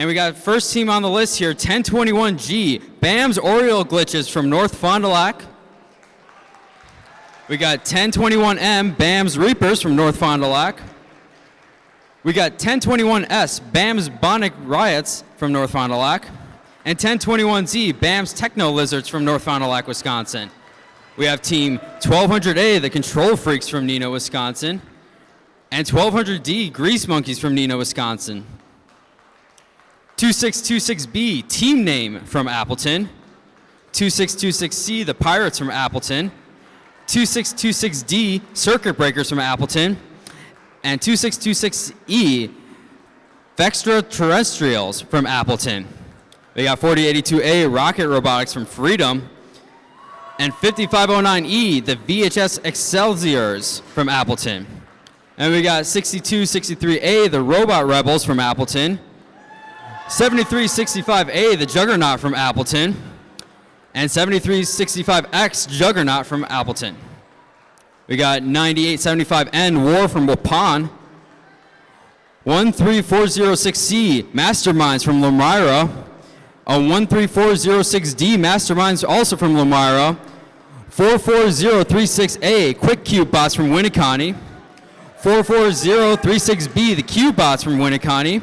And we got first team on the list here, 1021G, BAM's Oriole Glitches from North Fond du Lac. We got 1021M, BAM's Reapers from North Fond du Lac. We got 1021S, BAM's Bonic Riots from North Fond du Lac. And 1021Z, BAM's Techno Lizards from North Fond du Lac, Wisconsin. We have team 1200A, the Control Freaks from Neenah, Wisconsin. And 1200D, Grease Monkeys from Neenah, Wisconsin. 2626B, Team Name from Appleton. 2626C, the Pirates from Appleton. 2626D, Circuit Breakers from Appleton. And 2626E, Vextraterrestrials from Appleton. We got 4082A, Rocket Robotics from Freedom. And 5509E, the VHS Excelsiors from Appleton. And we got 6263A, the Robot Rebels from Appleton. 7365A, the Juggernaut from Appleton. And 7365X, Juggernaut from Appleton. We got 9875N, War from Waupun. 13406C, Masterminds from Lomira. A 13406D, Masterminds also from Lomira. 44036A, Quick Cube Bots from Winneconne. 44036B, the Cube Bots from Winneconne.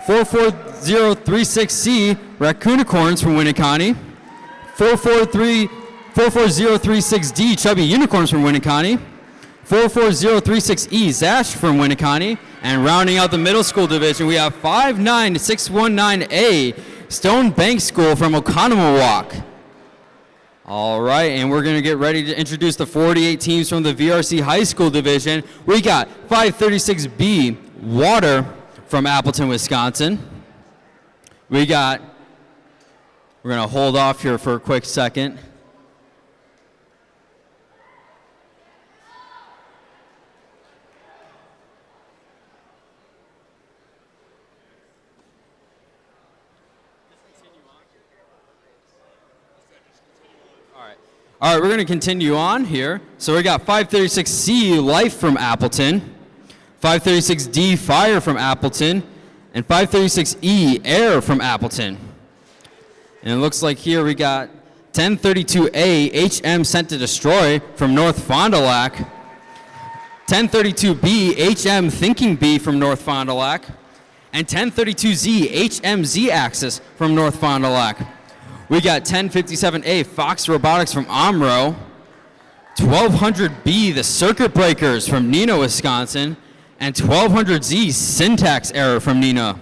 44036C, Raccoonicorns from Winneconne. 44036D, Chubby Unicorns from Winneconne. 44036E, Zash from Winneconne. And rounding out the middle school division, we have 59619A, Stone Bank School from Oconomowoc. All right, and we're going to get ready to introduce the 48 teams from the VRC High School division. We got 536B, Water from Appleton, Wisconsin. We're going to hold off here for a quick second. All right, we're going to continue on here. So we got 536C, Life from Appleton. 536D, Fire from Appleton. And 536E, Air from Appleton. And it looks like here we got 1032A, HM Sent to Destroy from North Fond du Lac. 1032B, HM Thinking Bee from North Fond du Lac. And 1032Z, HM Z-Axis from North Fond du Lac. We got 1057A, Fox Robotics from Omro. 1200B, the Circuit Breakers from Neenah, Wisconsin. And 1200Z, Syntax Error from Neenah.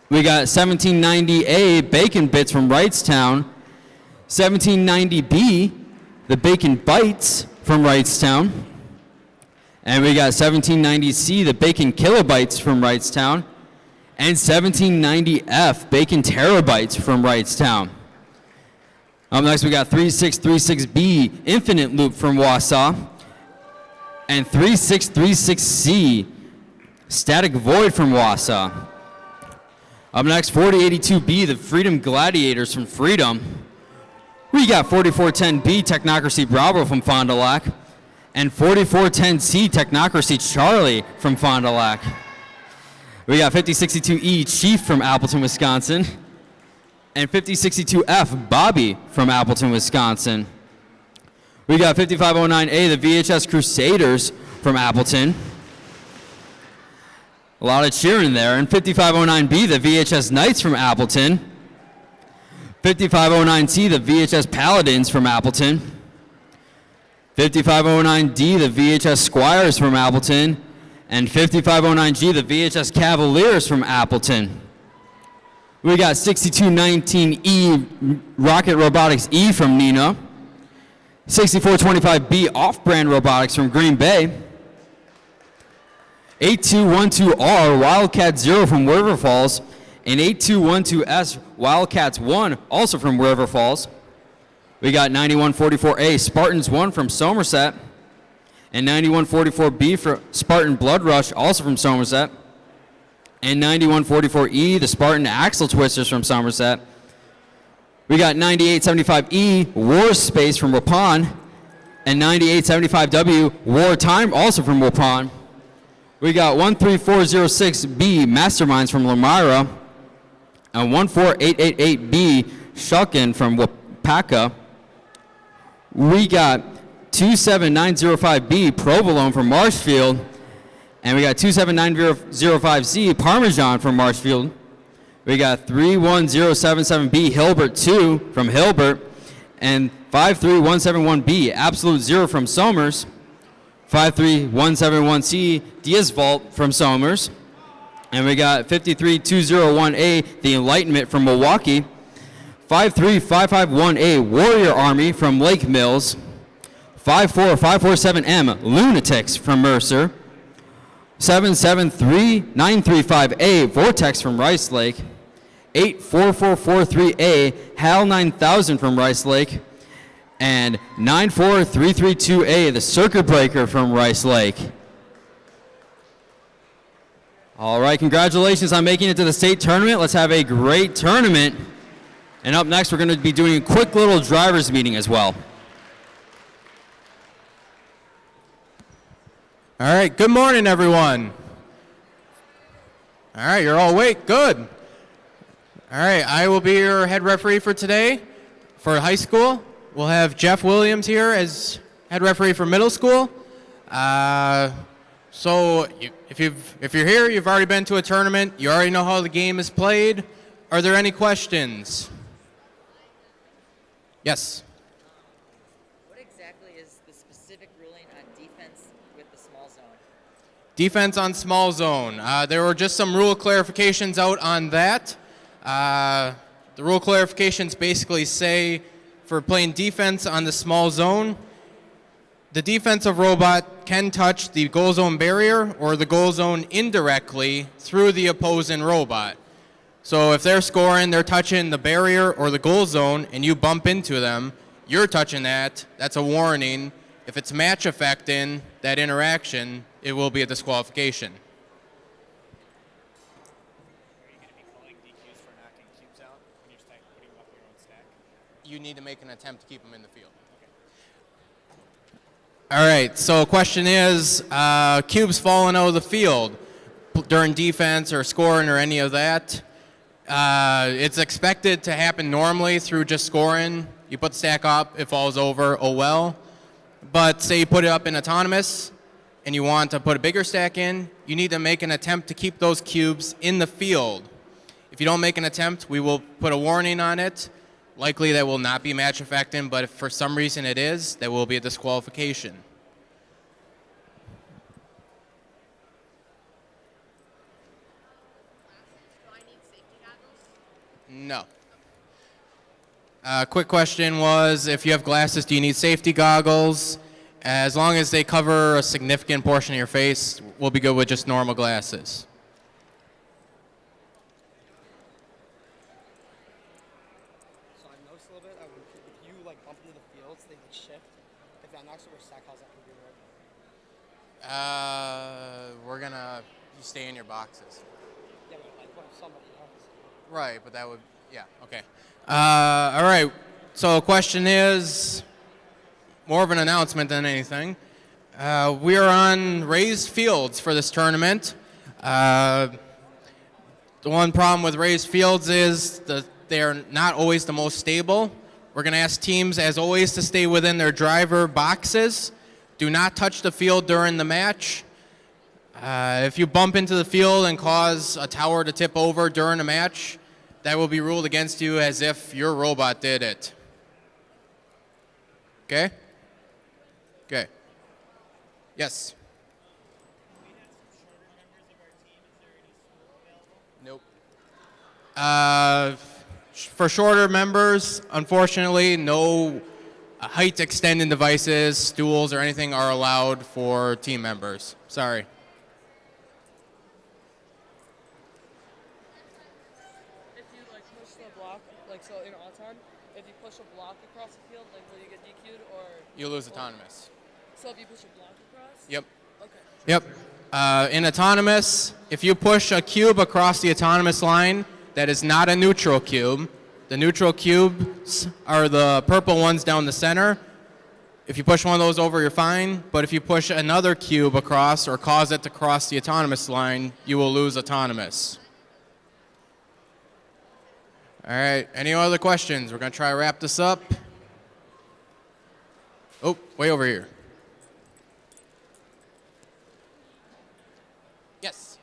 We got 1790A, Bacon Bits from Wrightstown. 1790B, the Bacon Bites from Wrightstown. And we got 1790C, the Bacon Kilobytes from Wrightstown. And 1790F, Bacon Terabytes from Wrightstown. Up next, we got 3636B, Infinite Loop from Wausau. And 3636C, Static Void from Wausau. Up next, 4082B, the Freedom Gladiators from Freedom. We got 4410B, Technocracy Bravo from Fond du Lac. And 4410C, Technocracy Charlie from Fond du Lac. We got 5062E, Chief from Appleton, Wisconsin. And 5062F, Bobby from Appleton, Wisconsin. We got 5509A, the VHS Crusaders from Appleton. A lot of cheering there. And 5509B, the VHS Knights from Appleton. 5509C, the VHS Paladins from Appleton. 5509D, the VHS Squires from Appleton. And 5509G, the VHS Cavaliers from Appleton. We got 6219E, Rocket Robotics E from Neenah. 6425B, Off-Brand Robotics from Green Bay. 8212R, Wildcat 0 from River Falls. And 8212S, Wildcats 1, also from River Falls. We got 9144A, Spartans 1 from Somerset. And 9144B for Spartan Blood Rush, also from Somerset. And 9144E, the Spartan Axle Twisters from Somerset. We got 9875E, War Space from Waupun. And 9875W, Wartime, also from Waupun. We got 13406B, Masterminds from Lomira. And 14888B Shulkin from Wapaka. We got 27905B Provolone from Marshfield. And we got 27905Z Parmesan from Marshfield. We got 31077B Hilbert 2 from Hilbert. And 53171B Absolute Zero from Somers. 53171C Diazvault from Somers. And we got 53201A The Enlightenment from Milwaukee. 53551A Warrior Army from Lake Mills. 54547M Lunatics from Mercer. 773935A Vortex from Rice Lake. 84443A HAL 9000 from Rice Lake. And 94332A the Circuit Breaker from Rice Lake. All right, congratulations on making it to the state tournament. Let's have a great tournament. And up next, we're going to be doing a quick little drivers meeting as well. All right, good morning, everyone. All right, you're all awake, good. All right, I will be your head referee for today for high school. We'll have Jeff Williams here as head referee for middle school. So if you're here, you've already been to a tournament, you already know how the game is played. Are there any questions? Yes. What exactly is the specific ruling on defense with the small zone? Defense on small zone. There were just some rule clarifications out on that. The rule clarifications basically say for playing defense on the small zone, the defensive robot can touch the goal zone barrier or the goal zone indirectly through the opposing robot. So if they're scoring, they're touching the barrier or the goal zone, and you bump into them, you're touching that. That's a warning. If it's match affecting that interaction, it will be a disqualification. Are you going to be calling DQs for knocking cubes out when you're putting them up your own stack? You need to make an attempt to keep them in the field. All right, so question is, cubes falling out of the field during defense or scoring or any of that. It's expected to happen normally through just scoring. You put the stack up, it falls over, oh well. But say you put it up in autonomous and you want to put a bigger stack in, you need to make an attempt to keep those cubes in the field. If you don't make an attempt, we will put a warning on it. Likely that will not be match affecting, but if for some reason it is, that will be a disqualification. No. Quick question was, if you have glasses, do you need safety goggles? As long as they cover a significant portion of your face, we'll be good with just normal glasses. So I've noticed a little bit, if you like bump into the fields, they would shift. If that knocks over a stack, how's that going to be right? We're gonna, you stay in your boxes. Yeah, but like what if somebody else? Right, but that would, yeah, okay. All right, so the question is more of an announcement than anything. We are on raised fields for this tournament. The one problem with raised fields is that they're not always the most stable. We're going to ask teams, as always, to stay within their driver boxes. Do not touch the field during the match. If you bump into the field and cause a tower to tip over during a match, that will be ruled against you as if your robot did it. Okay? Okay. Yes? Nope. For shorter members, unfortunately, no height extending devices, stools, or anything are allowed for team members. Sorry. So in Auton, if you push a block across the field, like will you get DQ'd or? You lose autonomous. So if you push a block across? Yep. Okay. Yep. In autonomous, if you push a cube across the autonomous line that is not a neutral cube, the neutral cubes are the purple ones down the center. If you push one of those over, you're fine. But if you push another cube across or cause it to cross the autonomous line, you will lose autonomous. All right. Any other questions? We're going to try to wrap this up. Oh, way over here. Yes.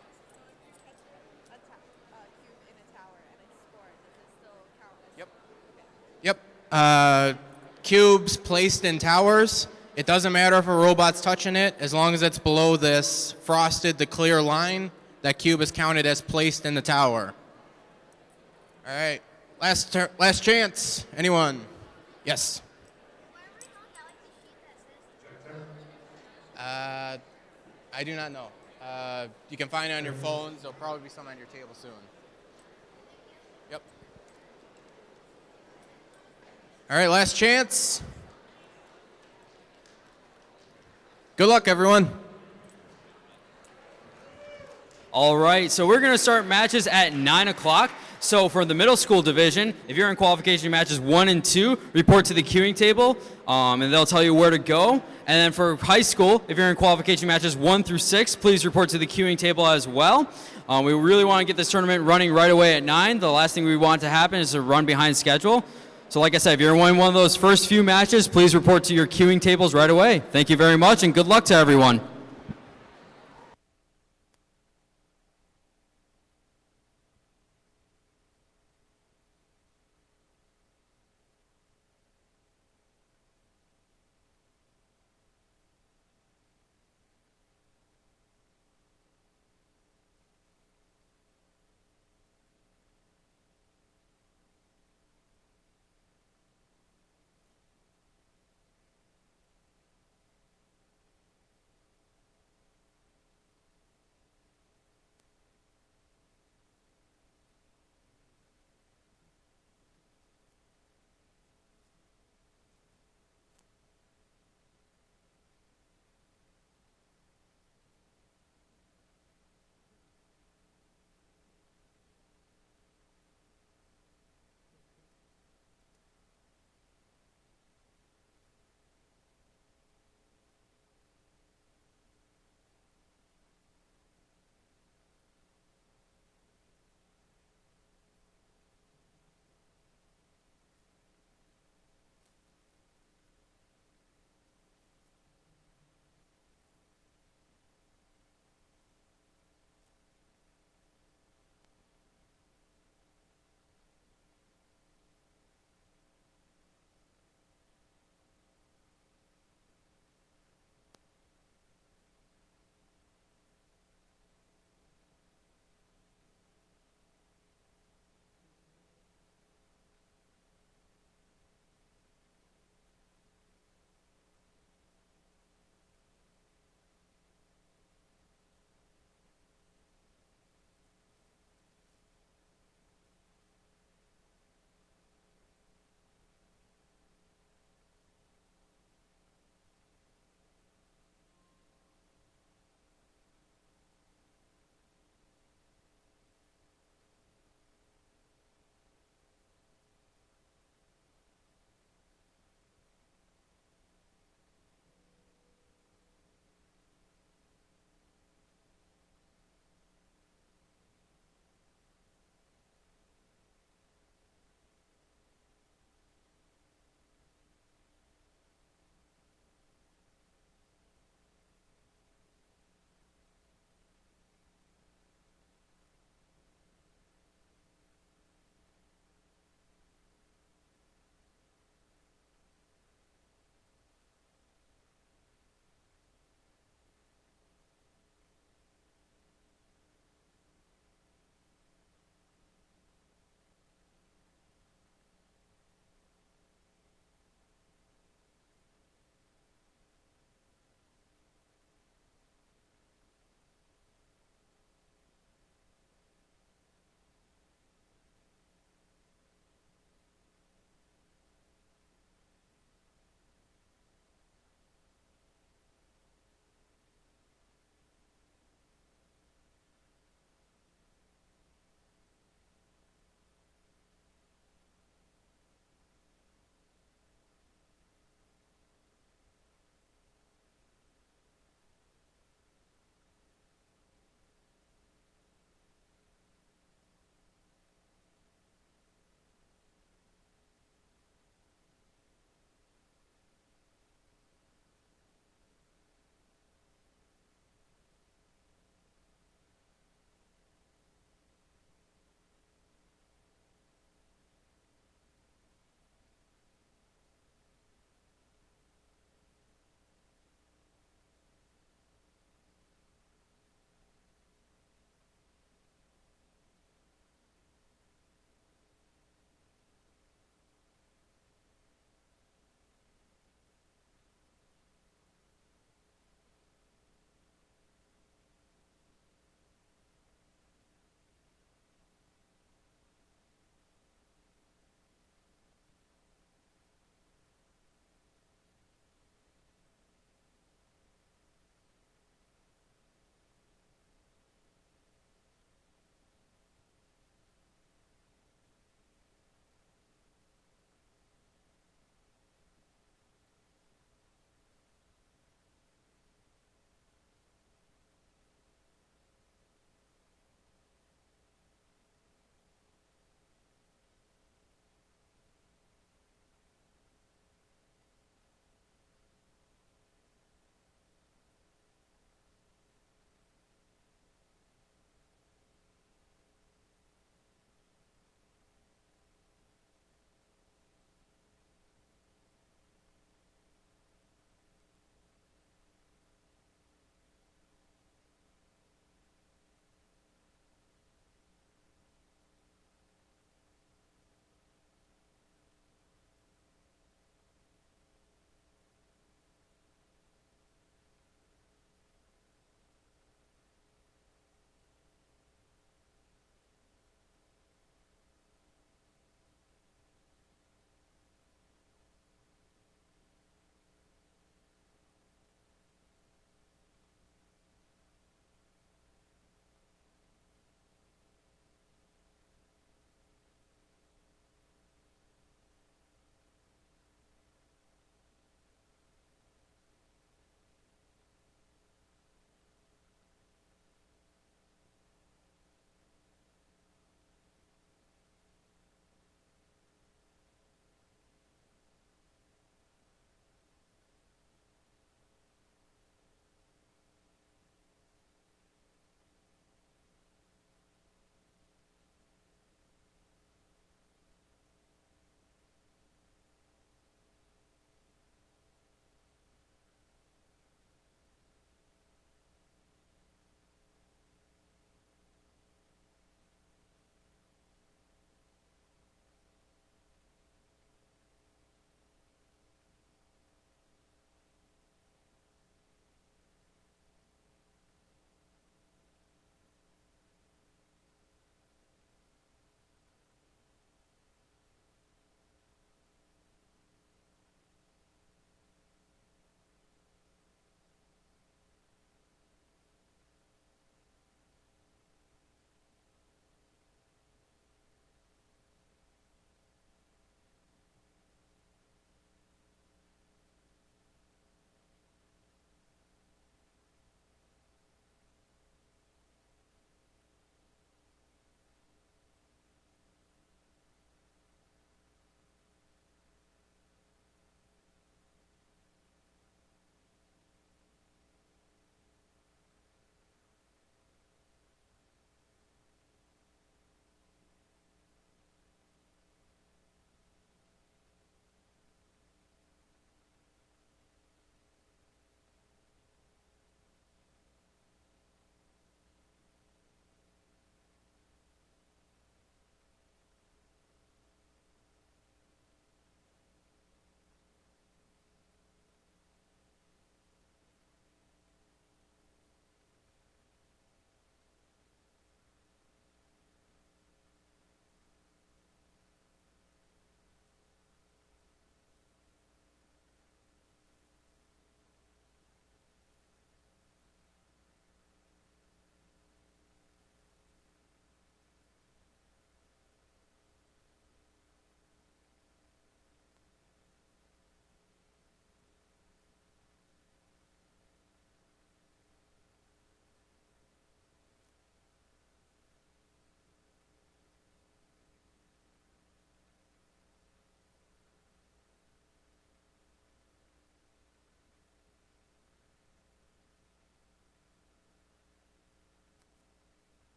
Yep. Cubes placed in towers. It doesn't matter if a robot's touching it, as long as it's below this frosted, the clear line, that cube is counted as placed in the tower. All right. Last chance. Anyone? Yes. I do not know. You can find it on your phones. There'll probably be some on your table soon. Yep. All right, last chance. Good luck, everyone. All right, so we're going to start matches at 9 o'clock. So for the middle school division, if you're in qualification matches 1 and 2, report to the queuing table, and they'll tell you where to go. And then for high school, if you're in qualification matches 1 through 6, please report to the queuing table as well. We really want to get this tournament running right away at 9. The last thing we want to happen is to run behind schedule. So like I said, if you're in one of those first few matches, please report to your queuing tables right away. Thank you very much, and good luck to everyone.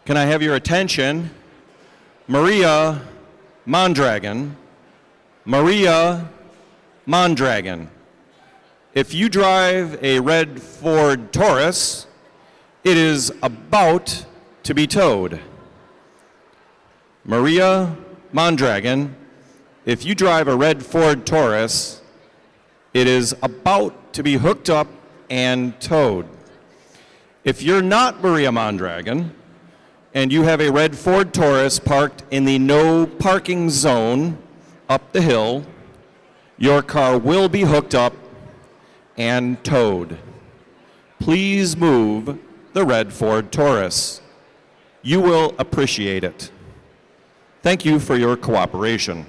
Can I have your attention? Maria Mondragon. Maria Mondragon. If you drive a red Ford Taurus, it is about to be towed. Maria Mondragon, if you drive a red Ford Taurus, it is about to be hooked up and towed. If you're not Maria Mondragon and you have a red Ford Taurus parked in the no parking zone up the hill, your car will be hooked up and towed. Please move the red Ford Taurus. You will appreciate it. Thank you for your cooperation.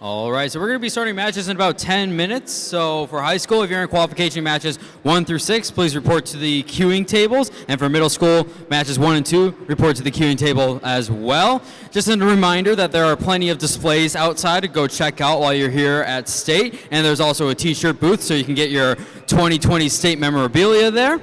All right, so we're going to be starting matches in about 10 minutes. So for high school, if you're in qualification matches 1 through 6, please report to the queuing tables. And for middle school, matches 1 and 2, report to the queuing table as well. Just a reminder that there are plenty of displays outside to go check out while you're here at State. And there's also a t-shirt booth, so you can get your 2020 State memorabilia there.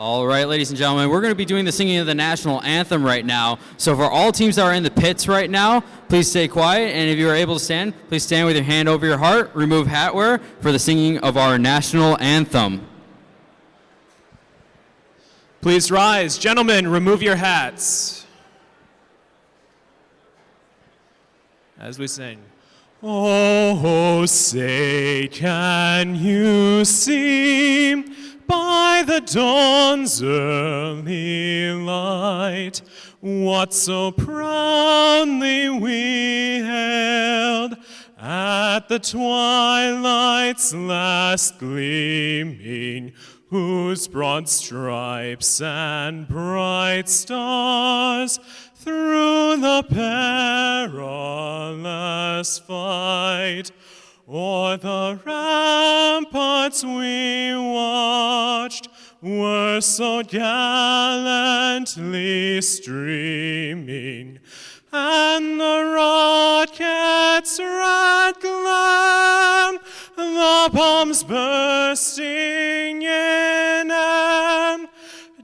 All right, ladies and gentlemen, we're going to be doing the singing of the national anthem right now. So for all teams that are in the pits right now, please stay quiet. And if you are able to stand, please stand with your hand over your heart, remove hat wear for the singing of our national anthem. Please rise. Gentlemen, remove your hats as we sing. Oh, say, can you see by the dawn's early light what so proudly we hailed at the twilight's last gleaming, whose broad stripes and bright stars through the perilous fight o'er the ramparts we watched were so gallantly streaming, and the rockets' red gleam, the bombs bursting in air,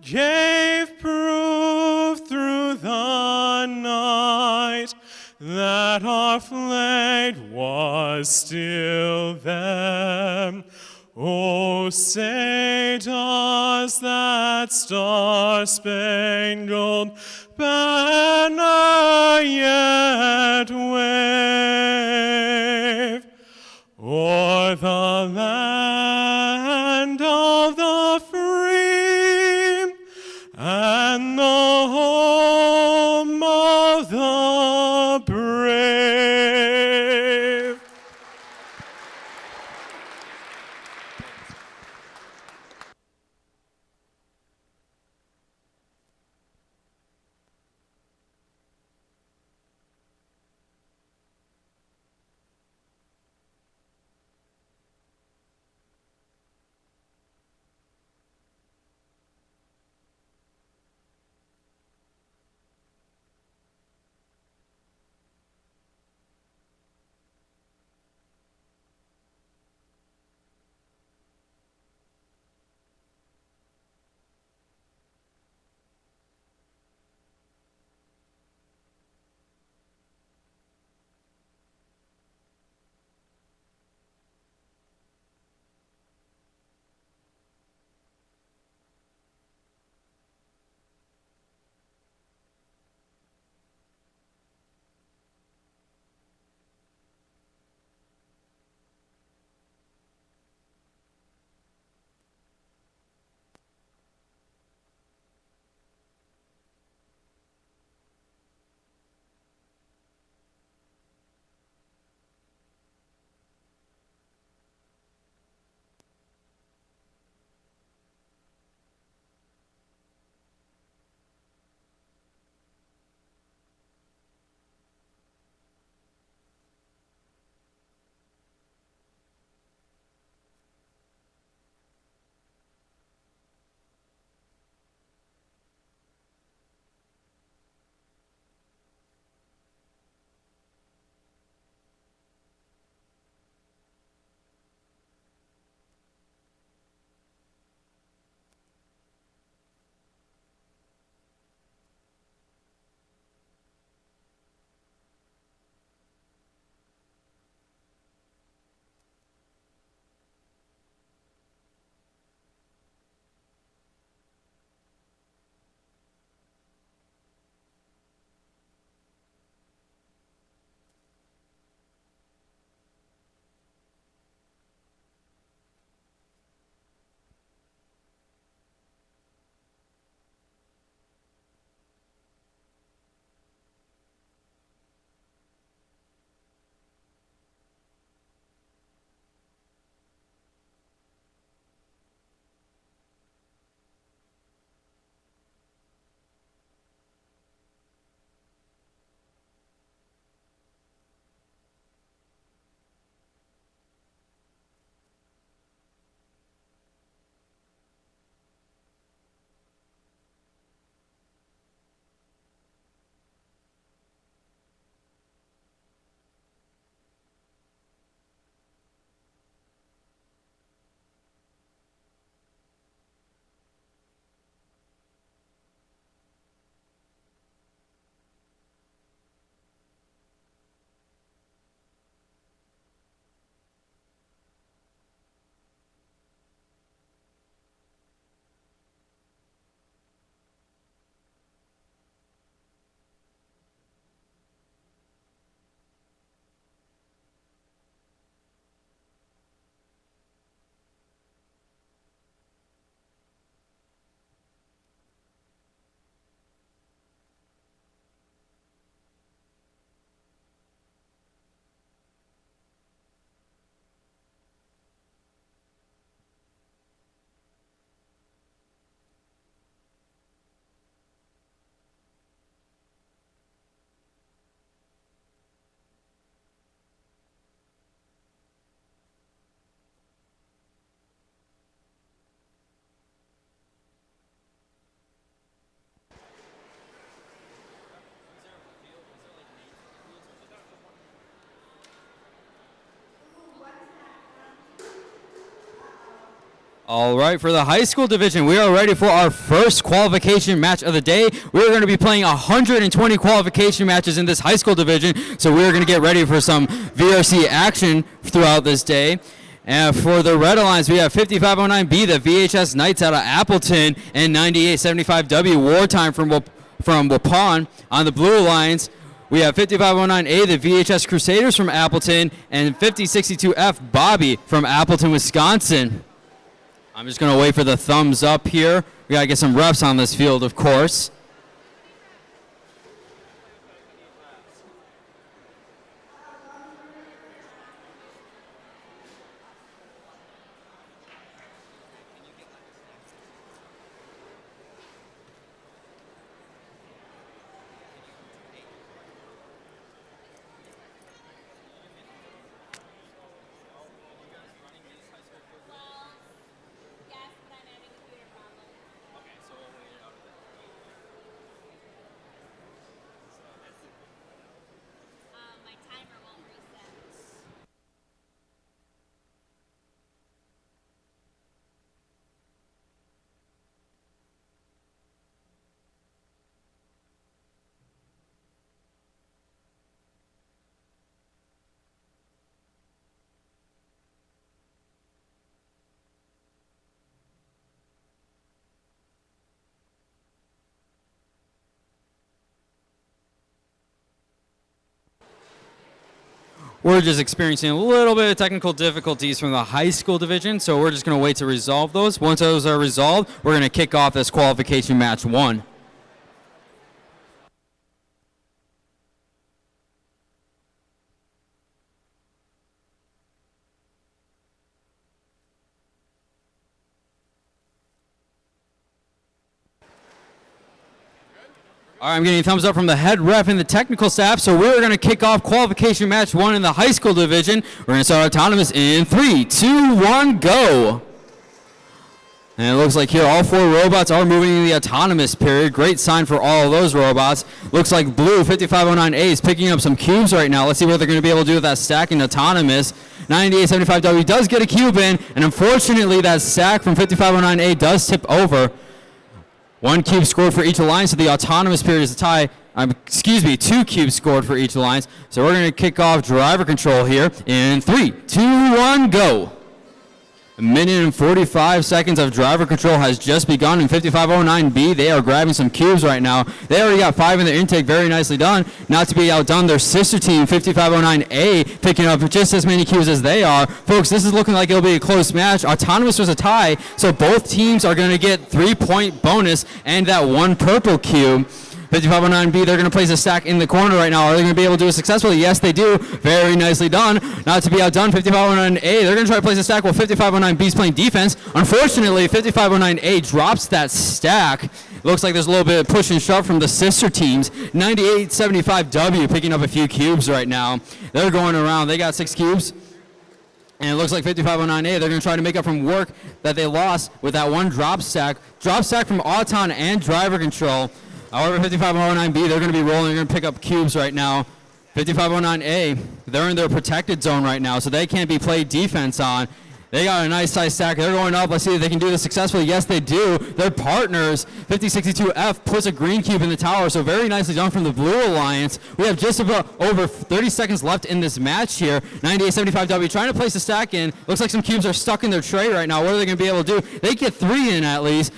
gave proof through the night that our flag was still there. Oh, say does that star-spangled banner yet wave o'er the land of the free and the home of the brave? All right, for the high school division, we are ready for our first qualification match of the day. We're going to be playing 120 qualification matches in this high school division, so we're going to get ready for some VRC action throughout this day. And for the Red Alliance, we have 5509B, the VHS Knights out of Appleton, and 9875W Wartime from Waupun. On the Blue Alliance, we have 5509A, the VHS Crusaders from Appleton, and 5062F Bobby from Appleton, Wisconsin. I'm just going to wait for the thumbs up here. We got to get some reps on this field, of course. We're just experiencing a little bit of technical difficulties from the high school division, so we're just going to wait to resolve those. Once those are resolved, we're going to kick off this qualification match 1. All right, I'm getting a thumbs up from the head ref and the technical staff, so we're going to kick off qualification match 1 in the high school division. We're going to start autonomous in 3, 2, 1, go. And it looks like here all 4 robots are moving in the autonomous period. Great sign for all of those robots. Looks like blue 5509A is picking up some cubes right now. Let's see what they're going to be able to do with that stack in autonomous. 9875W does get a cube in, and unfortunately that stack from 5509A does tip over. 1 cube scored for each alliance, so the autonomous period is a tie. 2 cubes scored for each alliance. So we're going to kick off driver control here in 3, 2, 1, go. A minute and 45 seconds of driver control has just begun in 5509B. They are grabbing some cubes right now. They already got 5 in their intake. Very nicely done. Not to be outdone, their sister team, 5509A, picking up just as many cubes as they are. Folks, this is looking like it'll be a close match. Autonomous was a tie, so both teams are going to get 3-point bonus and that 1 purple cube. 5509B, they're going to place a stack in the corner right now. Are they going to be able to do it successfully? Yes, they do. Very nicely done. Not to be outdone, 5509A, they're going to try to place a stack while 5509B is playing defense. Unfortunately, 5509A drops that stack. Looks like there's a little bit of push and shove from the sister teams. 9875W picking up a few cubes right now. They're going around. They got 6 cubes. And it looks like 5509A, they're going to try to make up from work that they lost with that 1 drop stack. Drop stack from Auton and driver control. However, 5509B, they're going to be rolling. They're going to pick up cubes right now. 5509A, they're in their protected zone right now, so they can't be played defense on. They got a nice size stack. They're going up. Let's see if they can do this successfully. Yes, they do. They're partners. 5062F puts a green cube in the tower, so very nicely done from the Blue Alliance. We have just about over 30 seconds left in this match here. 9875W trying to place a stack in. Looks like some cubes are stuck in their tray right now. What are they going to be able to do? They get 3 in at least.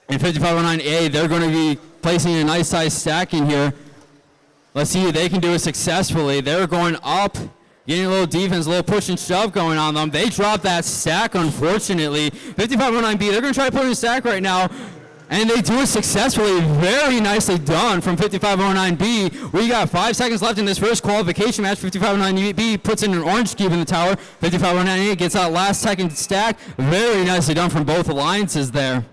And 5509A, they're going to be placing a nice size stack in here. Let's see if they can do it successfully. They're going up, getting a little defense, a little push and shove going on them. They dropped that stack, unfortunately. 5509B, they're going to try to put in a stack right now. And they do it successfully. Very nicely done from 5509B. We got 5 seconds left in this first qualification match. 5509B puts in an orange cube in the tower. 5509A gets that last second stack. Very nicely done from both alliances there.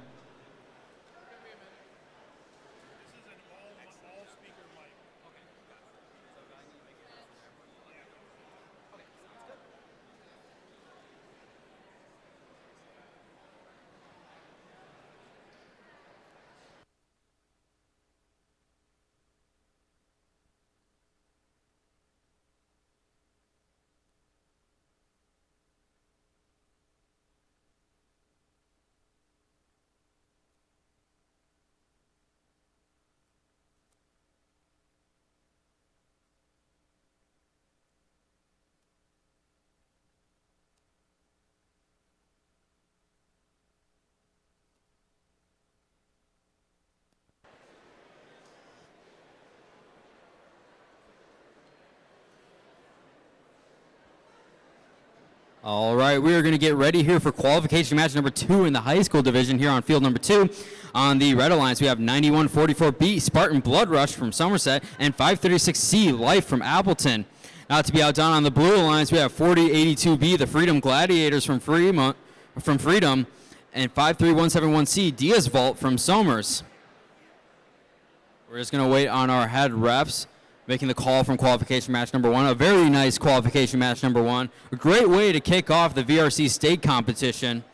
All right, we are going to get ready here for qualification match number 2 in the high school division here on field number 2. On the Red Alliance, we have 9144B Spartan Blood Rush from Somerset and 536C Life from Appleton. Not to be outdone on the Blue Alliance, we have 4082B the Freedom Gladiators from Freedom and 53171C Diaz Vault from Somers. We're just going to wait on our head refs making the call from qualification match number 1. A very nice qualification match number 1. A great way to kick off the VRC state competition.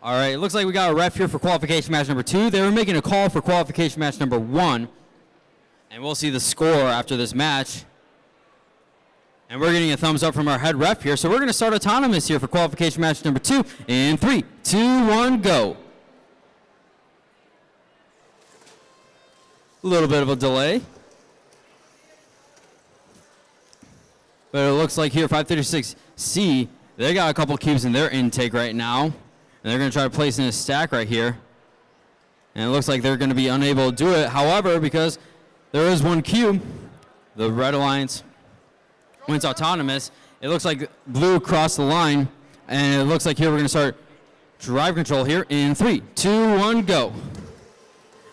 All right, it looks like we got a ref here for qualification match number 2. They were making a call for qualification match number 1. And we'll see the score after this match. And we're getting a thumbs up from our head ref here. So we're going to start autonomous here for qualification match number 2 in 3, 2, 1, go. A little bit of a delay. But it looks like here 536C, they got a couple cubes in their intake right now. And they're going to try to place in a stack right here. And it looks like they're going to be unable to do it. However, because there is one cube, the Red Alliance wins autonomous. It looks like blue crossed the line. And it looks like here we're going to start drive control here in 3, 2, 1, go.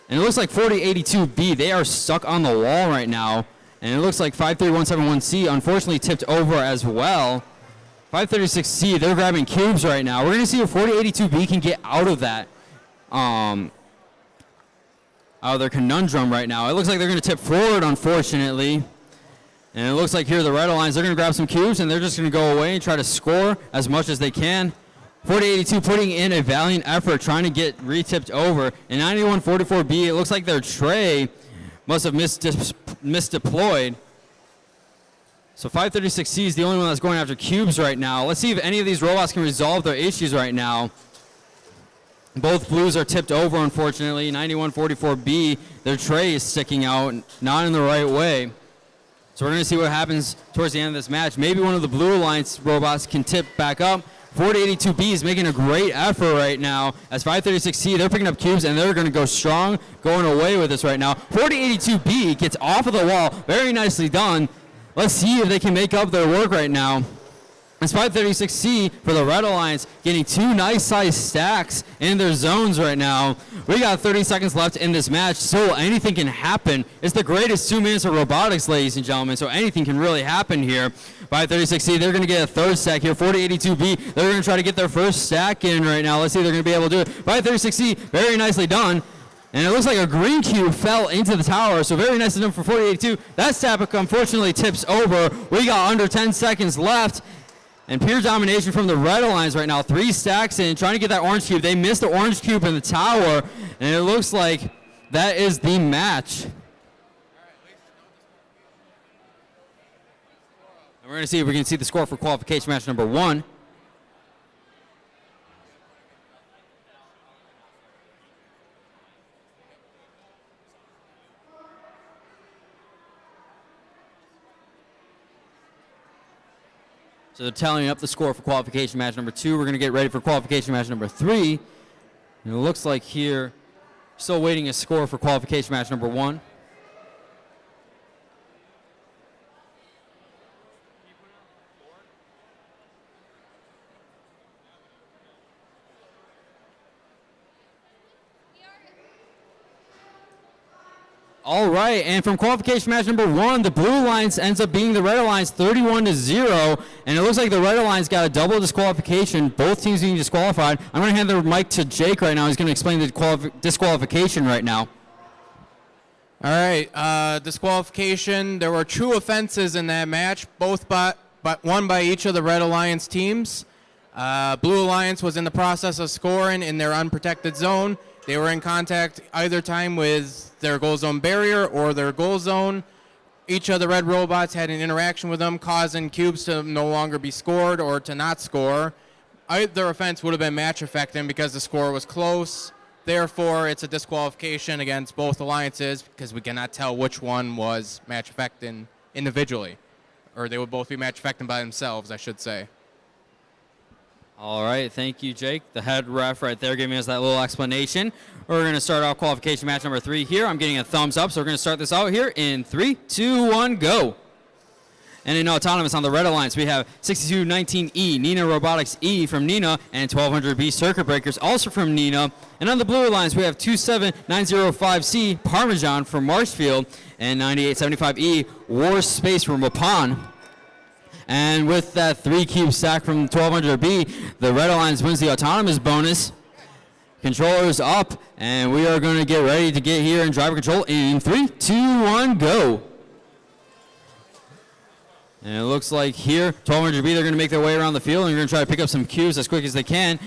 And it looks like 4082B, they are stuck on the wall right now. And it looks like 53171C unfortunately tipped over as well. 536C, they're grabbing cubes right now. We're going to see if 4082B can get out of that, out of their conundrum right now. It looks like they're going to tip forward, unfortunately. And it looks like here the Red Alliance, they're going to grab some cubes and they're just going to go away and try to score as much as they can. 4082 putting in a valiant effort, trying to get retipped over. And 9144B, it looks like their tray must have misdeployed. So 536C is the only one that's going after cubes right now. Let's see if any of these robots can resolve their issues right now. Both blues are tipped over, unfortunately. 9144B, their tray is sticking out, not in the right way. So we're going to see what happens towards the end of this match. Maybe one of the Blue Alliance robots can tip back up. 4082B is making a great effort right now. As 536C, they're picking up cubes and they're going to go strong, going away with this right now. 4082B gets off of the wall. Very nicely done. Let's see if they can make up their work right now. It's 536C for the Red Alliance getting 2 nice-sized stacks in their zones right now. We got 30 seconds left in this match, so anything can happen. It's the greatest 2 minutes of robotics, ladies and gentlemen, so anything can really happen here. 536C, they're going to get a 3rd stack here. 4082B, they're going to try to get their 1st stack in right now. Let's see if they're going to be able to do it. 536C, very nicely done. And it looks like a green cube fell into the tower, so very nicely done for 4082. That stack unfortunately tips over. We got under 10 seconds left. And pure domination from the Red Alliance right now. 3 stacks in, trying to get that orange cube. They missed the orange cube in the tower, and it looks like that is the match. And we're going to see if we can see the score for qualification match number 1. So they're tallying up the score for qualification match number 2. We're going to get ready for qualification match number 3. And it looks like here, still waiting a score for qualification match number 1. All right, and from qualification match number 1, the Blue Alliance ends up being the Red Alliance 31-0, and it looks like the Red Alliance got a double disqualification, both teams being disqualified. I'm going to hand the mic to Jake right now. He's going to explain the disqualification right now. All right, disqualification. There were 2 offenses in that match, both one by each of the Red Alliance teams. Blue Alliance was in the process of scoring in their unprotected zone. They were in contact either time with their goal zone barrier or their goal zone. Each of the red robots had an interaction with them, causing cubes to no longer be scored or to not score. Either offense would have been match affecting because the score was close. Therefore, it's a disqualification against both alliances because we cannot tell which one was match affecting individually. Or they would both be match affecting by themselves, I should say. All right, thank you, Jake. The head ref right there giving us that little explanation. We're going to start out qualification match number 3 here. I'm getting a thumbs up, so we're going to start this out here in 3, 2, 1, go. And in autonomous on the Red Alliance, we have 6219E, Nina Robotics E from Nina, and 1200B Circuit Breakers also from Nina. And on the Blue Alliance, we have 27905C, Parmesan from Marshfield, and 9875E, War Space from Waupun. And with that 3-cube stack from 1200B, the Red Alliance wins the autonomous bonus. Controllers up, and we are going to get ready to get here in driver control in 3, 2, 1, go. And it looks like here, 1200B, they're going to make their way around the field, and they're going to try to pick up some cubes as quick as they can.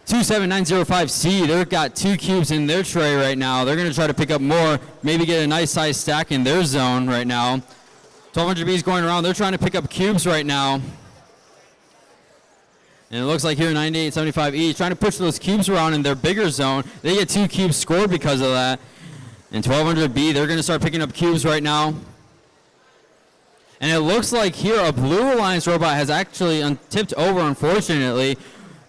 27905C, they've got 2 cubes in their tray right now. They're going to try to pick up more, maybe get a nice size stack in their zone right now. 1200B is going around. They're trying to pick up cubes right now. And it looks like here 9875E trying to push those cubes around in their bigger zone. They get 2 cubes scored because of that. And 1200B, they're going to start picking up cubes right now. And it looks like here a Blue Alliance robot has actually tipped over, unfortunately.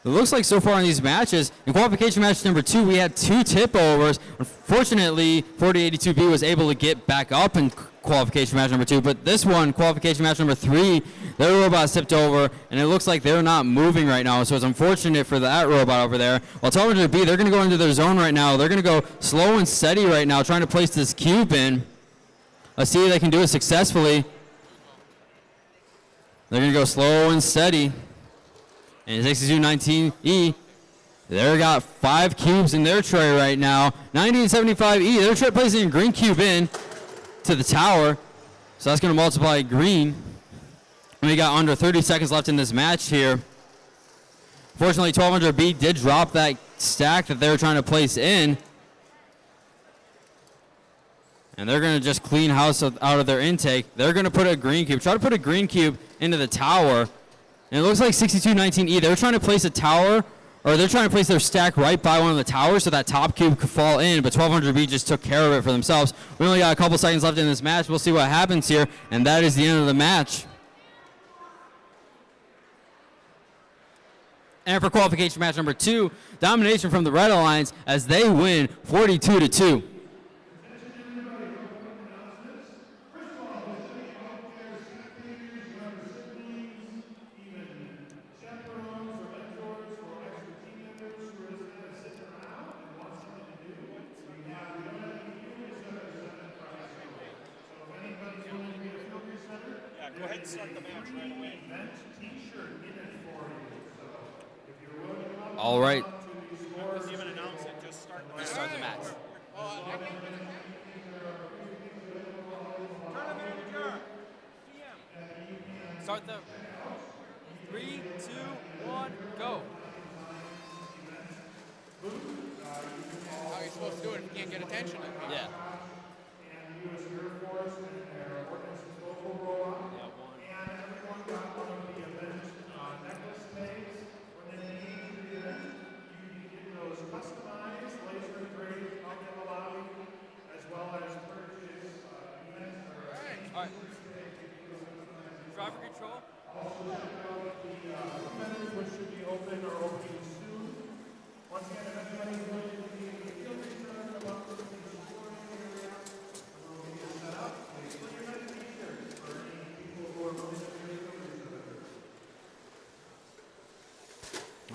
It looks like so far in these matches, in qualification match number 2, we had 2 tip overs. Unfortunately, 4082B was able to get back up in qualification match number 2, but this one, qualification match number 3, their robot tipped over, and it looks like they're not moving right now, so it's unfortunate for that robot over there. While 1200B, they're going to go into their zone right now. They're going to go slow and steady right now, trying to place this cube in. Let's see if they can do it successfully. They're going to go slow and steady. And 6219E, they've got 5 cubes in their tray right now. 1975E, they're placing a green cube in to the tower. So that's going to multiply green. And we got under 30 seconds left in this match here. Fortunately, 1200B did drop that stack that they were trying to place in. And they're going to just clean house out of their intake. They're going to put a green cube. Try to put a green cube into the tower. And it looks like 6219E, they're trying to place a tower, or they're trying to place their stack right by one of the towers so that top cube could fall in, but 1200B just took care of it for themselves. We only got a couple seconds left in this match. We'll see what happens here, and that is the end of the match. And for qualification match number 2, domination from the Red Alliance as they win 42-2. Go ahead and start the match right away. All right. Doesn't even announce it, just start the match. Start the match. Start the 3, 2, 1, go. How are you supposed to do it if you can't get attention? Yeah. All right. Driver control. Which should be open or opening soon. Once again, if anybody's going to be in the field return, come up to the scoring area. We'll get you set up. Please put your head t-shirts for any people who are going to be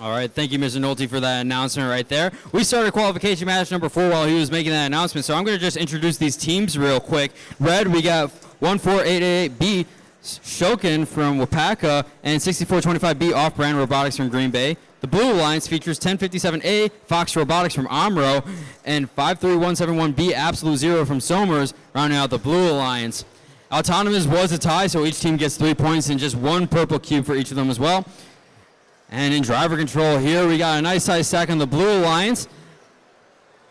All right, thank you, Mr. Nolte, for that announcement right there. We started qualification match number 4 while he was making that announcement, so I'm going to just introduce these teams real quick. Red, we got 14888B, Shokin from Wapaka, and 6425B Off-Brand Robotics from Green Bay. The Blue Alliance features 1057A Fox Robotics from Omro, and 53171B Absolute Zero from Somers, rounding out the Blue Alliance. Autonomous was a tie, so each team gets 3 points and just 1 purple cube for each of them as well. And in driver control here, we got a nice size stack on the Blue Alliance.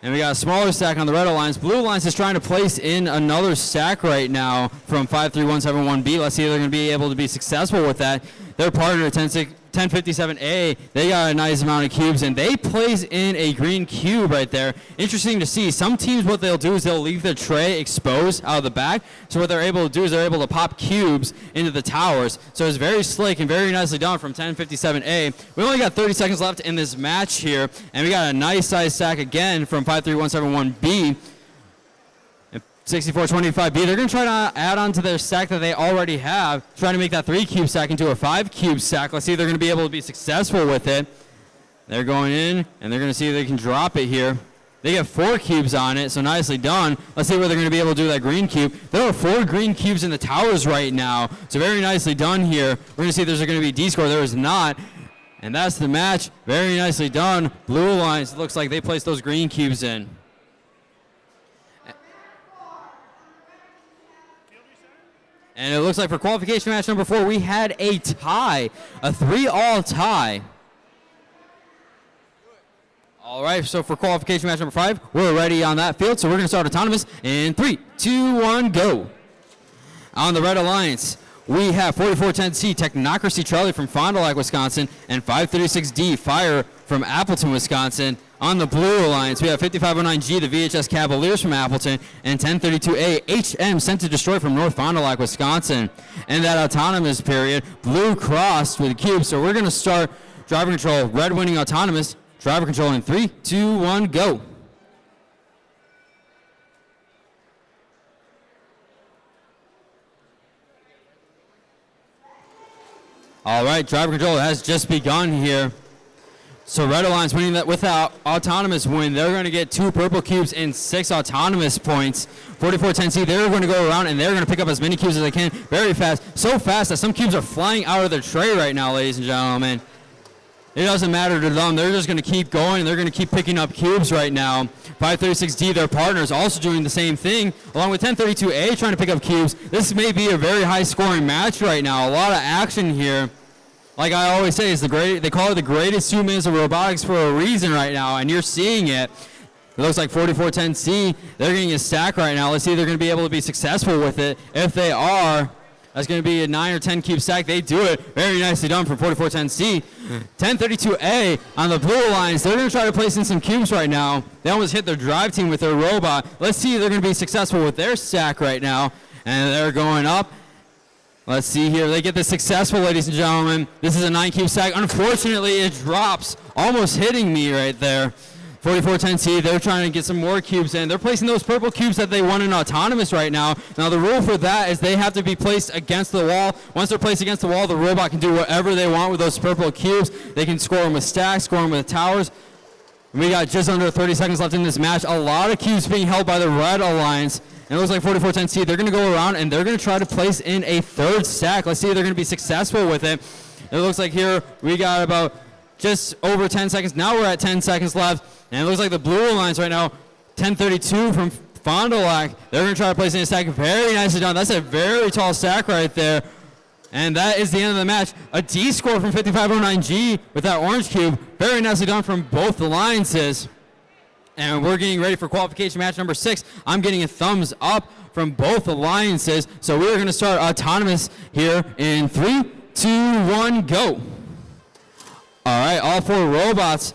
And we got a smaller stack on the Red Alliance. Blue Alliance is trying to place in another stack right now from 53171B. Let's see if they're going to be able to be successful with that. Their partner, 1057A, they got a nice amount of cubes, and they place in a green cube right there. Interesting to see. Some teams, what they'll do is they'll leave their tray exposed out of the back. So what they're able to do is they're able to pop cubes into the towers. So it's very slick and very nicely done from 1057A. We only got 30 seconds left in this match here, and we got a nice size stack again from 53171B. 6425B, they're going to try to add on to their stack that they already have, trying to make that 3 cube stack into a 5 cube stack. Let's see if they're going to be able to be successful with it. They're going in, and they're going to see if they can drop it here. They get 4 cubes on it, so nicely done. Let's see where they're going to be able to do that green cube. There are 4 green cubes in the towers right now, so very nicely done here. We're going to see if there's going to be a D score. There is not, and that's the match. Very nicely done. Blue Alliance, looks like they placed those green cubes in. And it looks like for qualification match number 4, we had a tie, a 3-all tie. All right, so for qualification match number 5, we're ready on that field. So we're going to start autonomous in 3, 2, 1, go. On the Red Alliance, we have 4410C Technocracy Charlie from Fond du Lac, Wisconsin, and 536D Fire from Appleton, Wisconsin. On the Blue Alliance, we have 5509G, the VHS Cavaliers from Appleton, and 1032A HM Sent to Destroy from North Fond du Lac, Wisconsin. And that autonomous period, Blue crossed with the cube. So we're going to start driver control, red winning autonomous. Driver control in 3, 2, 1, go. All right, driver control has just begun here. So Red Alliance winning that with that autonomous win. They're going to get 2 purple cubes and 6 autonomous points. 4410C, they're going to go around and they're going to pick up as many cubes as they can very fast. So fast that some cubes are flying out of their tray right now, ladies and gentlemen. It doesn't matter to them. They're just going to keep going. They're going to keep picking up cubes right now. 536D, their partners, also doing the same thing, along with 1032A trying to pick up cubes. This may be a very high-scoring match right now. A lot of action here. Like I always say, it's they call it the greatest 2 minutes of robotics for a reason right now, and you're seeing it. It looks like 4410C, they're getting a stack right now. Let's see if they're going to be able to be successful with it. If they are, that's going to be a 9 or 10 cube stack. They do it. Very nicely done from 4410C. 1032A on the Blue Alliance. They're going to try to place in some cubes right now. They almost hit their drive team with their robot. Let's see if they're going to be successful with their stack right now. And they're going up. Let's see here. They get this successful, ladies and gentlemen. This is a 9 cube stack. Unfortunately, it drops, almost hitting me right there. 4410C, they're trying to get some more cubes in. They're placing those purple cubes that they won in autonomous right now. Now, the rule for that is they have to be placed against the wall. Once they're placed against the wall, the robot can do whatever they want with those purple cubes. They can score them with stacks, score them with towers. We got just under 30 seconds left in this match. A lot of cubes being held by the Red Alliance. And it looks like 4410C, they're going to go around and they're going to try to place in a 3rd stack. Let's see if they're going to be successful with it. It looks like here we got about just over 10 seconds. Now we're at 10 seconds left. And it looks like the Blue Alliance right now, 1032 from Fond du Lac, they're going to try to place in a stack. Very nicely done. That's a very tall stack right there. And that is the end of the match. A D score from 5509G with that orange cube. Very nicely done from both alliances. And we're getting ready for qualification match number 6. I'm getting a thumbs up from both alliances. So we're going to start autonomous here in 3, 2, 1, go. All right, all 4 robots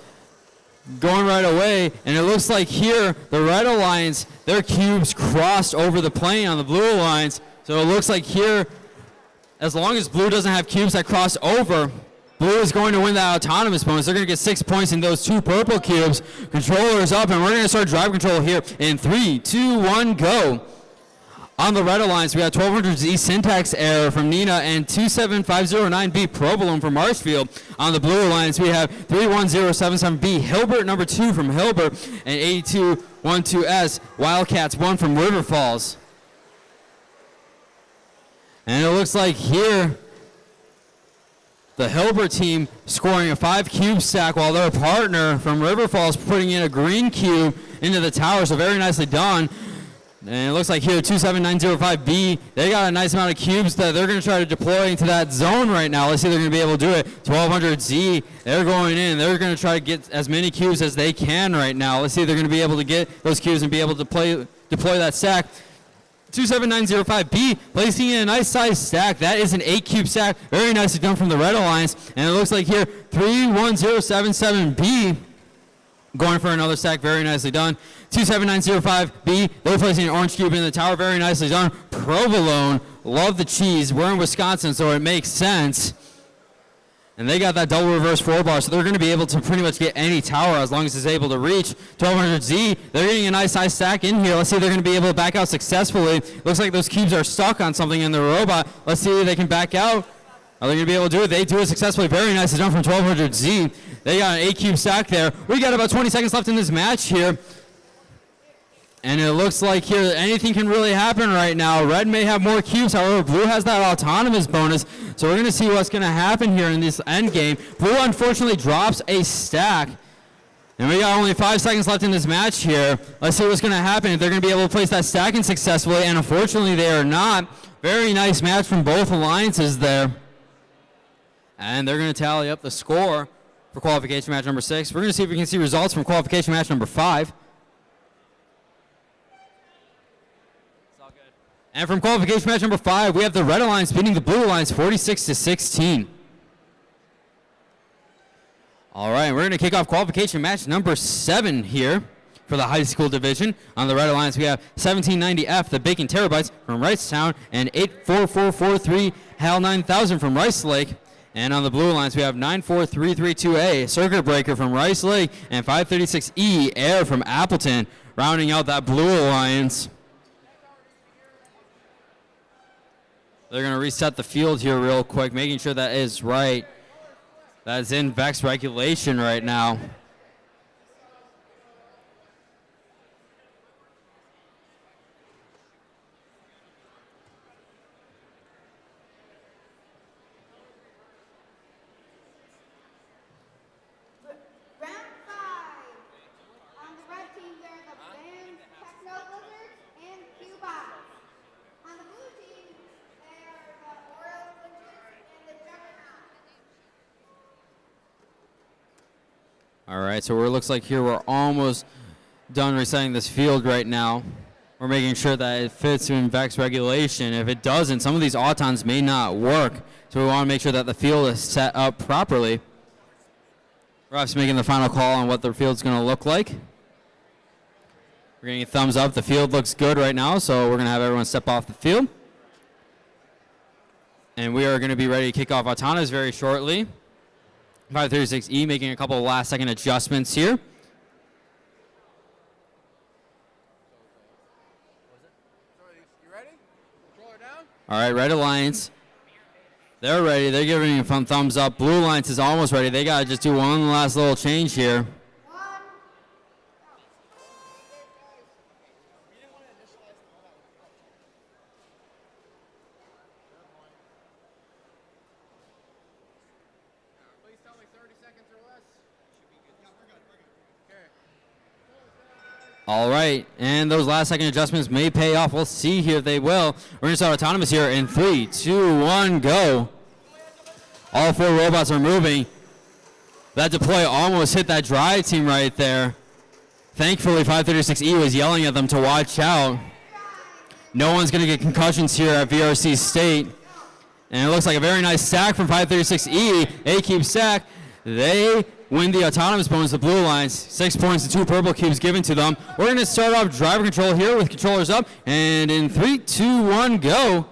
going right away. And it looks like here, the Red Alliance, their cubes crossed over the plane on the Blue Alliance. So it looks like here, as long as Blue doesn't have cubes that cross over, Blue is going to win that autonomous bonus. They're going to get 6 points in those 2 purple cubes. Controller's up, and we're going to start drive control here in 3, 2, 1, go. On the Red Alliance, we have 1200Z syntax error from Nina and 27509B Provolone from Marshfield. On the Blue Alliance, we have 31077B Hilbert number 2 from Hilbert and 8212S Wildcats 1 from River Falls. And it looks like here, the Hilbert team scoring a 5 cube stack while their partner from River Falls putting in a green cube into the tower. So very nicely done. And it looks like here 27905B, they got a nice amount of cubes that they're going to try to deploy into that zone right now. Let's see if they're going to be able to do it. 1200Z, they're going in. They're going to try to get as many cubes as they can right now. Let's see if they're going to be able to get those cubes and be able to deploy that stack. 27905B placing in a nice size stack. That is an 8 cube stack. Very nicely done from the Red Alliance. And it looks like here 31077B going for another stack. Very nicely done. 27905B, they're placing an orange cube in the tower. Very nicely done. Provolone, love the cheese. We're in Wisconsin, so it makes sense. And they got that double reverse 4-bar, so they're going to be able to pretty much get any tower as long as it's able to reach. 1200Z, they're getting a nice size stack in here. Let's see if they're going to be able to back out successfully. Looks like those cubes are stuck on something in the robot. Let's see if they can back out. Are they going to be able to do it? They do it successfully. Very nice jump from 1200Z. They got an 8 cube stack there. We got about 20 seconds left in this match here. And it looks like here anything can really happen right now. Red may have more cubes, however, Blue has that autonomous bonus. So we're going to see what's going to happen here in this end game. Blue unfortunately drops a stack. And we got only 5 seconds left in this match here. Let's see what's going to happen. If they're going to be able to place that stack in successfully, and unfortunately they are not. Very nice match from both alliances there. And they're going to tally up the score for qualification match number 6. We're going to see if we can see results from qualification match number 5. And from qualification match number 5, we have the Red Alliance beating the Blue Alliance 46-16. All right, we're going to kick off qualification match number 7 here for the high school division. On the Red Alliance, we have 1790F, the Bacon Terabytes from Ricetown, and 84443 HAL 9000 from Rice Lake. And on the Blue Alliance, we have 94332A, Circuit Breaker from Rice Lake, and 536E, Air from Appleton, rounding out that Blue Alliance. They're going to reset the field here real quick, making sure that is right. That's in VEX regulation right now. All right, so it looks like here we're almost done resetting this field right now. We're making sure that it fits in VEX regulation. If it doesn't, some of these autons may not work, so we want to make sure that the field is set up properly. Ref's making the final call on what the field's going to look like. We're getting a thumbs up. The field looks good right now, so we're going to have everyone step off the field. And we are going to be ready to kick off autonomous very shortly. 536E making a couple of last-second adjustments here. All right, Red Alliance. They're ready. They're giving a fun thumbs up. Blue Alliance is almost ready. They got to just do one last little change here. All right, and those last-second adjustments may pay off. We'll see here if they will. We're going to start autonomous here in 3, 2, 1, go. All 4 robots are moving. That deploy almost hit that drive team right there. Thankfully, 536E was yelling at them to watch out. No one's going to get concussions here at VRC State. And it looks like a very nice stack from 536E. A-cube stack. They win the autonomous bonus, the Blue Alliance. 6 points and 2 purple cubes given to them. We're going to start off driver control here with controllers up. And in 3, 2, 1, go.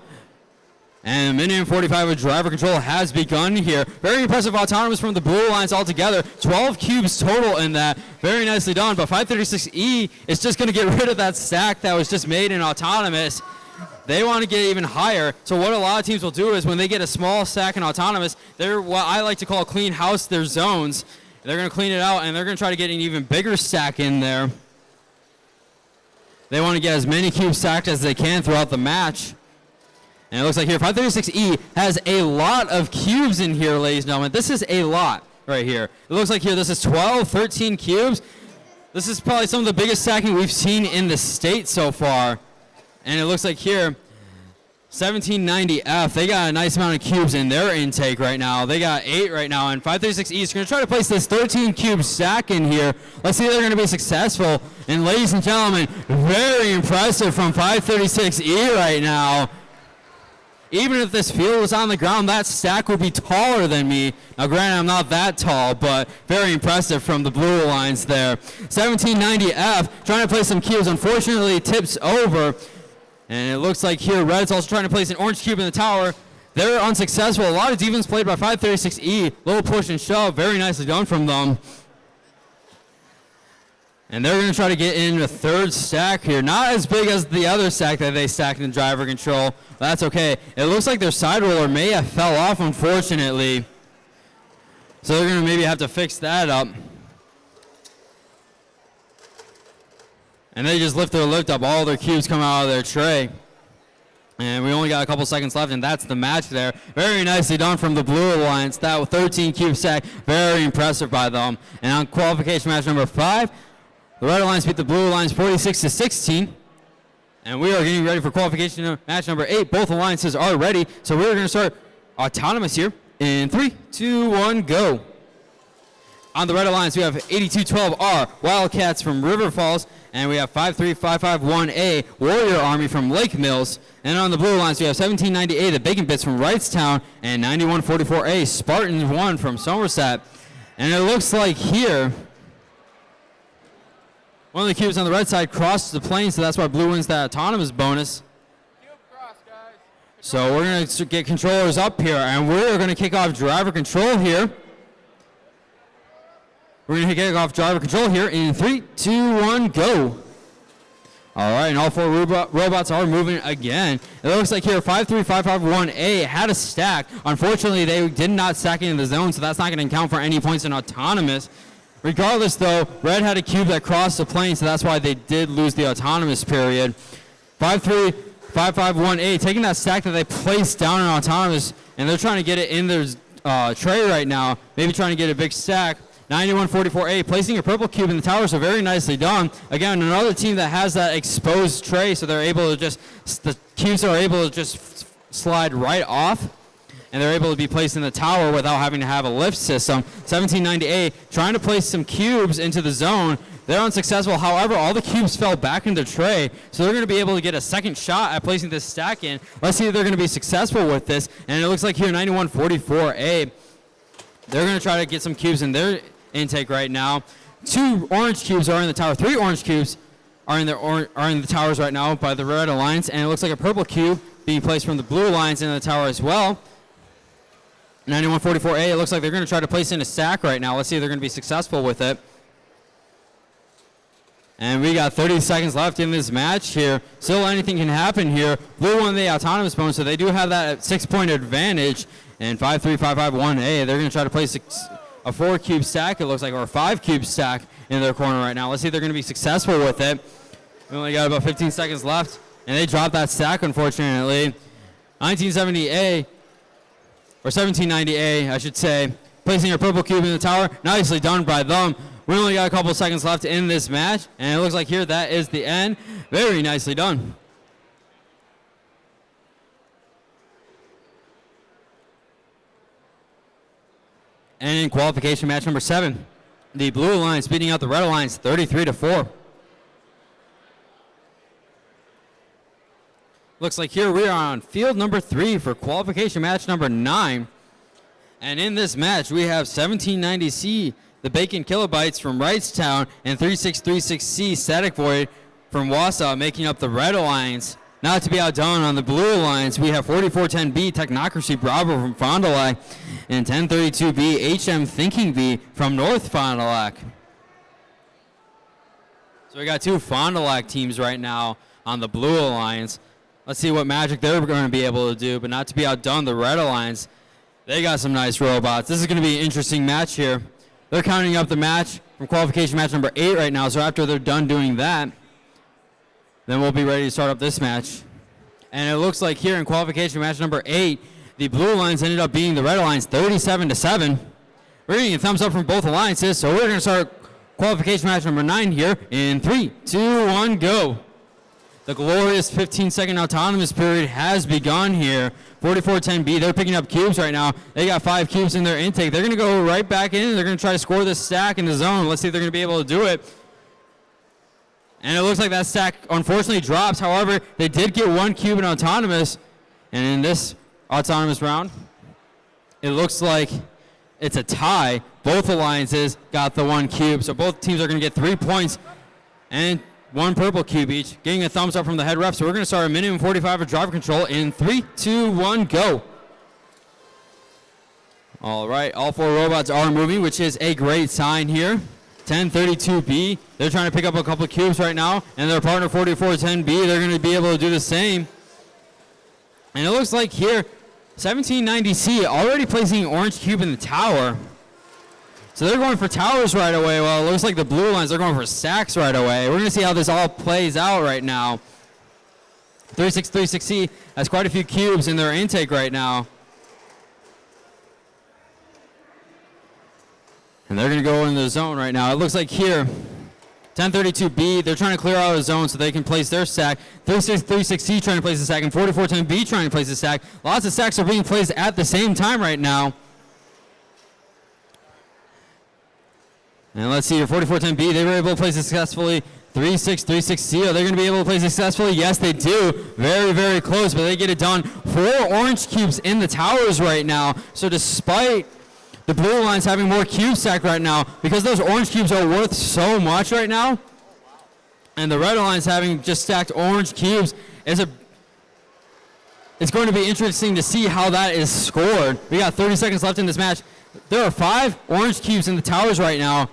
And a minute and 45 of driver control has begun here. Very impressive autonomous from the Blue Alliance altogether. 12 cubes total in that. Very nicely done. But 536E is just going to get rid of that stack that was just made in autonomous. They want to get even higher. So what a lot of teams will do is when they get a small stack in autonomous, they're what I like to call clean house their zones. They're going to clean it out, and they're going to try to get an even bigger stack in there. They want to get as many cubes stacked as they can throughout the match. And it looks like here, 536E has a lot of cubes in here, ladies and gentlemen. This is a lot right here. It looks like here this is 12, 13 cubes. This is probably some of the biggest stacking we've seen in the state so far. And it looks like here, 1790F, they got a nice amount of cubes in their intake right now. They got 8 right now, and 536E is going to try to place this 13 cube stack in here. Let's see if they're going to be successful. And ladies and gentlemen, very impressive from 536E right now. Even if this field was on the ground, that stack would be taller than me. Now, granted, I'm not that tall, but very impressive from the Blue Alliance there. 1790F trying to place some cubes. Unfortunately, tips over. And it looks like here, Red's also trying to place an orange cube in the tower. They're unsuccessful. A lot of defense played by 536E. Little push and shove. Very nicely done from them. And they're going to try to get in a third stack here. Not as big as the other stack that they stacked in driver control. But that's okay. It looks like their side roller may have fell off, unfortunately. So they're going to maybe have to fix that up. And they just lift up. All their cubes come out of their tray. And we only got a couple seconds left, and that's the match there. Very nicely done from the Blue Alliance. That 13 cube stack, very impressive by them. And on qualification match number 5, the Red Alliance beat the Blue Alliance 46-16. And we are getting ready for qualification match number 8. Both alliances are ready. So we're going to start autonomous here in 3, 2, 1, go. On the red alliance, we have 8212R, Wildcats from River Falls, and we have 53551A, Warrior Army from Lake Mills. And on the blue alliance, we have 1790A, the Bacon Bits from Wrightstown, and 9144A, Spartans 1 from Somerset. And it looks like here, one of the cubes on the red side crosses the plane, so that's why blue wins that autonomous bonus. So we're going to get controllers up here, and we're going to kick off driver control here. We're going to kick off driver control here in 3, 2, 1, go. All right, and all 4 robots are moving again. It looks like here 53551A had a stack. Unfortunately, they did not stack into the zone, so that's not going to count for any points in autonomous. Regardless, though, red had a cube that crossed the plane, so that's why they did lose the autonomous period. 53551A taking that stack that they placed down in autonomous, and they're trying to get it in their tray right now, maybe trying to get a big stack. 9144A placing a purple cube in the tower, so very nicely done. Again, another team that has that exposed tray, so they're able to just, the cubes are able to just slide right off, and they're able to be placed in the tower without having to have a lift system. 1790A trying to place some cubes into the zone. They're unsuccessful. However, all the cubes fell back into the tray, so they're going to be able to get a second shot at placing this stack in. Let's see if they're going to be successful with this. And it looks like here 9144A, they're going to try to get some cubes in their intake right now. 2 orange cubes are in the tower. 3 orange cubes are in the towers right now by the red alliance, and it looks like a purple cube being placed from the blue alliance in the tower as well. 9144A, it looks like they're going to try to place in a stack right now. Let's see if they're going to be successful with it. And we got 30 seconds left in this match here. Still anything can happen here. Blue won the autonomous bonus, so they do have that 6-point advantage. And 53551A, they're going to try to place a 4-cube stack, it looks like, or a 5-cube stack in their corner right now. Let's see if they're going to be successful with it. We only got about 15 seconds left, and they dropped that stack, unfortunately. 1970A, or 1790A, I should say, placing a purple cube in the tower. Nicely done by them. We only got a couple seconds left in this match, and it looks like here that is the end. Very nicely done. And in qualification match number 7, the blue alliance beating out the red alliance 33-4. Looks like here we are on field number 3 for qualification match number 9. And in this match, we have 1790C, the Bacon Kilobytes from Wrightstown, and 3636C, Static Void from Wausau, making up the red alliance. Not to be outdone on the blue alliance, we have 4410B, Technocracy Bravo from Fond du Lac, and 1032B, HM Thinking B from North Fond du Lac. So we got 2 Fond du Lac teams right now on the blue alliance. Let's see what magic they're going to be able to do, but not to be outdone, the red alliance. They got some nice robots. This is going to be an interesting match here. They're counting up the match from qualification match number 8 right now, so after they're done doing that, then we'll be ready to start up this match. And it looks like here in qualification match number 8, the blue alliance ended up beating the red alliance 37-7. We're getting a thumbs up from both alliances, so we're going to start qualification match number 9 here in 3, 2, 1, go. The glorious 15-second autonomous period has begun here. 4410B, they're picking up cubes right now. They got 5 cubes in their intake. They're going to go right back in. They're going to try to score this stack in the zone. Let's see if they're going to be able to do it. And it looks like that stack unfortunately drops. However, they did get 1 cube in autonomous. And in this autonomous round, it looks like it's a tie. Both alliances got the 1 cube. So both teams are going to get 3 points and 1 purple cube each. Getting a thumbs up from the head ref. So we're going to start a minimum 45 of driver control in 3, 2, 1, go. All right, all 4 robots are moving, which is a great sign here. 1032B, they're trying to pick up a couple of cubes right now, and their partner 4410B, they're going to be able to do the same. And it looks like here, 1790C already placing an orange cube in the tower. So they're going for towers right away. Well, it looks like the blue lines, they're going for stacks right away. We're going to see how this all plays out right now. 3636C has quite a few cubes in their intake right now. And they're going to go in the zone right now. It looks like here, 1032B, they're trying to clear out of the zone so they can place their stack. 3636C trying to place a stack, and 4410B trying to place a stack. Lots of stacks are being placed at the same time right now. And let's see here, 4410B, they were able to play successfully. 3636C, are they going to be able to play successfully? Yes, they do. Very, very close, but they get it done. 4 orange cubes in the towers right now. So despite the blue lines having more cubes stacked right now, because those orange cubes are worth so much right now, and the red lines having just stacked orange cubes, it's going to be interesting to see how that is scored. We got 30 seconds left in this match. There are 5 orange cubes in the towers right now.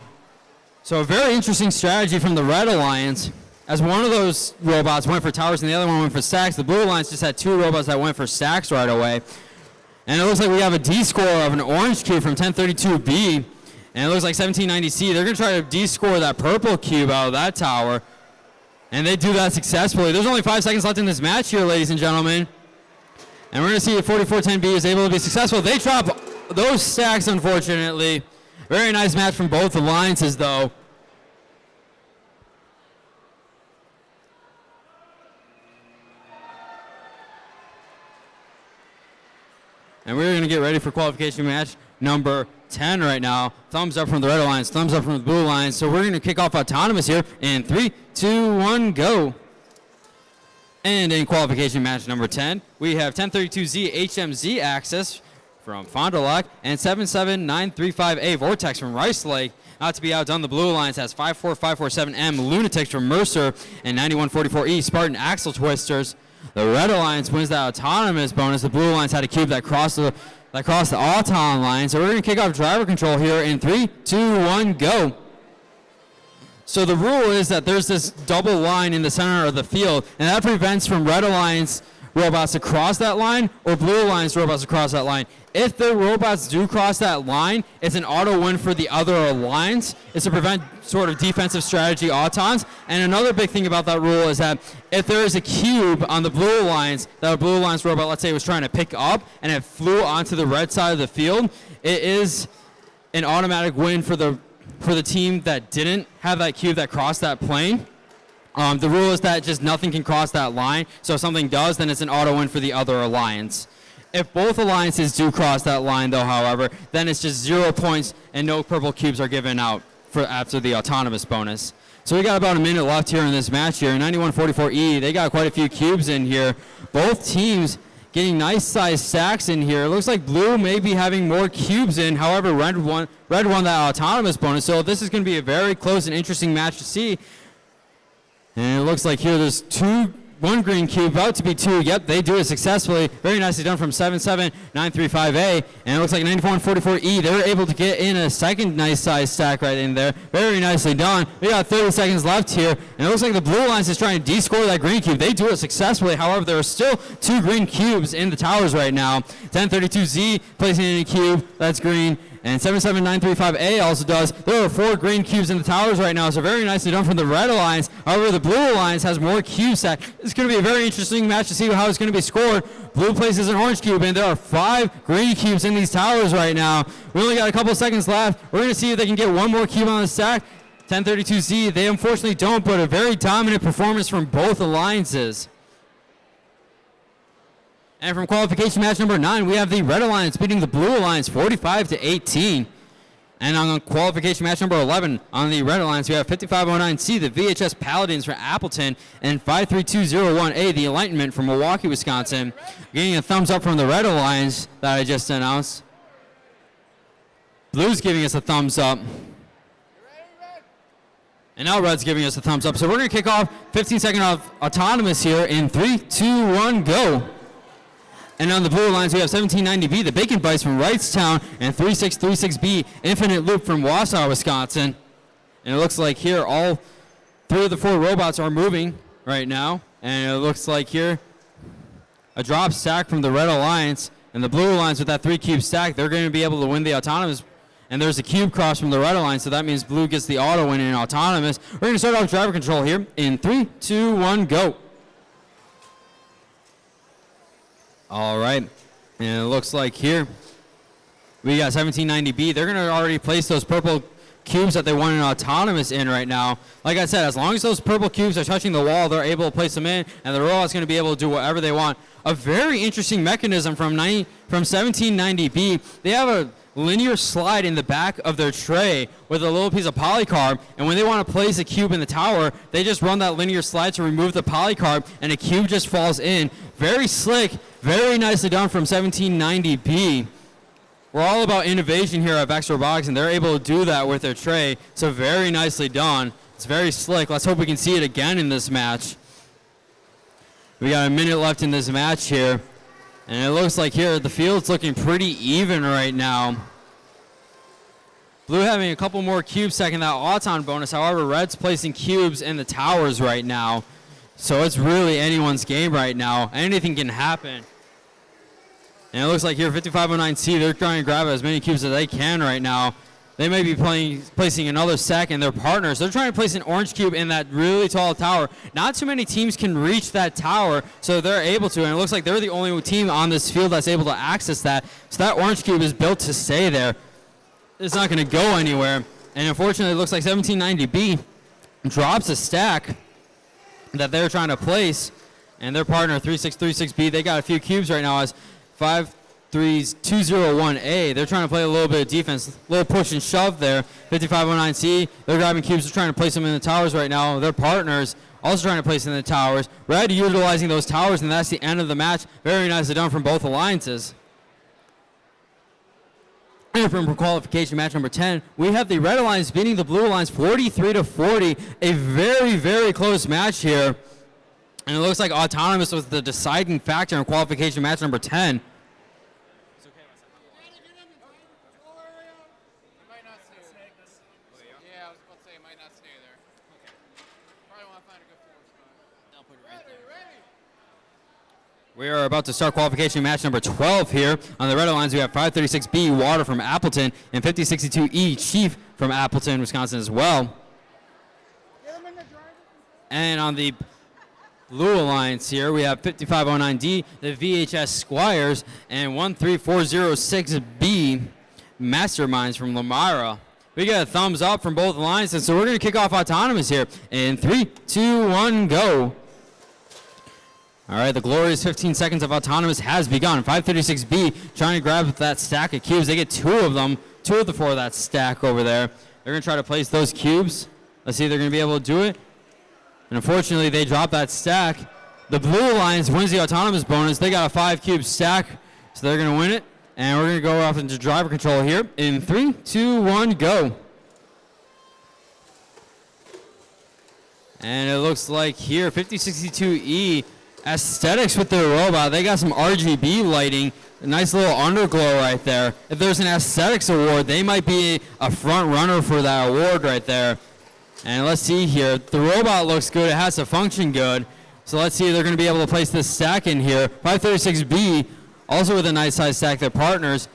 So a very interesting strategy from the Red Alliance, as one of those robots went for towers and the other one went for stacks. The Blue Alliance just had 2 robots that went for stacks right away. And it looks like we have a D-score of an orange cube from 1032B. And it looks like 1790C. They're going to try to D-score that purple cube out of that tower. And they do that successfully. There's only 5 seconds left in this match here, ladies and gentlemen. And we're going to see if 4410B is able to be successful. They drop those stacks, unfortunately. Very nice match from both alliances, though. And we're going to get ready for qualification match number 10 right now. Thumbs up from the Red Alliance, thumbs up from the Blue Alliance. So we're going to kick off autonomous here in 3, 2, 1, go. And in qualification match number 10, we have 1032Z HMZ Access from Fond du Lac and 77935A Vortex from Rice Lake. Not to be outdone, the Blue Alliance has 54547M Lunatics from Mercer and 9144E Spartan Axle Twisters. The Red Alliance wins that autonomous bonus. The Blue Alliance had a cube that crossed the Auton line. So we're going to kick off driver control here in 3, 2, 1, go. So the rule is that there's this double line in the center of the field, and that prevents from Red Alliance robots to cross that line or Blue Alliance robots to cross that line. If the robots do cross that line, it's an auto win for the other alliance. It's to prevent sort of defensive strategy autons. And another big thing about that rule is that if there is a cube on the Blue Alliance that a Blue Alliance robot, let's say, was trying to pick up and it flew onto the red side of the field, it is an automatic win for the team that didn't have that cube that crossed that plane. The rule is that just nothing can cross that line. So if something does, then it's an auto win for the other alliance. If both alliances do cross that line, though, however, then it's just 0 points and no purple cubes are given out for after the autonomous bonus. So we got about a minute left here in this match here. 9144E, they got quite a few cubes in here. Both teams getting nice sized stacks in here. It looks like blue may be having more cubes in. However, red won that autonomous bonus. So this is going to be a very close and interesting match to see. And it looks like here there's 1 green cube, about to be 2. Yep, they do it successfully. Very nicely done from 77935A. And it looks like 9144E, they were able to get in a second nice size stack right in there. Very nicely done. We got 30 seconds left here. And it looks like the Blue Alliance is trying to D-score that green cube. They do it successfully. However, there are still 2 green cubes in the towers right now. 1032Z placing in a cube. That's green. And 77935A also does. There are 4 green cubes in the towers right now, so very nicely done from the Red Alliance. However, the Blue Alliance has more cubes stacked. It's going to be a very interesting match to see how it's going to be scored. Blue places an orange cube, and there are 5 green cubes in these towers right now. We only got a couple seconds left. We're going to see if they can get 1 more cube on the stack. 1032Z, they unfortunately don't, but a very dominant performance from both alliances. And from qualification match number 9, we have the Red Alliance beating the Blue Alliance 45-18. And on qualification match number 11, on the Red Alliance, we have 5509C, the VHS Paladins from Appleton, and 53201A, the Enlightenment from Milwaukee, Wisconsin. Getting a thumbs up from the Red Alliance that I just announced. Blue's giving us a thumbs up. And now Red's giving us a thumbs up. So we're going to kick off 15-second of autonomous here in 3, 2, 1, go. And on the Blue Alliance, we have 1790B, the Bacon Bites from Wrightstown, and 3636B, Infinite Loop from Wausau, Wisconsin. And it looks like here all 3 of the 4 robots are moving right now. And it looks like here a drop stack from the Red Alliance. And the Blue Alliance with that 3 cube stack, they're going to be able to win the autonomous. And there's a cube cross from the Red Alliance, so that means Blue gets the auto win in autonomous. We're going to start off driver control here in 3, 2, 1, go. All right, and it looks like here we got 1790B. They're going to already place those purple cubes that they want an autonomous in right now. Like I said, as long as those purple cubes are touching the wall, they're able to place them in, and the robot's going to be able to do whatever they want. A very interesting mechanism from 1790B. They have linear slide in the back of their tray with a little piece of polycarb, and when they want to place a cube in the tower, they just run that linear slide to remove the polycarb, and a cube just falls in. Very slick, very nicely done from 1790B. We're all about innovation here at Vex Robotics, and they're able to do that with their tray, so very nicely done. It's very slick. Let's hope we can see it again in this match. We got a minute left in this match here. And it looks like here the field's looking pretty even right now. Blue having a couple more cubes second that Auton bonus. However, Red's placing cubes in the towers right now. So it's really anyone's game right now. Anything can happen. And it looks like here 5509C, they're trying to grab as many cubes as they can right now. They may be placing another stack in their partners. They're trying to place an orange cube in that really tall tower. Not too many teams can reach that tower, so they're able to. And it looks like they're the only team on this field that's able to access that. So that orange cube is built to stay there. It's not going to go anywhere. And unfortunately, it looks like 1790B drops a stack that they're trying to place. And their partner, 3636B, they got a few cubes right now as 5-3-2-0-1-A. They're trying to play a little bit of defense, a little push and shove there. 5509C, they're grabbing cubes, they're trying to place them in the towers right now. Their partners also trying to place in the towers. Red utilizing those towers, and that's the end of the match. Very nicely done from both alliances. And from qualification match number 10, we have the Red Alliance beating the Blue Alliance 43-40. A very, very close match here. And it looks like Autonomous was the deciding factor in qualification match number 10. We are about to start qualification match number 12 here. On the Red Alliance, we have 536B Water from Appleton and 5062E Chief from Appleton, Wisconsin as well. And on the Blue Alliance here, we have 5509D, the VHS Squires, and 13406B Masterminds from Lamara. We got a thumbs up from both alliances, so we're going to kick off Autonomous here in 3, 2, 1, go. All right, the glorious 15 seconds of Autonomous has begun. 536B trying to grab that stack of cubes. They get two of them, 2 of the 4 of that stack over there. They're going to try to place those cubes. Let's see if they're going to be able to do it. And unfortunately, they drop that stack. The Blue Alliance wins the Autonomous bonus. They got a 5-cube stack, so they're going to win it. And we're going to go off into driver control here in 3, 2, 1, go. And it looks like here, 5062E Aesthetics with their robot. They got some RGB lighting, a nice little underglow right there. If there's an Aesthetics award, they might be a front runner for that award right there. And let's see here. The robot looks good. It has to function good. So let's see if they're going to be able to place this stack in here. 536B, also with a nice size stack, their partners.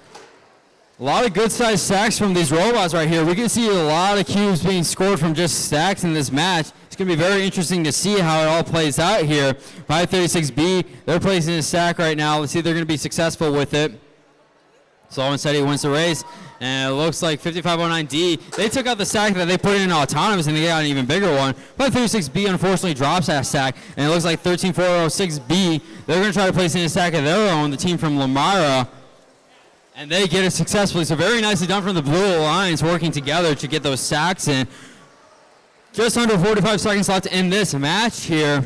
A lot of good size stacks from these robots right here. We can see a lot of cubes being scored from just stacks in this match. It's going to be very interesting to see how it all plays out here. 536B, they're placing a stack right now. Let's see if they're going to be successful with it. Sullivan said he wins the race. And it looks like 5509D, they took out the stack that they put in Autonomous, and they got an even bigger one. 536B unfortunately drops that stack, and it looks like 13406B, they're going to try to place in a stack of their own, the team from Lamara. And they get it successfully. So very nicely done from the Blue Alliance, working together to get those stacks in. Just under 45 seconds left in this match here.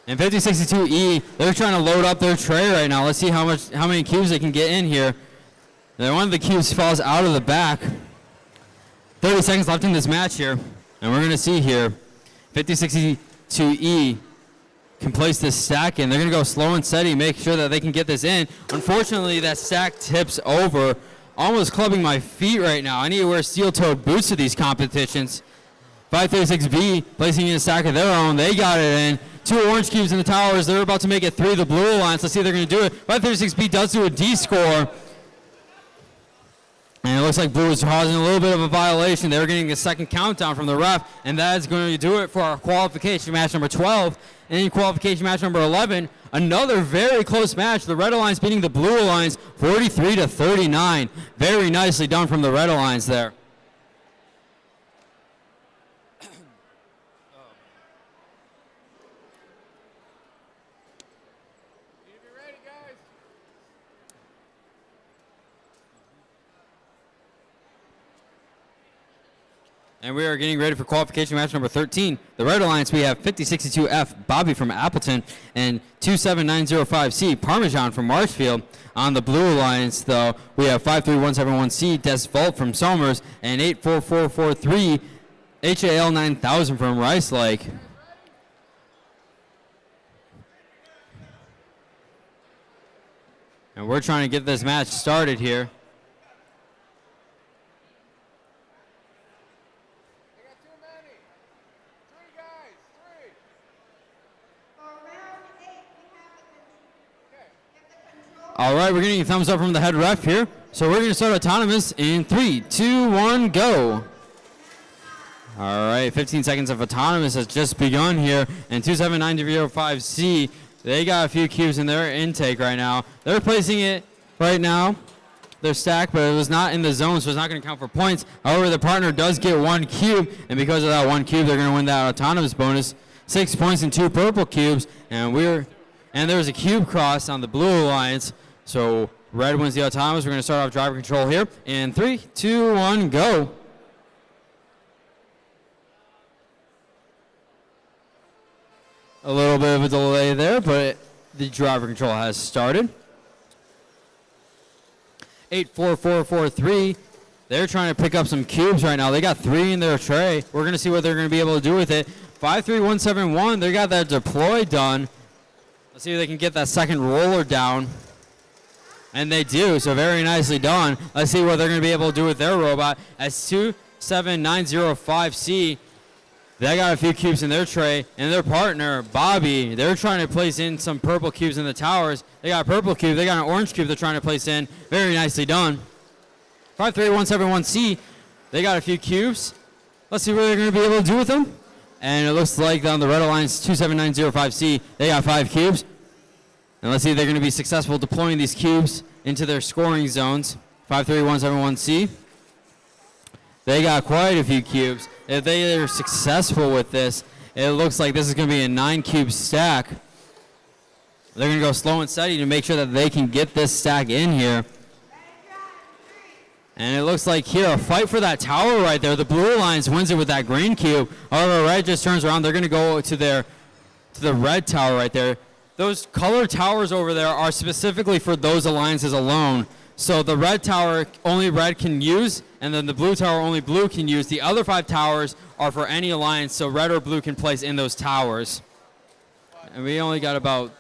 And 5062E, they're trying to load up their tray right now. Let's see how many cubes they can get in here. And one of the cubes falls out of the back. 30 seconds left in this match here. And we're going to see here, 5062E can place this stack in. They're going to go slow and steady, make sure that they can get this in. Unfortunately, that stack tips over, almost clubbing my feet right now. I need to wear steel-toed boots to these competitions. 536B placing in a stack of their own. They got it in. 2 orange cubes in the towers. They're about to make it 3 the Blue Alliance. Let's see if they're going to do it. 536B does do a D score. And it looks like Blue is causing a little bit of a violation. They're getting a second countdown from the ref, and that is going to do it for our qualification match number 12. And in qualification match number 11, another very close match. The Red Alliance beating the Blue Alliance 43-39. Very nicely done from the Red Alliance there. And we are getting ready for qualification match number 13. The Red Alliance, we have 5062F, Bobby from Appleton, and 27905C, Parmesan from Marshfield. On the Blue Alliance, though, we have 53171C, Des Volt from Somers, and 84443, HAL 9000 from Rice Lake. And we're trying to get this match started here. All right, we're getting a thumbs up from the head ref here. So we're going to start autonomous in 3, 2, 1, go. All right, 15 seconds of autonomous has just begun here. And 27905C, they got a few cubes in their intake right now. They're placing it right now. They're stacked, but it was not in the zone, so it's not going to count for points. However, the partner does get 1 cube, and because of that 1 cube, they're going to win that autonomous bonus. 6 points and 2 purple cubes, and there's a cube cross on the Blue Alliance. So red wins the autonomous. We're going to start off driver control here in 3, 2, 1, go. A little bit of a delay there, but the driver control has started. 84443. They're trying to pick up some cubes right now. They got 3 in their tray. We're going to see what they're going to be able to do with it. 53171. They got that deploy done. Let's see if they can get that second roller down. And they do, so very nicely done. Let's see what they're going to be able to do with their robot. As 27905C, they got a few cubes in their tray. And their partner, Bobby, they're trying to place in some purple cubes in the towers. They got a purple cube. They got an orange cube they're trying to place in. Very nicely done. 53171C, they got a few cubes. Let's see what they're going to be able to do with them. And it looks like on the Red Alliance 27905C, they got 5 cubes. And let's see if they're going to be successful deploying these cubes into their scoring zones. 53171C. They got quite a few cubes. If they are successful with this, it looks like this is going to be a 9-cube stack. They're going to go slow and steady to make sure that they can get this stack in here. And it looks like here, a fight for that tower right there. The Blue Alliance wins it with that green cube. However, red just turns around. They're going to go to the red tower right there. Those color towers over there are specifically for those alliances alone. So the red tower only red can use, and then the blue tower only blue can use. The other 5 towers are for any alliance, so red or blue can place in those towers. And we only got about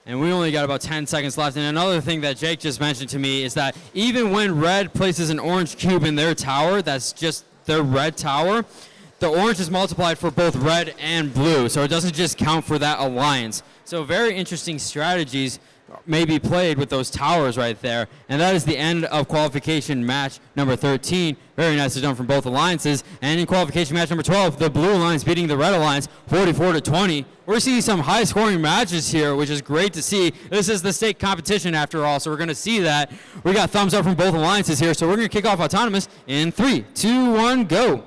10 seconds left. And another thing that Jake just mentioned to me is that even when red places an orange cube in their tower, that's just their red tower, the orange is multiplied for both red and blue, so it doesn't just count for that alliance. So very interesting strategies may be played with those towers right there. And that is the end of qualification match number 13. Very nicely done from both alliances. And in qualification match number 12, the Blue Alliance beating the Red Alliance 44-20. We're seeing some high-scoring matches here, which is great to see. This is the state competition after all, so we're going to see that. We got thumbs up from both alliances here, so we're going to kick off autonomous in 3, 2, 1, go.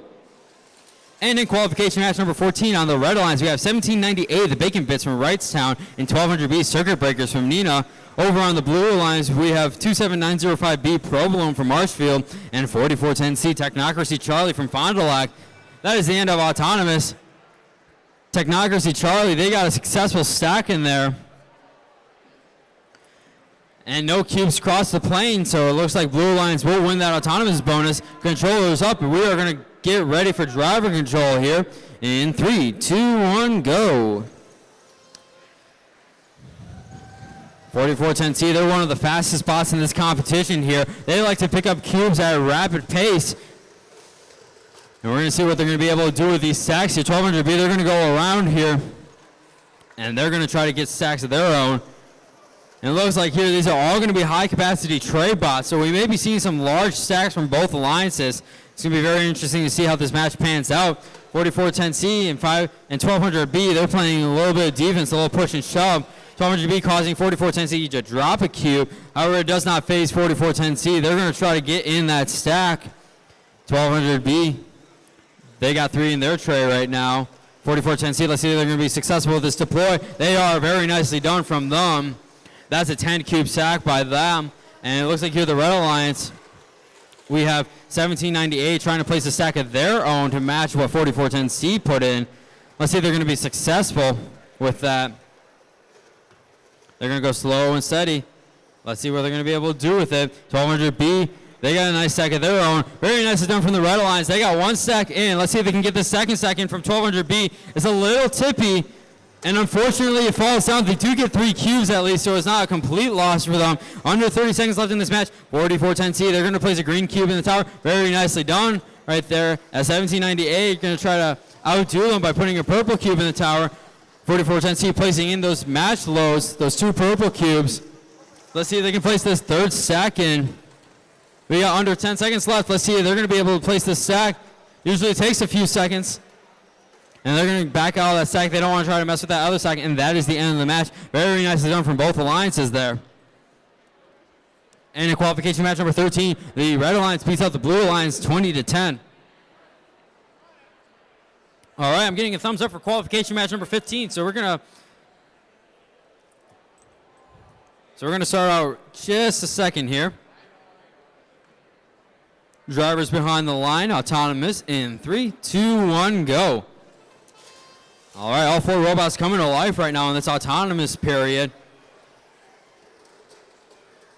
And in qualification match number 14 on the Red Alliance, we have 1798, the Bacon Bits from Wrightstown, and 1200B Circuit Breakers from Neenah. Over on the Blue Alliance, we have 27905B Provolone from Marshfield, and 4410C Technocracy Charlie from Fond du Lac. That is the end of autonomous. Technocracy Charlie, they got a successful stack in there. And no cubes cross the plane, so it looks like Blue Alliance will win that autonomous bonus. Controllers up, and we are going to get ready for driver control here in 3, 2, 1, go. 4410C, they're one of the fastest spots in this competition here. They like to pick up cubes at a rapid pace. And we're going to see what they're going to be able to do with these stacks here. 1200B, they're going to go around here. And they're going to try to get stacks of their own. And it looks like here these are all going to be high-capacity tray bots. So we may be seeing some large stacks from both alliances. It's going to be very interesting to see how this match pans out. 4410C and 1200B, they're playing a little bit of defense, a little push and shove. 1200B causing 4410C to drop a cube. However, it does not phase 4410C. They're going to try to get in that stack. 1200B, they got 3 in their tray right now. 4410C, let's see if they're going to be successful with this deploy. They are. Very nicely done from them. That's a 10-cube sack by them. And it looks like here the Red Alliance we have 1798 trying to place a stack of their own to match what 4410C put in. Let's see if they're going to be successful with that. They're going to go slow and steady. Let's see what they're going to be able to do with it. 1200B, they got a nice stack of their own. Very nicely done from the Red Alliance. They got one stack in. Let's see if they can get the second stack in from 1200B. It's a little tippy, and unfortunately it falls down. They do get 3 cubes at least, so it's not a complete loss for them. Under 30 seconds left in this match. 4410C, they're going to place a green cube in the tower. Very nicely done right there. At 1798, going to try to outdo them by putting a purple cube in the tower. 4410C placing in those match lows, those 2 purple cubes. Let's see if they can place this third stack in. We got under 10 seconds left. Let's see if they're going to be able to place this stack. Usually it takes a few seconds. And they're going to back out of that stack. They don't want to try to mess with that other stack. And that is the end of the match. Very nicely done from both alliances there. And in qualification match number 13, the Red Alliance beats out the Blue Alliance 20-10. All right, I'm getting a thumbs up for qualification match number 15. So we're going to start out just a second here. Drivers behind the line, autonomous in 3, 2, 1, go. All right, all 4 robots coming to life right now in this autonomous period.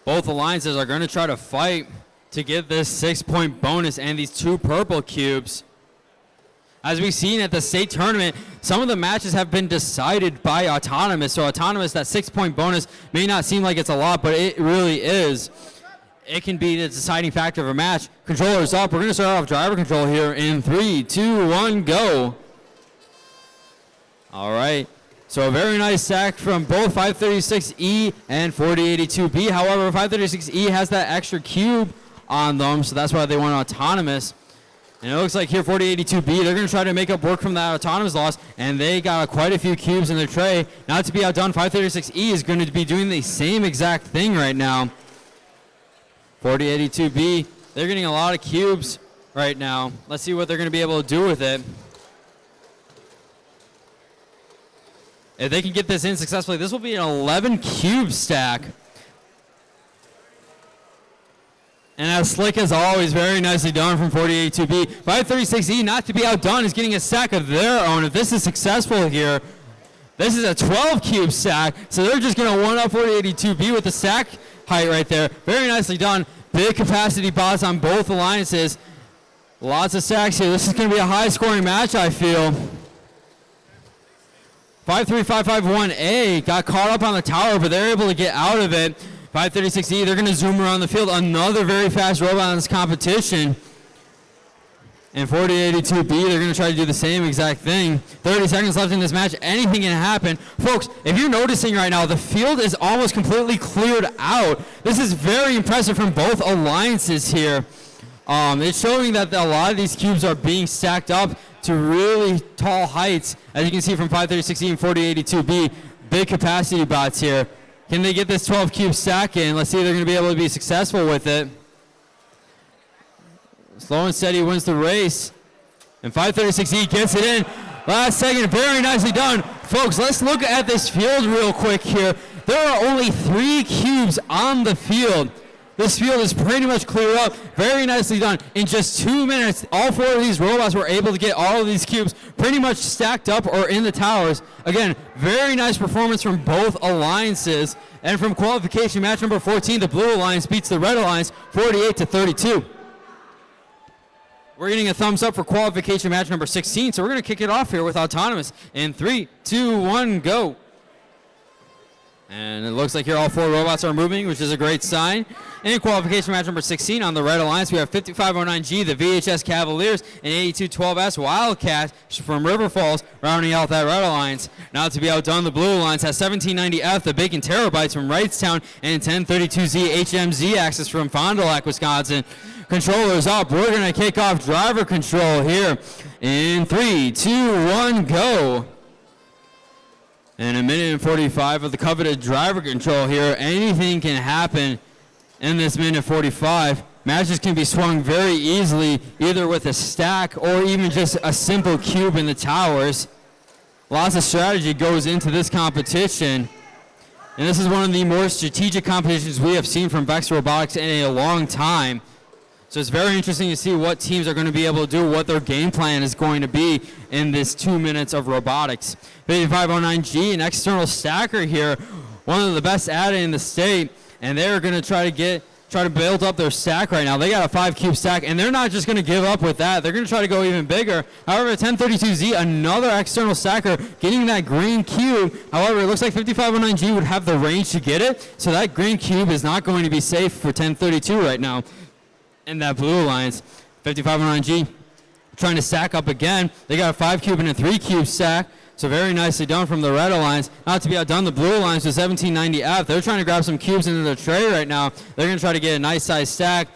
Both alliances are going to try to fight to get this 6-point bonus and these 2 purple cubes. As we've seen at the state tournament, some of the matches have been decided by autonomous. So autonomous, that 6-point bonus may not seem like it's a lot, but it really is. It can be the deciding factor of a match. Controllers up. We're going to start off driver control here in 3, 2, 1, go. All right. So a very nice stack from both 536E and 4082B. However, 536E has that extra cube on them, so that's why they went autonomous. And it looks like here 4082B, they're going to try to make up work from that autonomous loss, and they got quite a few cubes in their tray. Not to be outdone, 536E is going to be doing the same exact thing right now. 4082B, they're getting a lot of cubes right now. Let's see what they're going to be able to do with it. If they can get this in successfully, this will be an 11 cube stack. And as slick as always, very nicely done from 482B. 536E, not to be outdone, is getting a stack of their own. If this is successful here, this is a 12 cube stack. So they're just going to one-up 482B with the stack height right there. Very nicely done. Big capacity bots on both alliances. Lots of stacks here. This is going to be a high-scoring match, I feel. 53551A got caught up on the tower, but they're able to get out of it. 536E, they're going to zoom around the field. Another very fast robot in this competition. And 4082B, they're going to try to do the same exact thing. 30 seconds left in this match. Anything can happen. Folks, if you're noticing right now, the field is almost completely cleared out. This is very impressive from both alliances here. It's showing that a lot of these cubes are being stacked up to really tall heights. As you can see from 536E and 4082B, big capacity bots here. Can they get this 12 cube stack in? Let's see if they're going to be able to be successful with it. Slow and steady wins the race. And 536E gets it in. Last second, very nicely done. Folks, let's look at this field real quick here. There are only 3 cubes on the field. This field is pretty much cleared up. Very nicely done. In just 2 minutes, all 4 of these robots were able to get all of these cubes pretty much stacked up or in the towers. Again, very nice performance from both alliances. And from qualification match number 14, the Blue Alliance beats the Red Alliance 48-32. We're getting a thumbs up for qualification match number 16, so we're going to kick it off here with autonomous in 3, 2, 1, go. And it looks like here all 4 robots are moving, which is a great sign. In qualification match number 16 on the Red Alliance, we have 5509G, the VHS Cavaliers, and 8212S Wildcat from River Falls, rounding out that Red Alliance. Not to be outdone, the Blue Alliance has 1790F, the Bacon Terabytes from Wrightstown, and 1032Z HMZ Axis from Fond du Lac, Wisconsin. Controllers up. We're going to kick off driver control here in 3, 2, 1, go. And 1:45 of the coveted driver control here. Anything can happen in this 1:45. Matches can be swung very easily, either with a stack or even just a simple cube in the towers. Lots of strategy goes into this competition. And this is one of the more strategic competitions we have seen from Vex Robotics in a long time. So it's very interesting to see what teams are going to be able to do, what their game plan is going to be in this 2 minutes of robotics. 5509G, an external stacker here, one of the best added in the state, and they're going to try to build up their stack right now. They got a 5 cube stack, and they're not just going to give up with that. They're going to try to go even bigger. However, 1032Z, another external stacker, getting that green cube. However, it looks like 5509G would have the range to get it, so that green cube is not going to be safe for 1032 right now. And that blue alliance, 5509G, trying to stack up again. They got a 5 cube and a 3 cube stack. So very nicely done from the red alliance. Not to be outdone, the blue alliance with 1790F. They're trying to grab some cubes into their tray right now. They're going to try to get a nice size stack.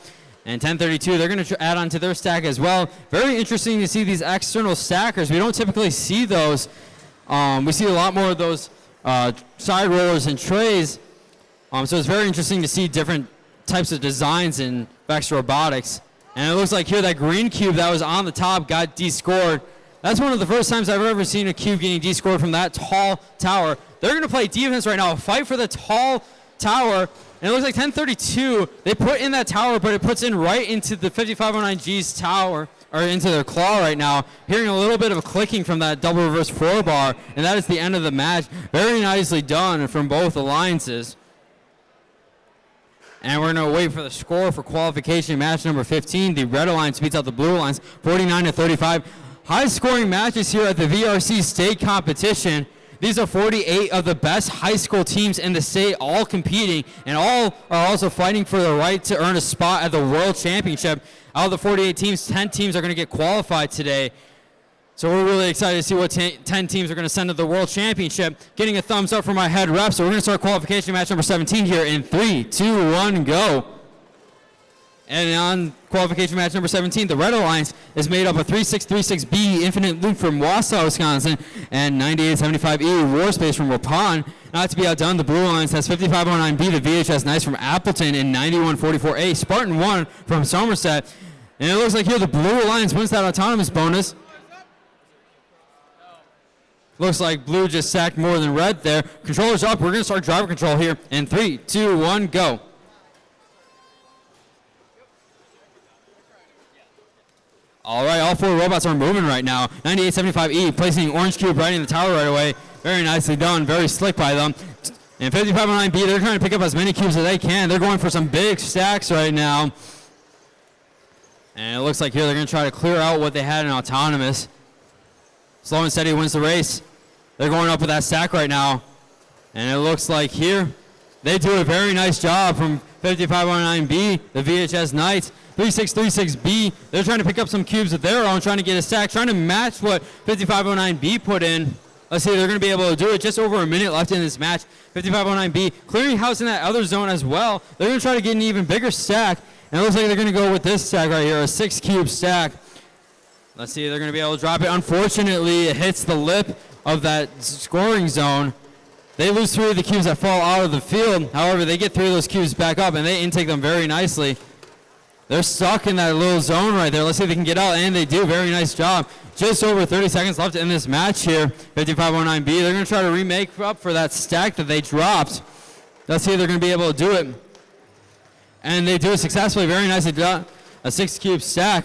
And 1032, they're going to add on to their stack as well. Very interesting to see these external stackers. We don't typically see those. We see a lot more of those side rollers and trays. So it's very interesting to see different types of designs in Vex Robotics. And it looks like here that green cube that was on the top got descored. That's one of the first times I've ever seen a cube getting descored from that tall tower. They're going to play defense right now, a fight for the tall tower. And it looks like 1032, they put in that tower, but it puts in right into the 5509G's tower, or into their claw right now. Hearing a little bit of a clicking from that double reverse 4-bar, and that is the end of the match. Very nicely done from both alliances. And we're going to wait for the score for qualification match number 15. The red alliance beats out the blue alliance, 49-35. High-scoring matches here at the VRC state competition. These are 48 of the best high school teams in the state, all competing, and all are also fighting for the right to earn a spot at the World Championship. Out of the 48 teams, 10 teams are going to get qualified today. So we're really excited to see what 10 teams are going to send to the World Championship. Getting a thumbs up from my head rep, so we're going to start qualification match number 17 here in 3, 2, 1, go. And on qualification match number 17, the Red Alliance is made up of 3636B Infinite Loop from Wausau, Wisconsin, and 9875E Warspace from Waupun. Not to be outdone, the Blue Alliance has 5509B, the VHS Nice from Appleton, and 9144A Spartan 1 from Somerset. And it looks like here the Blue Alliance wins that autonomous bonus. Looks like blue just sacked more than red there. Controllers up. We're going to start driver control here in 3, 2, 1, go. All right, all 4 robots are moving right now. 9875E placing orange cube right in the tower right away. Very nicely done. Very slick by them. And 5509B, they're trying to pick up as many cubes as they can. They're going for some big stacks right now. And it looks like here they're going to try to clear out what they had in autonomous. Slow and steady wins the race. They're going up with that stack right now. And it looks like here they do a very nice job from 5509B, the VHS Knights. 3636B, they're trying to pick up some cubes of their own, trying to get a stack, trying to match what 5509B put in. Let's see, they're going to be able to do it. Just over a minute left in this match. 5509B clearing house in that other zone as well. They're going to try to get an even bigger stack. And it looks like they're going to go with this stack right here, a 6 cube stack. Let's see, they're going to be able to drop it. Unfortunately, it hits the lip of that scoring zone. They lose 3 of the cubes that fall out of the field. However, they get 3 of those cubes back up, and they intake them very nicely. They're stuck in that little zone right there. Let's see if they can get out, and they do. Very nice job. Just over 30 seconds left in this match here. 5509B, they're going to try to remake up for that stack that they dropped. Let's see if they're going to be able to do it. And they do it successfully. Very nicely done. A 6 cube stack.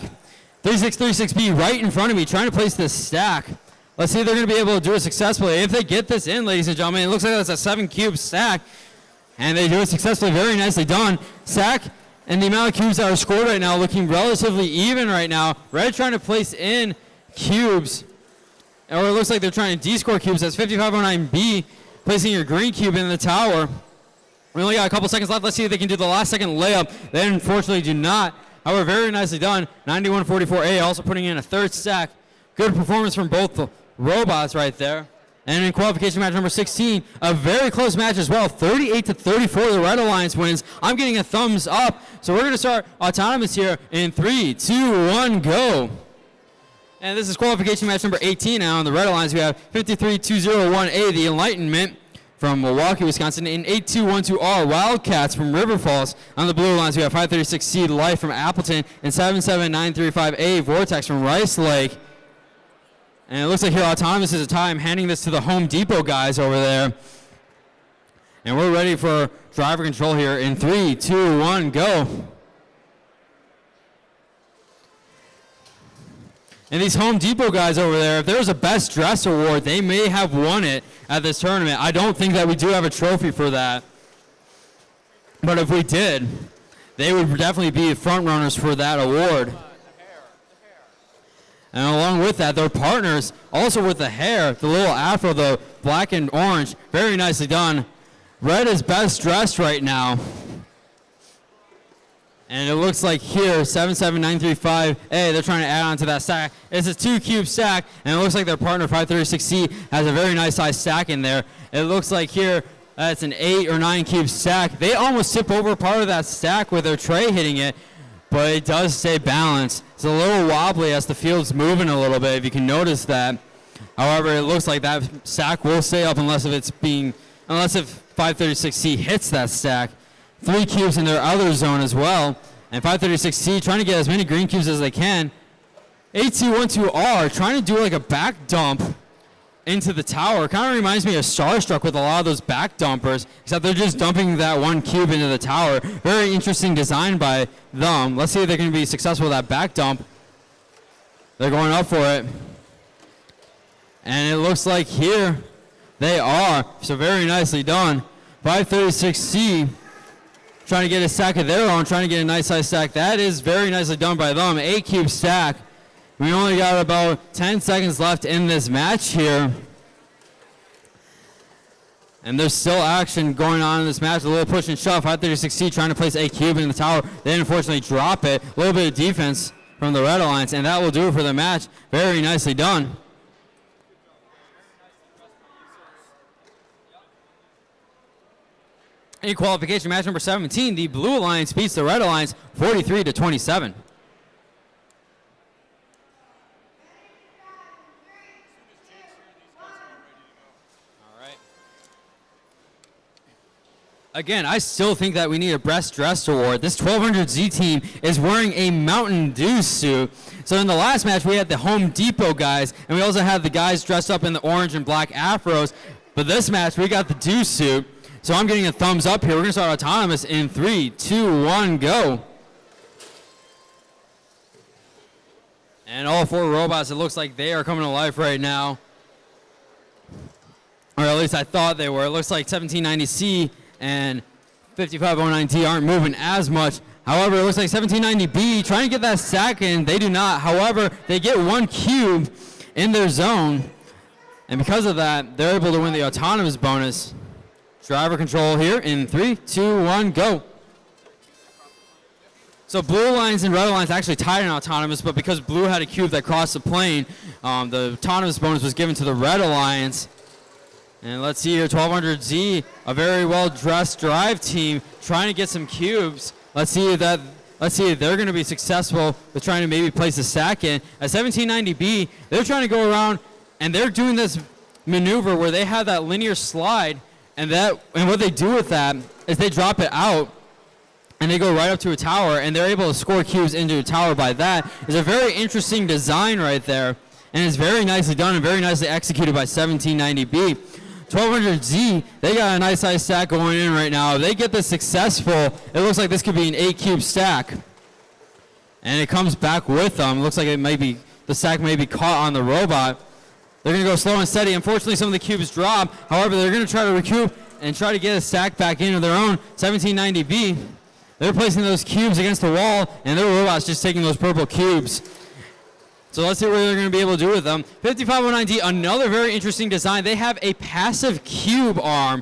3636B right in front of me, trying to place this stack. Let's see if they're going to be able to do it successfully. If they get this in, ladies and gentlemen, it looks like that's a 7 cube stack. And they do it successfully. Very nicely done. Stack. And the amount of cubes that are scored right now looking relatively even right now. Red trying to place in cubes. Or it looks like they're trying to descore cubes. That's 5509B placing your green cube in the tower. We only got a couple seconds left. Let's see if they can do the last second layup. They unfortunately do not. However, very nicely done. 9144A also putting in a 3rd stack. Good performance from both the robots right there. And in qualification match number 16, a very close match as well. 38-34, the Red Alliance wins. I'm getting a thumbs up. So we're going to start autonomous here in 3, 2, 1, go. And this is qualification match number 18 now. On the Red Alliance, we have 53201A, the Enlightenment from Milwaukee, Wisconsin, and 8212R, Wildcats from River Falls. On the Blue Alliance, we have 536C, Life from Appleton, and 77935A, Vortex from Rice Lake. And it looks like here autonomous is a tie. I'm handing this to the Home Depot guys over there. And we're ready for driver control here in 3, 2, 1, go. And these Home Depot guys over there, if there was a Best Dressed award, they may have won it at this tournament. I don't think that we do have a trophy for that. But if we did, they would definitely be front runners for that award. And along with that, their partners, also with the hair, the little afro, the black and orange, very nicely done. Red is Best Dressed right now. And it looks like here, 77935, hey, they're trying to add on to that stack. It's a 2-cube stack, and it looks like their partner, 536C, has a very nice size stack in there. It looks like here, that's an 8 or 9 cube stack. They almost tip over part of that stack with their tray hitting it, but it does stay balanced. It's a little wobbly as the field's moving a little bit, if you can notice that. However, it looks like that stack will stay up unless if 536C hits that stack. 3 cubes in their other zone as well. And 536C trying to get as many green cubes as they can. 8212R trying to do like a back dump into the tower. Kind of reminds me of Starstruck with a lot of those back dumpers, except they're just dumping that 1 cube into the tower. Very interesting design by them. Let's see if they're going to be successful with that back dump. They're going up for it. And it looks like here they are. So very nicely done. 536C trying to get a stack of their own, trying to get a nice size stack. That is very nicely done by them. 8 cube stack. We only got about 10 seconds left in this match here. And there's still action going on in this match. A little push and shove. 536C trying to place a cube in the tower. They unfortunately drop it. A little bit of defense from the Red Alliance, and that will do it for the match. Very nicely done. In qualification match number 17, the Blue Alliance beats the Red Alliance 43-27. Again, I still think that we need a Best Dressed award. This 1200Z team is wearing a Mountain Dew suit. So in the last match, we had the Home Depot guys, and we also had the guys dressed up in the orange and black afros. But this match, we got the Dew suit. So I'm getting a thumbs up here. We're going to start autonomous in 3, 2, 1, go. And all 4 robots, it looks like they are coming to life right now. Or at least I thought they were. It looks like 1790C and 5509T aren't moving as much. However, it looks like 1790B trying to get that stack in. They do not. However, they get 1 cube in their zone. And because of that, they're able to win the autonomous bonus. Driver control here in 3, 2, 1, go. So Blue Alliance and Red Alliance actually tied in autonomous, but because Blue had a cube that crossed the plane, the autonomous bonus was given to the Red Alliance. And let's see here, 1200Z, a very well-dressed drive team trying to get some cubes. Let's see if they're going to be successful with trying to maybe place a stack in. At 1790B, they're trying to go around, and they're doing this maneuver where they have that linear slide. And what they do with that is they drop it out, and they go right up to a tower, and they're able to score cubes into a tower by that. It's a very interesting design right there, and it's very nicely done and very nicely executed by 1790B. 1200Z, they got a nice size stack going in right now. If they get this successful, it looks like this could be an 8 cube stack. And it comes back with them. It looks like the stack may be caught on the robot. They're going to go slow and steady. Unfortunately, some of the cubes drop. However, they're going to try to recoup and try to get a stack back into their own. 1790B, they're placing those cubes against the wall, and their robot's just taking those purple cubes. So let's see what they're going to be able to do with them. 5509D, another very interesting design. They have a passive cube arm,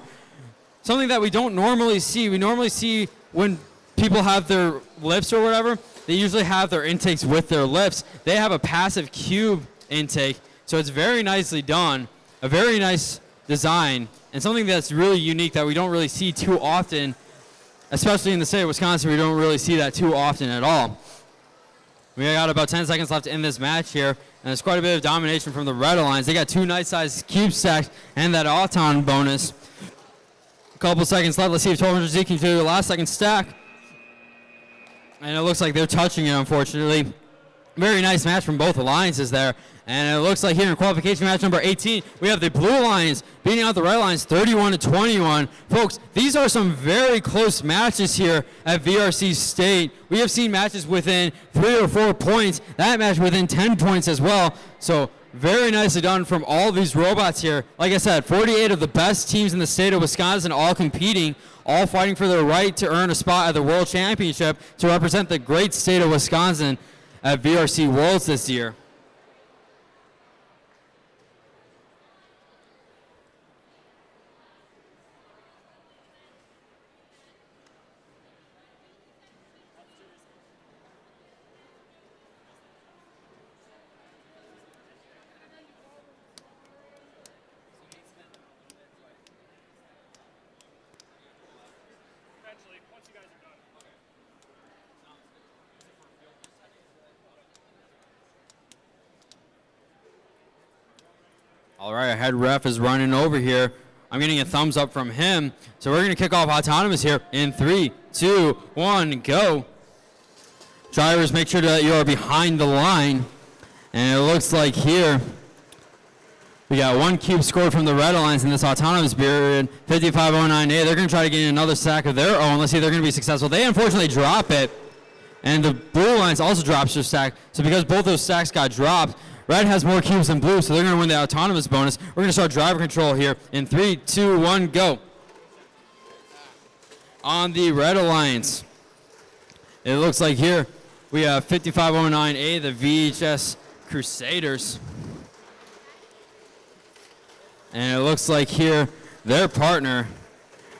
something that we don't normally see. We normally see when people have their lifts or whatever, they usually have their intakes with their lifts. They have a passive cube intake. So it's very nicely done, a very nice design, and something that's really unique that we don't really see too often, especially in the state of Wisconsin. We don't really see that too often at all. We got about 10 seconds left in this match here, and there's quite a bit of domination from the Red Alliance. They got 2 nice-sized cube stacks and that auton bonus. A couple seconds left. Let's see if 1200Z can do the last second stack. And it looks like they're touching it, unfortunately. Very nice match from both alliances there. And it looks like here in qualification match number 18, we have the blue alliance beating out the red alliance 31-21. Folks, these are some very close matches here at VRC State. We have seen matches within 3 or 4 points. That match within 10 points as well. So very nicely done from all these robots here. Like I said, 48 of the best teams in the state of Wisconsin all competing, all fighting for their right to earn a spot at the World Championship to represent the great state of Wisconsin at VRC Worlds this year. All right, our head ref is running over here. I'm getting a thumbs up from him. So we're going to kick off autonomous here in 3, 2, 1, go. Drivers, make sure that you are behind the line. And it looks like here we got 1 cube scored from the red alliance in this autonomous period, 5509A. They're going to try to get another stack of their own. Let's see if they're going to be successful. They unfortunately drop it. And the blue alliance also drops their stack. So because both those stacks got dropped, red has more cubes than blue, so they're going to win the autonomous bonus. We're going to start driver control here in 3, 2, 1, go. On the red alliance, it looks like here we have 5509A, the VHS Crusaders. And it looks like here their partner,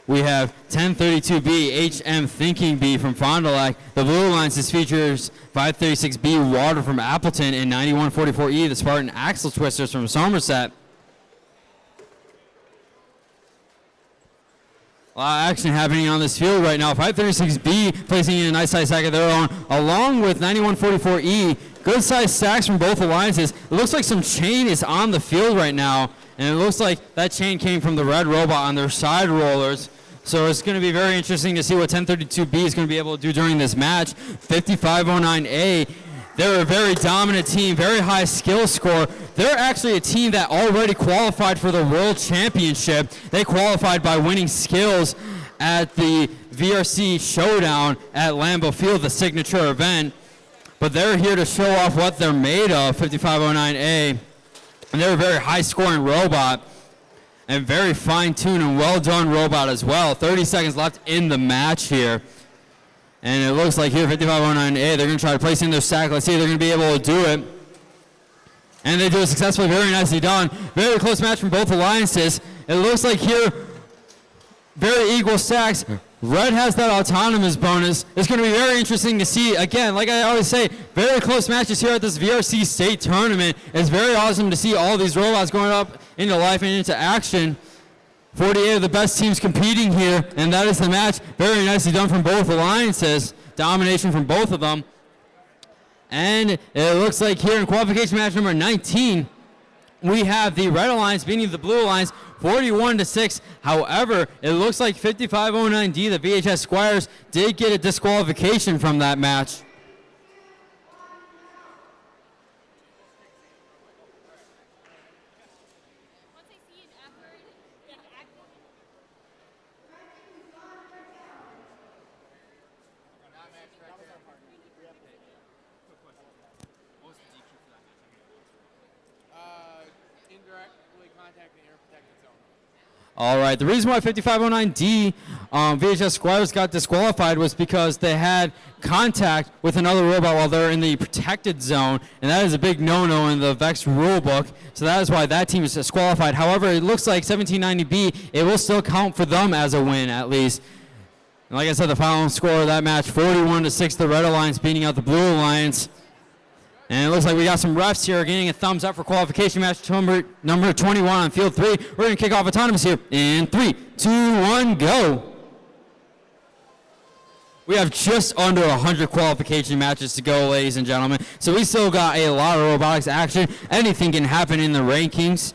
we have 1032B, HM Thinking B from Fond du Lac. The blue alliance features 536B Water from Appleton and 9144E, the Spartan Axle Twisters from Somerset. A lot of action happening on this field right now. 536B placing in a nice size stack of their own, along with 9144E. Good size stacks from both alliances. It looks like some chain is on the field right now, and it looks like that chain came from the red robot on their side rollers. So it's going to be very interesting to see what 1032B is going to be able to do during this match. 5509A, they're a very dominant team, very high skill score. They're actually a team that already qualified for the World Championship. They qualified by winning skills at the VRC Showdown at Lambeau Field, the signature event. But they're here to show off what they're made of, 5509A. And they're a very high-scoring robot. And very fine-tuned and well-done robot as well. 30 seconds left in the match here. And it looks like here, 5509A, they're going to try to place in their stack. Let's see if they're going to be able to do it. And they do it successfully. Very nicely done. Very close match from both alliances. It looks like here, very equal stacks. Red has that autonomous bonus. It's going to be very interesting to see. Again, like I always say, very close matches here at this VRC State tournament. It's very awesome to see all these robots going up into life and into action. 48 of the best teams competing here, and that is the match. Very nicely done from both alliances. Domination from both of them. And it looks like here in qualification match number 19, we have the red alliance beating the blue alliance 41-6. However, it looks like 5509D, the VHS Squires, did get a disqualification from that match. All right, the reason why 5509D VHS Squires got disqualified was because they had contact with another robot while they're in the protected zone, and that is a big no-no in the VEX rulebook, so that is why that team is disqualified. However, it looks like 1790B, it will still count for them as a win at least. And like I said, the final score of that match, 41-6, the Red Alliance beating out the Blue Alliance. And it looks like we got some refs here getting a thumbs up for qualification match number 21 on field 3. We're going to kick off autonomous here in 3, 2, 1, go. We have just under 100 qualification matches to go, ladies and gentlemen. So we still got a lot of robotics action. Anything can happen in the rankings.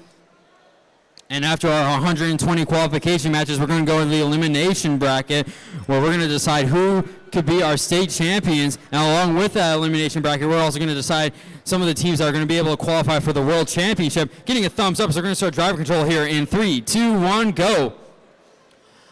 And after our 120 qualification matches, we're going to go to the elimination bracket, where we're going to decide who could be our state champions. And along with that elimination bracket, we're also going to decide some of the teams that are going to be able to qualify for the World Championship. Getting a thumbs up, so we're going to start driver control here in 3, 2, 1, go.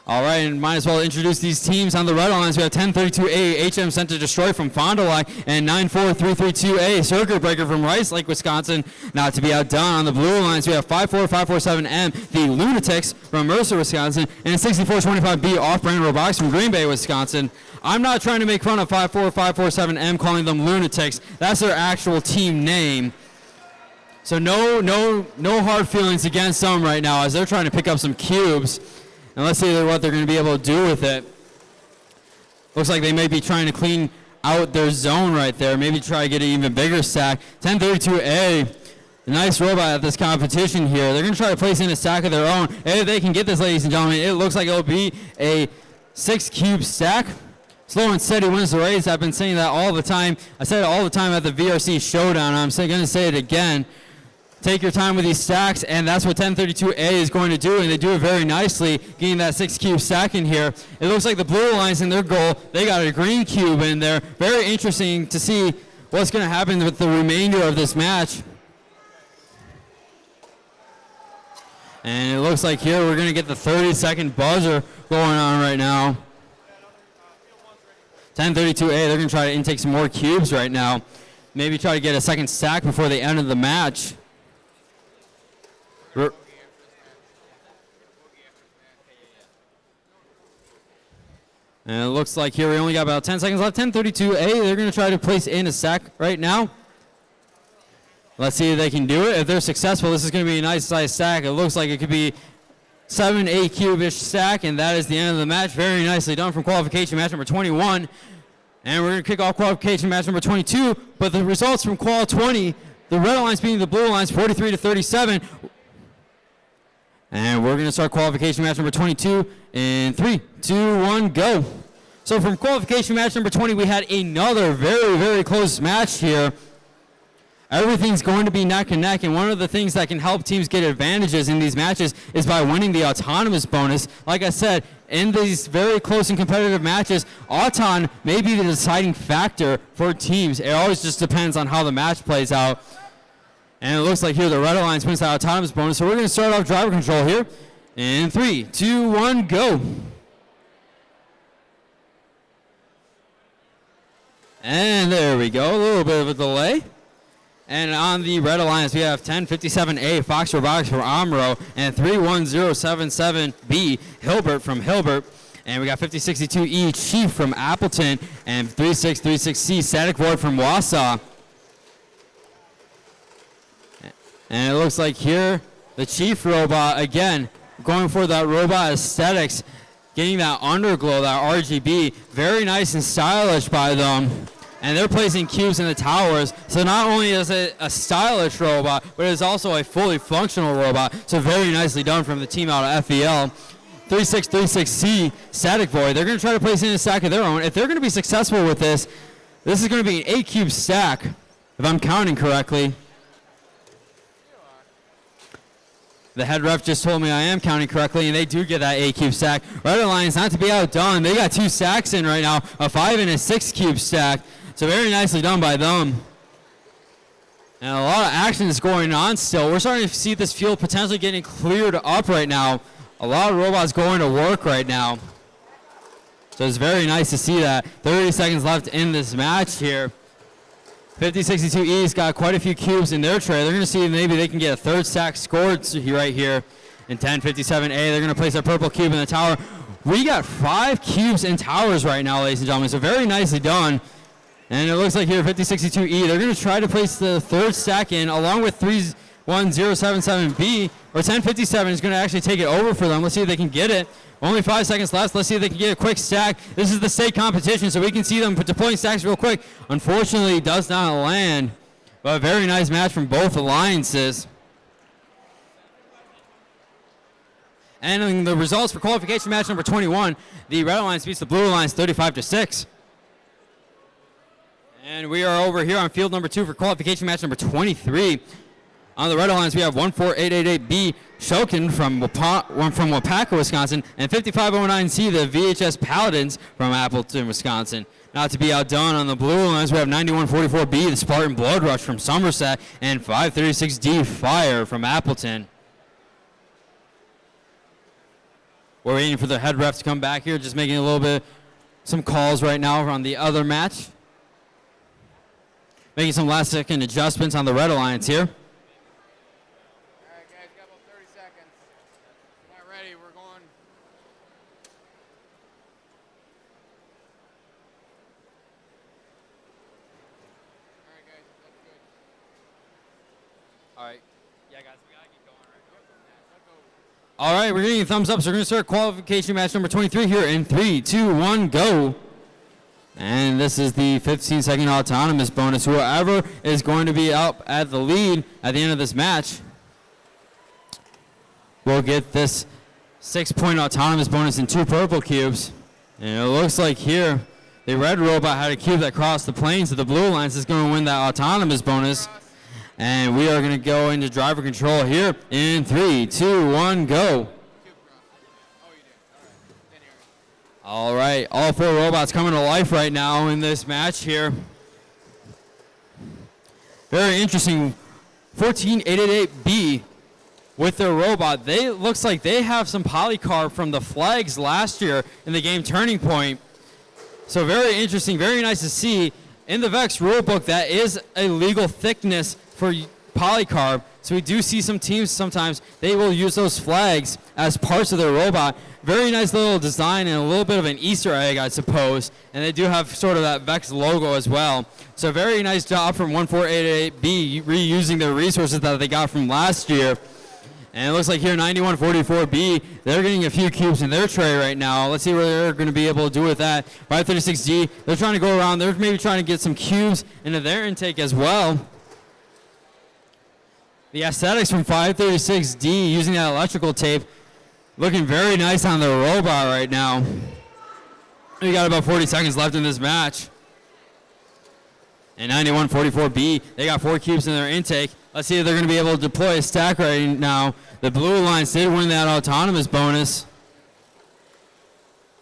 All right, and might as well introduce these teams on the red lines. We have 1032A, HM Sent to Destroy from Fond du Lac, and 94332A, Circuit Breaker from Rice Lake, Wisconsin. Not to be outdone on the blue lines, we have 54547M, the Lunatics from Mercer, Wisconsin, and 6425B, Off-Brand Robotics from Green Bay, Wisconsin. I'm not trying to make fun of 54547M, calling them Lunatics. That's their actual team name. So no hard feelings against them right now, as they're trying to pick up some cubes. And let's see what they're going to be able to do with it. Looks like they may be trying to clean out their zone right there. Maybe try to get an even bigger stack. 1032A, a nice robot at this competition here. They're going to try to place in a stack of their own. If they can get this, ladies and gentlemen, it looks like it'll be a 6-cube stack. Slow and steady wins the race. I've been saying that all the time. I said it all the time at the VRC showdown. I'm going to say it again. Take your time with these stacks, and that's what 1032A is going to do, and they do it very nicely, getting that 6-cube stack in here. It looks like the blue lines in their goal, they got a green cube in there. Very interesting to see what's going to happen with the remainder of this match. And it looks like here we're going to get the 30-second buzzer going on right now. 1032A, they're going to try to intake some more cubes right now. Maybe try to get a second stack before the end of the match. And it looks like here we only got about 10 seconds left. 1032A, they're going to try to place in a stack right now. Let's see if they can do it. If they're successful, this is going to be a nice size stack. It looks like it could be 7-8 cube-ish stack, and that is the end of the match. Very nicely done from qualification match number 21. And we're going to kick off qualification match number 22, but the results from qual 20, the red lines beating the blue lines 43-37. And we're going to start qualification match number 22 in 3, 2, 1, go. So from qualification match number 20, we had another very, very close match here. Everything's going to be neck and neck, and one of the things that can help teams get advantages in these matches is by winning the autonomous bonus. Like I said, in these very close and competitive matches, Auton may be the deciding factor for teams. It always just depends on how the match plays out. And it looks like here the Red Alliance wins that autonomous bonus. So we're going to start off driver control here in 3, 2, 1, go. And there we go, a little bit of a delay. And on the Red Alliance, we have 1057A, Fox Robotics from Amro, and 31077B, Hilbert from Hilbert. And we got 5062E, Chief from Appleton, and 3636C, Static Void from Wausau. And it looks like here, the Chief robot, again, going for that robot aesthetics, getting that underglow, that RGB, very nice and stylish by them. And they're placing cubes in the towers, so not only is it a stylish robot, but it's also a fully functional robot. So very nicely done from the team out of FEL. 3636C, Static Void, they're going to try to place in a stack of their own. If they're going to be successful with this, this is going to be an 8-cube stack, if I'm counting correctly. The head ref just told me I am counting correctly, and they do get that 8-cube stack. Red Alliance, not to be outdone, they got 2 stacks in right now, a 5 and a 6-cube stack. So very nicely done by them. And a lot of action is going on still. We're starting to see this field potentially getting cleared up right now. A lot of robots going to work right now. So it's very nice to see that. 30 seconds left in this match here. 5062E's got quite a few cubes in their tray. They're going to see if maybe they can get a third stack scored right here. In 1057A, they're going to place a purple cube in the tower. We got 5 cubes in towers right now, ladies and gentlemen. So very nicely done. And it looks like here, 5062E, they're going to try to place the third stack in along with 31077B, or 1057 is going to actually take it over for them. Let's see if they can get it. Only 5 seconds left. Let's see if they can get a quick stack. This is the state competition, so we can see them deploying stacks real quick. Unfortunately, it does not land, but a very nice match from both alliances. And in the results for qualification match number 21, the Red Alliance beats the Blue Alliance 35-6. And we are over here on field number 2 for qualification match number 23. On the Red Alliance, we have 14888B Shokin from Wapaka, Wisconsin, and 5509C, the VHS Paladins from Appleton, Wisconsin. Not to be outdone on the Blue Alliance, we have 9144B, the Spartan Blood Rush from Somerset, and 536D Fire from Appleton. We're waiting for the head ref to come back here, just making a little bit, some calls right now on the other match. Making some last second adjustments on the Red Alliance here. All right, we're getting a thumbs up, so we're going to start qualification match number 23 here in 3, 2, 1, go. And this is the 15-second autonomous bonus. Whoever is going to be up at the lead at the end of this match will get this 6-point autonomous bonus and 2 purple cubes. And it looks like here the red robot had a cube that crossed the plane, so the Blue Alliance is going to win that autonomous bonus. And we are going to go into driver control here in 3, 2, 1, go. All right, all 4 robots coming to life right now in this match here. Very interesting. 14888B with their robot. They looks like they have some polycarb from the flags last year in the game Turning Point. So very interesting, very nice to see. In the VEX rulebook, that is a legal thickness for polycarb. So we do see some teams sometimes, they will use those flags as parts of their robot. Very nice little design and a little bit of an Easter egg, I suppose. And they do have sort of that VEX logo as well. So very nice job from 14888B reusing the resources that they got from last year. And it looks like here 9144B, they're getting a few cubes in their tray right now. Let's see what they're going to be able to do with that. 536D, they're trying to go around. They're maybe trying to get some cubes into their intake as well. The aesthetics from 536D using that electrical tape, looking very nice on the robot right now. We got about 40 seconds left in this match. And 9144B, they got 4 cubes in their intake. Let's see if they're going to be able to deploy a stack right now. The Blue Alliance did win that autonomous bonus.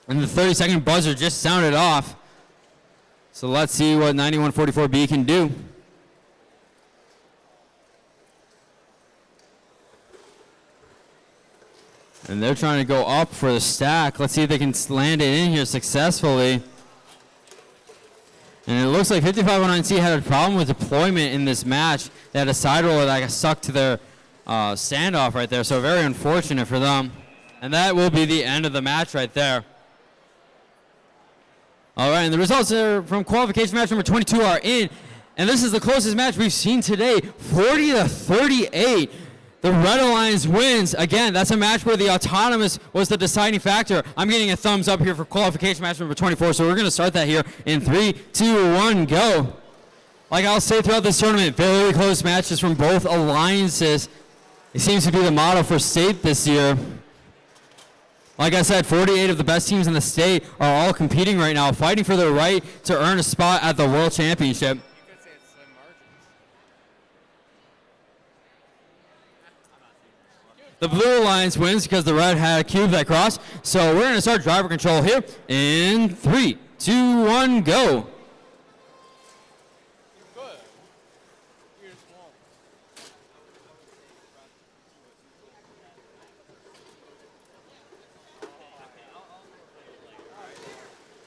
And the 30-second buzzer just sounded off. So let's see what 9144B can do. And they're trying to go up for the stack. Let's see if they can land it in here successfully. And it looks like 5509C had a problem with deployment in this match. They had a side roller that got stuck to their standoff right there, so very unfortunate for them. And that will be the end of the match right there. All right, and the results are from qualification match number 22 are in. And this is the closest match we've seen today, 40-38. The Red Alliance wins. Again, that's a match where the autonomous was the deciding factor. I'm getting a thumbs up here for qualification match number 24, so we're going to start that here in 3, 2, 1, go. Like I'll say throughout this tournament, very close matches from both alliances. It seems to be the motto for state this year. Like I said, 48 of the best teams in the state are all competing right now, fighting for their right to earn a spot at the World Championship. The Blue Alliance wins because the red had a cube that crossed. So we're going to start driver control here in 3, 2, 1, go.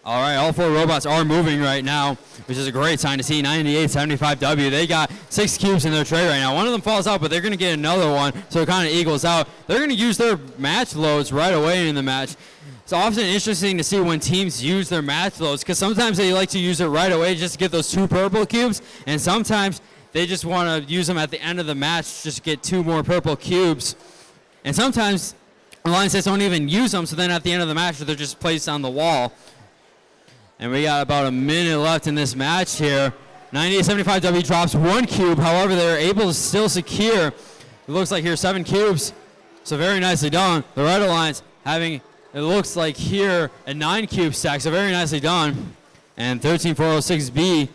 All right, all 4 robots are moving right now, which is a great sign to see. 9875W, they got 6 cubes in their tray right now. One of them falls out, but they're going to get another one, so it kind of equals out. They're going to use their match loads right away in the match. It's often interesting to see when teams use their match loads, because sometimes they like to use it right away just to get those 2 purple cubes, and sometimes they just want to use them at the end of the match just to get 2 more purple cubes. And sometimes alliances don't even use them, so then at the end of the match, they're just placed on the wall. And we got about a minute left in this match here. 9875W drops 1 cube. However, they're able to still secure, it looks like here, 7 cubes. So very nicely done. The Red Alliance having, it looks like here, a 9 cube stack. So very nicely done. And 13406B.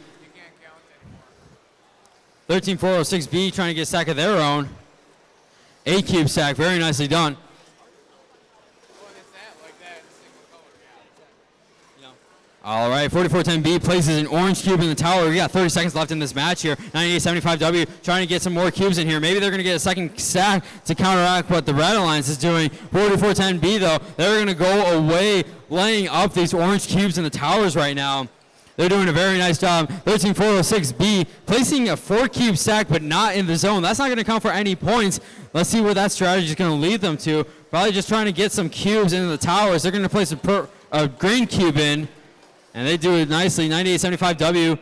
The 13406B trying to get a stack of their own. 8 cube stack, very nicely done. All right, 4410B places an orange cube in the tower. We got 30 seconds left in this match here. 9875W trying to get some more cubes in here. Maybe they're going to get a second stack to counteract what the Red Alliance is doing. 4410B, though, they're going to go away laying up these orange cubes in the towers right now. They're doing a very nice job. 13406B placing a 4-cube stack, but not in the zone. That's not going to count for any points. Let's see what that strategy is going to lead them to. Probably just trying to get some cubes into the towers. They're going to place a green cube in. And they do it nicely. 9875W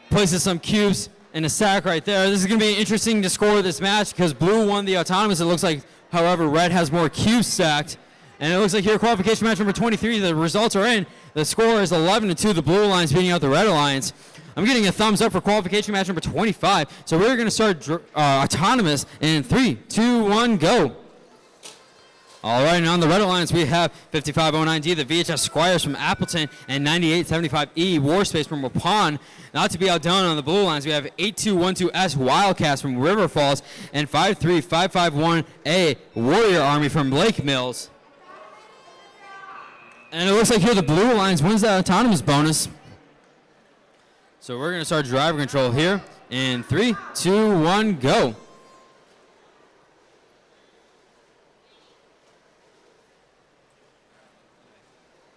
places some cubes in a stack right there. This is going to be interesting to score this match because blue won the autonomous. It looks like, however, red has more cubes stacked. And it looks like here, qualification match number 23, the results are in. The score is 11-2. The blue alliance beating out the red alliance. I'm getting a thumbs up for qualification match number 25. So we're going to start autonomous in 3, 2, 1, go. All right, and on the Red Alliance, we have 5509D, the VHS Squires from Appleton, and 9875E, Warspace from Waupun. Not to be outdone on the Blue Alliance, we have 8212S Wildcats from River Falls, and 53551A Warrior Army from Lake Mills. And it looks like here the Blue Alliance wins that autonomous bonus. So we're going to start driver control here in 3, 2, 1, go.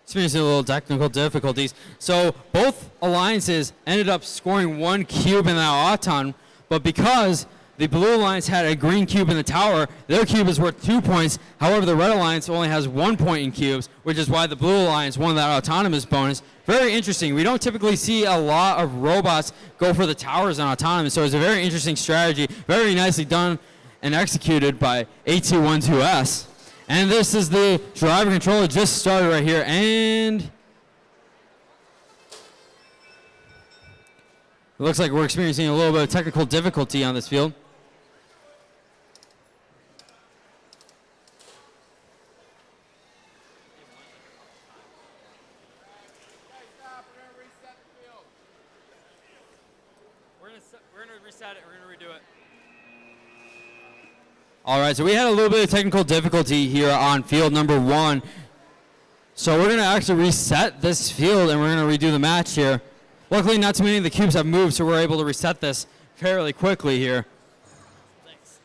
Experiencing a little technical difficulties. So both alliances ended up scoring 1 cube in that auton, but because the blue alliance had a green cube in the tower, their cube is worth 2 points. However, the red alliance only has 1 point in cubes, which is why the blue alliance won that autonomous bonus. Very interesting. We don't typically see a lot of robots go for the towers on autonomous, so it's a very interesting strategy. Very nicely done and executed by 8212S. And this is the driver controller just started right here, and it looks like we're experiencing a little bit of technical difficulty on this field. We're going to reset it. We're going to redo it. All right, so we had a little bit of technical difficulty here on field number 1. So we're going to actually reset this field, and we're going to redo the match here. Luckily, not too many of the cubes have moved, so we're able to reset this fairly quickly here. Thanks.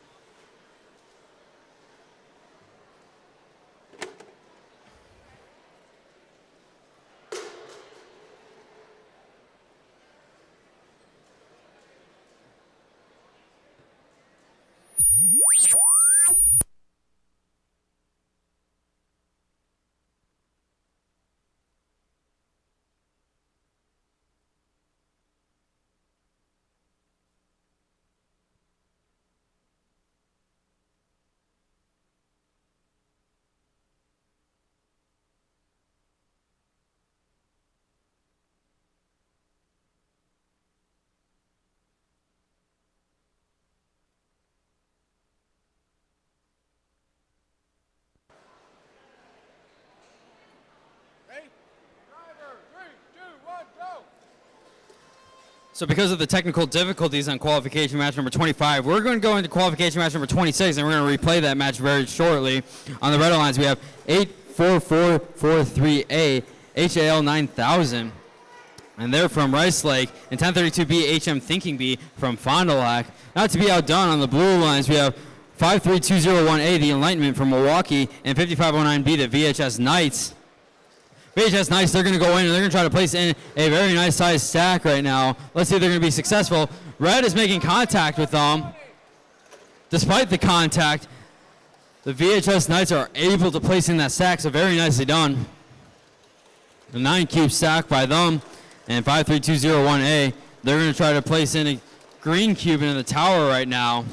So because of the technical difficulties on qualification match number 25, we're going to go into qualification match number 26, and we're going to replay that match very shortly. On the Red Alliance, we have 84443A, HAL 9000, and they're from Rice Lake, and 1032B, HM Thinking B from Fond du Lac. Not to be outdone on the Blue Alliance, we have 53201A, the Enlightenment from Milwaukee, and 5509B, the VHS Knights. VHS Knights, they're going to go in and they're going to try to place in a very nice sized stack right now. Let's see if they're going to be successful. Red is making contact with them. Despite the contact, the VHS Knights are able to place in that stack, so very nicely done. A 9-cube stack by them, and 53201A, they're going to try to place in a green cube into the tower right now.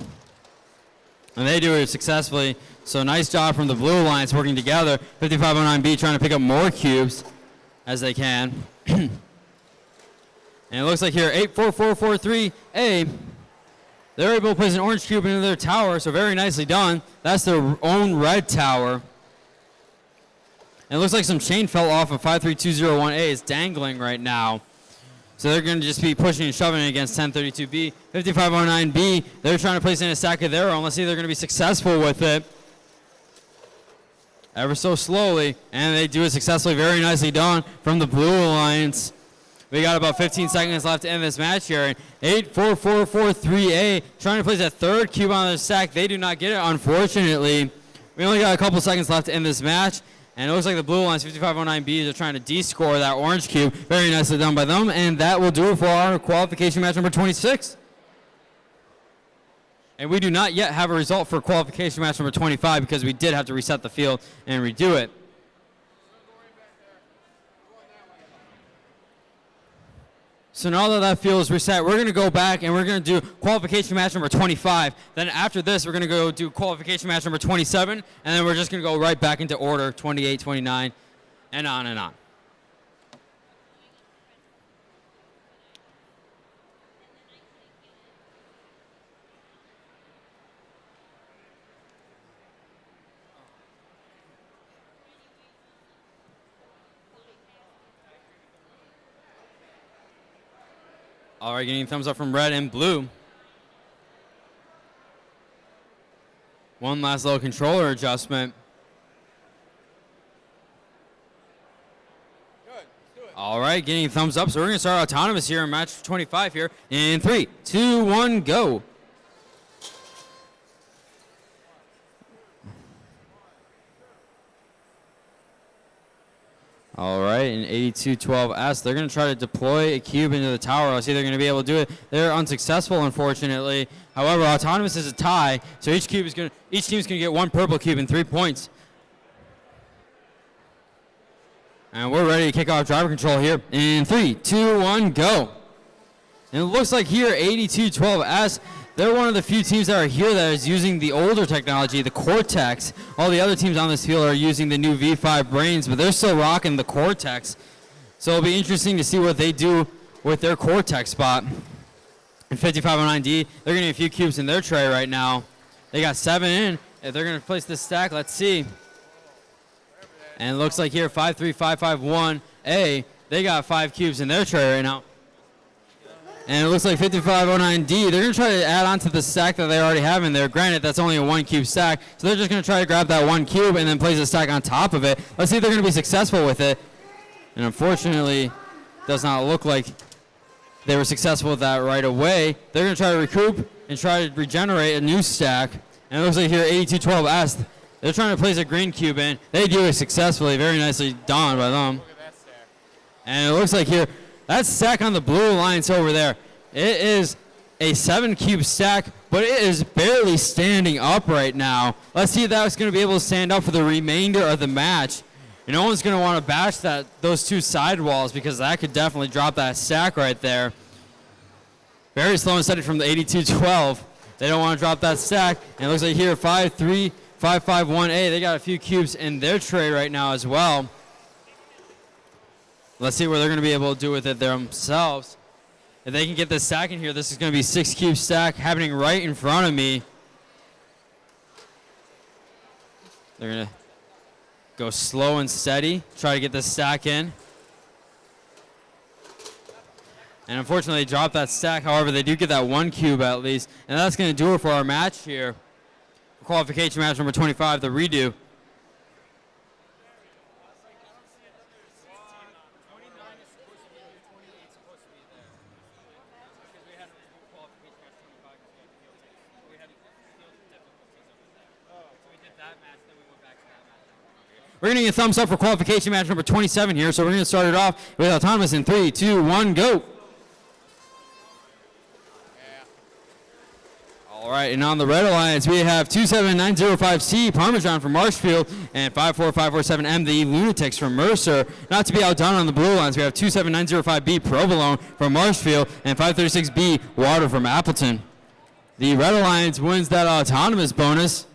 And they do it successfully. So nice job from the Blue Alliance working together. 5509B trying to pick up more cubes as they can. And it looks like here, 84443A, they're able to place an orange cube into their tower, so very nicely done. That's their own red tower. And it looks like some chain fell off of 53201A is dangling right now. So they're going to just be pushing and shoving against 1032B. 5509B, they're trying to place in a stack of their own. Let's see if they're going to be successful with it. Ever so slowly, and they do it successfully. Very nicely done from the Blue Alliance. We got about 15 seconds left in this match here. 8-4-4-4-3A trying to place a third cube on the stack. They do not get it, unfortunately. We only got a couple seconds left in this match. And it looks like the Blue Alliance 5509Bs are trying to de-score that orange cube. Very nicely done by them. And that will do it for our qualification match number 26. And we do not yet have a result for qualification match number 25 because we did have to reset the field and redo it. So now that that field is reset, we're going to go back and we're going to do qualification match number 25. Then after this, we're going to go do qualification match number 27, and then we're just going to go right back into order, 28, 29, and on and on. All right, getting thumbs up from red and blue. One last little controller adjustment. All right, getting thumbs up. So we're going to start autonomous here in match 25 here. In 3, 2, 1, go. All right, in 8212S, they're going to try to deploy a cube into the tower. Let's see if they're going to be able to do it. They're unsuccessful, unfortunately. However, autonomous is a tie, so each team is going to get 1 purple cube and 3 points. And we're ready to kick off driver control here. In 3, 2, 1, go. And it looks like here, 8212S, they're one of the few teams that are here that is using the older technology, the Cortex. All the other teams on this field are using the new V5 brains, but they're still rocking the Cortex. So it'll be interesting to see what they do with their Cortex spot. In 5509D, they're getting a few cubes in their tray right now. They got 7 in. If they're going to place this stack, let's see. And it looks like here, 53551A, they got 5 cubes in their tray right now. And it looks like 5509D, they're going to try to add on to the stack that they already have in there. Granted, that's only a 1 cube stack, so they're just going to try to grab that 1 cube and then place a stack on top of it. Let's see if they're going to be successful with it. And unfortunately, does not look like they were successful with that right away. They're going to try to recoup and try to regenerate a new stack. And it looks like here, 8212S, they're trying to place a green cube in. They do it successfully, very nicely done by them. Look at that stack. And it looks like here, that stack on the Blue Alliance over there, it is a 7 cube stack, but it is barely standing up right now. Let's see if that's going to be able to stand up for the remainder of the match. And no one's going to want to bash those 2 sidewalls because that could definitely drop that stack right there. Very slow and steady from the 8212. They don't want to drop that stack. And it looks like here, 53551A, they got a few cubes in their tray right now as well. Let's see what they're going to be able to do with it themselves. If they can get this stack in here, this is going to be 6 cube stack happening right in front of me. They're going to go slow and steady, try to get this stack in. And unfortunately, they dropped that stack. However, they do get that 1 cube at least. And that's going to do it for our match here. Qualification match number 25, the redo. We're going to get a thumbs up for qualification match number 27 here, so we're going to start it off with autonomous in 3, 2, 1, go. All right, and on the Red Alliance, we have 27905C, Parmesan from Marshfield, and 54547M, the Lunatics from Mercer. Not to be outdone on the Blue Alliance, we have 27905B, Provolone from Marshfield, and 536B, Water from Appleton. The Red Alliance wins that autonomous bonus.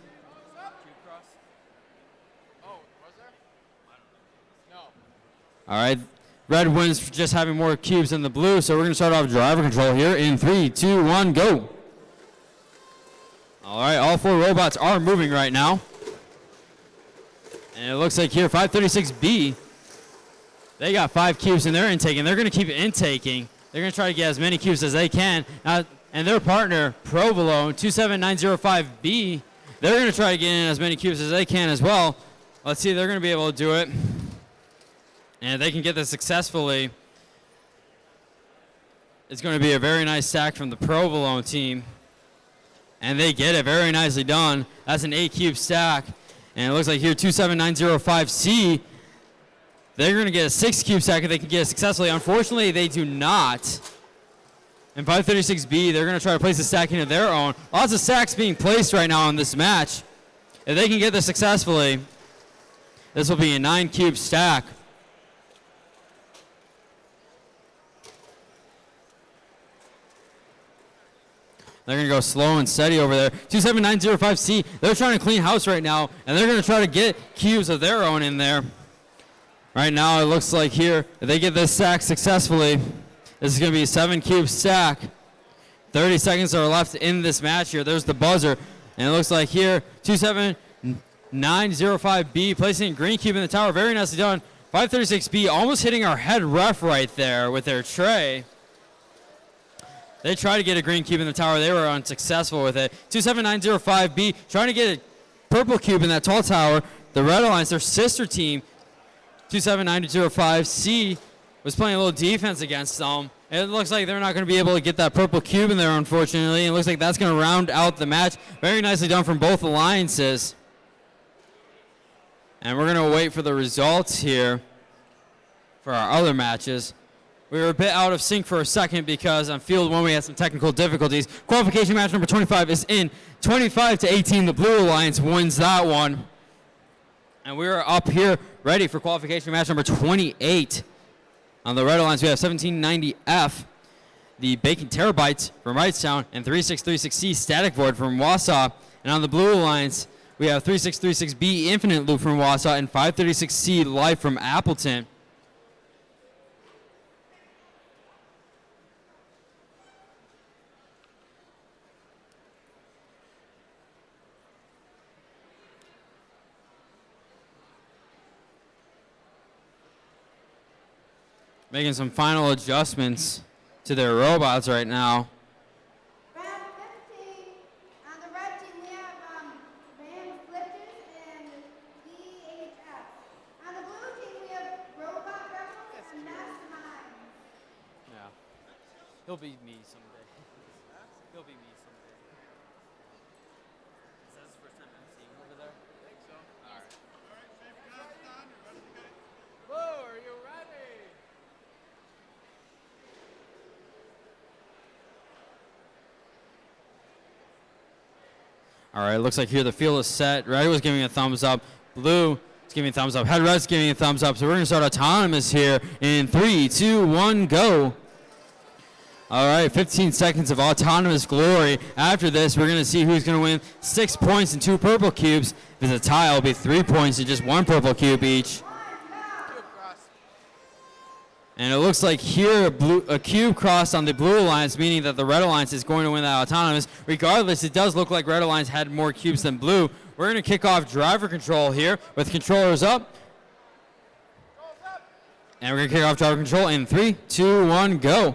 All right, red wins for just having more cubes than the blue, so we're going to start off driver control here in 3, 2, 1, go. All right, all 4 robots are moving right now. And it looks like here, 536B, they got 5 cubes in their intake, and they're going to keep intaking. They're going to try to get as many cubes as they can. And their partner, Provolone, 27905B, they're going to try to get in as many cubes as they can as well. Let's see if they're going to be able to do it. And if they can get this successfully, it's going to be a very nice stack from the Provolone team. And they get it very nicely done. That's an 8-cube stack. And it looks like here 27905C, they're going to get a 6-cube stack if they can get it successfully. Unfortunately, they do not. And 536B, they're going to try to place a stack into their own. Lots of stacks being placed right now in this match. If they can get this successfully, this will be a 9-cube stack. They're going to go slow and steady over there. 27905C, they're trying to clean house right now, and they're going to try to get cubes of their own in there. Right now, it looks like here, if they get this stack successfully, this is going to be a 7-cube stack. 30 seconds are left in this match here. There's the buzzer, and it looks like here, 27905B placing a green cube in the tower. Very nicely done. 536B almost hitting our head ref right there with their tray. They tried to get a green cube in the tower. They were unsuccessful with it. 27905B trying to get a purple cube in that tall tower. The Red Alliance, their sister team, 27905C, was playing a little defense against them. It looks like they're not going to be able to get that purple cube in there, unfortunately. It looks like that's going to round out the match. Very nicely done from both alliances. And we're going to wait for the results here for our other matches. We were a bit out of sync for a second because on field 1 we had some technical difficulties. Qualification match number 25 is in. 25-18, the Blue Alliance wins that one. And we're up here ready for qualification match number 28. On the Red Alliance, we have 1790F, the Bacon Terabytes from Wrightstown, and 3636C Static Void from Wausau. And on the Blue Alliance, we have 3636B Infinite Loop from Wausau and 536C Life from Appleton. Making some final adjustments to their robots right now. Round 15, on the red team we have Rams Lifters and VHF. On the blue team we have Robot Rebels and Mastermind. Yeah. He'll be me someday. He'll be me someday. Is that his first time seeing over there? I think so. All right. All right, safety guns done. You're ready to go. Whoa, are you ready? All right, looks like here the field is set. Red was giving a thumbs up. Blue is giving a thumbs up. Head red's giving a thumbs up. So we're going to start autonomous here in 3, 2, 1, go. All right, 15 seconds of autonomous glory. After this, we're going to see who's going to win 6 points and 2 purple cubes. If it's a tie, it'll be 3 points and just 1 purple cube each. And it looks like here a cube crossed on the Blue Alliance, meaning that the Red Alliance is going to win that autonomous. Regardless, it does look like Red Alliance had more cubes than Blue. We're going to kick off driver control here with controllers up. And we're going to kick off driver control in 3, 2, 1, go.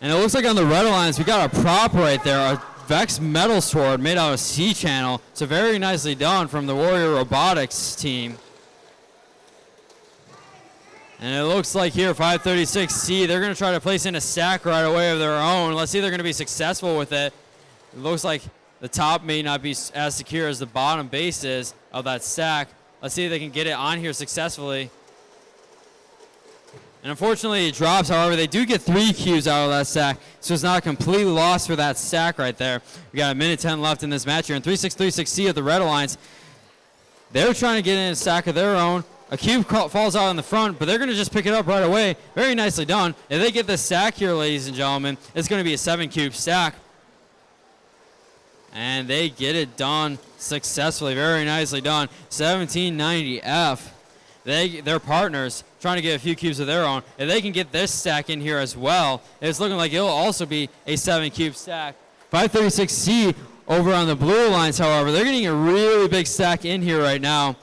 And it looks like on the Red Alliance, we got a prop right there, a Vex metal sword made out of C-channel. So very nicely done from the Warrior Robotics team. And it looks like here, 536C, they're going to try to place in a stack right away of their own. Let's see if they're going to be successful with it. It looks like the top may not be as secure as the bottom base is of that stack. Let's see if they can get it on here successfully. And unfortunately, it drops. However, they do get 3 cubes out of that stack, so it's not a complete loss for that stack right there. We got 1:10 left in this match here. And 3636C of the Red Alliance, they're trying to get in a stack of their own. A cube falls out in the front, but they're going to just pick it up right away. Very nicely done. If they get the stack here, ladies and gentlemen, it's going to be a 7-cube stack. And they get it done successfully. Very nicely done. 1790F. They're partners trying to get a few cubes of their own. If they can get this stack in here as well, it's looking like it'll also be a 7-cube stack. 536C over on the Blue Alliance, however, they're getting a really big stack in here right now.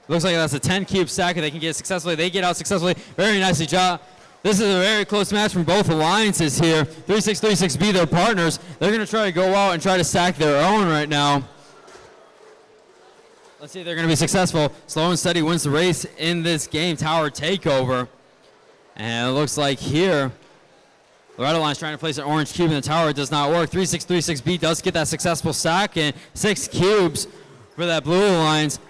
Looks like that's a 10 cube stack. If they can get it successfully, they get out successfully. Very nicely job. This is a very close match from both alliances here. 3636B, their partners. They're going to try to go out and try to stack their own right now. Let's see if they're going to be successful. Slow and Steady wins the race in this game. Tower takeover. And it looks like here, the Red Alliance trying to place an orange cube in the tower. It does not work. 3636B does get that successful stack and 6 cubes for that Blue Alliance.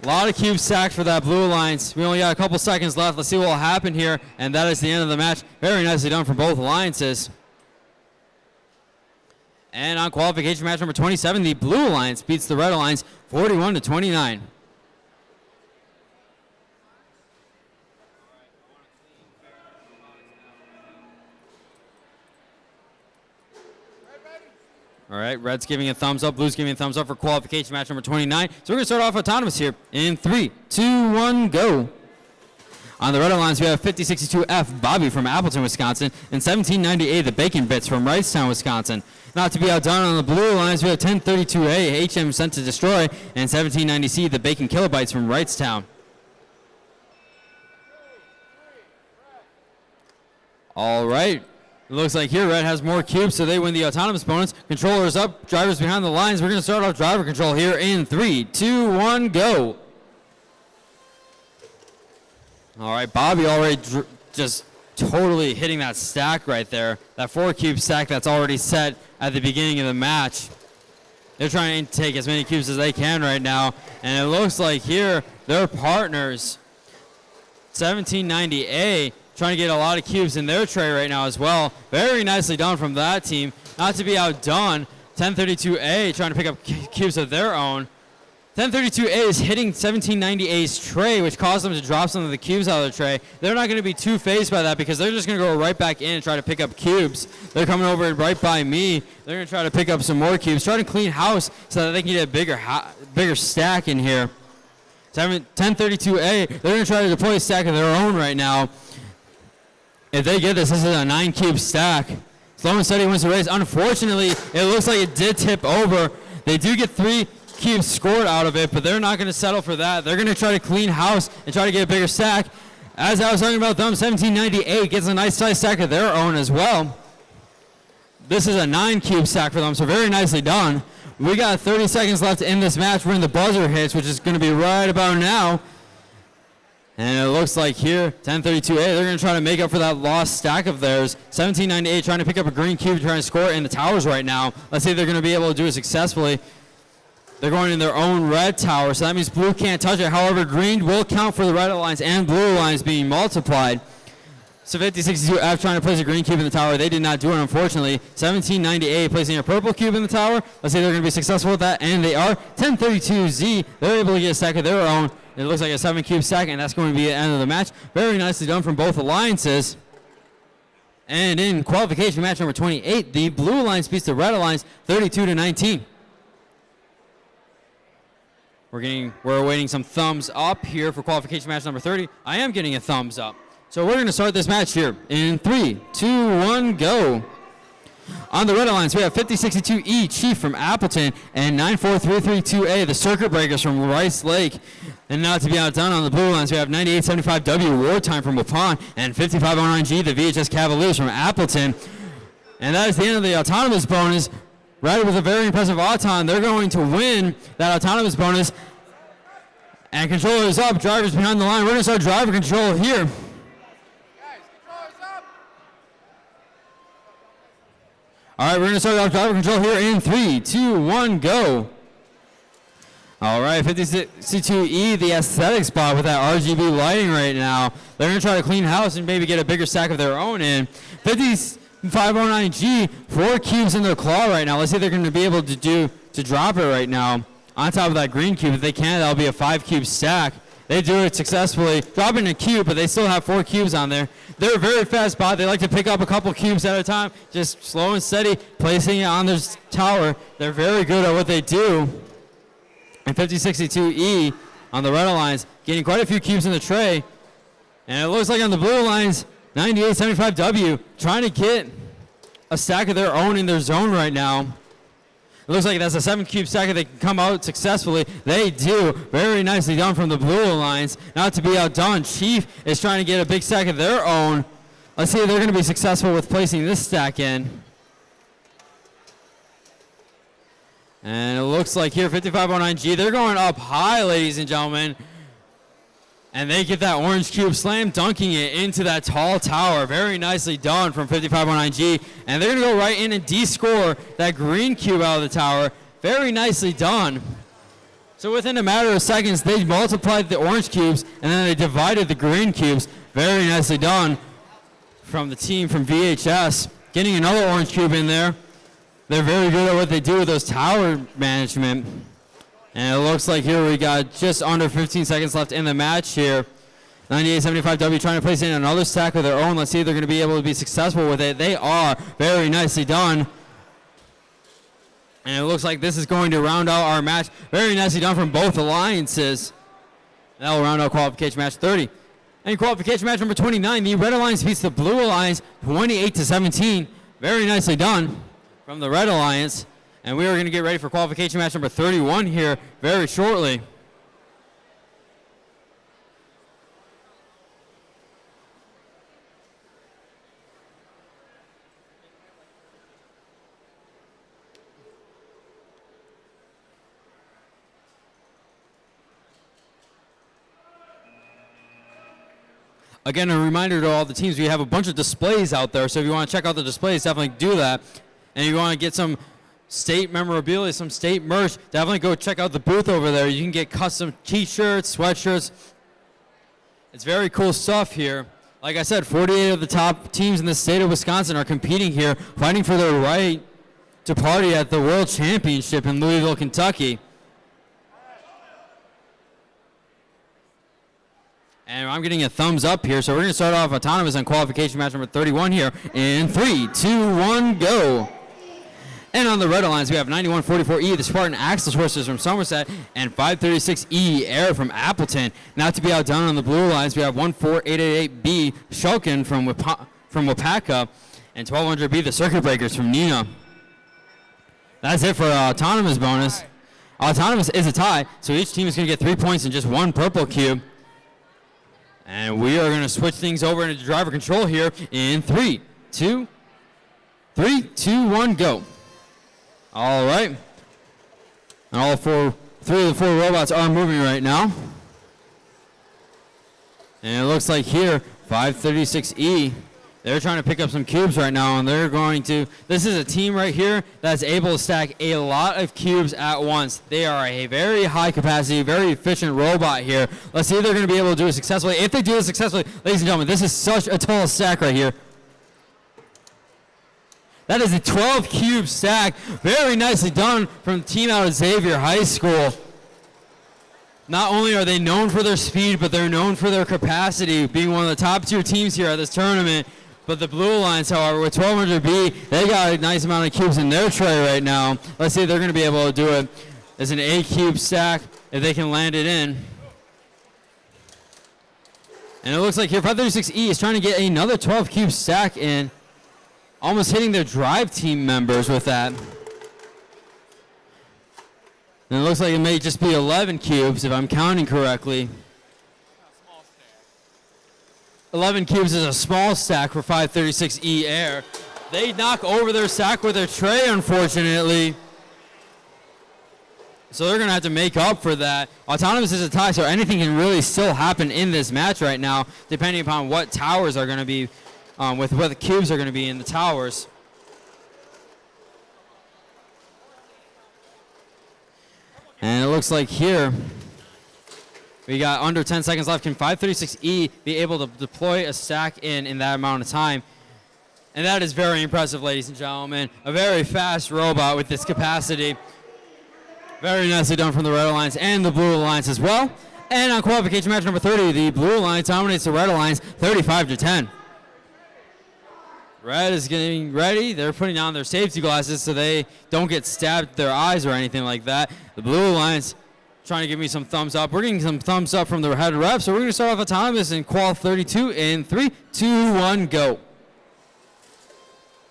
A lot of cubes stacked for that Blue Alliance. We only got a couple seconds left. Let's see what will happen here. And that is the end of the match. Very nicely done from both alliances. And on qualification match number 27, the Blue Alliance beats the Red Alliance 41-29. All right, Red's giving a thumbs up, Blue's giving a thumbs up for qualification match number 29. So we're gonna start off autonomous here in 3, 2, 1, go. On the Red Alliance, we have 5062F Bobby from Appleton, Wisconsin, and 1798 the Bacon Bits from Wrightstown, Wisconsin. Not to be outdone on the Blue Alliance, we have 1032A HM Sent to Destroy, and 1790C the Bacon Kilobytes from Wrightstown. All right. It looks like here Red has more cubes, so they win the autonomous bonus. Controllers up, drivers behind the lines. We're going to start off driver control here in 3, 2, 1, go. All right, Bobby already just totally hitting that stack right there. That 4 cube stack that's already set at the beginning of the match. They're trying to take as many cubes as they can right now. And it looks like here their partners, 1790A, trying to get a lot of cubes in their tray right now as well. Very nicely done from that team. Not to be outdone, 1032A trying to pick up cubes of their own. 1032A is hitting 1790A's tray, which caused them to drop some of the cubes out of their tray. They're not going to be too phased by that because they're just going to go right back in and try to pick up cubes. They're coming over right by me. They're going to try to pick up some more cubes, try to clean house so that they can get a bigger stack in here. 1032A, they're going to try to deploy a stack of their own right now. If they get this, this is a 9 cube stack. Slow and Steady wins the race. Unfortunately, it looks like it did tip over. They do get 3 cubes scored out of it, but they're not going to settle for that. They're going to try to clean house and try to get a bigger stack. As I was talking about them, 1798 gets a nice size stack of their own as well. This is a 9 cube stack for them, so very nicely done. We got 30 seconds left in this match. We're in the buzzer hits, which is going to be right about now. And it looks like here, 1032A, they're going to try to make up for that lost stack of theirs. 1798 trying to pick up a green cube, trying to score it in the towers right now. Let's see if they're going to be able to do it successfully. They're going in their own red tower, so that means blue can't touch it. However, green will count for the Red Alliance and Blue Alliance being multiplied. So 5062F trying to place a green cube in the tower. They did not do it, unfortunately. 1798 placing a purple cube in the tower. Let's see if they're going to be successful with that, and they are. 1032Z, they're able to get a stack of their own. It looks like a 7 cube stack, and that's going to be the end of the match. Very nicely done from both alliances. And in qualification match number 28, the Blue Alliance beats the Red Alliance 32-19. We're awaiting some thumbs up here for qualification match number 30. I am getting a thumbs up. So we're going to start this match here in 3, 2, 1, go. On the Red Alliance, we have 5062E Chief from Appleton and 94332A, the Circuit Breakers from Rice Lake. And not to be outdone on the Blue Alliance, we have 9875W Wartime from Waupun and 5509G, the VHS Cavaliers from Appleton. And that is the end of the autonomous bonus. Red with a very impressive auton. They're going to win that autonomous bonus. And controllers up, drivers behind the line. We're going to start driver control here. All right, we're going to start off driver control here in 3, 2, 1, go. All right, 5062E, the aesthetic spot with that RGB lighting right now. They're going to try to clean house and maybe get a bigger stack of their own in. 5509G, 4 cubes in their claw right now. Let's see if they're going to be able to drop it right now. On top of that green cube, if they can, that'll be a 5 cube stack. They do it successfully, dropping a cube, but they still have 4 cubes on there. They're a very fast bot. They like to pick up a couple cubes at a time, just slow and steady, placing it on their tower. They're very good at what they do. And 5062E on the Red Alliance, getting quite a few cubes in the tray. And it looks like on the Blue Alliance, 9875W trying to get a stack of their own in their zone right now. It looks like that's a 7-cube stack. If they can come out successfully, they do. Very nicely done from the Blue Alliance. Not to be outdone, Chief is trying to get a big stack of their own. Let's see if they're going to be successful with placing this stack in. And it looks like here, 5509G, they're going up high, ladies and gentlemen. And they get that orange cube, slam dunking it into that tall tower. Very nicely done from 5509G. And they're going to go right in and de-score that green cube out of the tower. Very nicely done. So within a matter of seconds, they multiplied the orange cubes, and then they divided the green cubes. Very nicely done from the team from VHS. Getting another orange cube in there. They're very good at what they do with those tower management. And it looks like here we got just under 15 seconds left in the match here. 9875W trying to place in another stack of their own. Let's see if they're going to be able to be successful with it. They are. Very nicely done. And it looks like this is going to round out our match. Very nicely done from both alliances. That will round out qualification match 30. And qualification match number 29, the Red Alliance beats the Blue Alliance 28-17. Very nicely done from the Red Alliance. And we are going to get ready for qualification match number 31 here very shortly. Again, a reminder to all the teams, we have a bunch of displays out there, so if you want to check out the displays, definitely do that. And if you want to get some state memorabilia, some state merch, definitely go check out the booth over there. You can get custom t-shirts, sweatshirts. It's very cool stuff here. Like I said, 48 of the top teams in the state of Wisconsin are competing here, fighting for their right to party at the World Championship in Louisville, Kentucky. And I'm getting a thumbs up here, so we're going to start off autonomous on qualification match number 31 here in 3, 2, 1, go. And on the Red Alliance, we have 9144E, the Spartan Axle Horses from Somerset, and 536E Air from Appleton. Not to be outdone on the Blue Alliance, we have 14888B Shulkin from Wapaka, and 1200B, the Circuit Breakers from Neenah. That's it for autonomous bonus. Autonomous is a tie, so each team is going to get 3 points and just 1 purple cube. And we are going to switch things over into driver control here in 3, 2, 1, go. All right. And three of the 4 robots are moving right now. And it looks like here, 536E, they're trying to pick up some cubes right now, and they're going to, this is a team right here that's able to stack a lot of cubes at once. They are a very high capacity, very efficient robot here. Let's see if they're going to be able to do it successfully. If they do it successfully, ladies and gentlemen, this is such a tall stack right here. That is a 12-cube stack. Very nicely done from the team out of Xavier High School. Not only are they known for their speed, but they're known for their capacity, being one of the top 2 teams here at this tournament. But the Blue Alliance, however, with 1200B, they got a nice amount of cubes in their tray right now. Let's see if they're going to be able to do it. It's an 8-cube stack if they can land it in. And it looks like here 536E is trying to get another 12-cube stack in. Almost hitting their drive team members with that. And it looks like it may just be 11 cubes if I'm counting correctly. 11 cubes is a small stack for 536E Air. They knock over their stack with their tray, unfortunately. So they're going to have to make up for that. Autonomous is a tie, so anything can really still happen in this match right now, depending upon what towers are going to be with what the cubes are going to be in the towers. And it looks like here we got under 10 seconds left. Can 536E be able to deploy a stack in that amount of time? And that is very impressive, ladies and gentlemen. A very fast robot with this capacity. Very nicely done from the Red Alliance and the Blue Alliance as well. And on qualification match number 30, the Blue Alliance dominates the Red Alliance 35-10. Red is getting ready. They're putting on their safety glasses so they don't get stabbed in their eyes or anything like that. The Blue Alliance trying to give me some thumbs up. We're getting some thumbs up from the head rep, so we're going to start off autonomous in qual 32 in 3, 2, 1, go.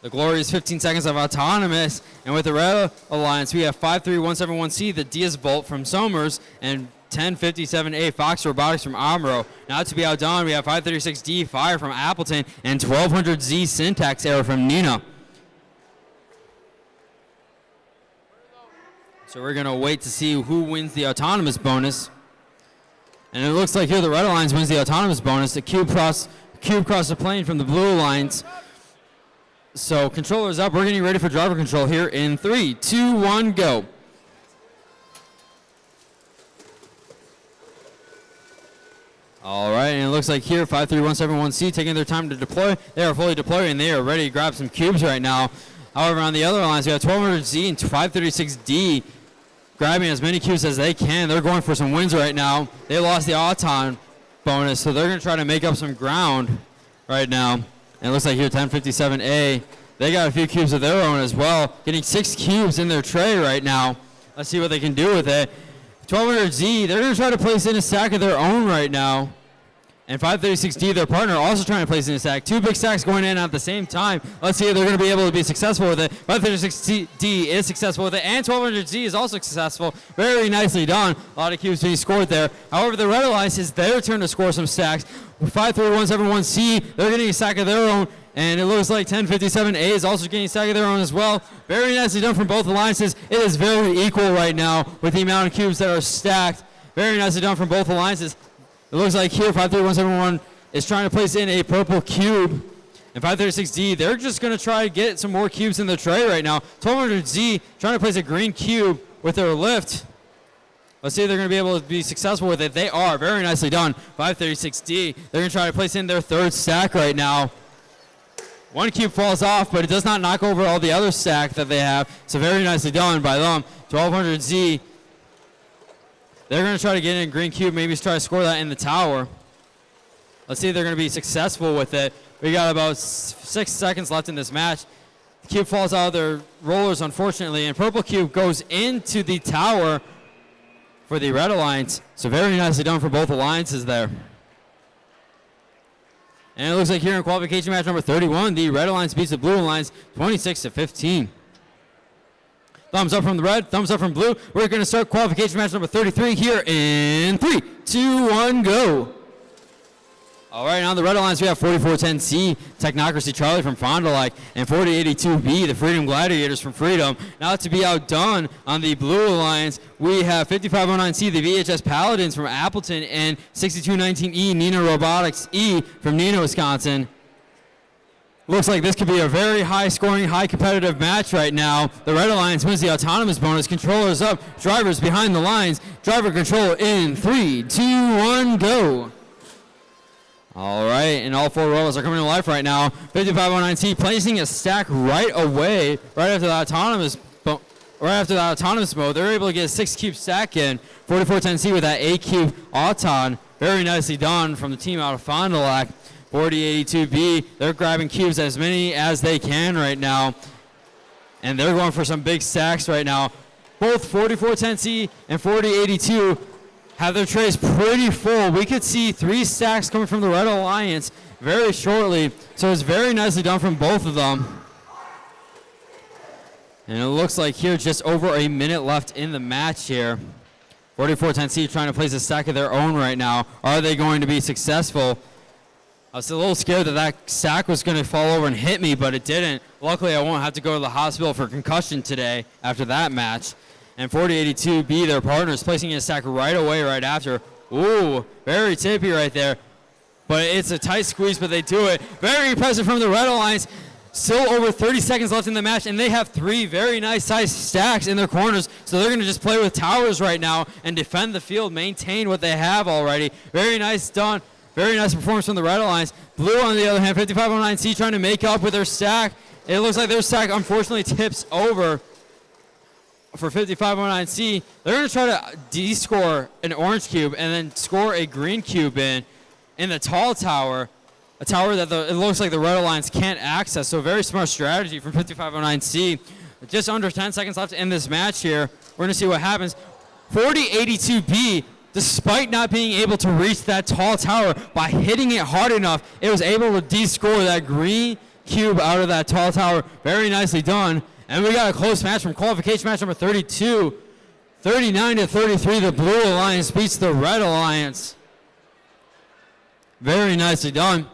The glorious 15 seconds of Autonomous. And with the Red Alliance, we have 53171C, the Diaz Bolt from Somers, and 1057A Fox Robotics from Amro. Not to be outdone, we have 536D Fire from Appleton and 1200Z Syntax Error from Nina. So we're going to wait to see who wins the Autonomous bonus. And it looks like here the Red Alliance wins the Autonomous bonus. The cube cross the plane from the Blue Alliance. So controller's up. We're getting ready for driver control here in 3, 2, 1, go. All right, and it looks like here 53171C taking their time to deploy. They are fully deployed and they are ready to grab some cubes right now. However, on the other lines, we have 1200Z and 536D grabbing as many cubes as they can. They're going for some wins right now. They lost the Auton bonus, so they're going to try to make up some ground right now. And it looks like here 1057A, they got a few cubes of their own as well, getting 6 cubes in their tray right now. Let's see what they can do with it. 1200Z, they're going to try to place in a stack of their own right now. And 536D, their partner, also trying to place in a stack. 2 big stacks going in at the same time. Let's see if they're going to be able to be successful with it. 536D is successful with it, and 1200Z is also successful. Very nicely done. A lot of cubes being scored there. However, the Red Alliance is their turn to score some stacks. 53171C, they're getting a stack of their own. And it looks like 1057A is also getting a stack of their own as well. Very nicely done from both alliances. It is very equal right now with the amount of cubes that are stacked. Very nicely done from both alliances. It looks like here 53171 is trying to place in a purple cube. And 536D, they're just going to try to get some more cubes in the tray right now. 1200Z trying to place a green cube with their lift. Let's see if they're going to be able to be successful with it. They are. Very nicely done. 536D, they're going to try to place in their third stack right now. 1 cube falls off, but it does not knock over all the other stack that they have. So very nicely done by them. 1200Z, they're going to try to get in a green cube, maybe try to score that in the tower. Let's see if they're going to be successful with it. We got about 6 seconds left in this match. The cube falls out of their rollers, unfortunately, and purple cube goes into the tower for the Red Alliance. So very nicely done for both alliances there. And it looks like here in qualification match number 31, the Red Alliance beats the Blue Alliance 26-15. Thumbs up from the red, thumbs up from blue. We're going to start qualification match number 33 here in 3, 2, 1, go. All right, on the Red Alliance, we have 4410C, Technocracy Charlie from Fond du Lac, and 4082B, the Freedom Gladiators from Freedom. Not to be outdone on the Blue Alliance, we have 5509C, the VHS Paladins from Appleton, and 6219E, Nina Robotics E from Nina, Wisconsin. Looks like this could be a very high-scoring, high-competitive match right now. The Red Alliance wins the Autonomous bonus. Controllers up, drivers behind the lines. Driver control in 3, 2, 1, go. All right, and all 4 rows are coming to life right now. 5509C placing a stack right away, right after the autonomous mode. They're able to get a 6-cube stack in. 4410C with that 8-cube Auton. Very nicely done from the team out of Fond du Lac. 4082B, they're grabbing cubes as many as they can right now. And they're going for some big stacks right now. Both 4410C and 4082 have their trays pretty full. We could see 3 stacks coming from the Red Alliance very shortly. So it's very nicely done from both of them. And it looks like here just over a minute left in the match here. 4410C trying to place a stack of their own right now. Are they going to be successful? I was a little scared that that stack was going to fall over and hit me, but it didn't. Luckily, I won't have to go to the hospital for concussion today after that match. And 4082B, their partner, is placing in a stack right away, right after. Ooh, very tippy right there. But it's a tight squeeze, but they do it. Very impressive from the Red Alliance. Still over 30 seconds left in the match, and they have 3 very nice-sized stacks in their corners. So they're going to just play with towers right now and defend the field, maintain what they have already. Very nice done. Very nice performance from the Red Alliance. Blue, on the other hand, 5509C trying to make up with their stack. It looks like their stack unfortunately tips over for 5509C. They're going to try to de-score an orange cube and then score a green cube in the tall tower, a tower that it looks like the Red Alliance can't access. So very smart strategy from 5509C. Just under 10 seconds left in this match here. We're going to see what happens. 4082B, despite not being able to reach that tall tower, by hitting it hard enough, it was able to de-score that green cube out of that tall tower. Very nicely done. And we got a close match from qualification match number 32. 39-33, the Blue Alliance beats the Red Alliance. Very nicely done.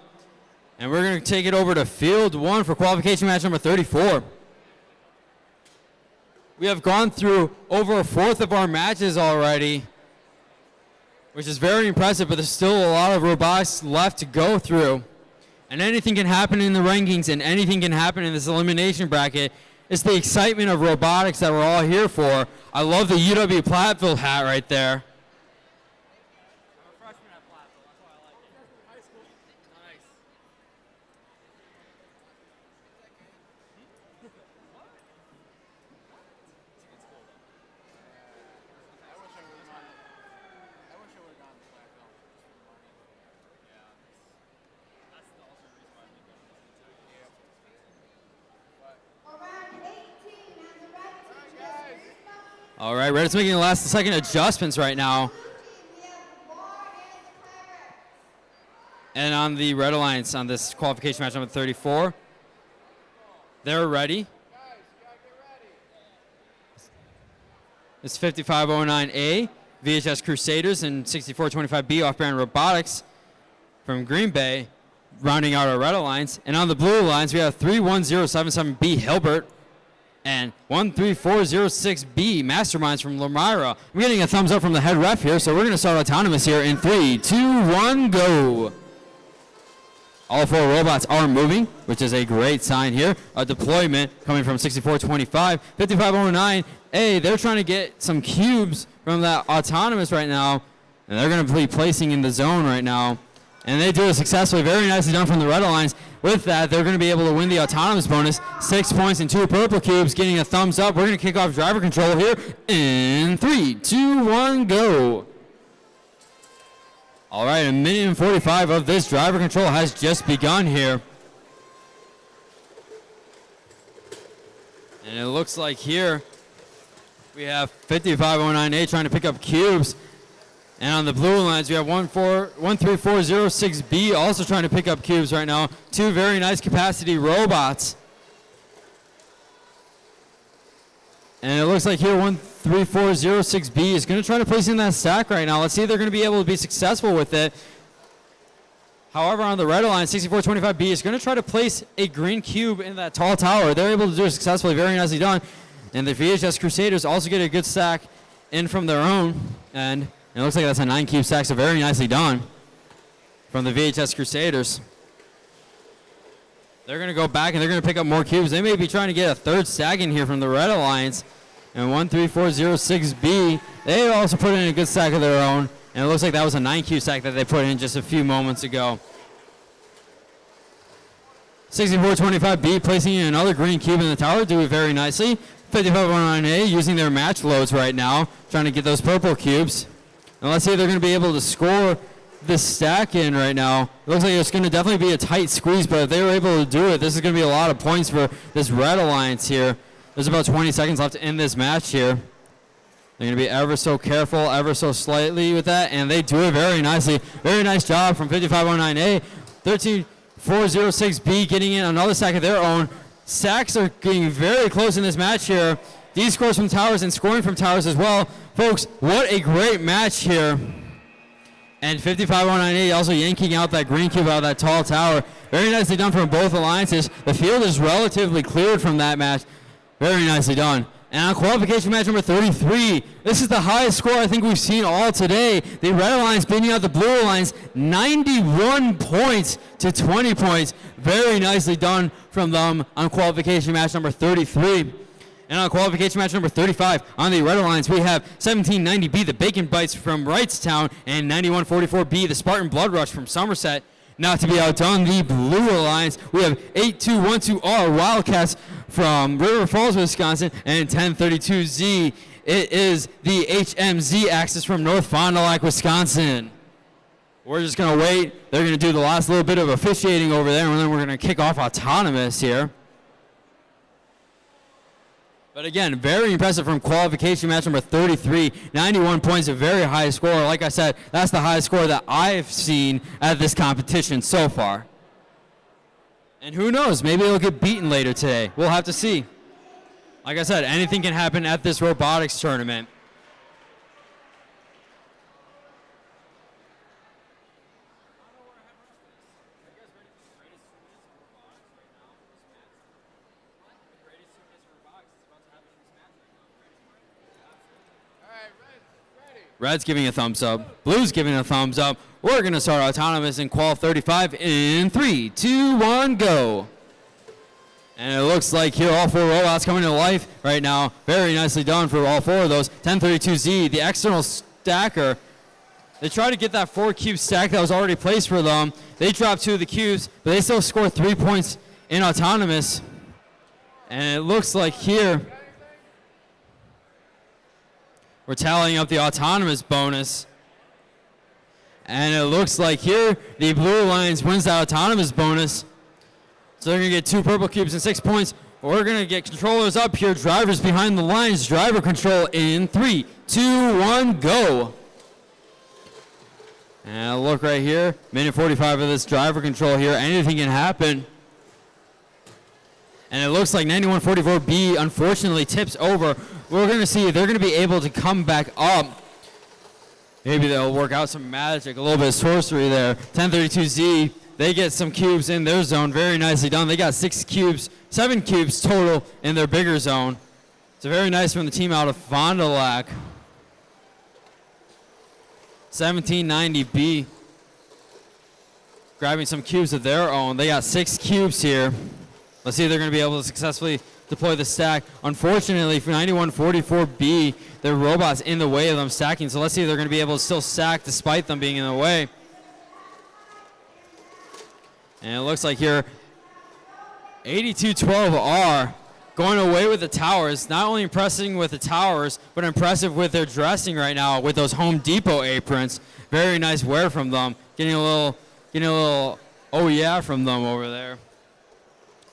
And we're going to take it over to field 1 for qualification match number 34. We have gone through over a fourth of our matches already, which is very impressive, but there's still a lot of robotics left to go through. And anything can happen in the rankings, and anything can happen in this elimination bracket. It's the excitement of robotics that we're all here for. I love the UW Platteville hat right there. All right, Red's making the last second adjustments right now. And on the Red Alliance on this qualification match number 34, they're ready. It's 5509A, VHS Crusaders, and 6425B off-brand Robotics from Green Bay, rounding out our Red Alliance. And on the Blue Alliance, we have 31077B Hilbert and 13406B Masterminds from Lamira. I'm getting a thumbs up from the head ref here, so we're going to start autonomous here in 3, 2, 1, go. All 4 robots are moving, which is a great sign here. A deployment coming from 6425, 5509A. They're trying to get some cubes from that autonomous right now, and they're going to be placing in the zone right now. And they do it successfully. Very nicely done from the Red Alliance. With that, they're going to be able to win the autonomous bonus. 6 points and 2 purple cubes, getting a thumbs up. We're going to kick off driver control here in 3, 2, 1, go. All right, 1:45 of this driver control has just begun here. And it looks like here we have 5509A trying to pick up cubes. And on the Blue Alliance, we have 13406B also trying to pick up cubes right now. 2 very nice capacity robots. And it looks like here 13406B is going to try to place in that stack right now. Let's see if they're going to be able to be successful with it. However, on the Red Alliance, 6425B is going to try to place a green cube in that tall tower. They're able to do it successfully. Very nicely done. And the VHS Crusaders also get a good stack in from their own end. It looks like that's a 9 cube stack, so very nicely done from the VHS Crusaders. They're going to go back and they're going to pick up more cubes. They may be trying to get a third stack in here from the Red Alliance. And 13406B, they also put in a good stack of their own. And it looks like that was a 9 cube stack that they put in just a few moments ago. 6425B placing in another green cube in the tower, do it very nicely. 5509A using their match loads right now, trying to get those purple cubes. And let's see if they're going to be able to score this stack in right now. It looks like it's going to definitely be a tight squeeze, but if they were able to do it, this is going to be a lot of points for this Red Alliance here. There's about 20 seconds left in this match here. They're going to be ever so careful, ever so slightly with that, and they do it very nicely. Very nice job from 5509A. 13406B getting in another stack of their own. Stacks are getting very close in this match here. These scores from towers and scoring from towers as well. Folks, what a great match here. And 5509A also yanking out that green cube out of that tall tower. Very nicely done from both alliances. The field is relatively cleared from that match. Very nicely done. And on qualification match number 33, this is the highest score I think we've seen all today. The Red Alliance beating out the Blue Alliance, 91 points to 20 points. Very nicely done from them on qualification match number 33. And on qualification match number 35, on the Red Alliance, we have 1790B, the Bacon Bites from Wrightstown, and 9144B, the Spartan Blood Rush from Somerset. Not to be outdone, the Blue Alliance, we have 8212R Wildcats from River Falls, Wisconsin, and 1032Z. It is the HMZ Axis from North Fond du Lac, Wisconsin. We're just going to wait. They're going to do the last little bit of officiating over there, and then we're going to kick off autonomous here. But again, very impressive from qualification match number 33. 91 points, a very high score. Like I said, that's the highest score that I've seen at this competition so far. And who knows, maybe it'll get beaten later today. We'll have to see. Like I said, anything can happen at this robotics tournament. Red's giving a thumbs up. Blue's giving a thumbs up. We're going to start autonomous in qual 35 in 3, 2, 1, go. And it looks like here all 4 robots coming to life right now. Very nicely done for all 4 of those. 1032Z, the external stacker. They try to get that 4 cube stack that was already placed for them. They dropped 2 of the cubes, but they still score 3 points in autonomous. And it looks like here we're tallying up the autonomous bonus. And it looks like here the Blue Alliance wins the autonomous bonus. So they're going to get 2 purple cubes and 6 points. We're going to get controllers up here, drivers behind the lines, driver control in 3, 2, 1, go. And look right here, minute 45 of this driver control here. Anything can happen. And it looks like 9144B unfortunately tips over. We're going to see if they're going to be able to come back up. Maybe they'll work out some magic, a little bit of sorcery there. 1032Z, they get some cubes in their zone. Very nicely done. They got 6 cubes, 7 cubes total in their bigger zone. So very nice from the team out of Fond du Lac. 1790B grabbing some cubes of their own. They got 6 cubes here. Let's see if they're going to be able to successfully deploy the stack. Unfortunately, for 9144B, their robot's in the way of them stacking, so let's see if they're going to be able to still stack despite them being in the way. And it looks like here, 8212R going away with the towers. Not only impressing with the towers, but impressive with their dressing right now with those Home Depot aprons. Very nice wear from them. Getting a little oh yeah from them over there.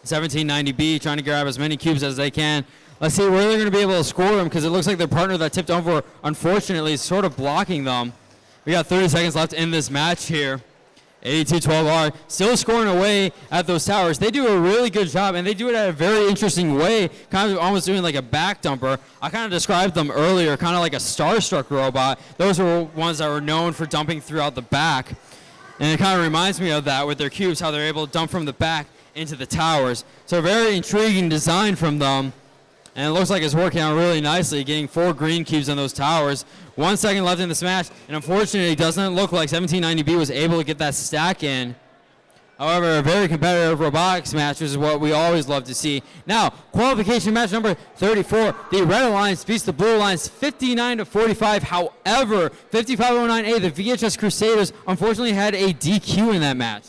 1790B trying to grab as many cubes as they can. Let's see where they're going to be able to score them, because it looks like their partner that tipped over, unfortunately, is sort of blocking them. We got 30 seconds left in this match here. 8212R still scoring away at those towers. They do a really good job, and they do it at a very interesting way, kind of almost doing like a back dumper. I kind of described them earlier, kind of like a Starstruck robot. Those are ones that were known for dumping throughout the back. And it kind of reminds me of that with their cubes, how they're able to dump from the back into the towers. So very intriguing design from them. And it looks like it's working out really nicely, getting 4 green cubes on those towers. 1 second left in this match, and unfortunately it doesn't look like 1790B was able to get that stack in. However, a very competitive robotics match, which is what we always love to see. Now, qualification match number 34. The Red Alliance beats the Blue Alliance 59-45. However, 5509A, the VHS Crusaders, unfortunately had a DQ in that match.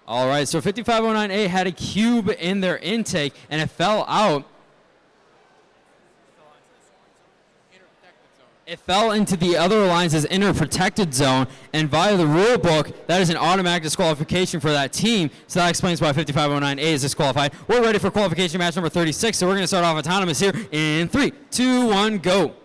All right, so 5509A had a cube in their intake, and it fell out. It fell into the other alliance's inner protected zone, and via the rule book, that is an automatic disqualification for that team. So that explains why 5509A is disqualified. We're ready for qualification match number 36, so we're going to start off autonomous here in 3, 2, 1, go.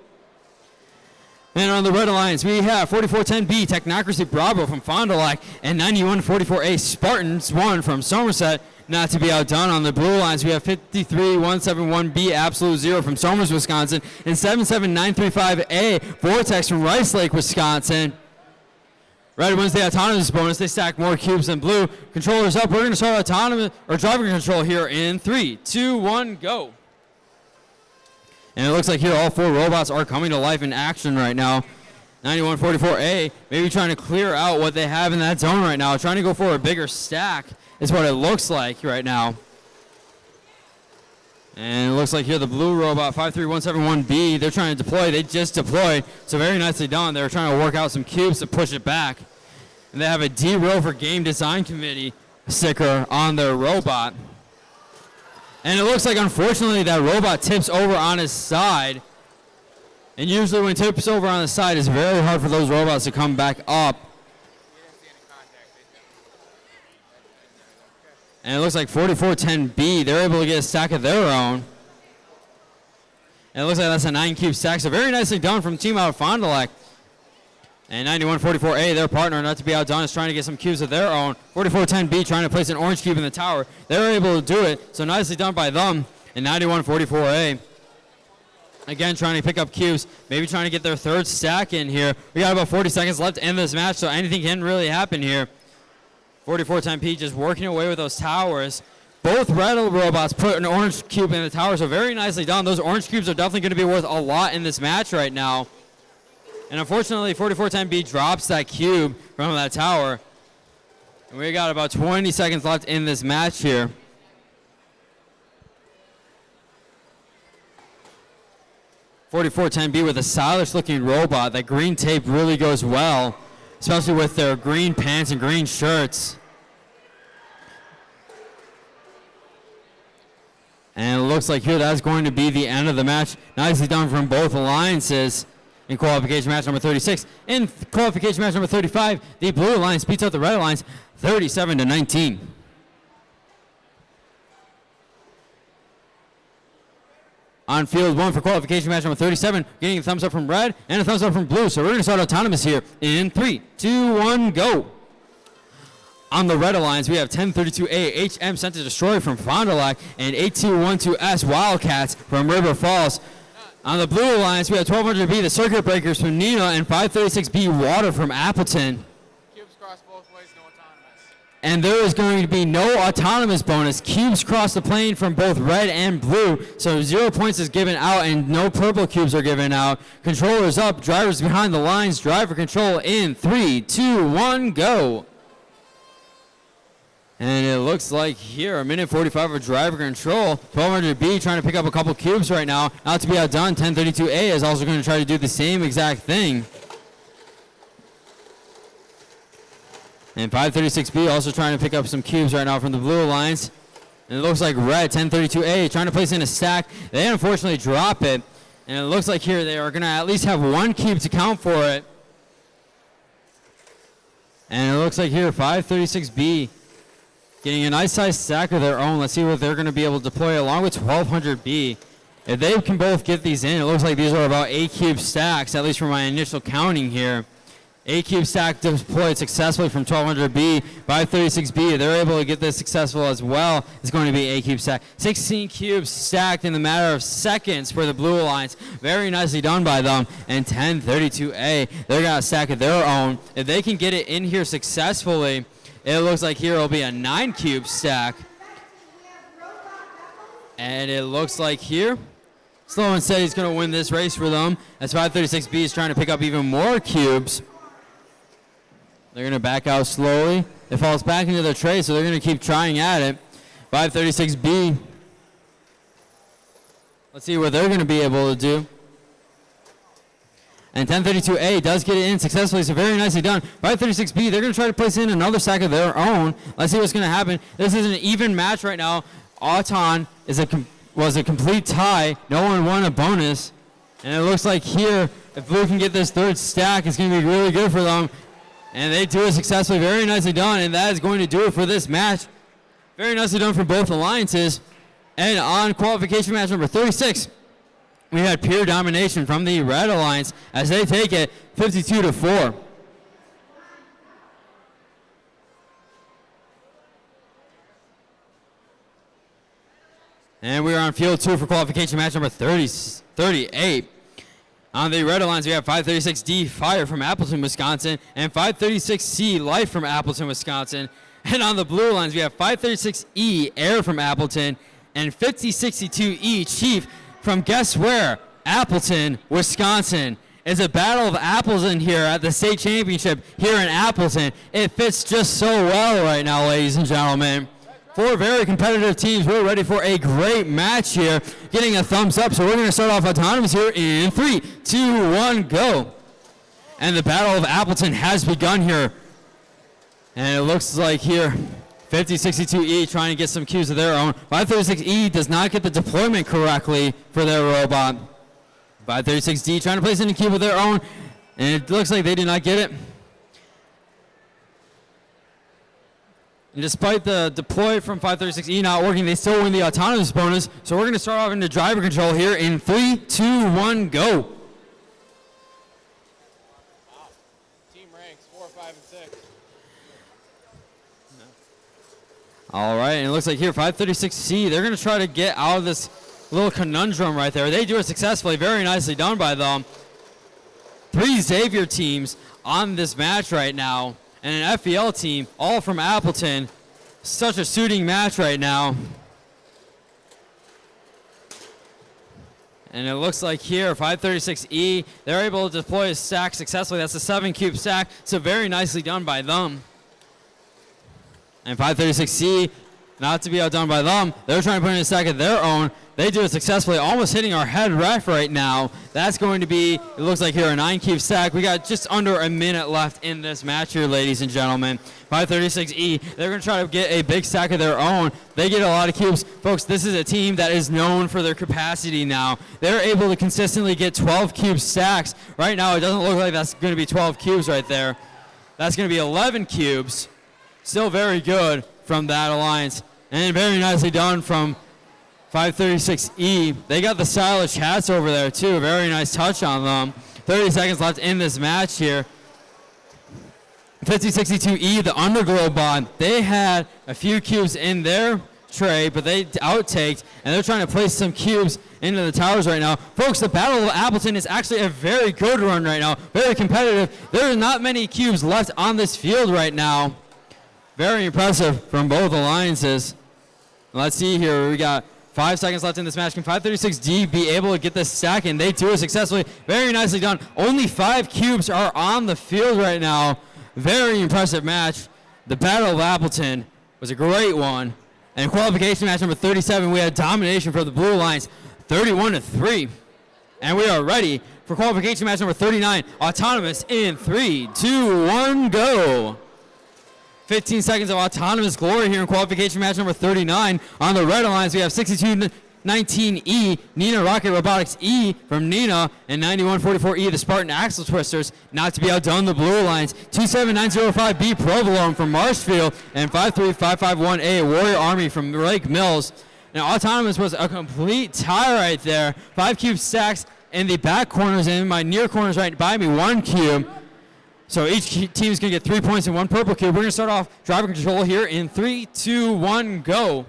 And on the Red Alliance, we have 4410B, Technocracy Bravo from Fond du Lac, and 9144A, Spartans 1 from Somerset. Not to be outdone, on the Blue Alliance, we have 53171B, Absolute Zero from Somers, Wisconsin, and 77935A, Vortex from Rice Lake, Wisconsin. Red wins the autonomous bonus. They stack more cubes than Blue. Controllers up. We're going to start autonomous or driver control here in 3, 2, 1, go. And it looks like here all 4 robots are coming to life in action right now. 9144A maybe trying to clear out what they have in that zone right now. Trying to go for a bigger stack is what it looks like right now. And it looks like here the blue robot 53171B, they're trying to deploy. They just deployed, so very nicely done. They're trying to work out some cubes to push it back. And they have a D-Row for Game Design Committee sticker on their robot. And it looks like, unfortunately, that robot tips over on his side. And usually when it tips over on the side, it's very hard for those robots to come back up. And it looks like 4410B, they're able to get a stack of their own. And it looks like that's a 9-cube stack, so very nicely done from Team out of Fond du Lac. And 9144A, their partner, not to be outdone, is trying to get some cubes of their own. 4410B trying to place an orange cube in the tower. They're able to do it, so nicely done by them. And 9144A, again, trying to pick up cubes, maybe trying to get their third stack in here. We got about 40 seconds left in this match, so anything can really happen here. 4410P just working away with those towers. Both red robots put an orange cube in the tower, so very nicely done. Those orange cubes are definitely going to be worth a lot in this match right now. And unfortunately, 4410B drops that cube from that tower. And we got about 20 seconds left in this match here. (4410B) with a stylish looking robot. That green tape really goes well, especially with their green pants and green shirts. And it looks like here that's going to be the end of the match. Nicely done from both alliances in qualification match number 36. In qualification match number 35, the blue alliance beats out the red alliance 37-19. On field one for qualification match number 37, getting a thumbs up from red and a thumbs up from blue. So we're going to start autonomous here in 3, 2, 1, go. On the red alliance, we have 1032A HM sent to destroy from Fond du Lac and 8212S Wildcats from River Falls. On the blue alliance, we have 1200B the Circuit Breakers from Nina and 536B Water from Appleton. Cubes cross both ways, no autonomous. And there is going to be no autonomous bonus. Cubes cross the plane from both red and blue, so 0 points is given out and no purple cubes are given out. Controllers up, drivers behind the lines, driver control in 3, 2, 1, go. And it looks like here, 1:45 of driver control. 1200B trying to pick up a couple cubes right now. Not to be outdone, 1032A is also going to try to do the same exact thing. And 536B also trying to pick up some cubes right now from the blue alliance. And it looks like red, 1032A, trying to place in a stack. They unfortunately drop it. And it looks like here they are going to at least have one cube to count for it. And it looks like here, 536B getting a nice size stack of their own. Let's see what they're going to be able to deploy along with 1200B. If they can both get these in, it looks like these are about 8 cube stacks, at least from my initial counting here. 8 cube stack deployed successfully from 1200B. 536B, they're able to get this successful as well. It's going to be 8 cube stack. 16 cubes stacked in the matter of seconds for the blue alliance. Very nicely done by them. And 1032A, they're going to stack of their own. If they can get it in here successfully, it looks like here will be a 9 cube stack. And it looks like here, Slow and Steady's going to win this race for them, as 536B is trying to pick up even more cubes. They're going to back out slowly. It falls back into their tray, so they're going to keep trying at it. 536B, let's see what they're going to be able to do. And 1032A does get it in successfully, so very nicely done. 536B, they're going to try to place in another stack of their own. Let's see what's going to happen. This is an even match right now. Auton was a complete tie. No one won a bonus. And it looks like here, if Blue can get this third stack, it's going to be really good for them. And they do it successfully. Very nicely done, and that is going to do it for this match. Very nicely done for both alliances. And on qualification match number 36, we had pure domination from the red alliance as they take it 52-4. And we are on field 2 for qualification match number 38. On the red alliance, we have 536D Fire from Appleton, Wisconsin, and 536C Life from Appleton, Wisconsin. And on the blue alliance, we have 536E Air from Appleton, and 5062E Chief from guess where? Appleton, Wisconsin. It's a battle of apples in here at the state championship here in Appleton. It fits just so well right now, ladies and gentlemen. 4 very competitive teams. We're ready for a great match here. Getting a thumbs up, so we're going to start off autonomous here in 3, 2, 1, go. And the Battle of Appleton has begun here. And it looks like here, 5062E trying to get some cues of their own. 536E does not get the deployment correctly for their robot. 536D trying to place in a cube of their own, and it looks like they did not get it. And despite the deploy from 536E not working, they still win the autonomous bonus. So we're going to start off into driver control here in 3, 2, 1, go. All right, and it looks like here, 536C, they're going to try to get out of this little conundrum right there. They do it successfully. Very nicely done by them. 3 Xavier teams on this match right now, and an FEL team, all from Appleton. Such a suiting match right now. And it looks like here, 536E, they're able to deploy a stack successfully. That's a 7-cube stack, so very nicely done by them. And 536C, not to be outdone by them, they're trying to put in a stack of their own. They do it successfully, almost hitting our head ref right now. That's going to be, it looks like here, a 9-cube stack. We got just under a minute left in this match here, ladies and gentlemen. 536E, they're going to try to get a big stack of their own. They get a lot of cubes. Folks, this is a team that is known for their capacity now. They're able to consistently get 12-cube stacks. Right now, it doesn't look like that's going to be 12 cubes right there. That's going to be 11 cubes. Still very good from that alliance. And very nicely done from 536E. They got the stylish hats over there too. Very nice touch on them. 30 seconds left in this match here. 5062E, the Underglow bot, they had a few cubes in their tray, but they outtaked, and they're trying to place some cubes into the towers right now. Folks, the Battle of Appleton is actually a very good run right now. Very competitive. There are not many cubes left on this field right now. Very impressive from both alliances. Let's see here. We got 5 seconds left in this match. Can 536D be able to get this stack? And they do it successfully. Very nicely done. Only 5 cubes are on the field right now. Very impressive match. The Battle of Appleton was a great one. And qualification match number 37, we had domination for the Blue Alliance, 31-3. And we are ready for qualification match number 39, autonomous in 3, 2, 1, go. 15 seconds of autonomous glory here in qualification match number 39. On the red alliance, we have 6219E, Nina Rocket Robotics E from Nina, and 9144E, the Spartan Axle Twisters. Not to be outdone, the blue alliance, 27905B Provolone from Marshfield, and 53551A Warrior Army from Lake Mills. Now, autonomous was a complete tie right there. 5 cube stacks in the back corners, and in my near corners right by me, 1 cube. So each team is going to get 3 points and 1 purple cube. We're going to start off driver control here in 3, 2, 1, go.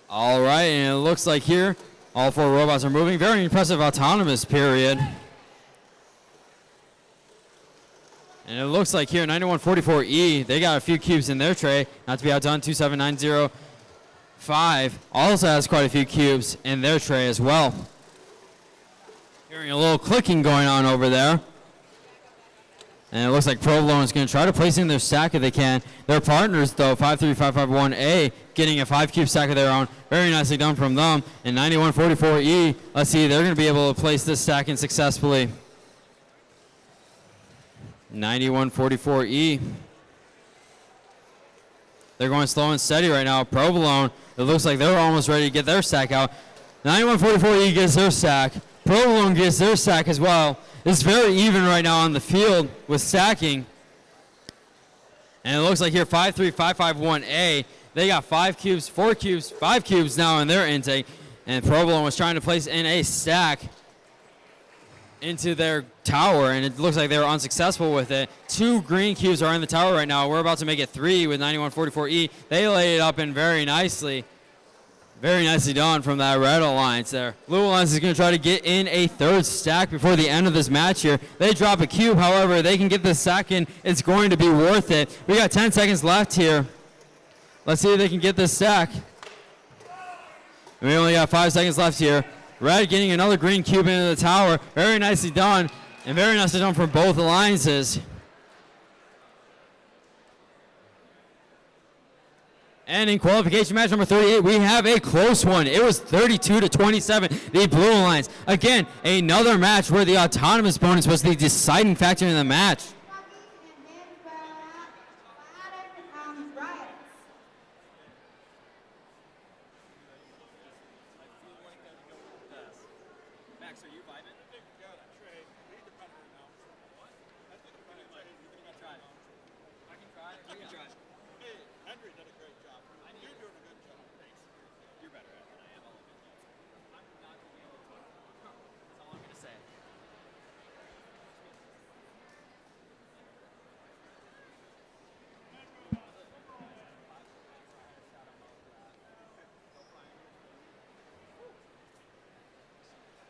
All right, and it looks like here all 4 robots are moving. Very impressive autonomous period. And it looks like here 9144E, they got a few cubes in their tray. Not to be outdone, 27905 also has quite a few cubes in their tray as well. Hearing a little clicking going on over there. And it looks like Provolone is going to try to place in their stack if they can. Their partners, though, 53551A, getting a 5 cube stack of their own. Very nicely done from them. And 9144E, let's see, they're going to be able to place this stack in successfully. 9144E. They're going slow and steady right now. Provolone, it looks like they're almost ready to get their stack out. 9144E gets their stack. Provolone gets their stack as well. It's very even right now on the field with stacking. And it looks like here 53551A, they got 5 cubes, 4 cubes, 5 cubes now in their intake. And Provolone was trying to place in a stack into their tower, and it looks like they were unsuccessful with it. 2 green cubes are in the tower right now. We're about to make it 3 with 9144E. They laid it up in very nicely. Very nicely done from that red alliance there. Blue alliance is going to try to get in a 3rd stack before the end of this match here. They drop a cube, however, they can get the stack in. It's going to be worth it. We got 10 seconds left here. Let's see if they can get this stack. We only got 5 seconds left here. Red getting another green cube into the tower. Very nicely done, and very nicely done from both alliances. And in qualification match number 38, we have a close one. It was 32-27, the Blue Alliance. Again, another match where the autonomous bonus was the deciding factor in the match.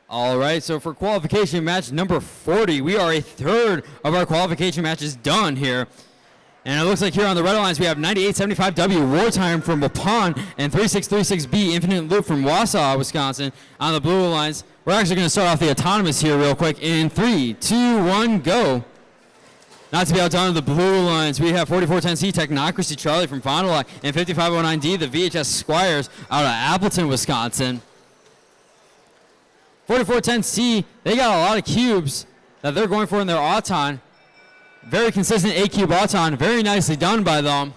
All right, so for qualification match number 40, we are a third of our qualification matches done here. And it looks like here on the red lines, we have 9875W Wartime from Waupun and 3636B Infinite Loop from Wausau, Wisconsin. On the blue lines, we're actually going to start off the autonomous here real quick in 3, 2, 1, go. Not to be outdone on the blue lines, we have 4410C Technocracy Charlie from Fond du Lac and 5509D, the VHS Squires out of Appleton, Wisconsin. 4410C, they got a lot of cubes that they're going for in their Auton. Very consistent 8-cube Auton, very nicely done by them.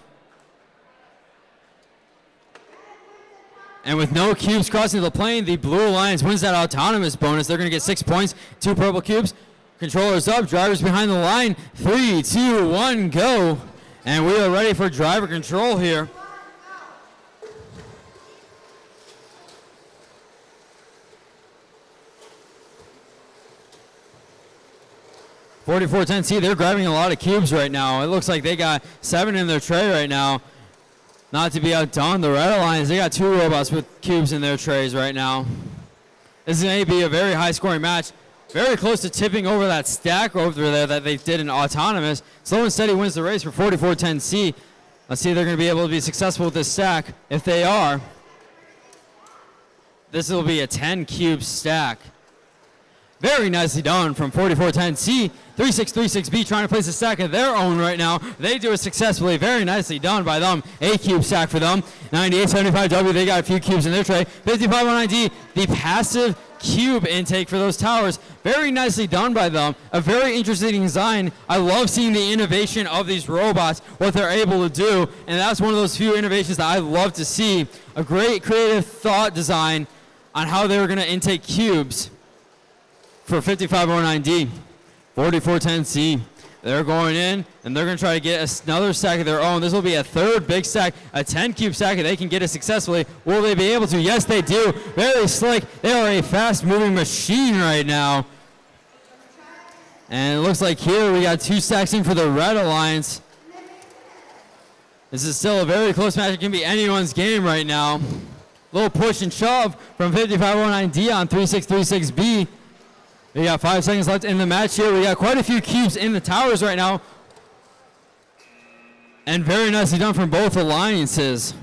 And with no cubes crossing the plane, the Blue Alliance wins that autonomous bonus. They're going to get 6 points, 2 purple cubes. Controllers up, drivers behind the line. 3, 2, 1, go. And we are ready for driver control here. (4410C), they're grabbing a lot of cubes right now. It looks like they got 7 in their tray right now. Not to be outdone, the Red Alliance, they got 2 robots with cubes in their trays right now. This is going to be a very high-scoring match. Very close to tipping over that stack over there that they did in autonomous. Slow and Steady wins the race for 4410C. Let's see if they're going to be able to be successful with this stack. If they are, this will be a 10-cube stack. Very nicely done from 4410C. 3636B trying to place a stack of their own right now. They do it successfully. Very nicely done by them. 8-cube stack for them. 9875W, they got a few cubes in their tray. 5509D, the passive cube intake for those towers. Very nicely done by them. A very interesting design. I love seeing the innovation of these robots, what they're able to do, and that's one of those few innovations that I love to see. A great creative thought design on how they were going to intake cubes for 5509D. 4410C, they're going in, and they're going to try to get another stack of their own. This will be a third big stack, a 10-cube stack, if they can get it successfully. Will they be able to? Yes, they do. Very slick. They are a fast-moving machine right now. And it looks like here we got 2 stacks in for the Red Alliance. This is still a very close match. It can be anyone's game right now. Little push and shove from 5509D on 3636B. We got 5 seconds left in the match here. We got quite a few cubes in the towers right now. And very nicely done from both alliances.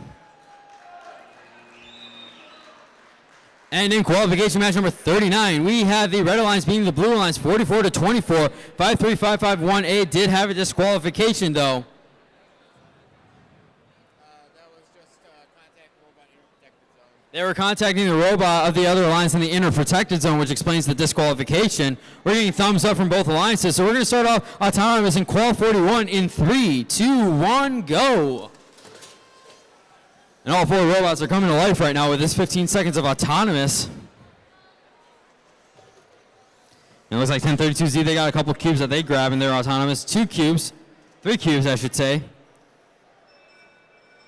And in qualification match number 39, we have the Red Alliance beating the Blue Alliance 44-24. 53551A did have a disqualification though. They were contacting the robot of the other alliance in the inner protected zone, which explains the disqualification. We're getting thumbs up from both alliances, so we're going to start off autonomous in qual 41 in 3, 2, 1, go. And all 4 robots are coming to life right now with this 15 seconds of autonomous. And it looks like 1032Z, they got a couple cubes that they grab in their autonomous. 2 cubes, 3 cubes, I should say.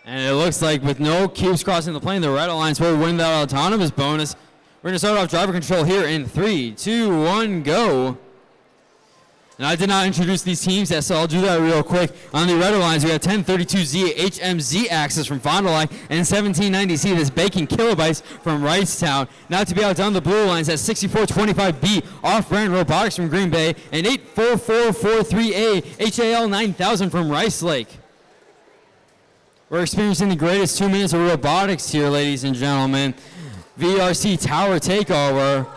And it looks like with no cubes crossing the plane, the Red Alliance will win that autonomous bonus. We're going to start off driver control here in 3, 2, 1, go. And I did not introduce these teams yet, so I'll do that real quick. On the Red Alliance, we have 1032Z HMZ Axis from Fond du Lac and 1790C, this Bacon Kilobytes from Wrightstown. Not to be outdone, the Blue Alliance has 6425B Off-Brand Robotics from Green Bay and 84443A HAL 9000 from Rice Lake. We're experiencing the greatest 2 minutes of robotics here, ladies and gentlemen. VRC Tower Takeover,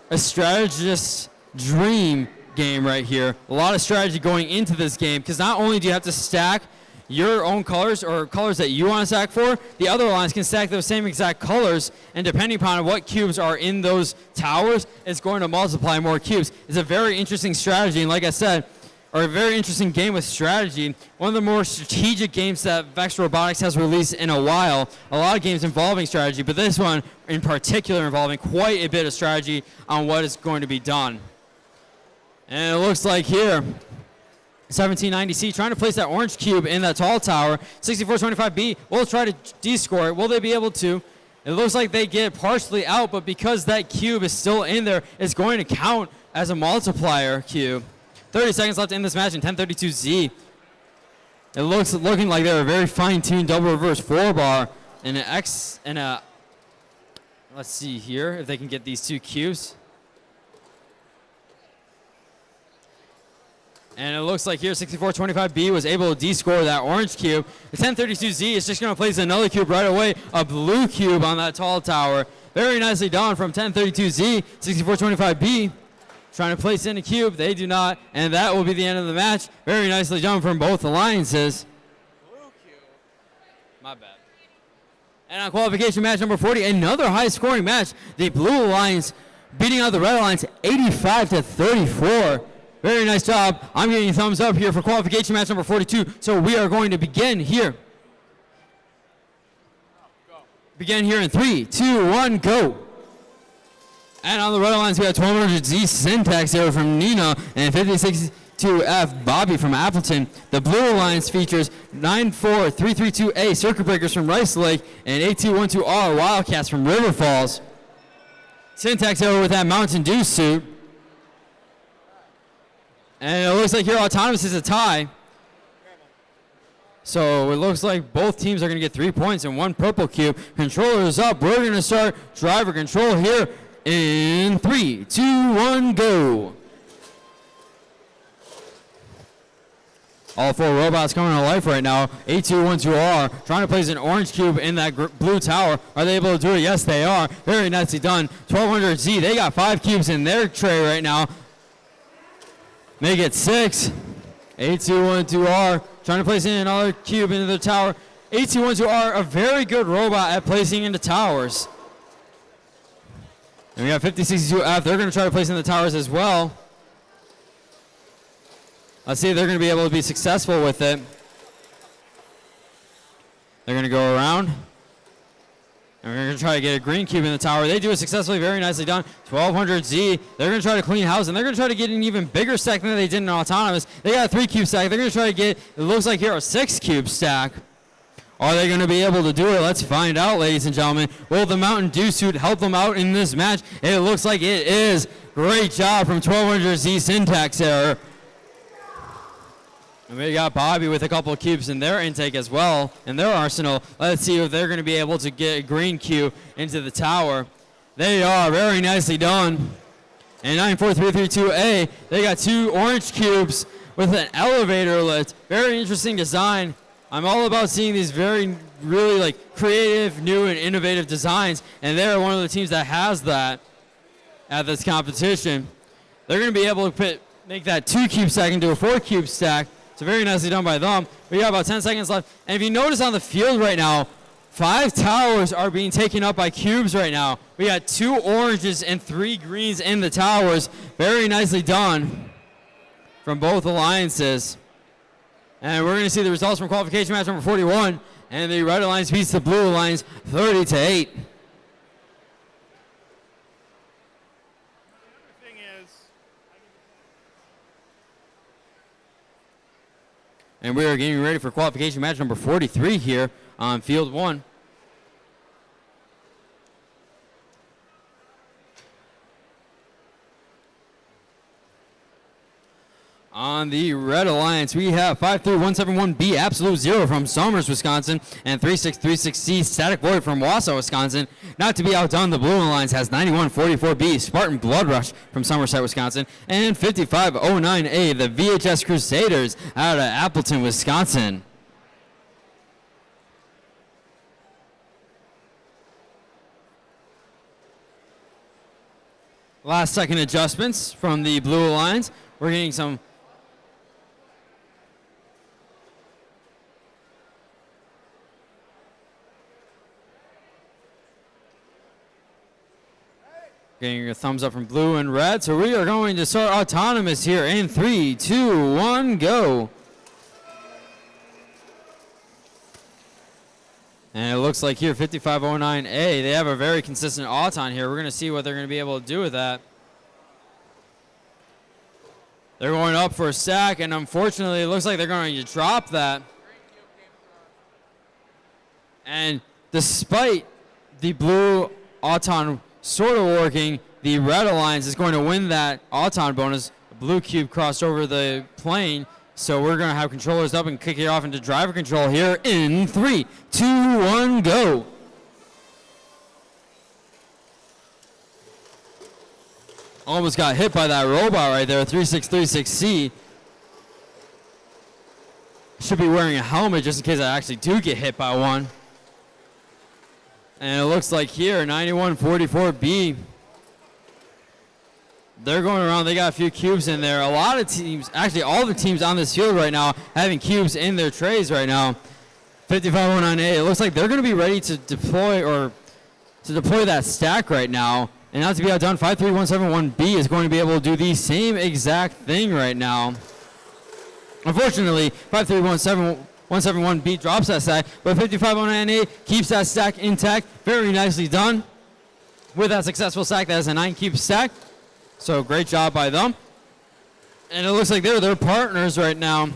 a strategist's dream game right here. A lot of strategy going into this game because not only do you have to stack your own colors or colors that you want to stack for, the other alliance can stack those same exact colors, and depending upon what cubes are in those towers, it's going to multiply more cubes. It's a very interesting strategy, and like I said, or a very interesting game with strategy. One of the more strategic games that Vex Robotics has released in a while. A lot of games involving strategy, but this one in particular involving quite a bit of strategy on what is going to be done. And it looks like here, 1790C trying to place that orange cube in that tall tower. 6425B will try to descore it. Will they be able to? It looks like they get partially out, but because that cube is still in there, it's going to count as a multiplier cube. 30 seconds left in this match in 1032Z. It looking like they're a very fine-tuned double reverse 4-bar and an X and a. Let's see here if they can get these 2 cubes. And it looks like here 6425B was able to D-score that orange cube. The 1032Z is just going to place another cube right away, a blue cube on that tall tower. Very nicely done from 1032Z. 6425B trying to place in a cube. They do not, and that will be the end of the match. Very nicely done from both alliances. Blue cube. My bad. And on qualification match number 40, another high-scoring match. The Blue Alliance beating out the Red Alliance 85-34. Very nice job. I'm giving you a thumbs up here for qualification match number 42. So we are going to begin here. Begin here in 3, 2, 1, go. And on the Red Alliance, we have 1200Z syntax error from Nina and 5062F Bobby from Appleton. The Blue Alliance features 94332A circuit breakers from Rice Lake and 8212R Wildcats from River Falls. Syntax error with that Mountain Dew suit. And it looks like here Autonomous is a tie. So it looks like both teams are going to get 3 points and 1 purple cube. Controller is up. We're going to start driver control here in 3, 2, 1, go. All 4 robots coming to life right now. 8212R trying to place an orange cube in that blue tower. Are they able to do it? Yes, they are. Very nicely done. 1200Z, they got 5 cubes in their tray right now. They get 6. 8212R trying to place in another cube into the tower. 8212R, a very good robot at placing into towers. And we got 5062F. They're going to try to place in the towers as well. Let's see if they're going to be able to be successful with it. They're going to go around. And we're going to try to get a green cube in the tower. They do it successfully, very nicely done. 1200Z, they're going to try to clean house, and they're going to try to get an even bigger stack than they did in Autonomous. They got a 3 cube stack. They're going to try to get, it looks like here, a 6 cube stack. Are they going to be able to do it? Let's find out, ladies and gentlemen. Will the Mountain Dew suit help them out in this match? It looks like it is. Great job from 1200Z syntax error. And we got Bobby with a couple of cubes in their intake as well, in their arsenal. Let's see if they're going to be able to get a green cube into the tower. They are. Very nicely done. And 94332A, they got 2 orange cubes with an elevator lift. Very interesting design. I'm all about seeing these really like creative, new, and innovative designs, and they're one of the teams that has that at this competition. They're going to be able to make that 2 cube stack into a 4 cube stack. So very nicely done by them. We got about 10 seconds left. And if you notice on the field right now, 5 towers are being taken up by cubes right now. We got 2 oranges and 3 greens in the towers. Very nicely done from both alliances. And we're going to see the results from qualification match number 41. And the Red Alliance beats the Blue Alliance 30-8. And we are getting ready for qualification match number 43 here on field 1. On the Red Alliance, we have 53171B Absolute Zero from Somers, Wisconsin, and 3636C Static Void from Wausau, Wisconsin. Not to be outdone, the Blue Alliance has 9144B Spartan Blood Rush from Somerset, Wisconsin, and 5509A, the VHS Crusaders out of Appleton, Wisconsin. Last second adjustments from the Blue Alliance. We're getting some getting a thumbs up from blue and red. So we are going to start Autonomous here in 3, 2, 1, go. And it looks like here 5509A, they have a very consistent Auton here. We're going to see what they're going to be able to do with that. They're going up for a stack, and unfortunately, it looks like they're going to drop that. And despite the blue Auton sort of working, the Red Alliance is going to win that Auton bonus. The blue cube crossed over the plane, so we're going to have controllers up and kick it off into driver control here in 3, 2, 1, go. Almost got hit by that robot right there, 3636C. should be wearing a helmet just in case I actually do get hit by one. And it looks like here, 9144B, they're going around. They got a few cubes in there. A lot of teams, actually all the teams on this field right now, having cubes in their trays right now. 5509A, it looks like they're going to be ready to deploy that stack right now. And not to be outdone, 53171B is going to be able to do the same exact thing right now. Unfortunately, 53171B drops that stack, but 5509A keeps that stack intact. Very nicely done with that successful stack. That is a 9-cube stack. So great job by them. And it looks like they're their partners right now.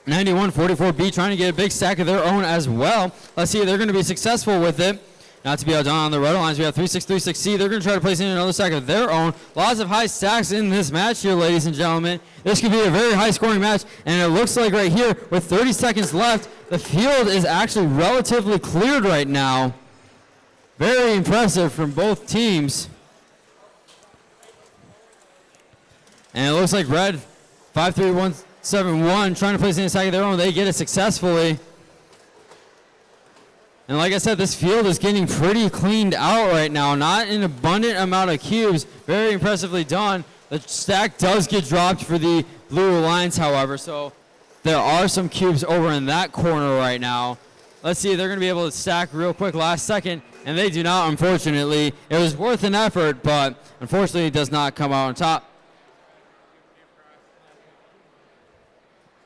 9144B trying to get a big stack of their own as well. Let's see if they're going to be successful with it. Not to be outdone on the red lines, we have 3636C. They're going to try to place in another stack of their own. Lots of high stacks in this match here, ladies and gentlemen. This could be a very high-scoring match, and it looks like right here, with 30 seconds left, the field is actually relatively cleared right now. Very impressive from both teams. And it looks like red, 53171, trying to place in a stack of their own. They get it successfully. And like I said, this field is getting pretty cleaned out right now. Not an abundant amount of cubes. Very impressively done. The stack does get dropped for the blue lines, however. So there are some cubes over in that corner right now. Let's see if they're going to be able to stack real quick last second. And they do not, unfortunately. It was worth an effort, but unfortunately it does not come out on top.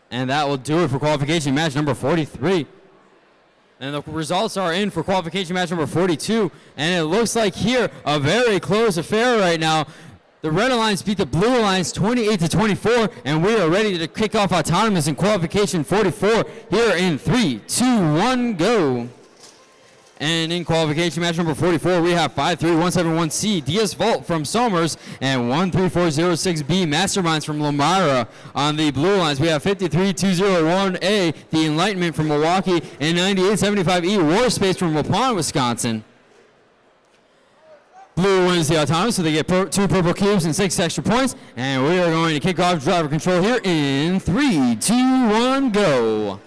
And that will do it for qualification match number 43. And the results are in for qualification match number 42. And it looks like here a very close affair right now. The Red Alliance beat the Blue Alliance 28-24. And we are ready to kick off autonomous in qualification 44 here in 3, 2, 1, go. And in qualification match number 44, we have 53171C, DS Volt from Somers, and 13406B, Masterminds from Lamara. On the blue lines, we have 53201A, The Enlightenment from Milwaukee, and 9875E, Warspace from Waupun, Wisconsin. Blue wins the autonomous, so they get 2 purple cubes and 6 extra points. And we are going to kick off driver control here in 3, 2, 1, go.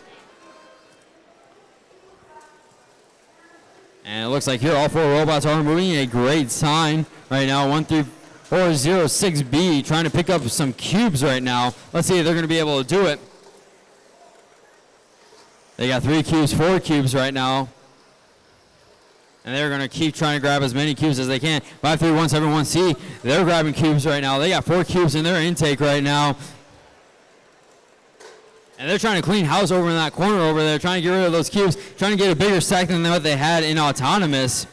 And it looks like here all 4 robots are moving. A great sign right now. 13406B trying to pick up some cubes right now. Let's see if they're going to be able to do it. They got 3 cubes, 4 cubes right now. And they're going to keep trying to grab as many cubes as they can. 53171C, they're grabbing cubes right now. They got 4 cubes in their intake right now. And they're trying to clean house over in that corner over there, trying to get rid of those cubes, trying to get a bigger stack than what they had in autonomous.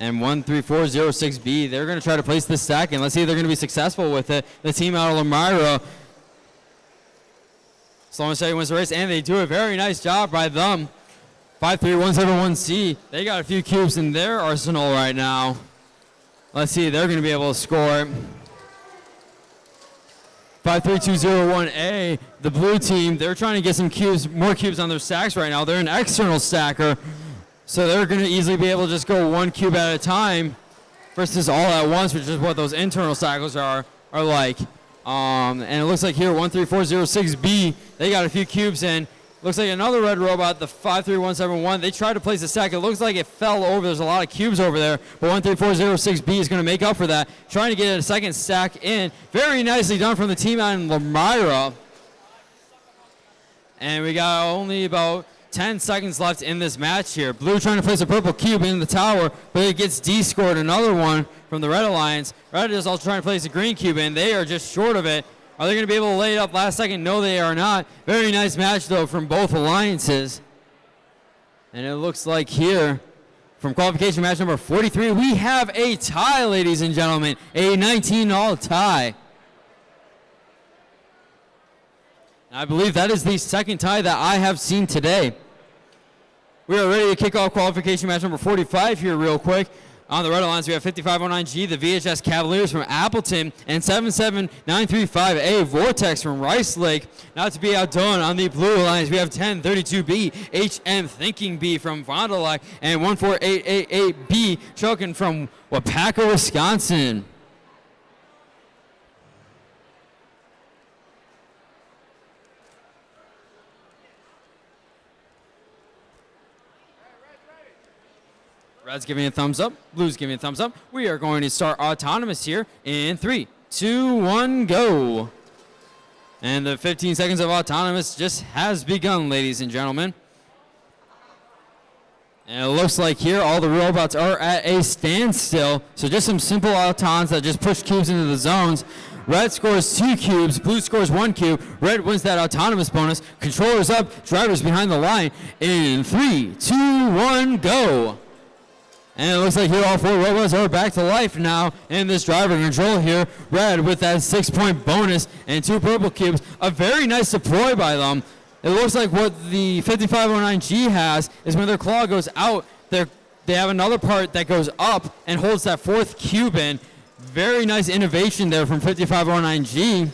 And 13406B, they're going to try to place this stack, and let's see if they're going to be successful with it. The team out of Elmira, Sloan City wins the race, and they do a very nice job by them. 53171C, they got a few cubes in their arsenal right now. Let's see if they're going to be able to score it. 53201A, the blue team, they're trying to get some cubes, more cubes on their stacks right now. They're an external stacker, so they're going to easily be able to just go 1 cube at a time versus all at once, which is what those internal stackers are like. And it looks like here 13406B, they got a few cubes in. Looks like another red robot, the 53171. They tried to place a stack. It looks like it fell over. There's a lot of cubes over there. But 13406B is going to make up for that. Trying to get a second stack in. Very nicely done from the team out in Lamira. And we got only about 10 seconds left in this match here. Blue trying to place a purple cube in the tower, but it gets D-scored. Another one from the Red Alliance. Red is also trying to place a green cube in. They are just short of it. Are they going to be able to lay it up last second? No, they are not. Very nice match, though, from both alliances. And it looks like here, from qualification match number 43, we have a tie, ladies and gentlemen. A 19-all tie. And I believe that is the second tie that I have seen today. We are ready to kick off qualification match number 45 here real quick. On the Red Alliance, we have 5509G, the VHS Cavaliers from Appleton, and 77935A, Vortex from Rice Lake. Not to be outdone on the Blue Alliance, we have 1032B, HM Thinking B from Fond du Lac, and 14888B, Chokin from Wapaka, Wisconsin. Red's giving a thumbs up. Blue's giving a thumbs up. We are going to start autonomous here in 3, 2, 1, go. And the 15 seconds of autonomous just has begun, ladies and gentlemen. And it looks like here all the robots are at a standstill. So just some simple autons that just push cubes into the zones. Red scores 2 cubes, blue scores 1 cube. Red wins that autonomous bonus. Controllers up, drivers behind the line in 3, 2, 1, go. And it looks like here all 4 robots are back to life now in this driver control here. Red with that 6-point bonus and 2 purple cubes. A very nice deploy by them. It looks like what the 5509G has is when their claw goes out, they have another part that goes up and holds that 4th cube in. Very nice innovation there from 5509G.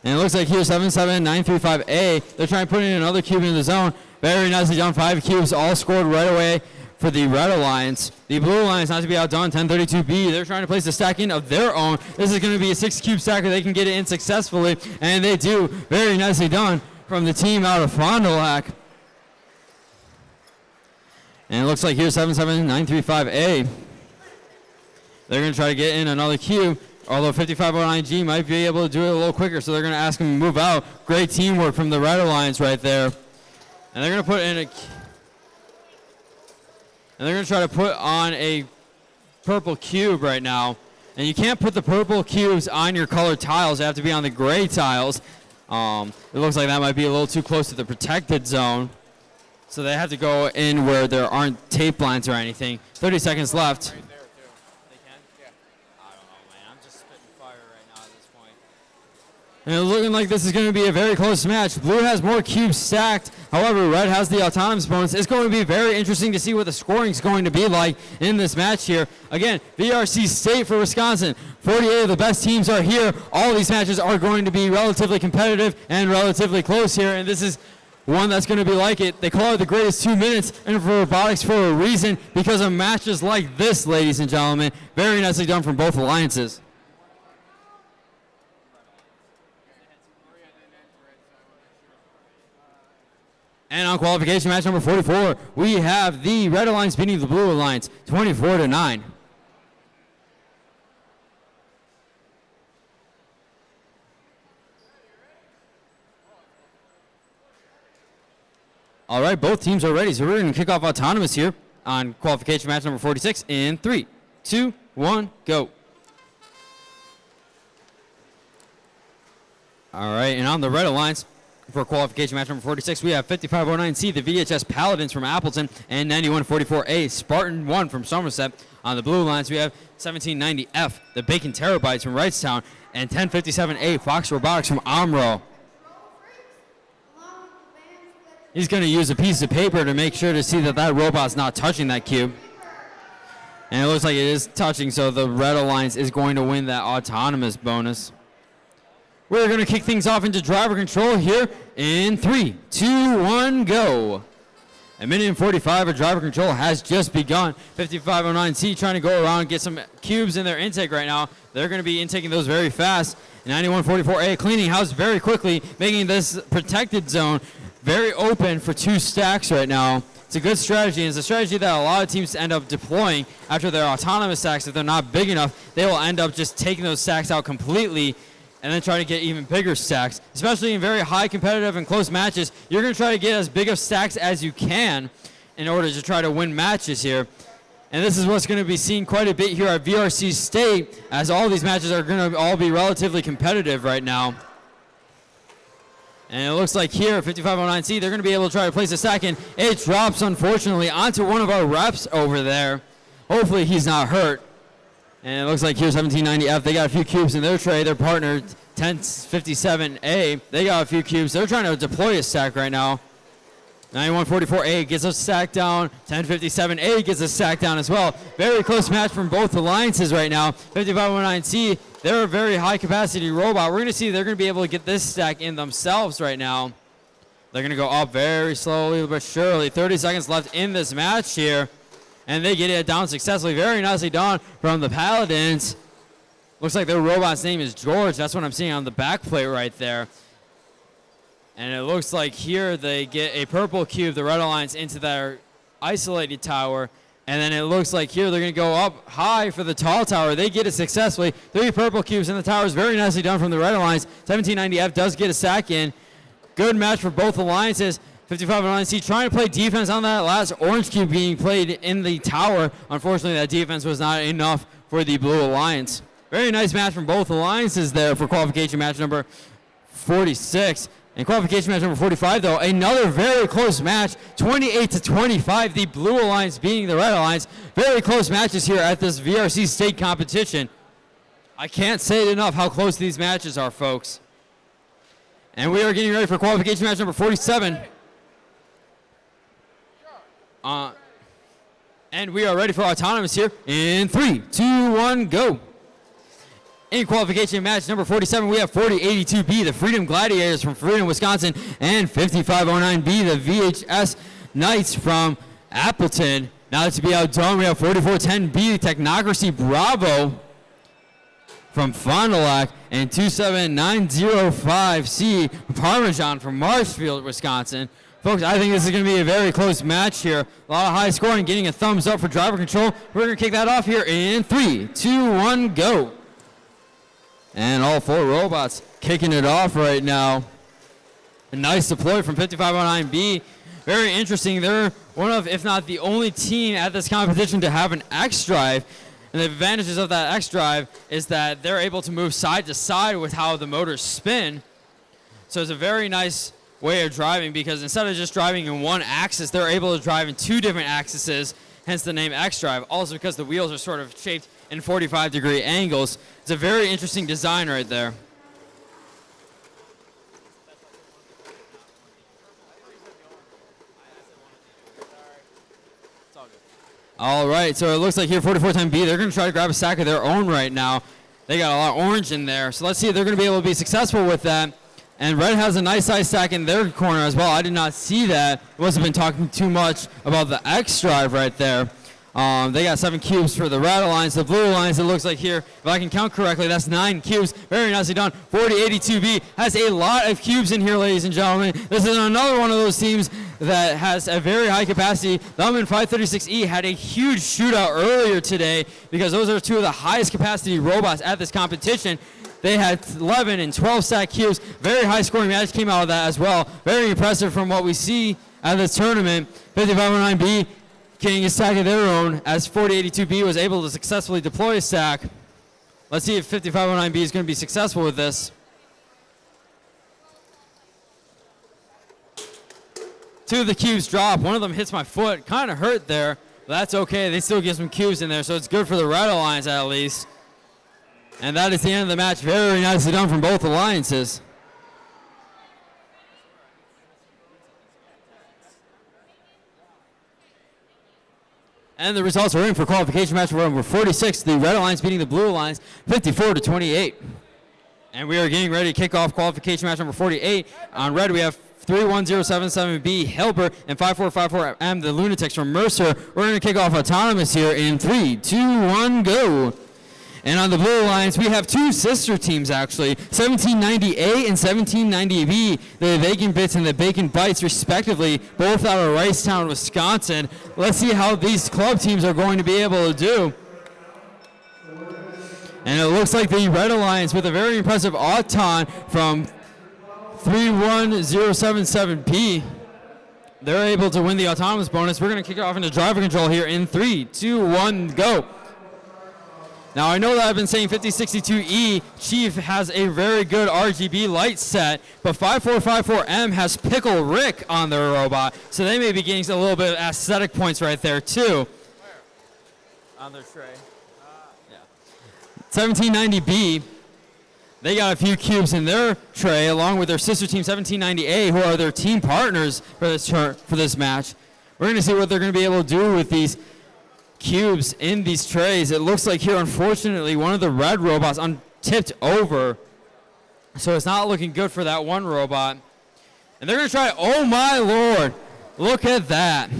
And it looks like here 77935A, they're trying to put in another cube in the zone. Very nicely done, 5 cubes all scored right away for the Red Alliance. The Blue Alliance not to be outdone, 1032B. They're trying to place a stack in of their own. This is going to be a 6-cube stacker. They can get it in successfully, and they do. Very nicely done from the team out of Fond du Lac. And it looks like here 77935A. They're going to try to get in another cube, although 5509G might be able to do it a little quicker, so they're going to ask him to move out. Great teamwork from the Red Alliance right there. And they're going to put in a... And they're going to try to put on a purple cube right now. And you can't put the purple cubes on your colored tiles. They have to be on the gray tiles. It looks like that might be a little too close to the protected zone. So they have to go in where there aren't tape lines or anything. 30 seconds left. Right there, too. They can? Yeah. I don't know, man. I'm just spitting fire right now at this point. And it's looking like this is going to be a very close match. Blue has more cubes stacked. However, Red has the autonomous bonus. It's going to be very interesting to see what the scoring is going to be like in this match here. Again, VRC State for Wisconsin. 48 of the best teams are here. All these matches are going to be relatively competitive and relatively close here. And this is one that's going to be like it. They call it the greatest 2 minutes and for robotics for a reason, because of matches like this, ladies and gentlemen. Very nicely done from both alliances. And on qualification match number 44, we have the Red Alliance beating the Blue Alliance 24-9. All right, both teams are ready, so we're going to kick off autonomous here on qualification match number 46 in 3, 2, 1, go. All right, and on the Red Alliance, for qualification match number 46, we have 5509C, the VHS Paladins from Appleton, and 9144A, Spartan 1 from Somerset. On the Blue Alliance, we have 1790F, the Bacon Terabytes from Wrightstown, and 1057A, Fox Robotics from Omro. He's going to use a piece of paper to make sure to see that that robot's not touching that cube. And it looks like it is touching, so the Red Alliance is going to win that autonomous bonus. We're going to kick things off into driver control here in 3, 2, 1, go. A minute and 45 of driver control has just begun. 5509C trying to go around and get some cubes in their intake right now. They're going to be intaking those very fast. 9144A cleaning house very quickly, making this protected zone very open for 2 stacks right now. It's a good strategy, and it's a strategy that a lot of teams end up deploying after their autonomous stacks. If they're not big enough, they will end up just taking those stacks out completely and then try to get even bigger stacks. Especially in very high competitive and close matches, you're going to try to get as big of stacks as you can in order to try to win matches here. And this is what's going to be seen quite a bit here at VRC State, as all these matches are going to all be relatively competitive right now. And it looks like here, 5509C, they're going to be able to try to place a stack in. It drops, unfortunately, onto one of our reps over there. Hopefully he's not hurt. And it looks like here 1790F, they got a few cubes in their tray. Their partner, 1057A, they got a few cubes. They're trying to deploy a stack right now. 9144A gets a stack down. 1057A gets a stack down as well. Very close match from both alliances right now. 5509C, they're a very high capacity robot. We're going to see they're going to be able to get this stack in themselves right now. They're going to go up very slowly but surely. 30 seconds left in this match here. And they get it down successfully. Very nicely done from the Paladins. Looks like their robot's name is George. That's what I'm seeing on the back plate right there. And it looks like here they get a purple cube, the Red Alliance, into their isolated tower. And then it looks like here they're going to go up high for the tall tower. They get it successfully. 3 purple cubes in the towers. Very nicely done from the Red Alliance. 1790F does get a sack in. Good match for both alliances. 5509C trying to play defense on that last orange cube being played in the tower. Unfortunately, that defense was not enough for the Blue Alliance. Very nice match from both alliances there for qualification match number 46. And qualification match number 45, though, another very close match, 28-25, the Blue Alliance beating the Red Alliance. Very close matches here at this VRC state competition. I can't say it enough how close these matches are, folks. And we are getting ready for qualification match number 47. And we are ready for autonomous here in 3, 2, 1, go. In qualification match number 47, we have 4082B, the Freedom Gladiators from Freedom, Wisconsin, and 5509B, the VHS Knights from Appleton. Now to be outdone, we have 4410B, the Technocracy Bravo from Fond du Lac, and 27905C, Parmesan from Marshfield, Wisconsin. Folks, I think this is going to be a very close match here. A lot of high scoring, getting a thumbs up for driver control. We're going to kick that off here in 3, 2, 1, go. And all 4 robots kicking it off right now. A nice deploy from 5509B. Very interesting. They're one of, if not the only team at this competition to have an X drive. And the advantages of that X drive is that they're able to move side to side with how the motors spin. So it's a very nice way of driving because instead of just driving in one axis, they're able to drive in 2 different axes, hence the name X drive. Also because the wheels are sort of shaped in 45-degree angles. It's a very interesting design right there. All right, so it looks like here 4410B, they're going to try to grab a sack of their own right now. They got a lot of orange in there, so let's see if they're going to be able to be successful with that. And Red has a nice size sack in their corner as well. I did not see that. Wasn't been talking too much about the X drive right there. They got 7 cubes for the Red Alliance. The Blue Alliance, it looks like here, if I can count correctly, that's 9 cubes. Very nicely done. 4082B has a lot of cubes in here, ladies and gentlemen. This is another one of those teams that has a very high capacity. The 536E had a huge shootout earlier today because those are 2 of the highest capacity robots at this competition. They had 11 and 12 stack cubes. Very high scoring match came out of that as well. Very impressive from what we see at this tournament. 5509B getting a stack of their own as 4082B was able to successfully deploy a stack. Let's see if 5509B is going to be successful with this. 2 of the cubes drop. One of them hits my foot. Kind of hurt there, but that's okay. They still get some cubes in there, so it's good for the Red Alliance at least. And that is the end of the match. Very nicely done from both alliances. And the results are in for qualification match number 46. The Red Alliance beating the Blue Alliance 54-28. And we are getting ready to kick off qualification match number 48. On red, we have 31077B Hilbert and 5454M, the Lunatics from Mercer. We're going to kick off autonomous here in 3, 2, 1, go. And on the Blue Alliance, we have 2 sister teams, actually, 1790A and 1790B, the Bacon Bits and the Bacon Bites, respectively, both out of Ricetown, Wisconsin. Let's see how these club teams are going to be able to do. And it looks like the Red Alliance with a very impressive Auton from 31077P. They're able to win the autonomous bonus. We're going to kick it off into driver control here in 3, 2, 1, go. Now, I know that I've been saying 5062E Chief has a very good RGB light set, but 5454M has Pickle Rick on their robot, so they may be getting a little bit of aesthetic points right there, too. On their tray. Yeah. 1790B, they got a few cubes in their tray, along with their sister team 1790A, who are their team partners for this match. We're going to see what they're going to be able to do with these cubes in these trays. It looks like here, unfortunately, one of the red robots tipped over, so it's not looking good for that one robot. And they're going to try, oh my lord, look at that.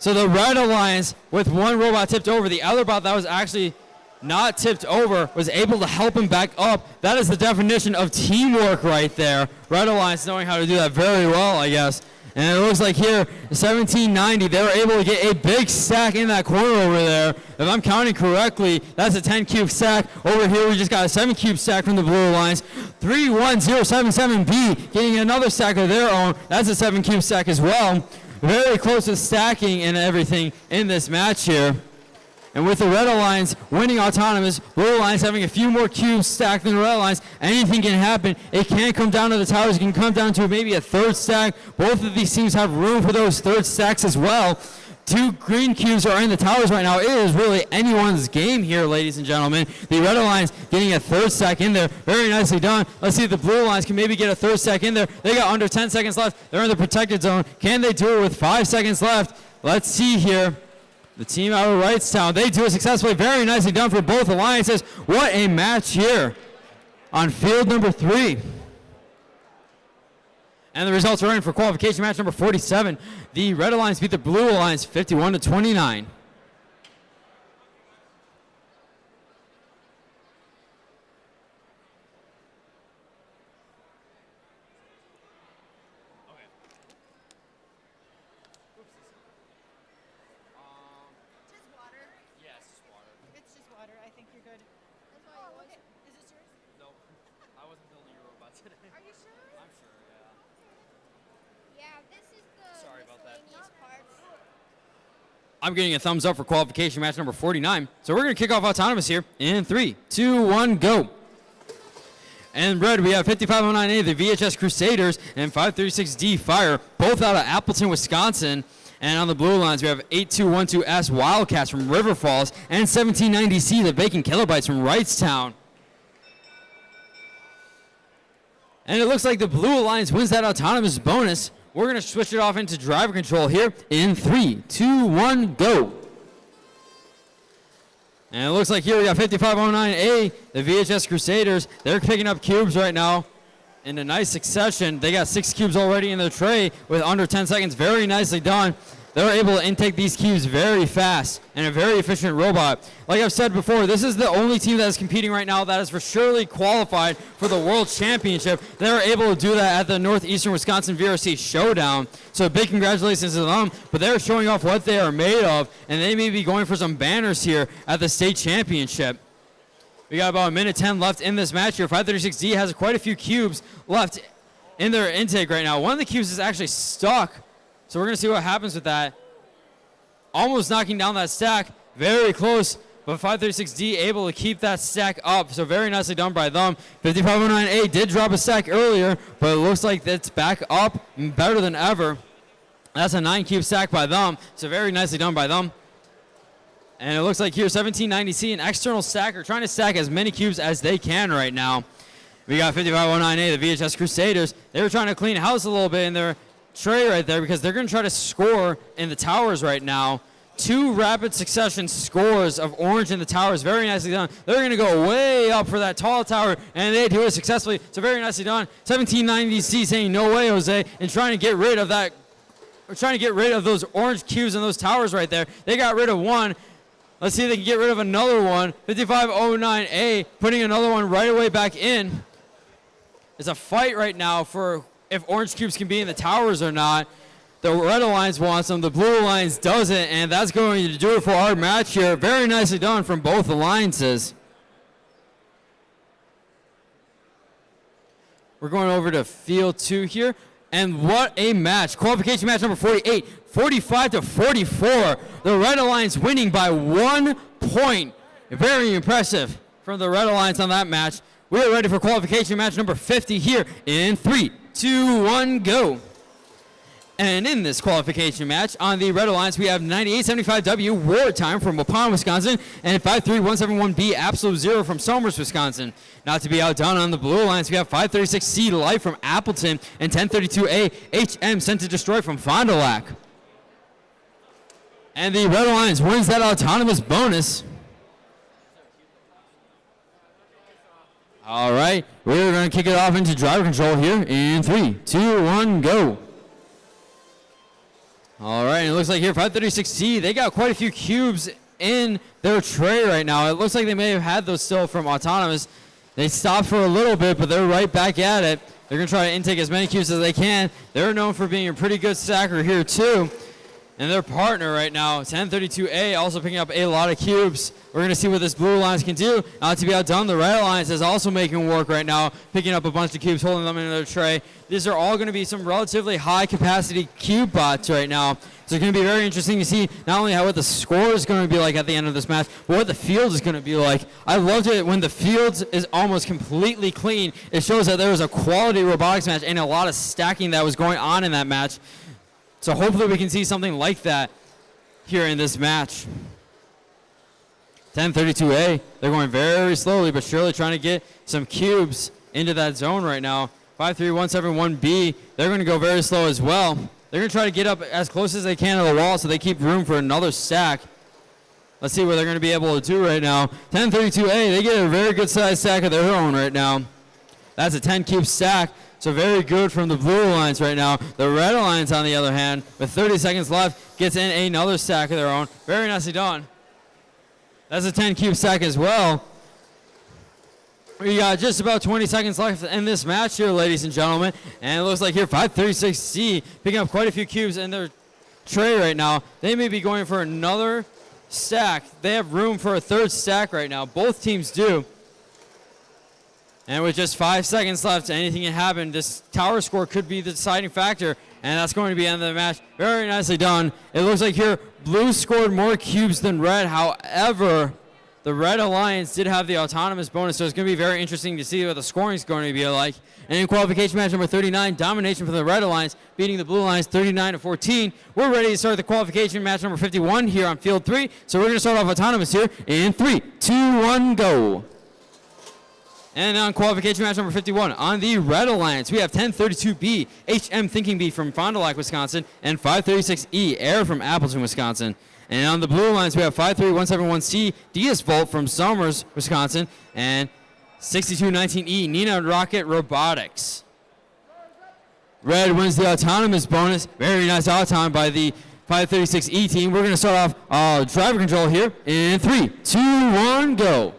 So the Red Alliance, with one robot tipped over, the other bot that was actually not tipped over was able to help him back up. That is the definition of teamwork right there. Red Alliance knowing how to do that very well, I guess. And it looks like here, 1790, they were able to get a big stack in that corner over there. If I'm counting correctly, that's a 10-cube stack. Over here, we just got a 7-cube stack from the Blue Alliance. 31077B getting another stack of their own. That's a 7-cube stack as well. Very close to stacking and everything in this match here. And with the Red Alliance winning autonomous, Blue Alliance having a few more cubes stacked than the Red Alliance, anything can happen. It can come down to the towers. It can come down to maybe a third stack. Both of these teams have room for those third stacks as well. 2 green cubes are in the towers right now. It is really anyone's game here, ladies and gentlemen. The Red Alliance getting a third stack in there. Very nicely done. Let's see if the Blue Alliance can maybe get a third stack in there. They got under 10 seconds left. They're in the protected zone. Can they do it with 5 seconds left? Let's see here. The team out of Wrightstown, they do it successfully. Very nicely done for both alliances. What a match here on field number 3. And the results are in for qualification match number 47. The Red Alliance beat the Blue Alliance 51-29. I'm getting a thumbs up for qualification match number 49. So we're going to kick off autonomous here in 3, 2, 1, go. And in red, we have 5509A, the VHS Crusaders, and 536D Fire, both out of Appleton, Wisconsin. And on the blue lines, we have 8212S Wildcats from River Falls, and 1790C, the Bacon Kilobytes from Wrightstown. And it looks like the Blue Alliance wins that autonomous bonus. We're going to switch it off into driver control here in 3, 2, 1, go. And it looks like here we got 5509A, the VHS Crusaders. They're picking up cubes right now in a nice succession. They got 6 cubes already in their tray with under 10 seconds. Very nicely done. They're able to intake these cubes very fast and a very efficient robot. Like I've said before, this is the only team that is competing right now that is for surely qualified for the World Championship. They were able to do that at the Northeastern Wisconsin VRC Showdown. So big congratulations to them, but they're showing off what they are made of, and they may be going for some banners here at the state championship. We got about 1:10 left in this match here. 536D has quite a few cubes left in their intake right now. One of the cubes is actually stuck. So we're going to see what happens with that. Almost knocking down that stack. Very close, but 536D able to keep that stack up. So very nicely done by them. 5509A did drop a stack earlier, but it looks like it's back up better than ever. That's a 9-cube stack by them. So very nicely done by them. And it looks like here 1790C, an external stacker, trying to stack as many cubes as they can right now. We got 5509A, the VHS Crusaders. They were trying to clean house a little bit in their tray right there because they're going to try to score in the towers right now. 2 rapid succession scores of orange in the towers. Very nicely done. They're going to go way up for that tall tower, and they do it successfully. So very nicely done. 1790C saying no way, Jose, and trying to get rid of that. We're trying to get rid of those orange cubes in those towers right there. They got rid of one. Let's see if they can get rid of another one. 5509A putting another one right away back in. It's a fight right now for if orange cubes can be in the towers or not. The Red Alliance wants them, the Blue Alliance doesn't, and that's going to do it for our match here. Very nicely done from both alliances. We're going over to field 2 here, and what a match. Qualification match number 48, 45-44. The Red Alliance winning by 1 point. Very impressive from the Red Alliance on that match. We are ready for qualification match number 50 here in 3, 2, 1, go. And in this qualification match on the Red Alliance, we have 9875W Wartime from Waupun, Wisconsin, and 53171B Absolute Zero from Somers, Wisconsin. Not to be outdone on the Blue Alliance, we have 536C Life from Appleton and 1032A HM Sent to Destroy from Fond du Lac. And the Red Alliance wins that autonomous bonus. All right, we're going to kick it off into driver control here in 3, 2, 1, go. All right, and it looks like here 536C, they got quite a few cubes in their tray right now. It looks like they may have had those still from autonomous. They stopped for a little bit, but they're right back at it. They're going to try to intake as many cubes as they can. They're known for being a pretty good stacker here too. And their partner right now, 1032A, also picking up a lot of cubes. We're going to see what this blue alliance can do. Not to be outdone, the red alliance is also making work right now, picking up a bunch of cubes, holding them in their tray. These are all going to be some relatively high capacity cube bots right now. So it's going to be very interesting to see not only what the score is going to be like at the end of this match, but what the field is going to be like. I loved it when the field is almost completely clean. It shows that there was a quality robotics match and a lot of stacking that was going on in that match. So hopefully we can see something like that here in this match. 1032A, they're going very slowly but surely trying to get some cubes into that zone right now. 53171B, they're going to go very slow as well. They're going to try to get up as close as they can to the wall so they keep room for another stack. Let's see what they're going to be able to do right now. 1032A, they get a very good size stack of their own right now. That's a 10 cube stack. So very good from the blue alliance right now. The red alliance, on the other hand, with 30 seconds left, gets in another stack of their own. Very nicely done. That's a 10 cube stack as well. We got just about 20 seconds left in this match here, ladies and gentlemen. And it looks like here 536C picking up quite a few cubes in their tray right now. They may be going for another stack. They have room for a third stack right now. Both teams do. And with just 5 seconds left, anything can happen. This tower score could be the deciding factor, and that's going to be the end of the match. Very nicely done. It looks like here blue scored more cubes than red. However, the red alliance did have the autonomous bonus, so it's going to be very interesting to see what the scoring is going to be like. And in qualification match number 39, domination for the red alliance, beating the blue alliance 39-14. We're ready to start the qualification match number 51 here on field 3. So we're going to start off autonomous here in 3, 2, 1, go. And on qualification match number 51, on the red alliance, we have 1032B, HM Thinking Bee from Fond du Lac, Wisconsin, and 536E, Air from Appleton, Wisconsin. And on the blue alliance, we have 53171C, DS Volt from Somers, Wisconsin, and 6219E, Nina Rocket Robotics. Red wins the autonomous bonus. Very nice autonom by the 536E team. We're going to start off driver control here in 3, 2, 1, go.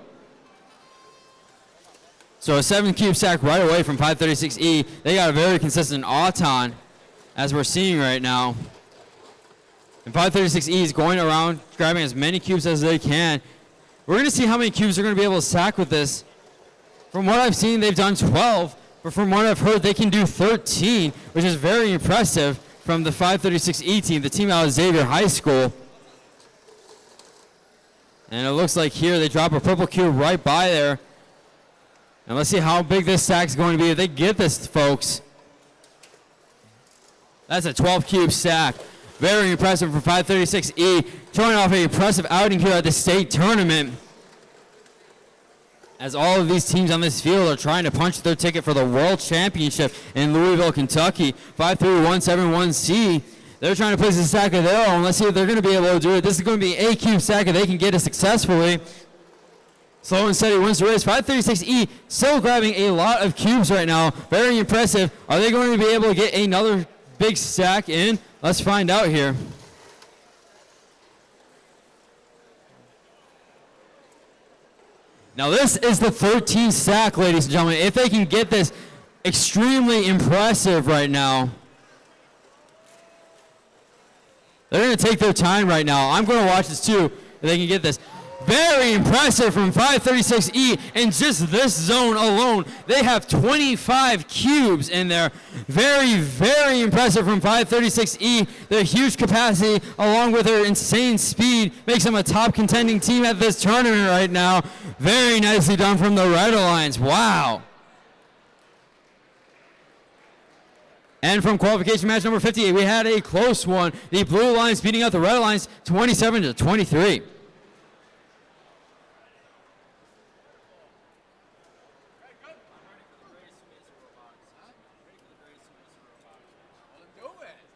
So a 7 cube stack right away from 536E. They got a very consistent auton, as we're seeing right now. And 536E is going around grabbing as many cubes as they can. We're going to see how many cubes they're going to be able to stack with this. From what I've seen, they've done 12, but from what I've heard, they can do 13, which is very impressive from the 536E team, the team out of Xavier High School. And it looks like here they drop a purple cube right by there. And let's see how big this stack is going to be if they get this, folks. That's a 12 cube stack. Very impressive for 536E. Showing off an impressive outing here at the state tournament. As all of these teams on this field are trying to punch their ticket for the World Championship in Louisville, Kentucky. 53171C. They're trying to place a stack of their own. Let's see if they're going to be able to do it. This is going to be an 8 cube stack if they can get it successfully. Slow and steady wins the race. 536E still grabbing a lot of cubes right now. Very impressive. Are they going to be able to get another big stack in? Let's find out here. Now this is the 13th stack, ladies and gentlemen. If they can get this, extremely impressive right now. They're going to take their time right now. I'm going to watch this too, if they can get this. Very impressive from 536E in just this zone alone. They have 25 cubes in there. Very, very impressive from 536E. Their huge capacity along with their insane speed makes them a top contending team at this tournament right now. Very nicely done from the Red Alliance. Wow. And from qualification match number 58, we had a close one. The Blue Alliance beating out the Red Alliance 27-23.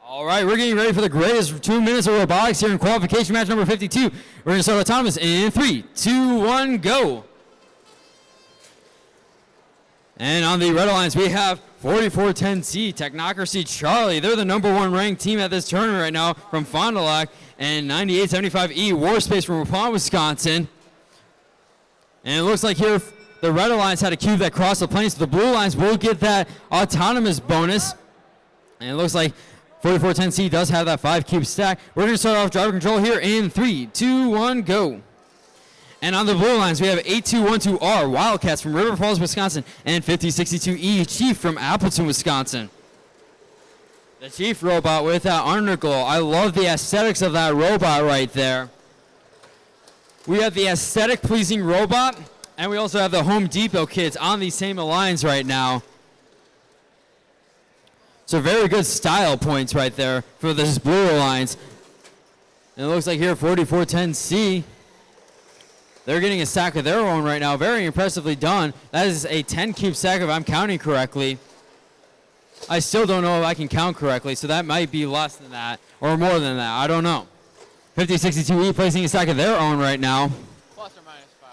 All right, we're getting ready for the greatest 2 minutes of robotics here in qualification match number 52. We're going to start autonomous in 3, 2, 1, go. And on the Red Alliance, we have 4410C, Technocracy Charlie. They're the #1 ranked team at this tournament right now from Fond du Lac. And 9875E, Warspace from Ripon, Wisconsin. And it looks like here the red alliance had a cube that crossed the plane, so the blue alliance will get that autonomous bonus. And it looks like 4410C does have that 5 cube stack. We're going to start off driver control here in 3, 2, 1, go. And on the blue lines, we have 8212R Wildcats from River Falls, Wisconsin, and 5062E Chief from Appleton, Wisconsin. The Chief robot with that underglow. I love the aesthetics of that robot right there. We have the aesthetic pleasing robot, and we also have the Home Depot kits on these same lines right now. So very good style points right there for this blue alliance. And it looks like here 4410C, they're getting a stack of their own right now. Very impressively done. That is a 10 cube stack if I'm counting correctly. I still don't know if I can count correctly, so that might be less than that or more than that. I don't know. 5062E placing a stack of their own right now. Plus or minus 5.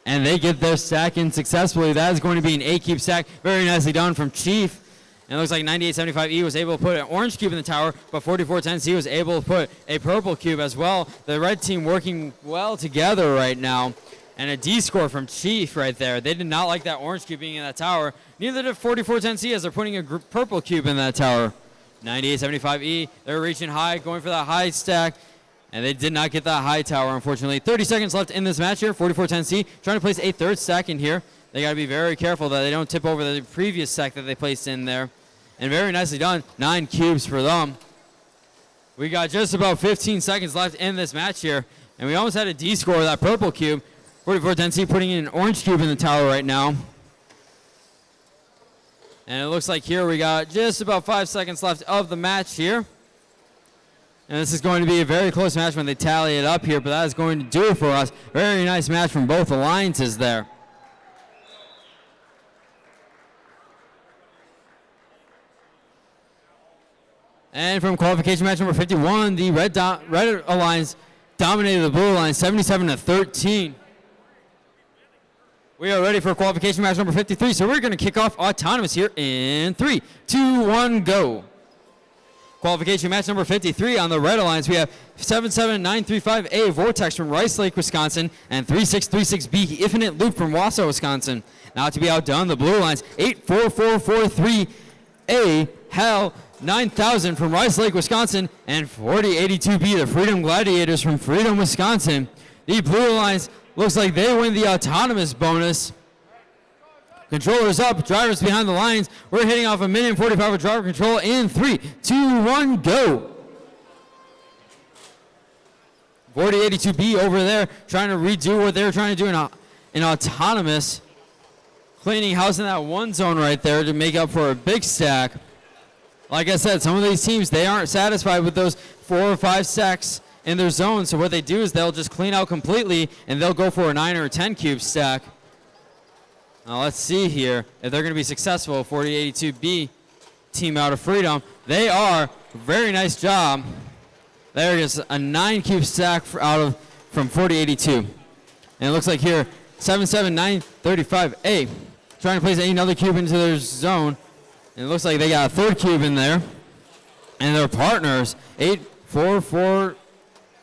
And they get their stack in successfully. That is going to be an 8 cube stack. Very nicely done from Chief. And it looks like 9875E was able to put an orange cube in the tower, but 4410C was able to put a purple cube as well. The red team working well together right now. And a D score from Chief right there. They did not like that orange cube being in that tower. Neither did 4410C as they're putting a purple cube in that tower. 9875E, they're reaching high, going for that high stack. And they did not get that high tower, unfortunately. 30 seconds left in this match here. 4410C trying to place a third stack in here. They got to be very careful that they don't tip over the previous stack that they placed in there. And very nicely done. 9 cubes for them. We got just about 15 seconds left in this match here. And we almost had a D score with that purple cube. 4410C putting in an orange cube in the tower right now. And it looks like here we got just about 5 seconds left of the match here. And this is going to be a very close match when they tally it up here, but that is going to do it for us. Very nice match from both alliances there. And from qualification match number 51, the red alliance dominated the blue alliance 77-13. We are ready for qualification match number 53, so we're going to kick off autonomous here in 3, 2, 1, go. Qualification match number 53 on the red alliance, we have 77935A Vortex from Rice Lake, Wisconsin, and 3636B Infinite Loop from Wausau, Wisconsin. Now to be outdone, the blue alliance, 84443A Hell 9000 from Rice Lake, Wisconsin, and 4082B the Freedom Gladiators from Freedom, Wisconsin. The blue alliance looks like they win the autonomous bonus. Controllers up, drivers behind the lines. We're hitting off 1:45 of driver control in 3, 2, 1, go. 4082B over there trying to redo what they were trying to do in autonomous. Cleaning house in that one zone right there to make up for a big stack. Like I said, some of these teams, they aren't satisfied with those 4 or 5 stacks in their zone. So what they do is they'll just clean out completely and they'll go for a 9 or a 10 cube stack. Now let's see here if they're going to be successful. 4082B team out of Freedom. They are. Very nice job. There is a 9 cube stack from 4082. And it looks like here 77935A trying to place another cube into their zone. And it looks like they got a 3rd cube in there. And their partners 844.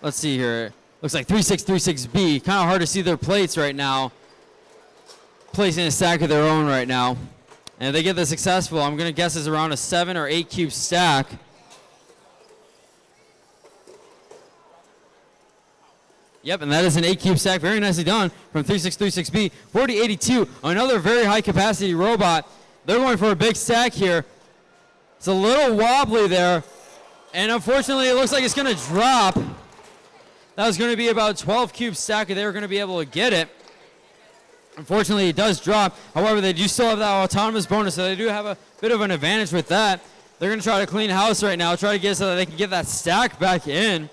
Let's see here. Looks like 3636B. Kind of hard to see their plates right now. Placing a stack of their own right now. And if they get this successful, I'm going to guess it's around a 7 or 8 cube stack. Yep, and that is an 8 cube stack. Very nicely done from 3636B. 4082, another very high capacity robot. They're going for a big stack here. It's a little wobbly there. And unfortunately, it looks like it's going to drop. That was going to be about 12 cube stack if they were going to be able to get it. Unfortunately, it does drop. However, they do still have that autonomous bonus, so they do have a bit of an advantage with that. They're going to try to clean house right now, try to get so that they can get that stack back in.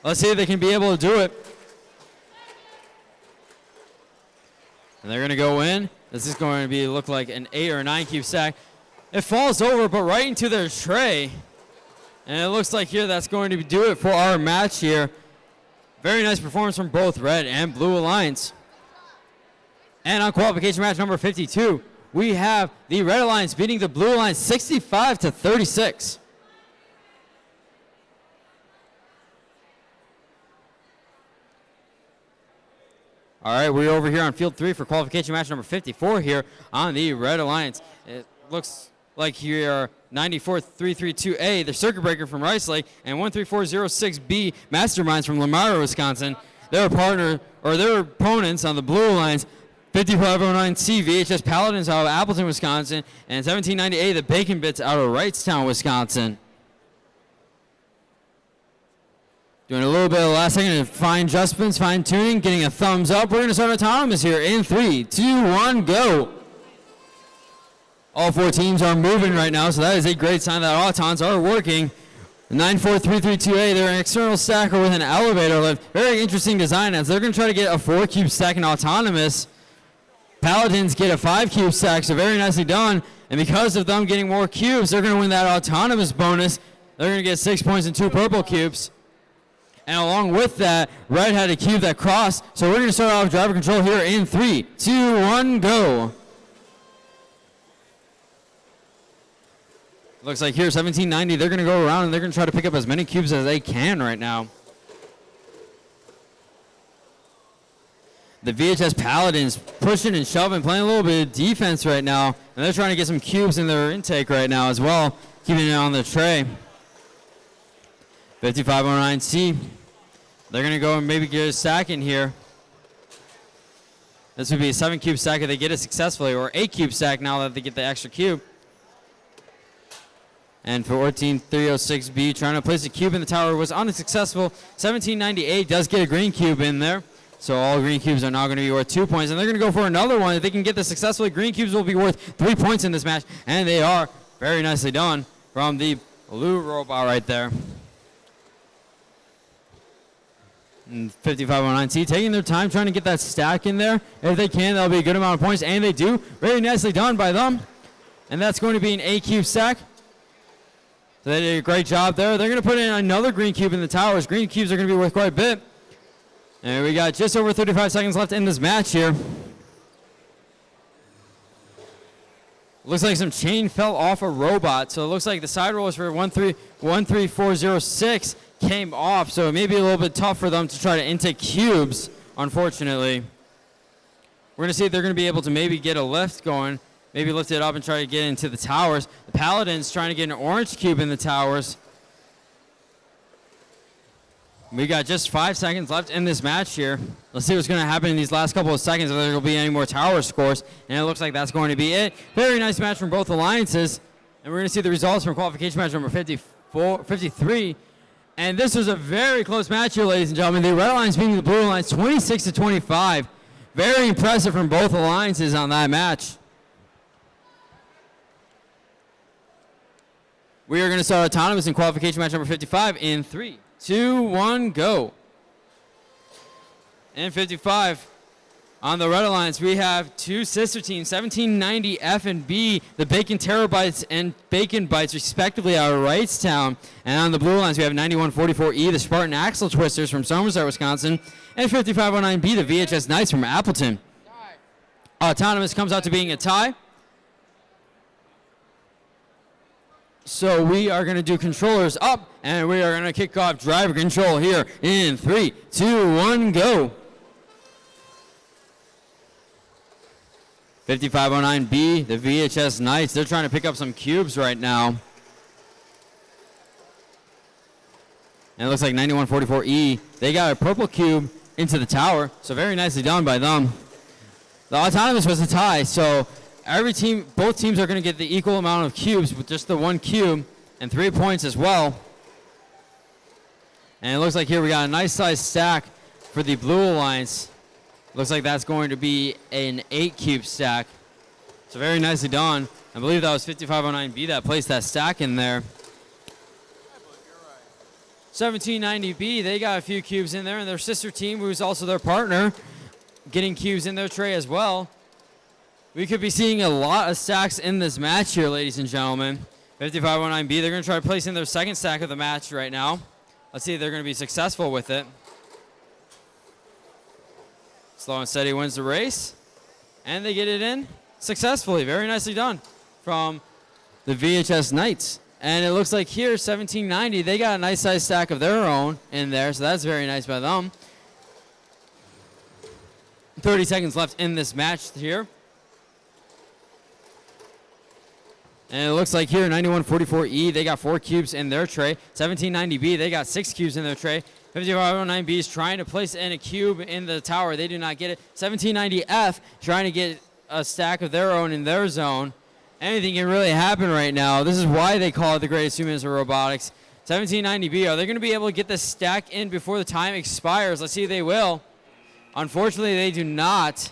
Let's see if they can be able to do it. And they're going to go in. This is going to look like an 8 or 9 cube stack. It falls over, but right into their tray. And it looks like here that's going to do it for our match here. Very nice performance from both red and blue alliance. And on qualification match number 52, we have the red alliance beating the blue alliance 65-36. All right, we're over here on field 3 for qualification match number 54 here on the Red Alliance. It looks like here 94332A, the circuit breaker from Rice Lake, and 13406B, Masterminds from Lamar, Wisconsin. Their opponents on the Blue Alliance, 5509C, VHS Paladins out of Appleton, Wisconsin, and 1790A, the Bacon Bits out of Wrightstown, Wisconsin. Doing a little bit of last second fine adjustments, fine tuning, getting a thumbs up. We're going to start autonomous here in 3, 2, 1, go. All 4 teams are moving right now, so that is a great sign that autons are working. 94332A, they're an external stacker with an elevator lift. Very interesting design as they're going to try to get a 4-cube stack in autonomous. Paladins get a 5-cube stack, so very nicely done. And because of them getting more cubes, they're going to win that autonomous bonus. They're going to get 6 points and 2 purple cubes. And along with that, Red had a cube that crossed. So we're going to start off driver control here in 3, 2, 1, go. Looks like here 1790, they're going to go around and they're going to try to pick up as many cubes as they can right now. The VHS Paladins pushing and shoving, playing a little bit of defense right now. And they're trying to get some cubes in their intake right now as well, keeping it on the tray. 5509C. They're going to go and maybe get a stack in here. This would be a 7-cube stack if they get it successfully, or 8-cube stack now that they get the extra cube. And for 14306B, trying to place a cube in the tower was unsuccessful. 1798 does get a green cube in there. So all green cubes are now going to be worth 2 points. And they're going to go for another one. If they can get this successfully, green cubes will be worth 3 points in this match. And they are very nicely done from the blue robot right there. 5509C taking their time trying to get that stack in there. If they can, that'll be a good amount of points, and they do. Very nicely done by them. And that's going to be an 8-cube stack. So they did a great job there. They're going to put in another green cube in the towers. Green cubes are going to be worth quite a bit. And we got just over 35 seconds left in this match here. Looks like some chain fell off a robot. So it looks like the side rollers for 13406 came off, so it may be a little bit tough for them to try to intake cubes, unfortunately. We're going to see if they're going to be able to maybe get a lift going, maybe lift it up and try to get into the towers. The Paladins trying to get an orange cube in the towers. We got just 5 seconds left in this match here. Let's see what's going to happen in these last couple of seconds, if there will be any more tower scores, and it looks like that's going to be it. Very nice match from both alliances, and we're going to see the results from qualification match number 53. And this was a very close match here, ladies and gentlemen. The Red Alliance beating the Blue Alliance 26-25. Very impressive from both alliances on that match. We are going to start autonomous in qualification match number 55 in 3, 2, 1, go. And 55. On the Red Alliance, we have 2 sister teams, 1790 F and B, the Bacon Terabytes and Bacon Bites, respectively, out of Wrightstown. And on the Blue Alliance, we have 9144E, the Spartan Axle Twisters from Somerset, Wisconsin, and 5509B, the VHS Knights from Appleton. Autonomous comes out to being a tie. So we are going to do controllers up, and we are going to kick off driver control here in 3, 2, 1, go. 5509B, the VHS Knights, they're trying to pick up some cubes right now. And it looks like 9144E, they got a purple cube into the tower, so very nicely done by them. The autonomous was a tie, so both teams are going to get the equal amount of cubes with just the 1 cube and 3 points as well. And it looks like here we got a nice size stack for the Blue Alliance. Looks like that's going to be an 8-cube stack. So very nicely done. I believe that was 5509B that placed that stack in there. 1790B, they got a few cubes in there, and their sister team, who's also their partner, getting cubes in their tray as well. We could be seeing a lot of stacks in this match here, ladies and gentlemen. 5509B, they're going to try to place in their second stack of the match right now. Let's see if they're going to be successful with it. Slow and steady wins the race. And they get it in successfully. Very nicely done from the VHS Knights. And it looks like here, 1790, they got a nice size stack of their own in there, so that's very nice by them. 30 seconds left in this match here. And it looks like here, 9144E, they got 4 cubes in their tray. 1790B, they got 6 cubes in their tray. 5509B is trying to place in a cube in the tower. They do not get it. 1790F trying to get a stack of their own in their zone. Anything can really happen right now. This is why they call it the greatest 2 minutes of robotics. 1790B, are they going to be able to get this stack in before the time expires? Let's see if they will. Unfortunately, they do not.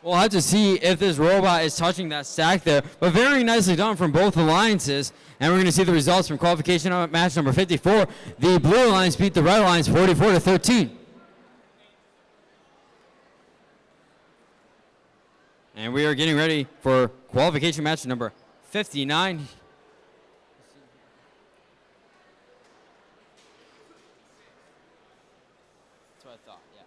We'll have to see if this robot is touching that stack there. But very nicely done from both alliances. And we're going to see the results from qualification match number 54. The blue alliance beat the red alliance 44-13. And we are getting ready for qualification match number 59. That's what I thought, yeah.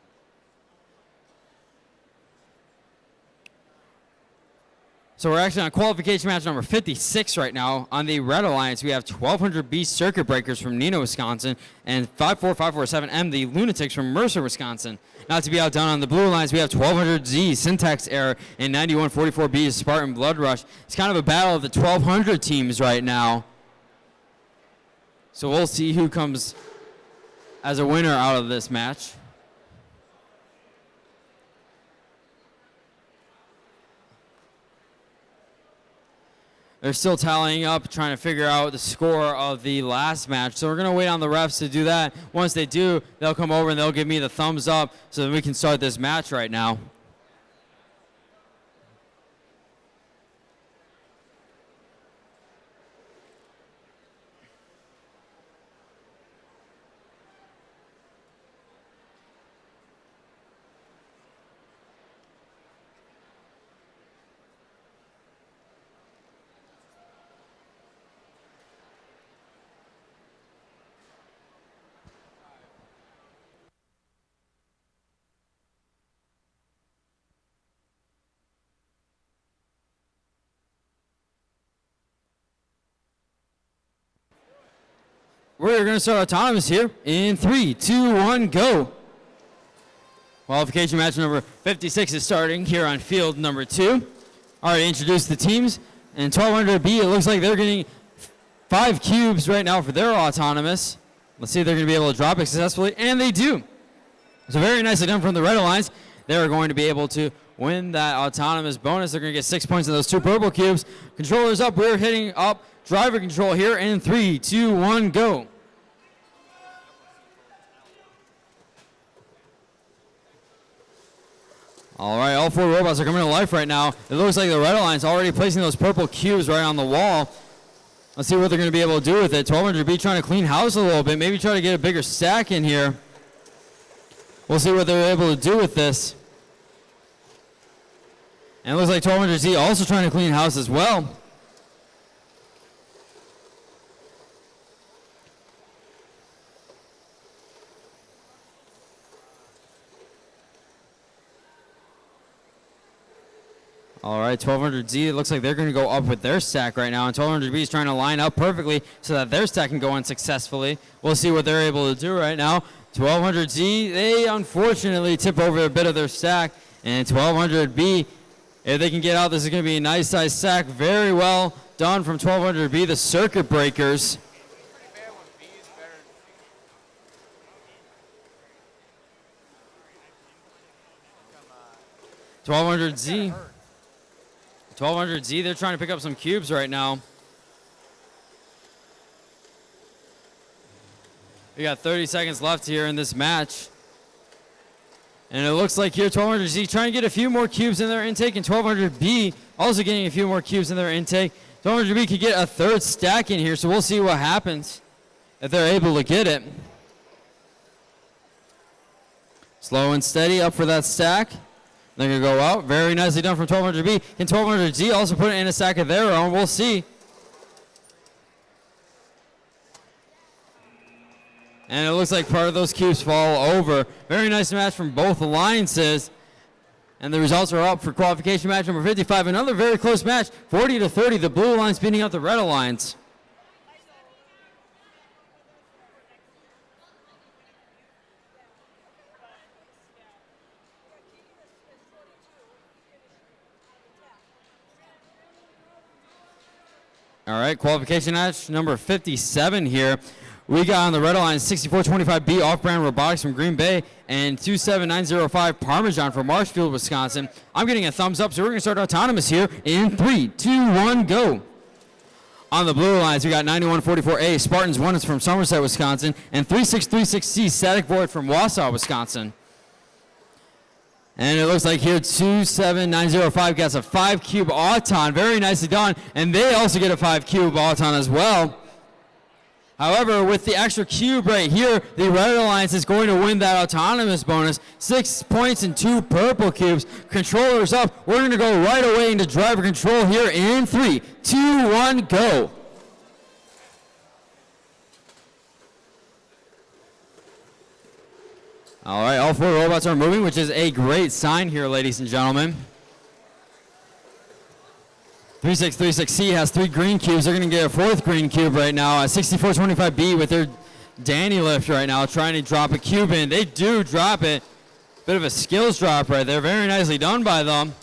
So we're actually on qualification match number 56 right now. On the Red Alliance, we have 1200B Circuit Breakers from Neenah, Wisconsin, and 54547M, the Lunatics from Mercer, Wisconsin. Not to be outdone on the Blue Alliance, we have 1200Z Syntax Error and 9144B Spartan Blood Rush. It's kind of a battle of the 1200 teams right now. So we'll see who comes as a winner out of this match. They're still tallying up, trying to figure out the score of the last match. So we're going to wait on the refs to do that. Once they do, they'll come over and they'll give me the thumbs up so that we can start this match right now. We're going to start autonomous here in 3, 2, 1, go. Qualification match number 56 is starting here on field number 2. Already introduced the teams. And 1200B, it looks like they're getting 5 cubes right now for their autonomous. Let's see if they're going to be able to drop it successfully. And they do. So very nicely done from the Red Alliance. They're going to be able to win that autonomous bonus. They're going to get 6 points in those 2 purple cubes. Controllers up. We're hitting up driver control here in 3, 2, 1, go. All right, all 4 robots are coming to life right now. It looks like the Red Alliance already placing those purple cubes right on the wall. Let's see what they're going to be able to do with it. 1200B trying to clean house a little bit, maybe try to get a bigger stack in here. We'll see what they're able to do with this. And it looks like 1200Z also trying to clean house as well. All right, 1200Z, it looks like they're going to go up with their stack right now, and 1200B is trying to line up perfectly so that their stack can go in successfully. We'll see what they're able to do right now. 1200Z, they unfortunately tip over a bit of their stack, and 1200B, if they can get out, this is going to be a nice size stack. Very well done from 1200B, the Circuit Breakers. 1200Z. 1200Z, they're trying to pick up some cubes right now. We got 30 seconds left here in this match. And it looks like here 1200Z trying to get a few more cubes in their intake, and 1200B also getting a few more cubes in their intake. 1200B could get a 3rd stack in here, so we'll see what happens if they're able to get it. Slow and steady up for that stack. They're going to go out. Very nicely done from 1200B. Can 1200Z also put it in a stack of their own? We'll see. And it looks like part of those cubes fall over. Very nice match from both alliances. And the results are up for qualification match number 55. Another very close match, 40-30. The Blue Alliance beating out the Red Alliance. All right, qualification match number 57 here. We got on the red line 6425B off-brand Robotics from Green Bay and 27905 Parmesan from Marshfield, Wisconsin. I'm getting a thumbs up, so we're going to start autonomous here in 3, 2, 1, go. On the blue lines, we got 9144A Spartans 1 is from Somerset, Wisconsin, and 3636C Static Void from Wausau, Wisconsin. And it looks like here 27905 gets a 5-cube Auton. Very nicely done. And they also get a 5-cube Auton as well. However, with the extra cube right here, the Red Alliance is going to win that autonomous bonus. 6 points and 2 purple cubes. Controllers up. We're going to go right away into driver control here in 3, 2, 1, go. All right, all 4 robots are moving, which is a great sign here, ladies and gentlemen. 3636C has 3 green cubes. They're going to get a 4th green cube right now. 6425B with their Danny lift right now, trying to drop a cube in. They do drop it. Bit of a skills drop right there. Very nicely done by them.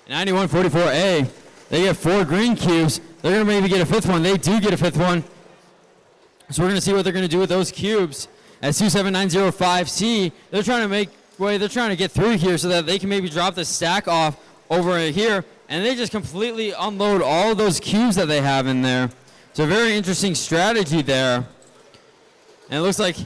9144A, they get 4 green cubes. They're going to maybe get a 5th one. They do get a 5th one. So we're going to see what they're going to do with those cubes. At 27905C, they're trying to make way. They're trying to get through here so that they can maybe drop the stack off over here, and they just completely unload all of those cubes that they have in there. It's a very interesting strategy there. And it looks like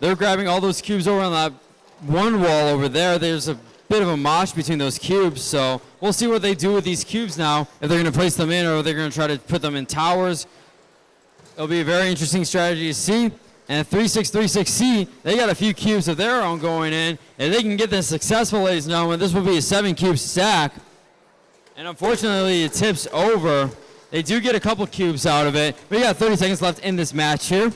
they're grabbing all those cubes over on that one wall over there. There's a bit of a mosh between those cubes, so we'll see what they do with these cubes now, if they're going to place them in or if they're going to try to put them in towers. It'll be a very interesting strategy to see. And 3636C, they got a few cubes of their own going in. If they can get this successful, ladies and gentlemen, this will be a 7-cube stack. And unfortunately, it tips over. They do get a couple cubes out of it. We got 30 seconds left in this match here.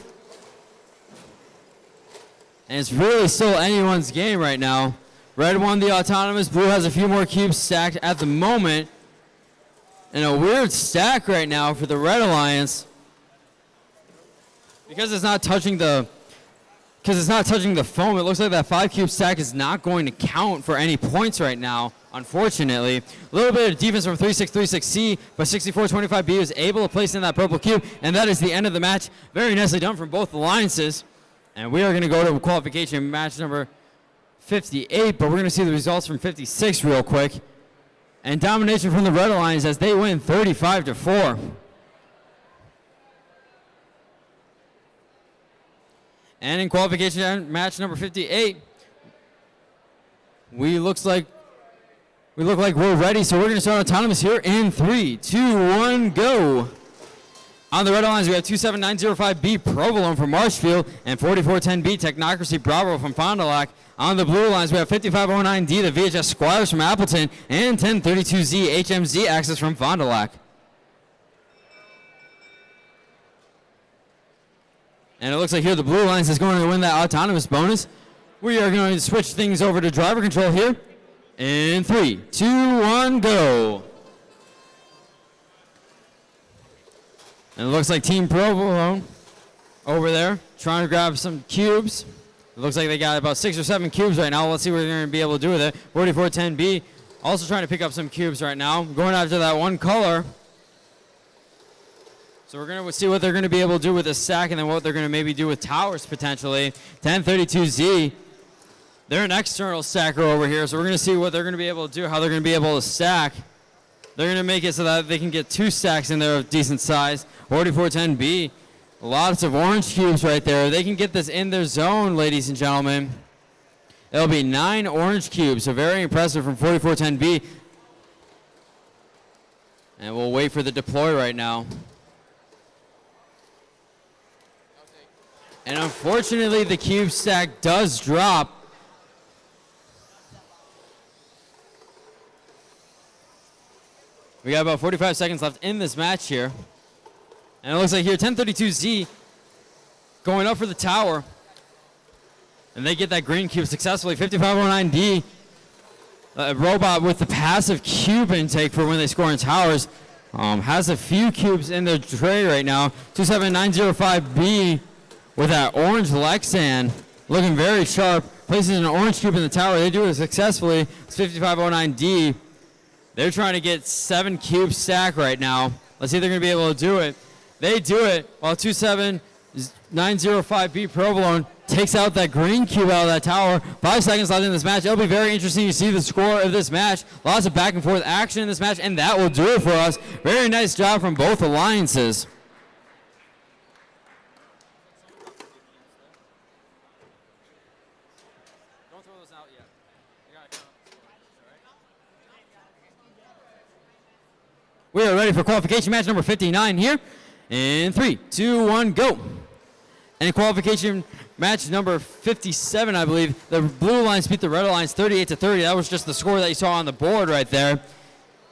And it's really still anyone's game right now. Red won the autonomous. Blue has a few more cubes stacked at the moment. And a weird stack right now for the Red Alliance. Because it's not touching the foam, it looks like that 5-cube stack is not going to count for any points right now, unfortunately. A little bit of defense from 3636C, but 6425B is able to place in that purple cube, and that is the end of the match. Very nicely done from both alliances. And we are going to go to qualification match number 58, but we're going to see the results from 56 real quick. And domination from the Red Alliance as they win 35-4. And in qualification match number 58, we look like we're ready, so we're going to start autonomous here in 3, 2, 1, go. On the Red Alliance, we have 27905B Provolone from Marshfield and 4410B Technocracy Bravo from Fond du Lac. On the blue lines, we have 5509D, the VHS Squires from Appleton, and 1032Z HMZ Access from Fond du Lac. And it looks like here the blue lines is going to win that autonomous bonus. We are going to switch things over to driver control here in 3, 2, 1, go. And it looks like Team Provolone over there trying to grab some cubes. It looks like they got about 6 or 7 cubes right now. Let's see what they're going to be able to do with it. 4410B also trying to pick up some cubes right now. Going after that one color. So we're going to see what they're going to be able to do with this stack and then what they're going to maybe do with towers potentially. 1032Z, they're an external stacker over here, so we're going to see what they're going to be able to do, how they're going to be able to stack. They're going to make it so that they can get 2 stacks in there of decent size. 4410B, lots of orange cubes right there. They can get this in their zone, ladies and gentlemen. It'll be 9 orange cubes, so very impressive from 4410B. And we'll wait for the deploy right now. And unfortunately, the cube stack does drop. We got about 45 seconds left in this match here. And it looks like here, 1032Z going up for the tower. And they get that green cube successfully. 5509D, a robot with the passive cube intake for when they score in towers. Has a few cubes in their tray right now. 27905B. With that orange Lexan, looking very sharp, places an orange cube in the tower. They do it successfully. It's 5509D. They're trying to get 7 cubes stack right now. Let's see if they're going to be able to do it. They do it while 27905B Provolone takes out that green cube out of that tower. 5 seconds left in this match. It'll be very interesting to see the score of this match. Lots of back and forth action in this match, and that will do it for us. Very nice job from both alliances. We are ready for qualification match number 59 here. In 3, 2, 1, go. And qualification match number 57, I believe. The blue Alliance beat the red Alliance 38-30. That was just the score that you saw on the board right there.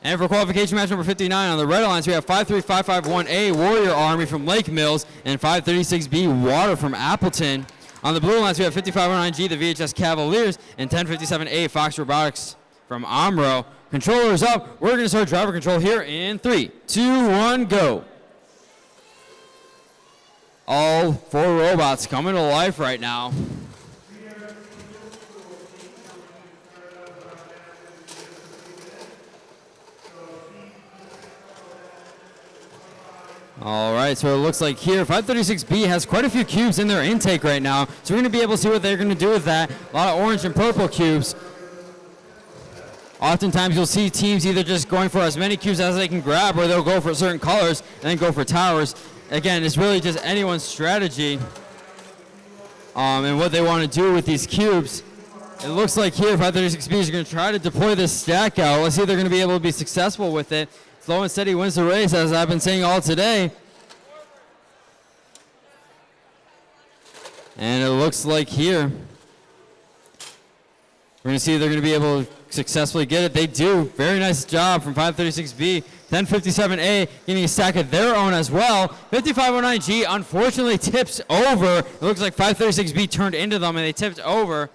And for qualification match number 59 on the red Alliance, we have 53551A Warrior Army from Lake Mills and 536B Water from Appleton. On the blue Alliance, we have 5509G, the VHS Cavaliers, and 1057A Fox Robotics from Omro. Controllers up. We're going to start driver control here in 3, 2, 1, go. All 4 robots coming to life right now. All right, so it looks like here 536B has quite a few cubes in their intake right now, so we're going to be able to see what they're going to do with that. A lot of orange and purple cubes. Oftentimes you'll see teams either just going for as many cubes as they can grab, or they'll go for certain colors and then go for towers. Again, it's really just anyone's strategy and what they want to do with these cubes. It looks like here 536B is going to try to deploy this stack out. Let's see if they're going to be able to be successful with it. Slow and steady wins the race, as I've been saying all today. And it looks like here we're going to see if they're going to be able to successfully get it. They do. Very nice job from 536B. 1057A getting a stack of their own as well. 5509G unfortunately tips over. It looks like 536B turned into them and they tipped over.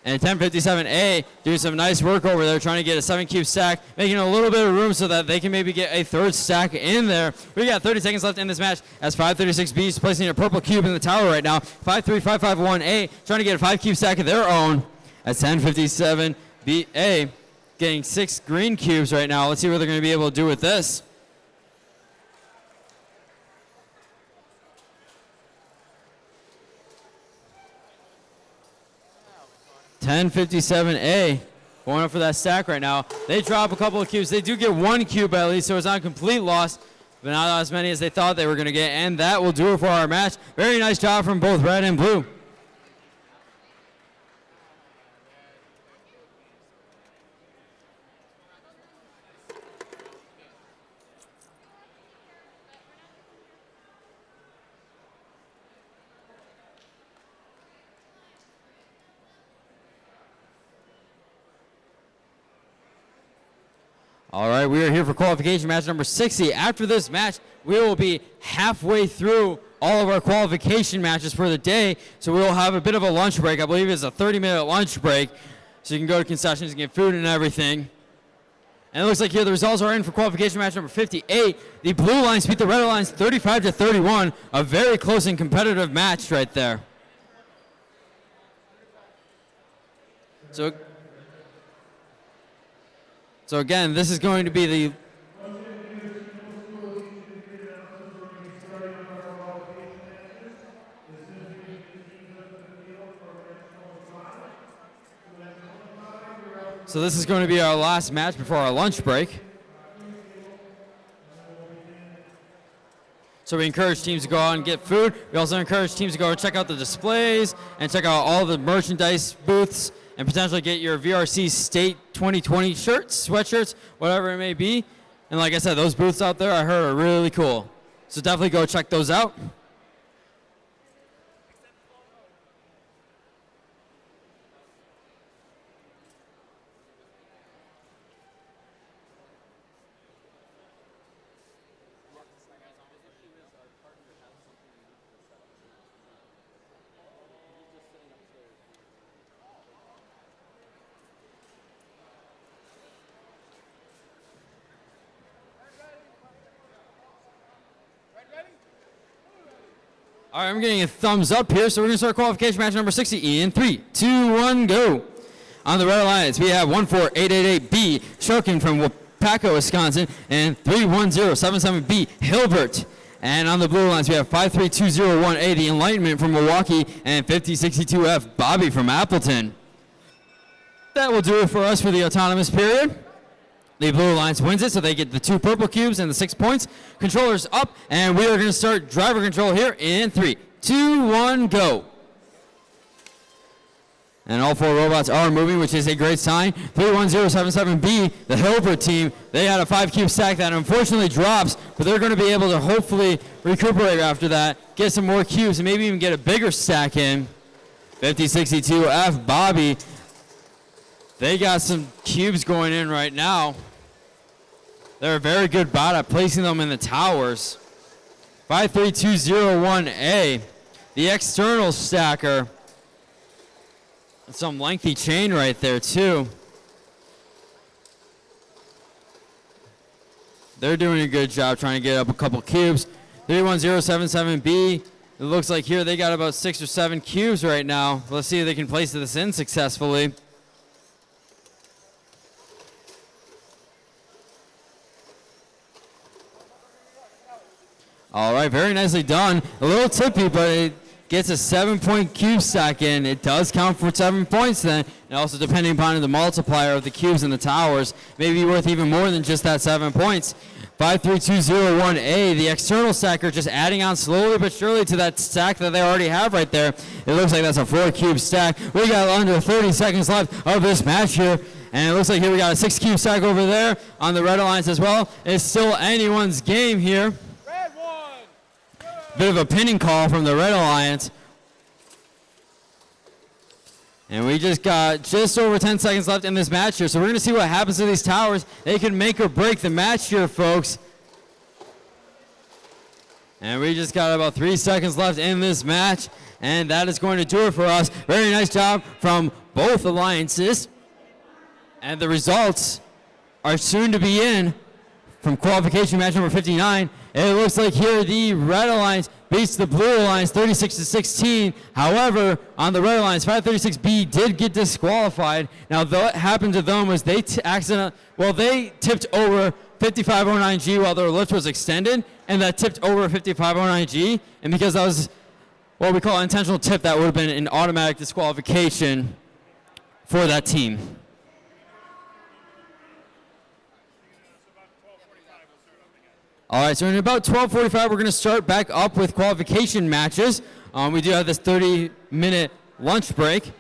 And 1057A doing some nice work over there, trying to get a 7-cube stack, making a little bit of room so that they can maybe get a 3rd stack in there. We got 30 seconds left in this match as 536B is placing a purple cube in the tower right now. 53551A trying to get a 5-cube stack of their own as 1057BA getting 6 green cubes right now. Let's see what they're going to be able to do with this. $10.57A going up for that stack right now. They drop a couple of cubes. They do get 1 cube at least, so it's not a complete loss, but not as many as they thought they were going to get, and that will do it for our match. Very nice job from both red and blue. All right, we are here for qualification match number 60. After this match, we will be halfway through all of our qualification matches for the day, so we will have a bit of a lunch break. I believe it's a 30-minute lunch break, so you can go to concessions and get food and everything. And it looks like here the results are in for qualification match number 58. The blue Alliance beat the red Alliance 35-31, a very close and competitive match right there. So again, this is going to be the So this is going to be our last match before our lunch break. So we encourage teams to go out and get food. We also encourage teams to go check out the displays and check out all the merchandise booths and potentially get your VRC State 2020 shirts, sweatshirts, whatever it may be. And like I said, those booths out there I heard are really cool. So definitely go check those out. All right, I'm getting a thumbs up here, so we're going to start qualification match number 60 in 3, 2, 1, go. On the red Alliance, we have 14888B, Shokin from Paco, Wisconsin, and 31077B, Hilbert. And on the blue lines, we have 532018, the Enlightenment from Milwaukee, and 5062F, Bobby from Appleton. That will do it for us for the autonomous period. The blue alliance wins it, so they get the 2 purple cubes and the 6 points. Controllers up, and we are going to start driver control here in 3, 2, 1, go. And all 4 robots are moving, which is a great sign. 31077B, the Hilbert team, they had a 5-cube stack that unfortunately drops, but they're going to be able to hopefully recuperate after that, get some more cubes, and maybe even get a bigger stack in. 5062F, Bobby, they got some cubes going in right now. They're a very good bot at placing them in the towers. 53201A, the external stacker. Some lengthy chain right there, too. They're doing a good job trying to get up a couple cubes. 31077B, it looks like here they got about 6 or 7 cubes right now. Let's see if they can place this in successfully. All right, very nicely done. A little tippy, but it gets a 7-point cube stack in. It does count for 7 points then, and also depending upon the multiplier of the cubes and the towers, may be worth even more than just that 7 points. 53201A, the external stacker, just adding on slowly but surely to that stack that they already have right there. It looks like that's a 4-cube stack. We got under 30 seconds left of this match here, and it looks like here we got a 6-cube stack over there on the Red Alliance as well. It's still anyone's game here. Bit of a pinning call from the Red Alliance. And we just got just over 10 seconds left in this match here. So we're going to see what happens to these towers. They can make or break the match here, folks. And we just got about 3 seconds left in this match. And that is going to do it for us. Very nice job from both alliances. And the results are soon to be in from qualification match number 59. It looks like here the Red Alliance beats the Blue Alliance 36-16. However, on the Red Alliance, 536B did get disqualified. Now, what happened to them was they tipped over 5509G while their lift was extended, and that tipped over 5509G. And because that was what we call an intentional tip, that would have been an automatic disqualification for that team. All right, so in about 12:45, we're going to start back up with qualification matches. We do have this 30-minute lunch break.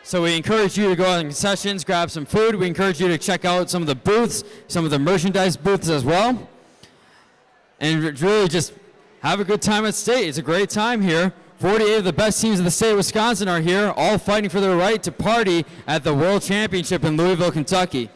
So we encourage you to go out in concessions, grab some food. We encourage you to check out some of the booths, some of the merchandise booths as well. And really just have a good time at state. It's a great time here. 48 of the best teams in the state of Wisconsin are here, all fighting for their right to party at the World Championship in Louisville, Kentucky.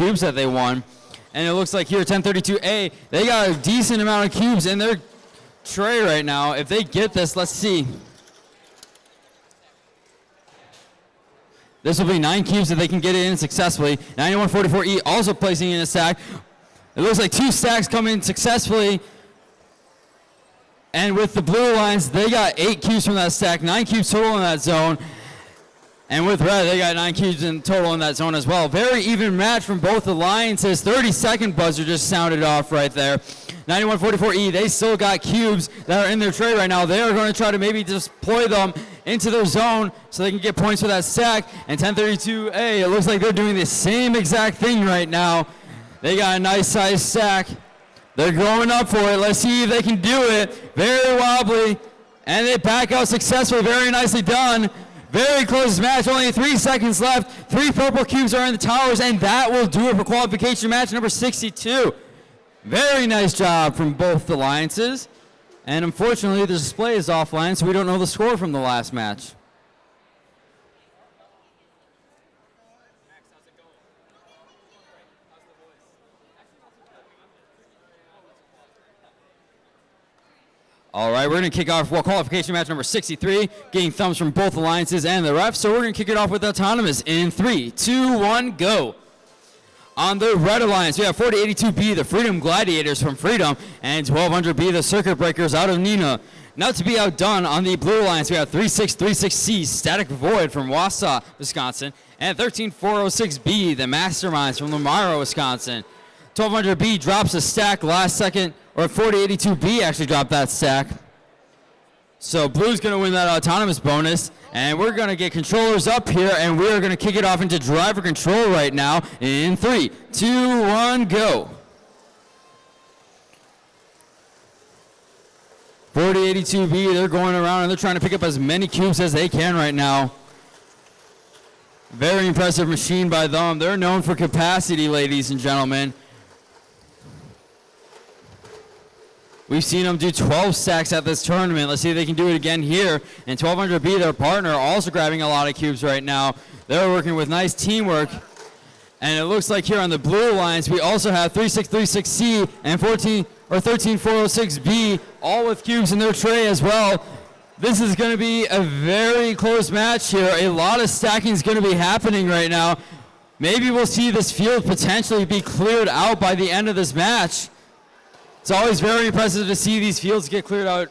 cubes that they won. And it looks like here, 1032A, they got a decent amount of cubes in their tray right now. If they get this, let's see. This will be 9 cubes if they can get it in successfully. 9144E also placing in a stack. It looks like 2 stacks come in successfully. And with the blue lines, they got 8 cubes from that stack, 9 cubes total in that zone. And with red, they got 9 cubes in total in that zone as well. Very even match from both alliances. 30-second buzzer just sounded off right there. 9144E, they still got cubes that are in their tray right now. They are going to try to maybe deploy them into their zone so they can get points for that stack. And 1032A, it looks like they're doing the same exact thing right now. They got a nice size stack. They're going up for it. Let's see if they can do it. Very wobbly. And they back out successfully. Very nicely done. Very close match. Only 3 seconds left. 3 purple cubes are in the towers, and that will do it for qualification match number 62. Very nice job from both alliances. And unfortunately, the display is offline, so we don't know the score from the last match. All right, we're going to kick off qualification match number 63, getting thumbs from both alliances and the refs. So we're going to kick it off with Autonomous in 3, 2, 1, go. On the red alliance, we have 4082B, the Freedom Gladiators from Freedom, and 1200B, the Circuit Breakers out of Neenah. Not to be outdone, on the blue alliance, we have 3636C, Static Void from Wausau, Wisconsin, and 13406B, the Masterminds from Lamar, Wisconsin. 1200B drops a stack last second, or 4082B actually dropped that stack. So blue's going to win that autonomous bonus, and we're going to get controllers up here, and we're going to kick it off into driver control right now in 3, 2, 1, go. 4082B, they're going around and they're trying to pick up as many cubes as they can right now. Very impressive machine by them. They're known for capacity, ladies and gentlemen. We've seen them do 12 stacks at this tournament. Let's see if they can do it again here. And 1200B, their partner, also grabbing a lot of cubes right now. They're working with nice teamwork. And it looks like here on the blue alliance, we also have 3636C and 13406B, all with cubes in their tray as well. This is going to be a very close match here. A lot of stacking is going to be happening right now. Maybe we'll see this field potentially be cleared out by the end of this match. It's always very impressive to see these fields get cleared out.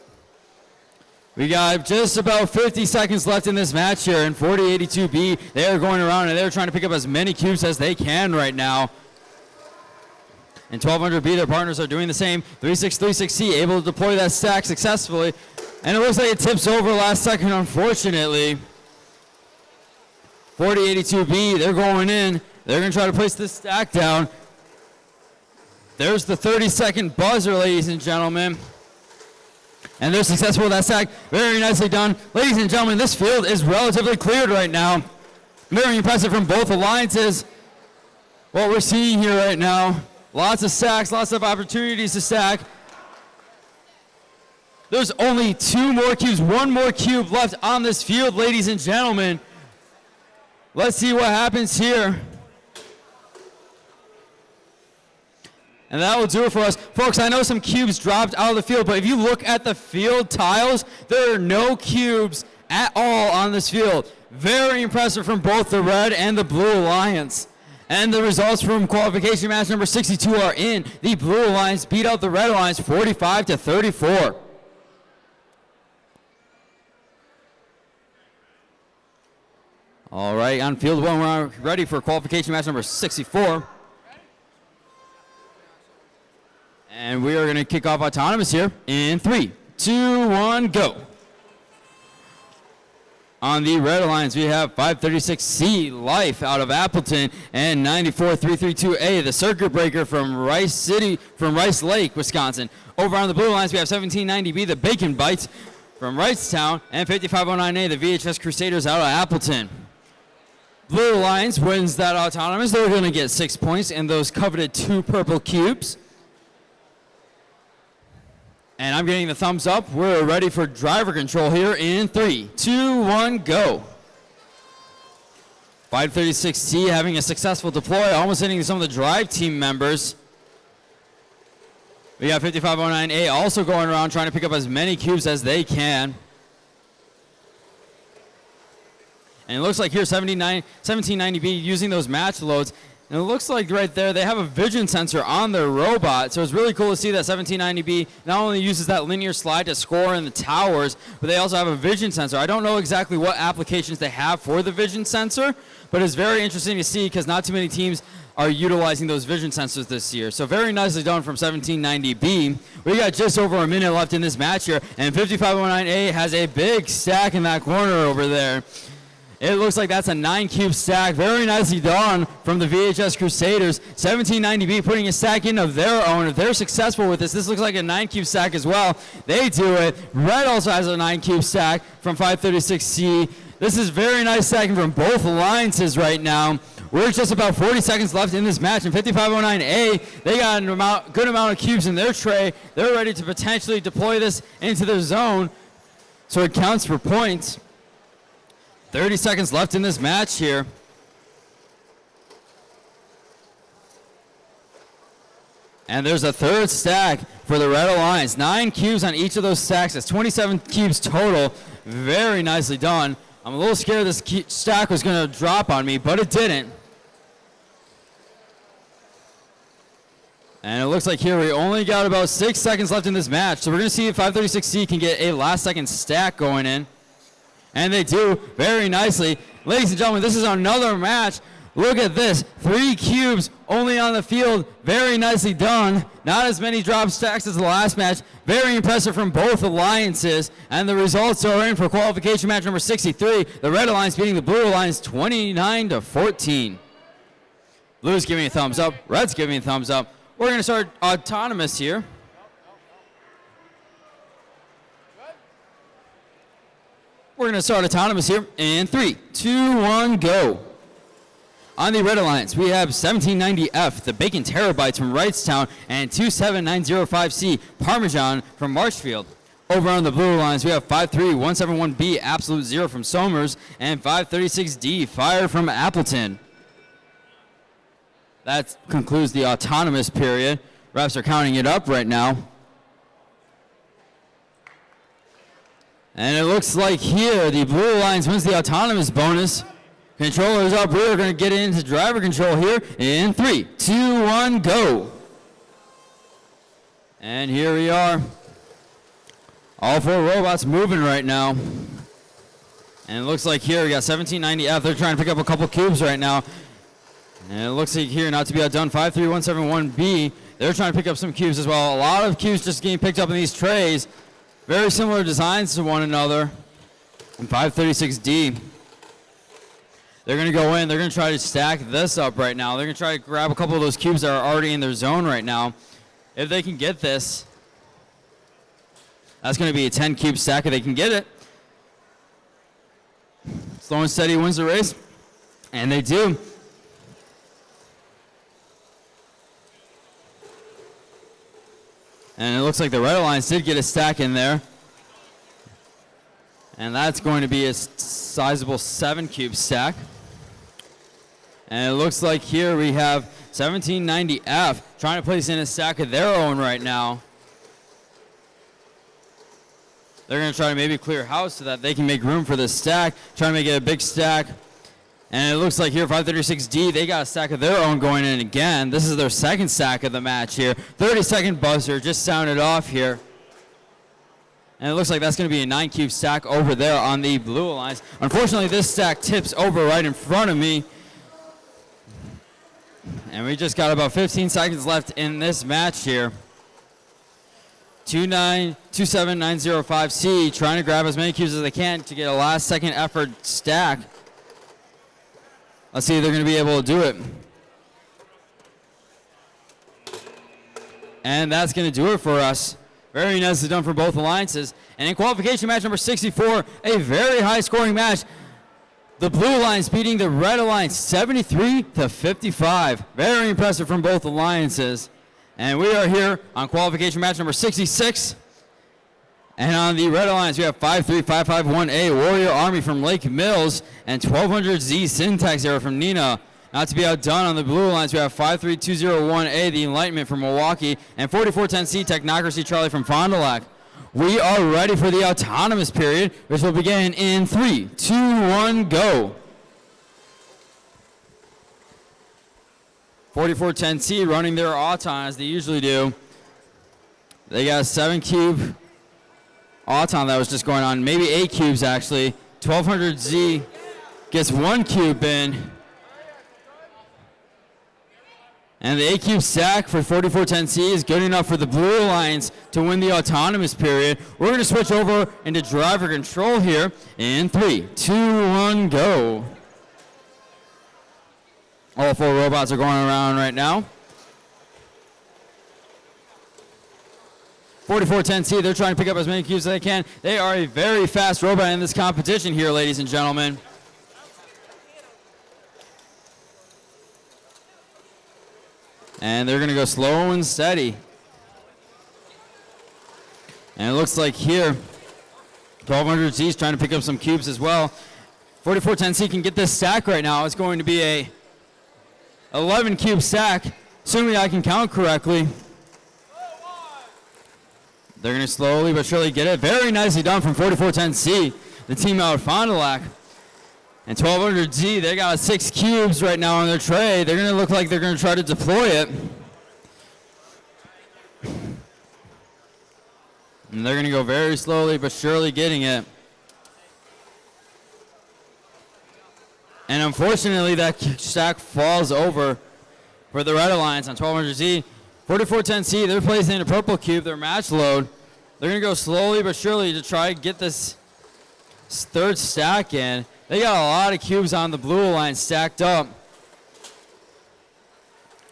We got just about 50 seconds left in this match here, and 4082B, they are going around and they're trying to pick up as many cubes as they can right now. And 1200B, their partners are doing the same. 3636C able to deploy that stack successfully. And it looks like it tips over last second, unfortunately. 4082B, they're going in. They're going to try to place this stack down. There's the 30-second buzzer, ladies and gentlemen. And they're successful with that stack. Very nicely done. Ladies and gentlemen, this field is relatively cleared right now. Very impressive from both alliances. What we're seeing here right now, lots of stacks, lots of opportunities to stack. There's only 2 more cubes, 1 more cube left on this field, ladies and gentlemen. Let's see what happens here. And that will do it for us. Folks, I know some cubes dropped out of the field, but if you look at the field tiles, there are no cubes at all on this field. Very impressive from both the red and the blue alliance. And the results from qualification match number 62 are in. The blue alliance beat out the red alliance 45-34. All right, on field 1, we're ready for qualification match number 64. And we are going to kick off autonomous here in 3, 2, 1, go. On the red alliance, we have 536C Life out of Appleton and 94332A, the Circuit Breaker from Rice Lake, Wisconsin. Over on the blue alliance, we have 1790B, the Bacon Bites from Wrightstown, and 5509A, the VHS Crusaders out of Appleton. Blue alliance wins that autonomous. They're going to get 6 points and those coveted 2 purple cubes. And I'm getting the thumbs up. We're ready for driver control here in 3, 2, 1, go. 536C having a successful deploy, almost hitting some of the drive team members. We got 5509A also going around trying to pick up as many cubes as they can. And it looks like here 1790B using those match loads. And it looks like right there they have a vision sensor on their robot. So it's really cool to see that 1790B not only uses that linear slide to score in the towers, but they also have a vision sensor. I don't know exactly what applications they have for the vision sensor, but it's very interesting to see because not too many teams are utilizing those vision sensors this year. So very nicely done from 1790B. We got just over a minute left in this match here, and 5509A has a big stack in that corner over there. It looks like that's a 9-cube stack. Very nicely done from the VHS Crusaders. 1790B putting a stack in of their own. If they're successful with this looks like a 9-cube stack as well. They do it. Red also has a 9-cube stack from 536C. This is very nice stacking from both alliances right now. We're just about 40 seconds left in this match, and 5509A, they got a good amount of cubes in their tray. They're ready to potentially deploy this into their zone, so it counts for points. 30 seconds left in this match here. And there's a third stack for the Red Alliance. 9 cubes on each of those stacks. That's 27 cubes total. Very nicely done. I'm a little scared this stack was going to drop on me, but it didn't. And it looks like here we only got about 6 seconds left in this match. So we're going to see if 536C can get a last second stack going in. And they do very nicely. Ladies and gentlemen, this is another match. Look at this. 3 cubes only on the field. Very nicely done. Not as many drop stacks as the last match. Very impressive from both alliances. And the results are in for qualification match number 63. The Red Alliance beating the Blue Alliance 29-14. Blue's giving a thumbs up. Red's giving a thumbs up. We're going to start autonomous here. We're going to start autonomous here in 3, 2, 1, go. On the Red Alliance, we have 1790F, the Bacon Terabytes from Wrightstown, and 27905C, Parmesan from Marshfield. Over on the Blue Alliance, we have 53171B, Absolute Zero from Somers, and 536D, Fire from Appleton. That concludes the autonomous period. Refs are counting it up right now. And it looks like here the Blue Alliance wins the autonomous bonus. Controllers up. We're going to get into driver control here in 3, 2, 1, go. And here we are. All 4 robots moving right now. And it looks like here we got 1790F. They're trying to pick up a couple cubes right now. And it looks like here, not to be outdone, 53171B. They're trying to pick up some cubes as well. A lot of cubes just getting picked up in these trays. Very similar designs to one another. And 536D. They're going to go in. They're going to try to stack this up right now. They're going to try to grab a couple of those cubes that are already in their zone right now. If they can get this, that's going to be a 10-cube stack if they can get it. Slow and steady wins the race. And they do. And it looks like the Red Alliance did get a stack in there. And that's going to be a sizable 7-cube stack. And it looks like here we have 1790F trying to place in a stack of their own right now. They're going to try to maybe clear house so that they can make room for this stack, trying to make it a big stack. And it looks like here 536D, they got a stack of their own going in again. This is their second stack of the match here. 30-second buzzer just sounded off here. And it looks like that's going to be a 9-cube stack over there on the Blue Alliance. Unfortunately, this stack tips over right in front of me. And we just got about 15 seconds left in this match here. 27905C trying to grab as many cubes as they can to get a last-second effort stack. Let's see if they're going to be able to do it. And that's going to do it for us. Very nicely done for both alliances. And in qualification match number 64, a very high-scoring match. The Blue Alliance beating the Red Alliance 73-55. Very impressive from both alliances. And we are here on qualification match number 66. And on the Red Alliance, we have 53551A Warrior Army from Lake Mills and 1200Z Syntax Error from Nina. Not to be outdone on the Blue Alliance, we have 53201A The Enlightenment from Milwaukee and 4410C Technocracy Charlie from Fond du Lac. We are ready for the autonomous period, which will begin in 3, 2, 1, go. 4410C running their auton as they usually do. They got a 7-cube auton that was just going on, maybe 8 cubes actually. 1200Z gets 1 cube in. And the 8-cube stack for 4410C is good enough for the Blue Alliance to win the autonomous period. We're going to switch over into driver control here in 3, 2, 1, go. All 4 robots are going around right now. 4410C, they're trying to pick up as many cubes as they can. They are a very fast robot in this competition here, ladies and gentlemen. And they're going to go slow and steady. And it looks like here, 1200Z is trying to pick up some cubes as well. 4410C can get this stack right now. It's going to be a 11-cube stack, assuming I can count correctly. They're going to slowly but surely get it. Very nicely done from 4410C, the team out of Fond du Lac. And 1200Z, they got 6 cubes right now on their tray. They're going to look like they're going to try to deploy it. And they're going to go very slowly but surely getting it. And unfortunately, that stack falls over for the Red Alliance on 1200Z. 4410C, they're placing in a purple cube, their match load. They're going to go slowly but surely to try to get this third stack in. They got a lot of cubes on the Blue Alliance stacked up.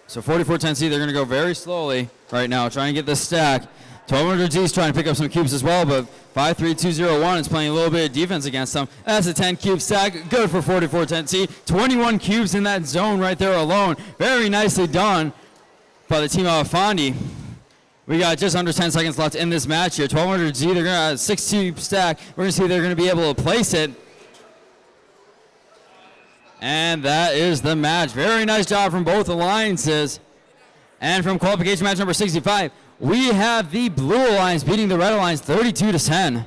So 4410C, they're going to go very slowly right now, trying to get this stack. 1200Z is trying to pick up some cubes as well, but 53201 is playing a little bit of defense against them. That's a 10-cube stack. Good for 4410C. 21 cubes in that zone right there alone. Very nicely done by the team out of Fondi. We got just under 10 seconds left in this match here. 1200Z, they're going to have a 6-cube stack. We're going to see if they're going to be able to place it. And that is the match. Very nice job from both alliances. And from qualification match number 65, we have the Blue Alliance beating the Red Alliance 32-10.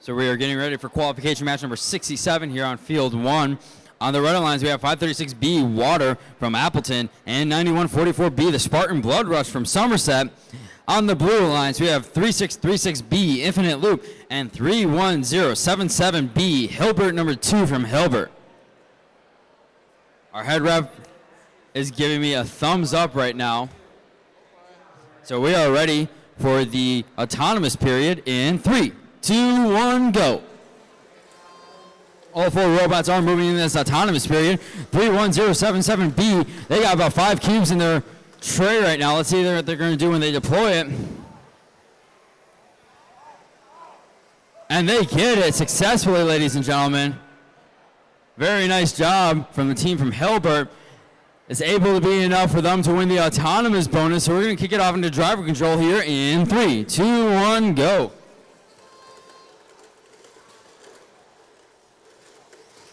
So we are getting ready for qualification match number 67 here on field 1. On the Red Alliance, we have 536B Water from Appleton and 9144B the Spartan Blood Rush from Somerset. On the Blue Alliance, we have 3636B Infinite Loop and 31077B Hilbert number 2 from Hilbert. Our head rep is giving me a thumbs up right now. So we are ready for the autonomous period in 3, 2, 1, go. All 4 robots are moving in this autonomous period. 31077B, they got about 5 cubes in their tray right now. Let's see what they're going to do when they deploy it. And they get it successfully, ladies and gentlemen. Very nice job from the team from Hilbert. It's able to be enough for them to win the autonomous bonus. So we're going to kick it off into driver control here in 3, 2, 1, go.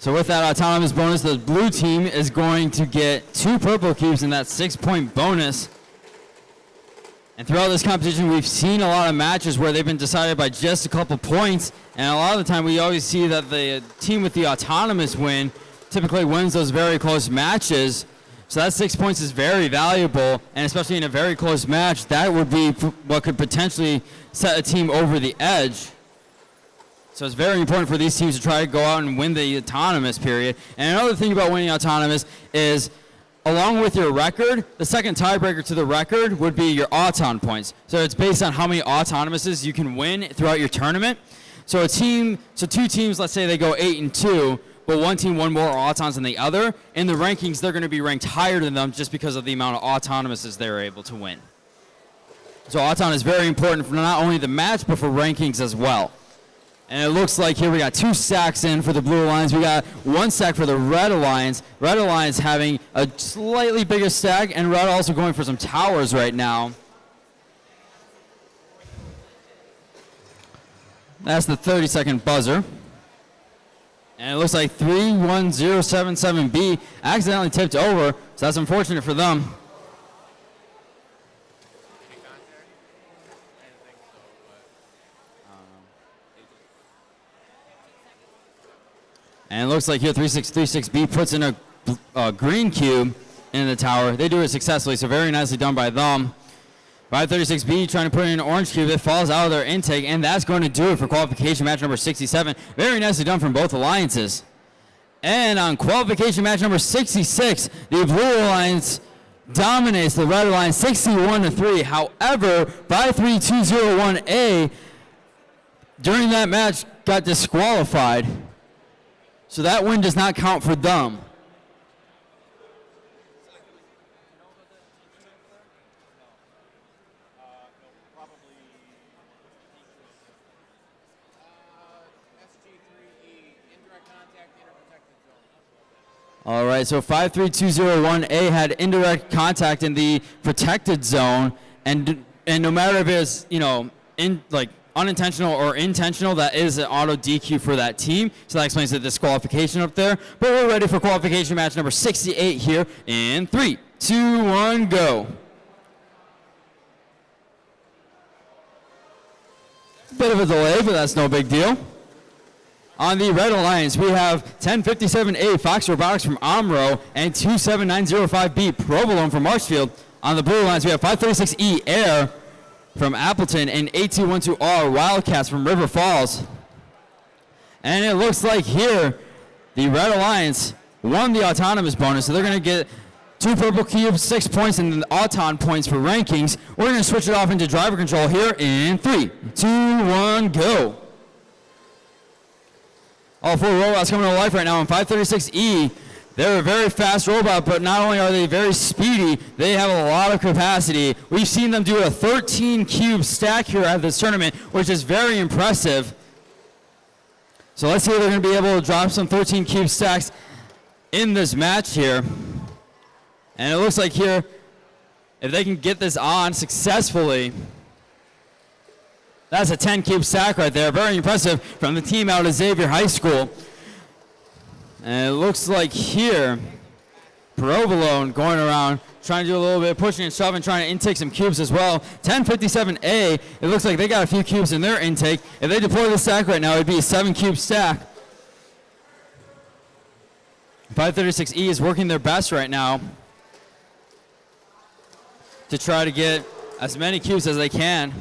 So with that autonomous bonus, the blue team is going to get 2 purple cubes in that 6-point bonus. And throughout this competition, we've seen a lot of matches where they've been decided by just a couple points. And a lot of the time, we always see that the team with the autonomous win typically wins those very close matches. So that 6 points is very valuable, and especially in a very close match, that would be what could potentially set a team over the edge. So it's very important for these teams to try to go out and win the autonomous period. And another thing about winning autonomous is, along with your record, the second tiebreaker to the record would be your auton points. So it's based on how many autonomouses you can win throughout your tournament. So 2 teams, let's say they go 8-2, but one team won more autons than the other. In the rankings, they're going to be ranked higher than them just because of the amount of autonomouses they're able to win. So Auton is very important for not only the match, but for rankings as well. And it looks like here we got 2 stacks in for the Blue Alliance. We got 1 stack for the Red Alliance. Red Alliance having a slightly bigger stack, and Red also going for some towers right now. That's the 30-second buzzer. And it looks like 31077B accidentally tipped over, so that's unfortunate for them. And it looks like here 3636B puts in a green cube in the tower. They do it successfully, so very nicely done by them. 536B trying to put in an orange cube. It falls out of their intake, and that's going to do it for qualification match number 67. Very nicely done from both alliances. And on qualification match number 66, the Blue Alliance dominates the Red Alliance 61-3. However, 53201A during that match got disqualified. So that win does not count for them. All right, so 53201A had indirect contact in the protected zone, and no matter if it's, you know, unintentional or intentional, that is an auto DQ for that team. So that explains the disqualification up there. But we're ready for qualification match number 68 here in 3, 2, 1, go. Bit of a delay, but that's no big deal. On the Red Alliance, we have 1057A Fox Robotics from Omro and 27905B Provolone from Marshfield. On the Blue Alliance, we have 536E Air from Appleton and 8212R Wildcats from River Falls. And it looks like here, the Red Alliance won the autonomous bonus, so they're going to get 2 purple cubes, 6 points, and then Auton points for rankings. We're going to switch it off into driver control here in 3, 2, 1, go. All 4 robots coming to life right now on 536E. They're a very fast robot, but not only are they very speedy, they have a lot of capacity. We've seen them do a 13-cube stack here at this tournament, which is very impressive. So let's see if they're going to be able to drop some 13-cube stacks in this match here. And it looks like here, if they can get this on successfully, that's a 10-cube stack right there. Very impressive from the team out of Xavier High School. And it looks like here, Provolone going around, trying to do a little bit of pushing and shoving, trying to intake some cubes as well. 1057A, it looks like they got a few cubes in their intake. If they deploy the stack right now, it'd be a 7-cube stack. 536E is working their best right now to try to get as many cubes as they can.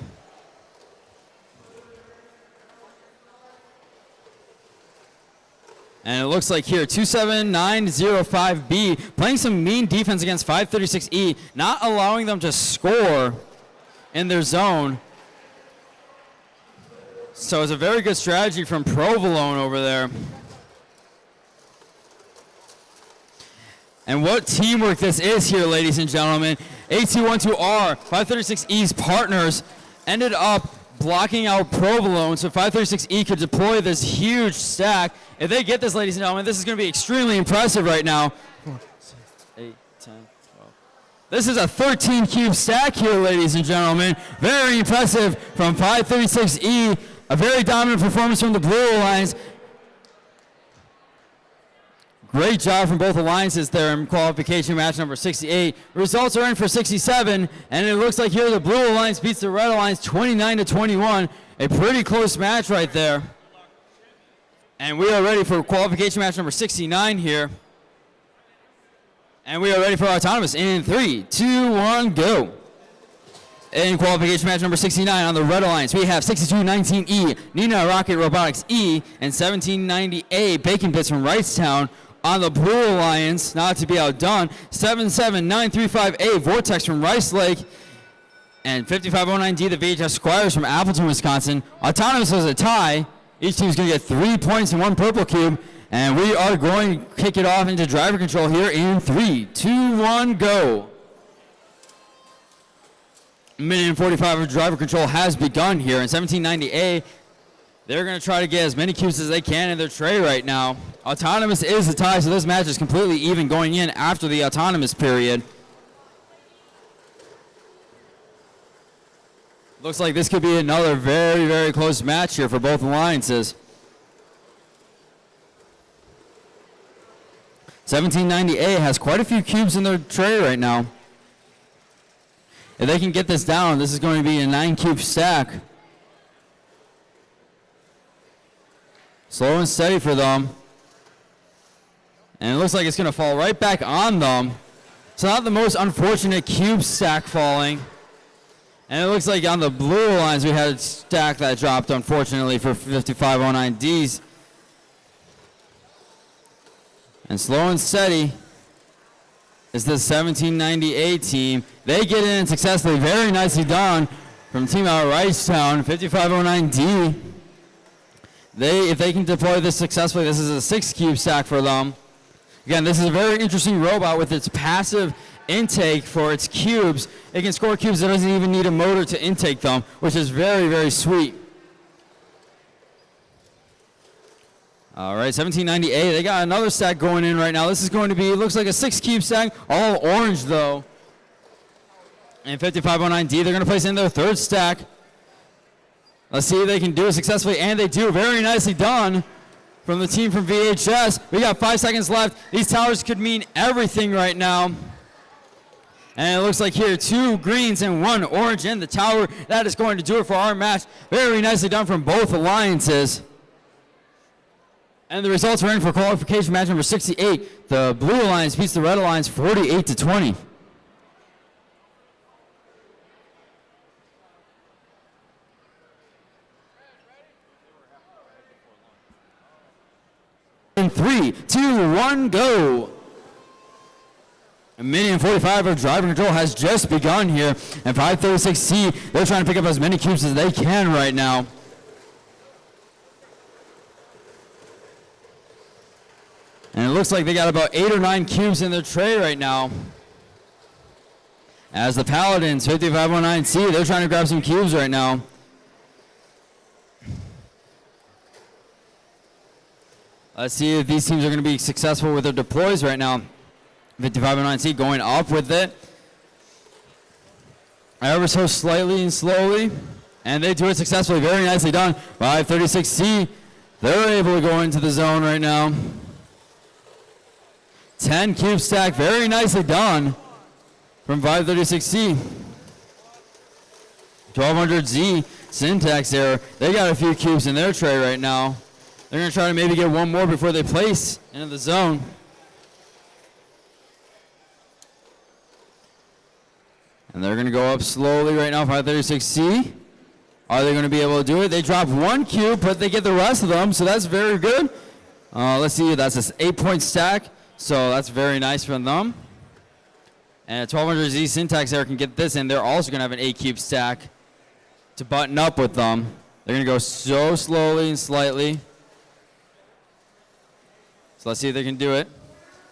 And it looks like here, 27905B playing some mean defense against 536E, not allowing them to score in their zone. So it's a very good strategy from Provolone over there. And what teamwork this is here, ladies and gentlemen. 8212R, 536E's partners, ended up blocking out Provolone so 536E could deploy this huge stack. If they get this, ladies and gentlemen, this is going to be extremely impressive right now. 4, 6, 8, 10, 12. This is a 13-cube stack here, ladies and gentlemen. Very impressive from 536E. A very dominant performance from the Blue Alliance. Great job from both alliances there in qualification match number 68. Results are in for 67, and it looks like here the Blue Alliance beats the Red Alliance 29-21. A pretty close match right there. And we are ready for qualification match number 69 here. And we are ready for autonomous in 3, 2, 1, go. In qualification match number 69 on the Red Alliance, we have 6219E, Nina Rocket Robotics E, and 1790A, Bacon Bits from Wrightstown. On the Blue Alliance, not to be outdone, 77935A, Vortex from Rice Lake, and 5509D, the VHS Squires from Appleton, Wisconsin. Autonomous was a tie. Each team is going to get 3 points and 1 purple cube. And we are going to kick it off into driver control here in 3, 2, 1, go. Minute and 45 of driver control has begun here. In 1790A, they're going to try to get as many cubes as they can in their tray right now. Autonomous is the tie, so this match is completely even going in after the autonomous period. Looks like this could be another very, very close match here for both alliances. 1790A has quite a few cubes in their tray right now. If they can get this down, this is going to be a 9-cube stack. Slow and steady for them. And it looks like it's going to fall right back on them. It's not the most unfortunate cube stack falling. And it looks like on the blue lines we had a stack that dropped, unfortunately, for 5509Ds. And slow and steady is the 1798 team. They get in successfully. Very nicely done from team out of Wrightstown, 5509D. If they can deploy this successfully, this is a 6-cube stack for them. Again, this is a very interesting robot with its passive intake for its cubes. It can score cubes that doesn't even need a motor to intake them, which is very, very sweet. All right, 1790A, they got another stack going in right now. This is going to be, it looks like a 6-cube stack, all orange though. And 5509D, they're going to place in their 3rd stack. Let's see if they can do it successfully, and they do. Very nicely done from the team from VHS. We got 5 seconds left. These towers could mean everything right now. And it looks like here, 2 greens and 1 orange in the tower. That is going to do it for our match. Very nicely done from both alliances. And the results are in for qualification match number 68. The blue alliance beats the red alliance 48-20. In 3, 2, 1, go. A minute and 45 of driver control has just begun here. And 536C, they're trying to pick up as many cubes as they can right now. And it looks like they got about 8 or 9 cubes in their tray right now. As the Paladins, 5509C, they're trying to grab some cubes right now. Let's see if these teams are going to be successful with their deploys right now. 5509C going up with it. Ever so slightly and slowly. And they do it successfully. Very nicely done. 536C, they're able to go into the zone right now. 10 cube stack, very nicely done from 536C. 1200Z, syntax error. They got a few cubes in their tray right now. They're going to try to maybe get one more before they place into the zone. And they're going to go up slowly right now, 536C. Are they going to be able to do it? They drop 1 cube, but they get the rest of them, so that's very good. Let's see, that's an 8-point stack. So that's very nice from them. And a 1200Z syntax error can get this in. They're also going to have an 8-cube stack to button up with them. They're going to go so slowly and slightly. So let's see if they can do it.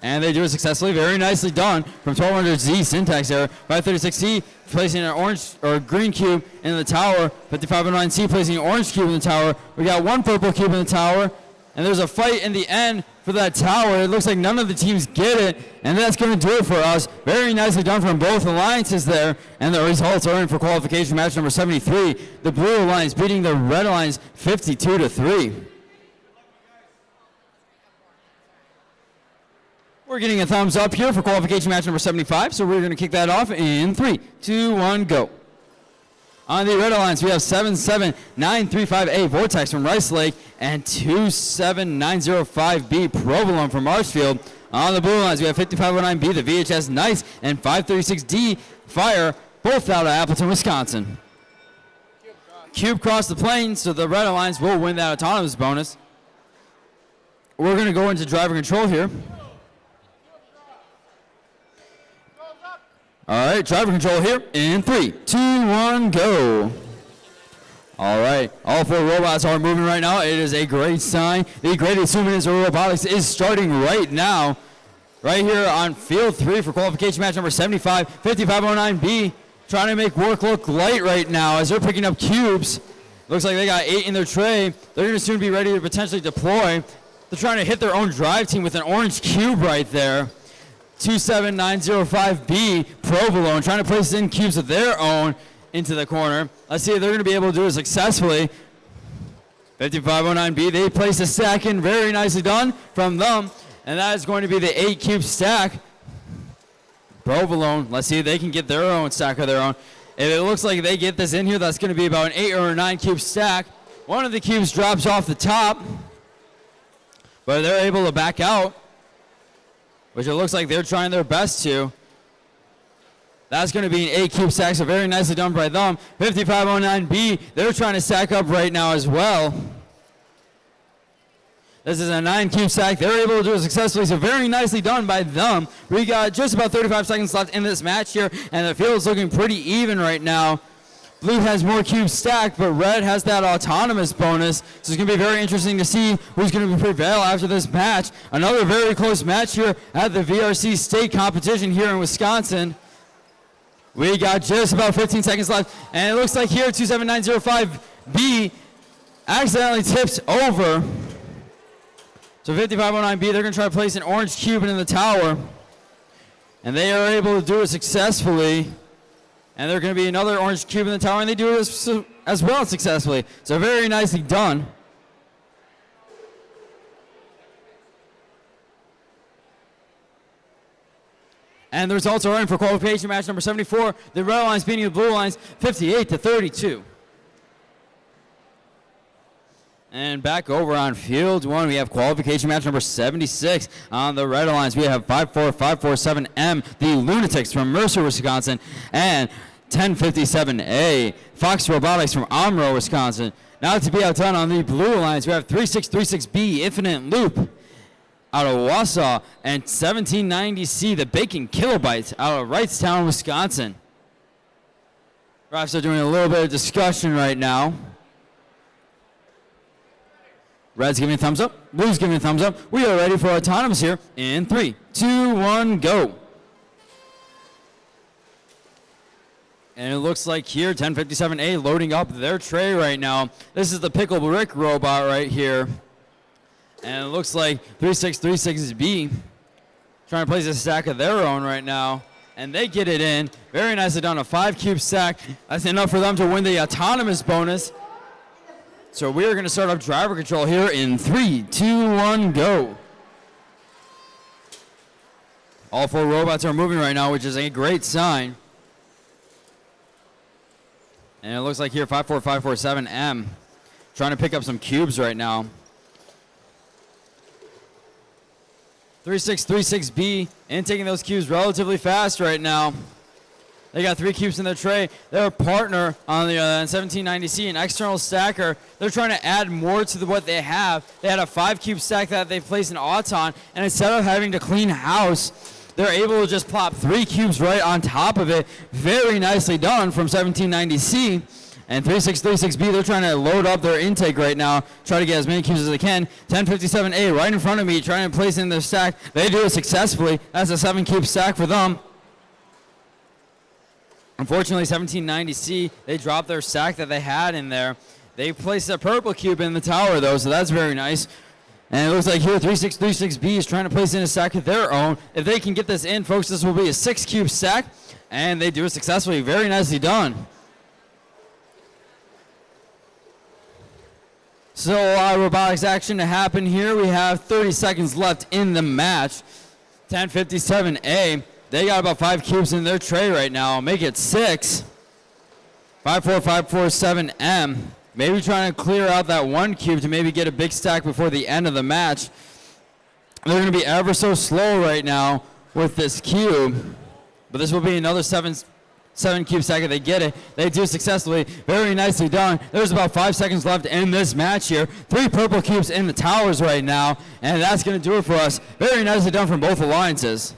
And they do it successfully. Very nicely done from 1200Z syntax error. 536C placing an orange or green cube in the tower. 5509C placing an orange cube in the tower. We got 1 purple cube in the tower. And there's a fight in the end for that tower. It looks like none of the teams get it, and that's going to do it for us. Very nicely done from both alliances there, and the results are in for qualification match number 73. The blue alliance beating the red alliance 52-3. We're getting a thumbs up here for qualification match number 75, so we're going to kick that off in 3, 2, 1, go. On the red alliance, we have 77935A Vortex from Rice Lake and 27905B Provolone from Marshfield. On the blue alliance, we have 5509B, the VHS Nice, and 536D Fire, both out of Appleton, Wisconsin. Cube crossed the plane, so the red alliance will win that autonomous bonus. We're going to go into driver control here. All right, driver control here in 3, 2, 1, go. All right, all 4 robots are moving right now. It is a great sign. The greatest 2 minutes of robotics is starting right now. Right here on field 3 for qualification match number 75, 5509B trying to make work look light right now as they're picking up cubes. Looks like they got 8 in their tray. They're going to soon be ready to potentially deploy. They're trying to hit their own drive team with an orange cube right there. 27905B, Provolone, trying to place in cubes of their own into the corner. Let's see if they're going to be able to do it successfully. 5509B, they place a stack in, very nicely done from them. And that is going to be the 8 cube stack. Provolone, let's see if they can get their own stack of their own. If it looks like they get this in here, that's going to be about an 8 or a 9 cube stack. One of the cubes drops off the top, but they're able to back out, which it looks like they're trying their best to. That's going to be an 8 cube stack, so very nicely done by them. 5509B, they're trying to stack up right now as well. This is a 9 cube stack. They're able to do it successfully, so very nicely done by them. We got just about 35 seconds left in this match here, and the field is looking pretty even right now. Blue has more cubes stacked, but red has that autonomous bonus. So it's going to be very interesting to see who's going to prevail after this match. Another very close match here at the VRC state competition here in Wisconsin. We got just about 15 seconds left, and it looks like here 27905B accidentally tips over. So 5509B, they're going to try to place an orange cube in the tower, and they are able to do it successfully. And they're going to be another orange cube in the tower, and they do it as well successfully. So very nicely done. And the results are in for qualification match number 74. The red lines beating the blue lines 58-32. And back over on field one, we have qualification match number 76. On the red lines, we have 54547M, the Lunatics from Mercer, Wisconsin, and 1057A, Fox Robotics from Omro, Wisconsin. Now to be outdone on the blue lines, we have 3636B, Infinite Loop, out of Wausau, and 1790C, the Bacon Kilobytes, out of Wrightstown, Wisconsin. Refs are doing a little bit of discussion right now. Red's giving a thumbs up. Blue's giving a thumbs up. We are ready for autonomous here in 3, 2, 1, go. And it looks like here, 1057A loading up their tray right now. This is the Pickle Rick robot right here. And it looks like 3636B trying to place a stack of their own right now. And they get it in. Very nicely done, a 5 cube stack. That's enough for them to win the autonomous bonus. So we are going to start up driver control here in 3, 2, 1, go. All 4 robots are moving right now, which is a great sign. And it looks like here 54547M trying to pick up some cubes right now. 3636B and taking those cubes relatively fast right now. They got 3 cubes in their tray. Their partner on the 1790C, an external stacker, they're trying to add more to what they have. They had a 5 cube stack that they placed in Auton, and instead of having to clean house, they're able to just plop 3 cubes right on top of it. Very nicely done from 1790C. And 3636B, they're trying to load up their intake right now, try to get as many cubes as they can. 1057A right in front of me, trying to place in their stack. They do it successfully. That's a 7 cube stack for them. Unfortunately, 1790C, they dropped their stack that they had in there. They placed a purple cube in the tower, though, so that's very nice. And it looks like here, 3636B is trying to place in a stack of their own. If they can get this in, folks, this will be a 6 cube stack, and they do it successfully. Very nicely done. So a lot of robotics action to happen here. We have 30 seconds left in the match. 1057A. They got about 5 cubes in their tray right now. Make it 6. 54547M. Maybe trying to clear out that 1 cube to maybe get a big stack before the end of the match. They're going to be ever so slow right now with this cube. But this will be another 7 cube stack if they get it. They do successfully. Very nicely done. There's about 5 seconds left in this match here. 3 purple cubes in the towers right now. And that's going to do it for us. Very nicely done from both alliances.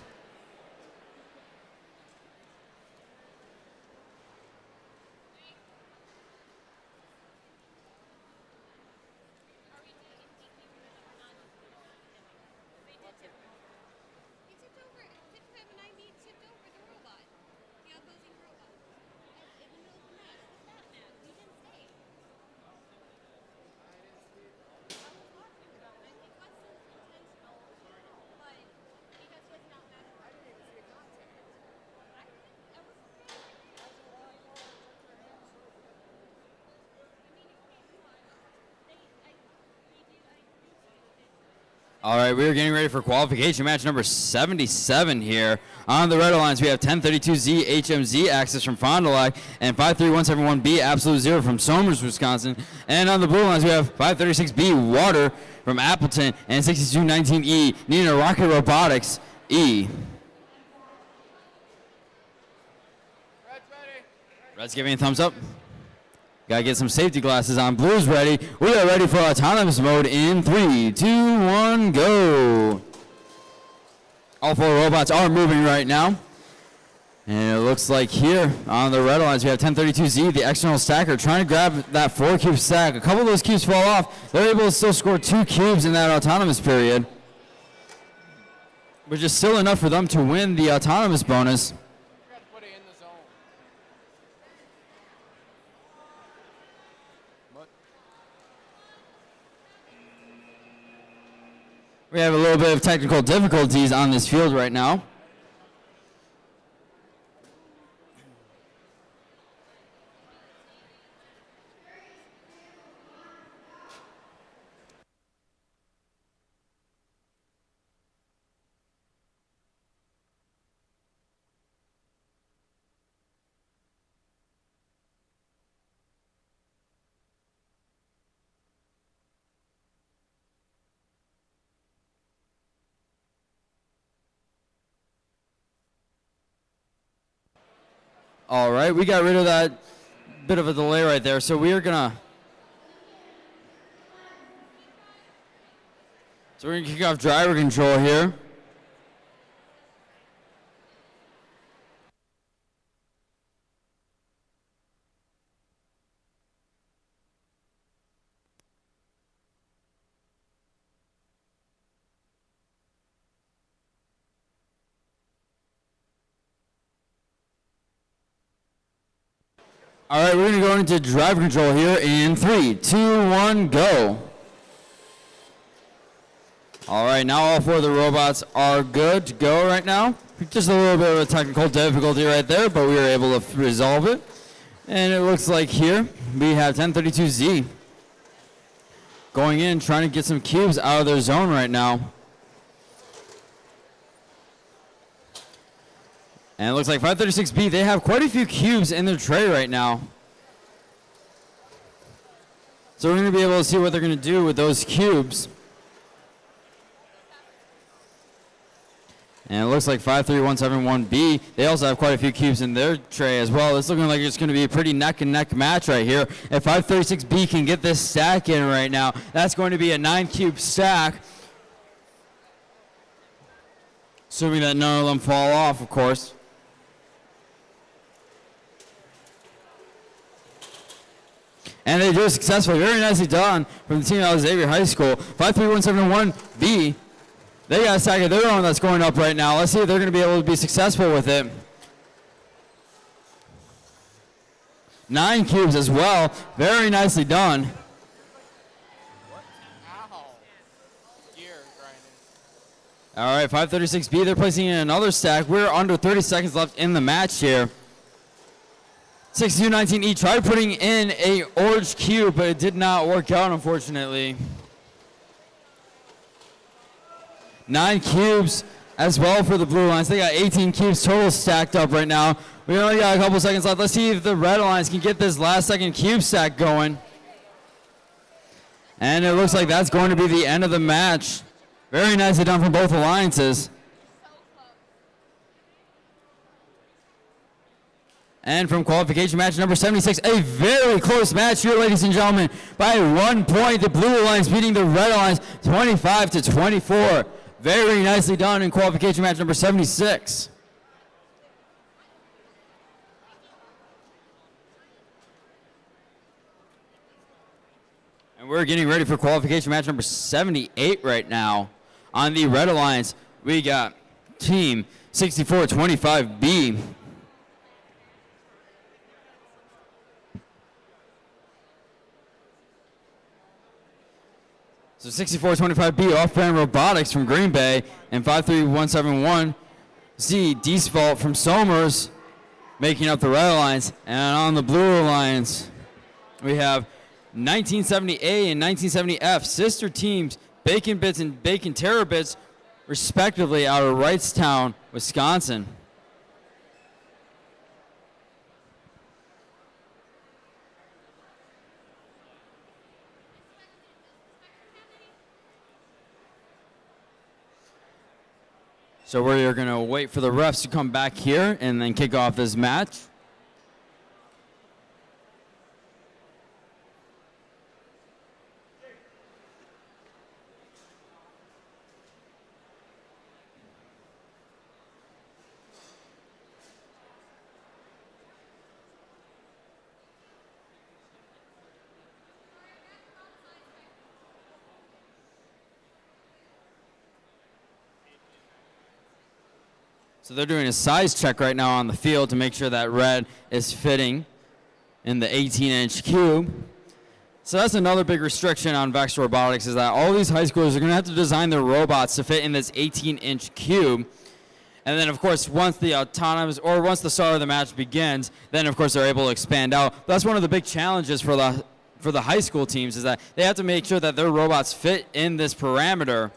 All right, we're getting ready for qualification match number 77 here. On the red lines, we have 1032Z HMZ Access from Fond du Lac and 53171B Absolute Zero from Somers, Wisconsin. And on the blue lines, we have 536B Water from Appleton and 6219E Nina Rocket Robotics E. Red's giving a thumbs up. Gotta get some safety glasses on. Blue's ready. We are ready for autonomous mode in 3, 2, 1, go. All 4 robots are moving right now. And it looks like here on the red lines we have 1032Z, the external stacker, trying to grab that 4-cube stack. A couple of those cubes fall off. They're able to still score 2 cubes in that autonomous period, which is still enough for them to win the autonomous bonus. We have a little bit of technical difficulties on this field right now. All right, we got rid of that bit of a delay right there, so we're gonna kick off driver control here. All right, we're going to go into drive control here in 3, 2, 1, go. All right, now all 4 of the robots are good to go right now. Just a little bit of a technical difficulty right there, but we were able to resolve it. And it looks like here we have 1032Z going in, trying to get some cubes out of their zone right now. And it looks like 536B, they have quite a few cubes in their tray right now. So we're going to be able to see what they're going to do with those cubes. And it looks like 53171B, they also have quite a few cubes in their tray as well. It's looking like it's going to be a pretty neck and neck match right here. If 536B can get this stack in right now, that's going to be a 9-cube stack. Assuming that none of them fall off, of course. And they do it successfully. Very nicely done from the team out of Xavier High School. 53171B. They got a stack of their own that's going up right now. Let's see if they're going to be able to be successful with it. 9 cubes as well. Very nicely done. All right, 536B, they're placing in another stack. We're under 30 seconds left in the match here. 6219E tried putting in a orange cube, but it did not work out, unfortunately. 9 cubes as well for the blue lines. They got 18 cubes total stacked up right now. We only got a couple seconds left. Let's see if the red lines can get this last second cube stack going. And it looks like that's going to be the end of the match. Very nicely done from both alliances. And from qualification match number 76, a very close match here, ladies and gentlemen. By 1 point, the blue alliance beating the red alliance 25-24. Very nicely done in qualification match number 76. And we're getting ready for qualification match number 78 right now. On the red alliance, we got team 6425B. So 6425B off-brand Robotics from Green Bay and 53171Z Deesvalt from Somers making up the red alliance. And on the blue alliance, we have 1970A and 1970F, sister teams Bacon Bits and Bacon Terror Bits, respectively, out of Wrightstown, Wisconsin. So we're going to wait for the refs to come back here and then kick off this match. So they're doing a size check right now on the field to make sure that red is fitting in the 18-inch cube. So that's another big restriction on VEX Robotics, is that all these high schoolers are going to have to design their robots to fit in this 18-inch cube. And then, of course, once the autonomous, or once the start of the match begins, then, of course, they're able to expand out. But that's one of the big challenges for the high school teams, is that they have to make sure that their robots fit in this parameter.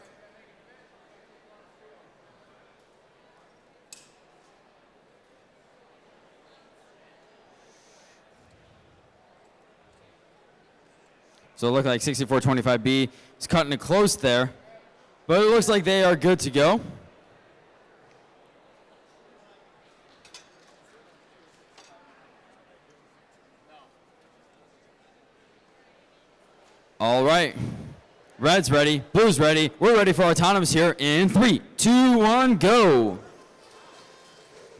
So it looked like 6425B is cutting it close there. But it looks like they are good to go. All right. Red's ready. Blue's ready. We're ready for autonomous here in 3, 2, 1, go.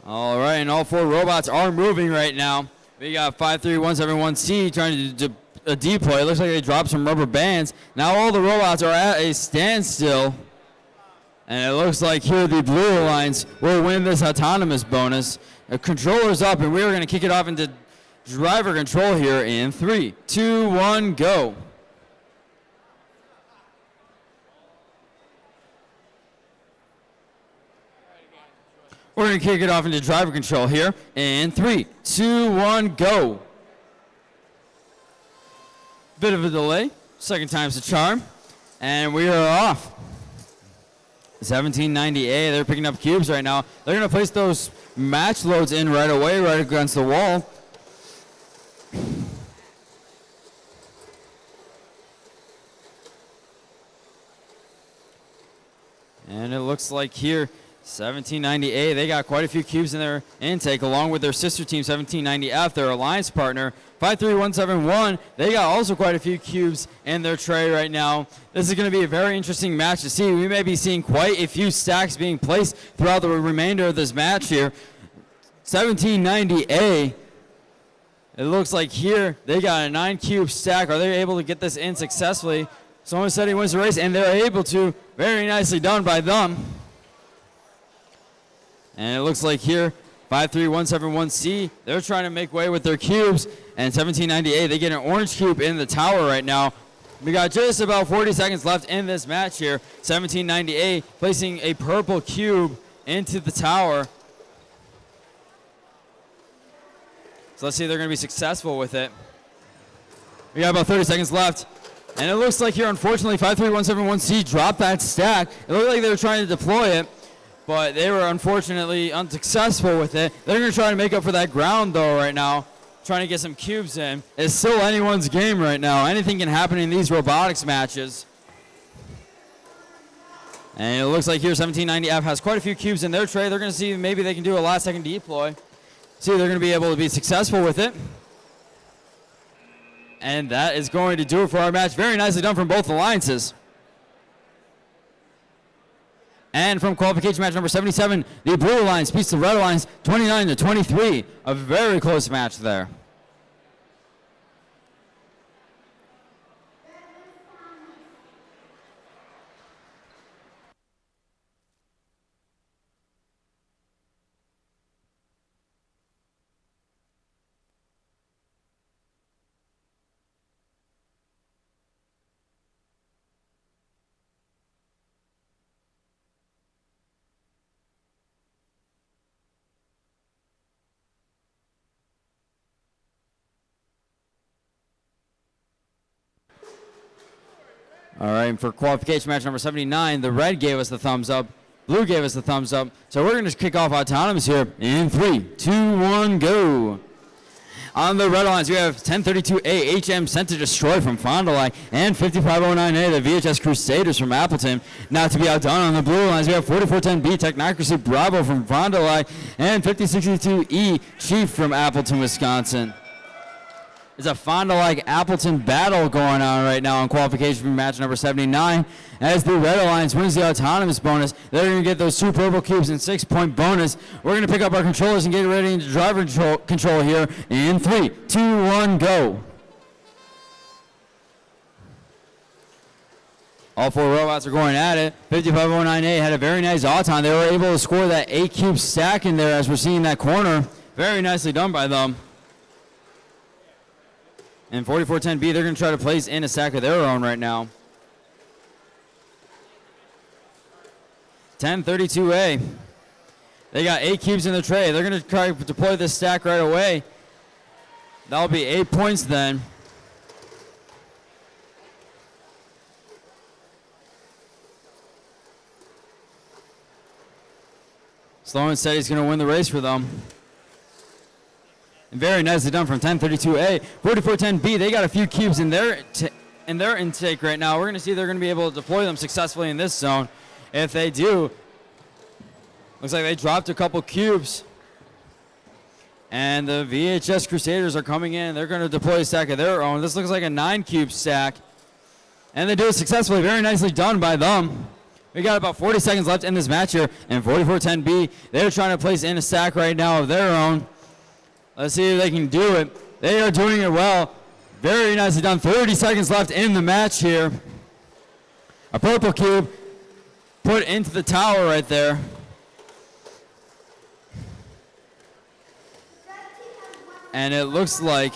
All right, and all 4 robots are moving right now. We got 53171C trying to deploy. It looks like they dropped some rubber bands. Now all the robots are at a standstill. And it looks like here the Blue Alliance will win this autonomous bonus. The controller's up, and we are going to kick it off into driver control here in 3, 2, 1, go. We're going to kick it off into driver control here in 3, 2, 1, go. Bit of a delay. Second time's the charm. And we are off. 1790A, they're picking up cubes right now. They're going to place those match loads in right away, right against the wall. And it looks like here, 1790A, they got quite a few cubes in their intake, along with their sister team, 1790F, their alliance partner. 53171, they got also quite a few cubes in their tray right now. This is going to be a very interesting match to see. We may be seeing quite a few stacks being placed throughout the remainder of this match here. 1790A, it looks like here they got a 9-cube stack. Are they able to get this in successfully? Someone said he wins the race, and they're able to. Very nicely done by them. And it looks like here, 53171C, they're trying to make way with their cubes. And 1798, they get an orange cube in the tower right now. We got just about 40 seconds left in this match here. 1798 placing a purple cube into the tower. So let's see if they're going to be successful with it. We got about 30 seconds left. And it looks like here, unfortunately, 53171C dropped that stack. It looked like they were trying to deploy it, but they were unfortunately unsuccessful with it. They're going to try to make up for that ground, though, right now, trying to get some cubes in. It's still anyone's game right now. Anything can happen in these robotics matches. And it looks like here 1790F has quite a few cubes in their tray. They're going to see if maybe they can do a last-second deploy. See if they're going to be able to be successful with it. And that is going to do it for our match. Very nicely done from both alliances. And from qualification match number 77, the Blue Alliance beats the Red Alliance 29-23. A very close match there. All right, and for qualification match number 79, the red gave us the thumbs up, blue gave us the thumbs up. So we're going to kick off autonomous here in 3, 2, 1, go. On the red lines, we have 1032A HM Sent to Destroy from Fond du Lac and 5509A, the VHS Crusaders from Appleton. Not to be outdone on the blue lines, we have 4410B Technocracy Bravo from Fond du Lac and 5062E Chief from Appleton, Wisconsin. There's a Fond du Lac Appleton battle going on right now in qualification for match number 79. As the Red Alliance wins the autonomous bonus, they're going to get those 2 purple cubes and 6-point bonus. We're going to pick up our controllers and get ready into driver control here in 3, 2, 1, go. All 4 robots are going at it. 5509A had a very nice auton. They were able to score that 8-cube stack in there as we're seeing that corner. Very nicely done by them. And 4410B, they're going to try to place in a stack of their own right now. 1032A. They got 8 cubes in the tray. They're going to try to deploy this stack right away. That'll be 8 points then. Slow and Steady is going to win the race for them. And very nicely done from 1032A. 4410B, they got a few cubes in their intake right now. We're going to see if they're going to be able to deploy them successfully in this zone. If they do, looks like they dropped a couple cubes. And the VHS Crusaders are coming in. They're going to deploy a stack of their own. This looks like a 9-cube stack. And they do it successfully. Very nicely done by them. We got about 40 seconds left in this match here. And 4410B, they're trying to place in a stack right now of their own. Let's see if they can do it. They are doing it well. Very nicely done. 30 seconds left in the match here. A purple cube put into the tower right there. And it looks like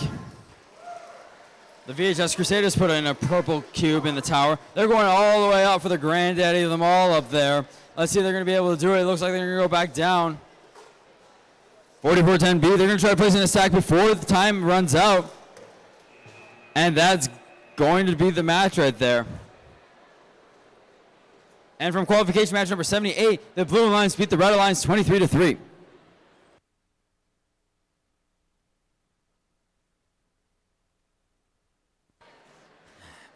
the VHS Crusaders put in a purple cube in the tower. They're going all the way up for the granddaddy of them all up there. Let's see if they're going to be able to do it. It looks like they're going to go back down. 4410B, they're going to try to place in a stack before the time runs out. And that's going to be the match right there. And from qualification match number 78, the Blue Alliance beat the Red Alliance 23-3.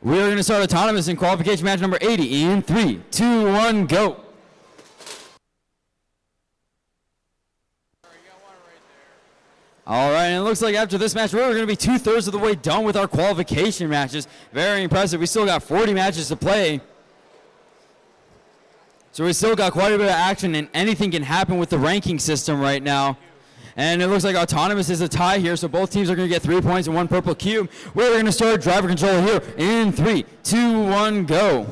We are going to start autonomous in qualification match number 80 in 3, 2, 1, go. All right, and it looks like after this match, we're going to be 2/3 of the way done with our qualification matches. Very impressive. We still got 40 matches to play. So we still got quite a bit of action, and anything can happen with the ranking system right now. And it looks like autonomous is a tie here, so both teams are going to get 3 points and 1 purple cube. We're going to start driver control here in 3, 2, 1, go.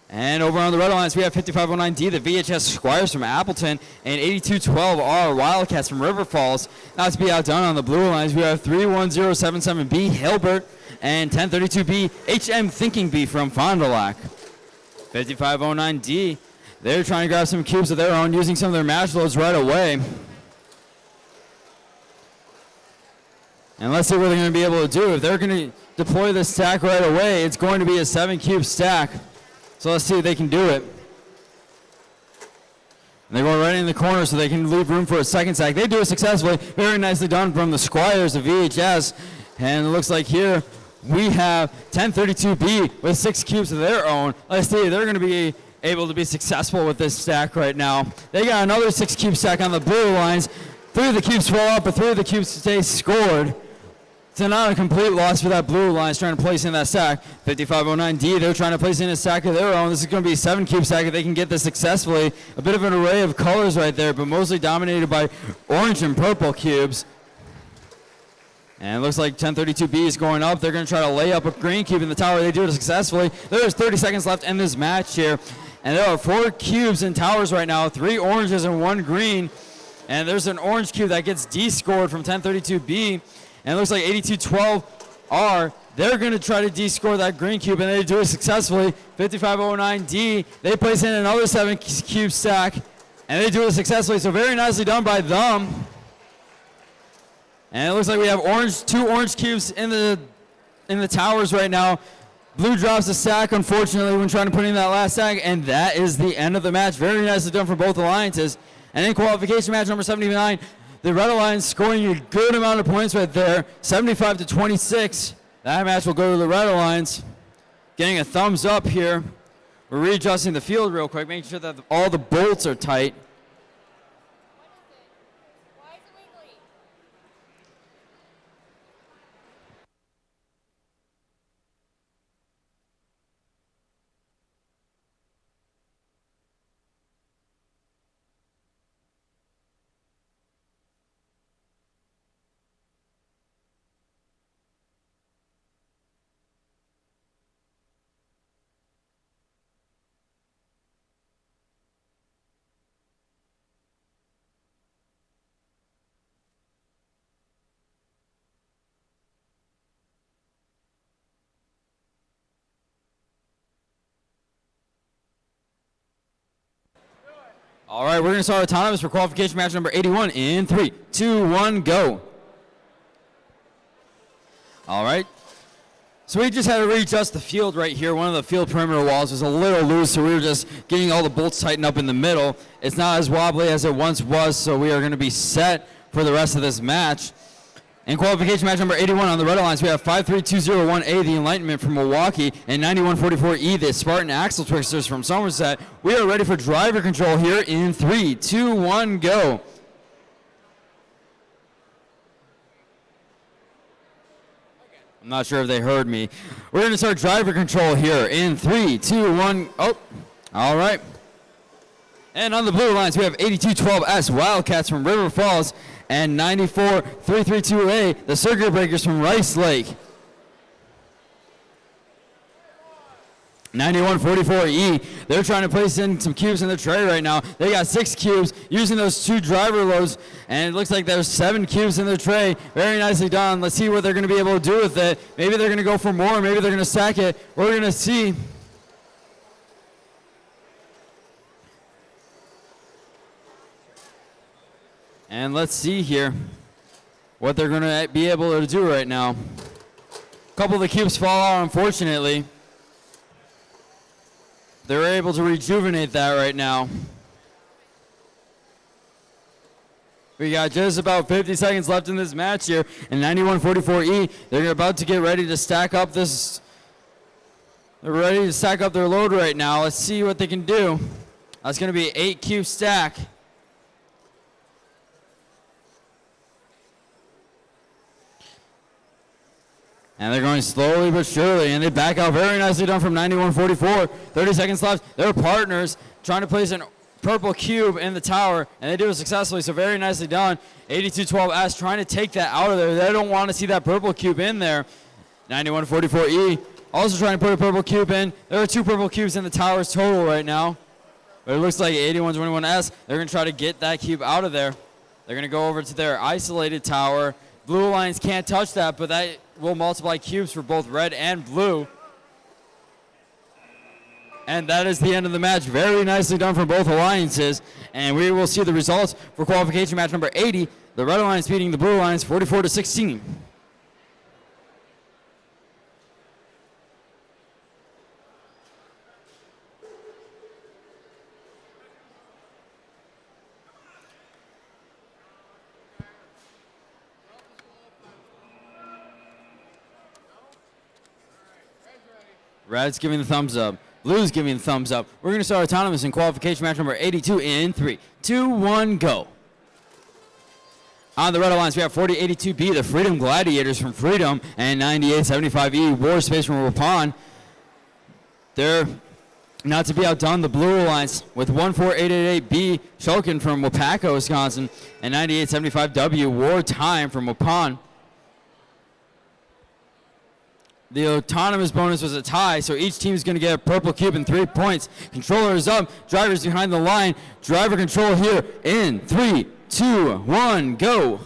And over on the Red Alliance, we have 5509D, the VHS Squires from Appleton, and 8212R Wildcats from River Falls. Not to be outdone on the Blue Alliance, we have 31077B Hilbert and 1032B HM Thinking B from Fond du Lac. 5509D, they're trying to grab some cubes of their own using some of their match loads right away. And let's see what they're going to be able to do. If they're going to deploy this stack right away, it's going to be a 7-cube stack. So let's see if they can do it. And they're going right in the corner so they can leave room for a second stack. They do it successfully. Very nicely done from the Squires of VHS. And it looks like here we have 1032B with 6 cubes of their own. Let's see if they're going to be able to be successful with this stack right now. They got another 6-cube stack on the Blue Lines. 3 of the cubes fall up, but 3 of the cubes stay scored. It's not a complete loss for that Blue Alliance trying to place in that stack. 5509D, they're trying to place in a stack of their own. This is going to be a 7-cube stack if they can get this successfully. A bit of an array of colors right there, but mostly dominated by orange and purple cubes. And it looks like 1032B is going up. They're going to try to lay up a green cube in the tower. They do it successfully. There's 30 seconds left in this match here. And there are 4 cubes in towers right now, 3 oranges and 1 green. And there's an orange cube that gets D-scored from 1032B. And it looks like 8212R, they're going to try to D-score that green cube, and they do it successfully. 5509D, they place in another 7-cube stack, and they do it successfully. So very nicely done by them. And it looks like we have 2 orange cubes in the towers right now. Blue drops a stack, unfortunately, when trying to put in that last stack, and that is the end of the match. Very nicely done for both alliances. And in qualification match number 79, the Red Alliance scoring a good amount of points right there, 75 to 26. That match will go to the Red Alliance. Getting a thumbs up here. We're readjusting the field real quick, making sure that all the bolts are tight. All right, we're going to start autonomous for qualification match number 81 in 3, 2, 1, go. All right. So we just had to readjust the field right here. One of the field perimeter walls was a little loose, so we were just getting all the bolts tightened up in the middle. It's not as wobbly as it once was, so we are going to be set for the rest of this match. In qualification match number 81 on the Red Alliance, we have 53201A, the Enlightenment from Milwaukee, and 9144E, the Spartan Axle Twixters from Somerset. We are ready for driver control here in 3, 2, 1, go. I'm not sure if they heard me. We're going to start driver control here in 3, 2, 1. Oh, all right. And on the Blue Alliance, we have 8212S, Wildcats from River Falls, and 94332A, the Circuit Breakers from Rice Lake. 9144E, they're trying to place in some cubes in the tray right now. They got 6 cubes using those 2 driver loads, and it looks like there's 7 cubes in the tray. Very nicely done. Let's see what they're going to be able to do with it. Maybe they're going to go for more. Maybe they're going to stack it. We're going to see. And let's see here what they're going to be able to do right now. A couple of the cubes fall out, unfortunately. They're able to rejuvenate that right now. We got just about 50 seconds left in this match here. And 9144E, they're about to get ready to stack up this. They're ready to stack up their load right now. Let's see what they can do. That's going to be an 8 cube stack. And they're going slowly but surely, and they back out. Very nicely done from 9144. 30 seconds left. They're partners trying to place a purple cube in the tower, and they do it successfully, so very nicely done. 8212S trying to take that out of there. They don't want to see that purple cube in there. 9144E also trying to put a purple cube in. There are 2 purple cubes in the towers total right now. But it looks like 8121S, they're going to try to get that cube out of there. They're going to go over to their isolated tower. Blue Alliance can't touch that, but that will multiply cubes for both red and blue. And that is the end of the match. Very nicely done from both alliances. And we will see the results for qualification match number 80. The Red Alliance beating the Blue Alliance 44 to 16. Red's giving the thumbs up. Blue's giving the thumbs up. We're going to start autonomous in qualification match number 82 in 3, 2, 1, go. On the Red Alliance, we have 4082B, the Freedom Gladiators from Freedom, and 9875E, War Space from Waupun. They're not to be outdone, the Blue Alliance, with 14888B, Chokin from Wapaka, Wisconsin, and 9875W, Wartime from Waupun. The autonomous bonus was a tie, so each team is going to get a purple cube and 3 points. Controller is up, drivers behind the line. Driver control here in 3, 2, 1, go.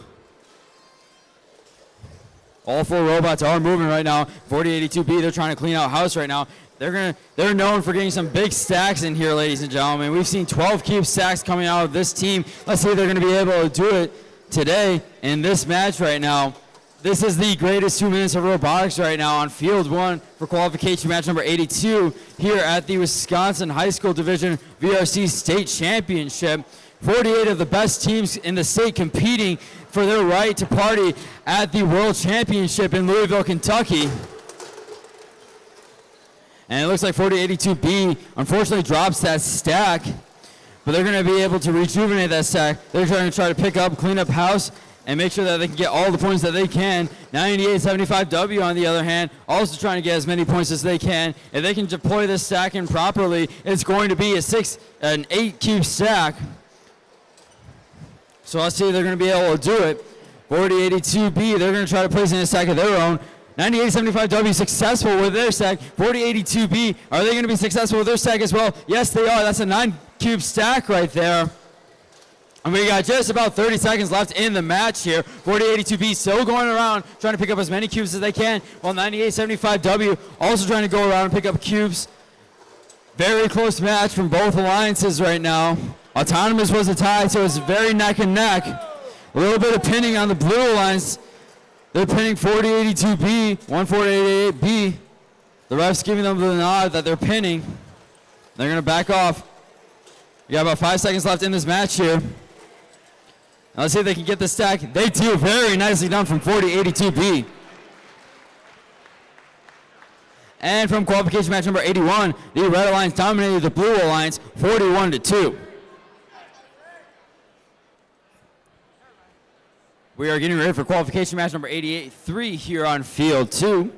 All 4 robots are moving right now. 4082B, they're trying to clean out house right now. They're known for getting some big stacks in here, ladies and gentlemen. We've seen 12 cube stacks coming out of this team. Let's see if they're going to be able to do it today in this match right now. This is the greatest 2 minutes of robotics right now on field 1 for qualification match number 82 here at the Wisconsin High School Division VRC State Championship. 48 of the best teams in the state competing for their right to party at the World Championship in Louisville, Kentucky. And it looks like 4082B unfortunately drops that stack, but they're going to be able to rejuvenate that stack. They're going to try to pick up, clean up house, and make sure that they can get all the points that they can. 9875W, on the other hand, also trying to get as many points as they can. If they can deploy this stack in properly, it's going to be an 8 cube stack. So let's see if they're going to be able to do it. 4082B, they're going to try to place in a stack of their own. 9875W successful with their stack. 4082B, are they going to be successful with their stack as well? Yes, they are. That's a 9 cube stack right there. And we got just about 30 seconds left in the match here. 4082B still going around, trying to pick up as many cubes as they can, while 9875W also trying to go around and pick up cubes. Very close match from both alliances right now. Autonomous was a tie, so it's very neck and neck. A little bit of pinning on the blue alliance. They're pinning 4082B, 1488B. The ref's giving them the nod that they're pinning. They're going to back off. We got about 5 seconds left in this match here. Now let's see if they can get the stack. They do. Very nicely done from 4082B. And from qualification match number 81, the Red Alliance dominated the Blue Alliance 41-2. We are getting ready for qualification match number 88-3 here on field 2.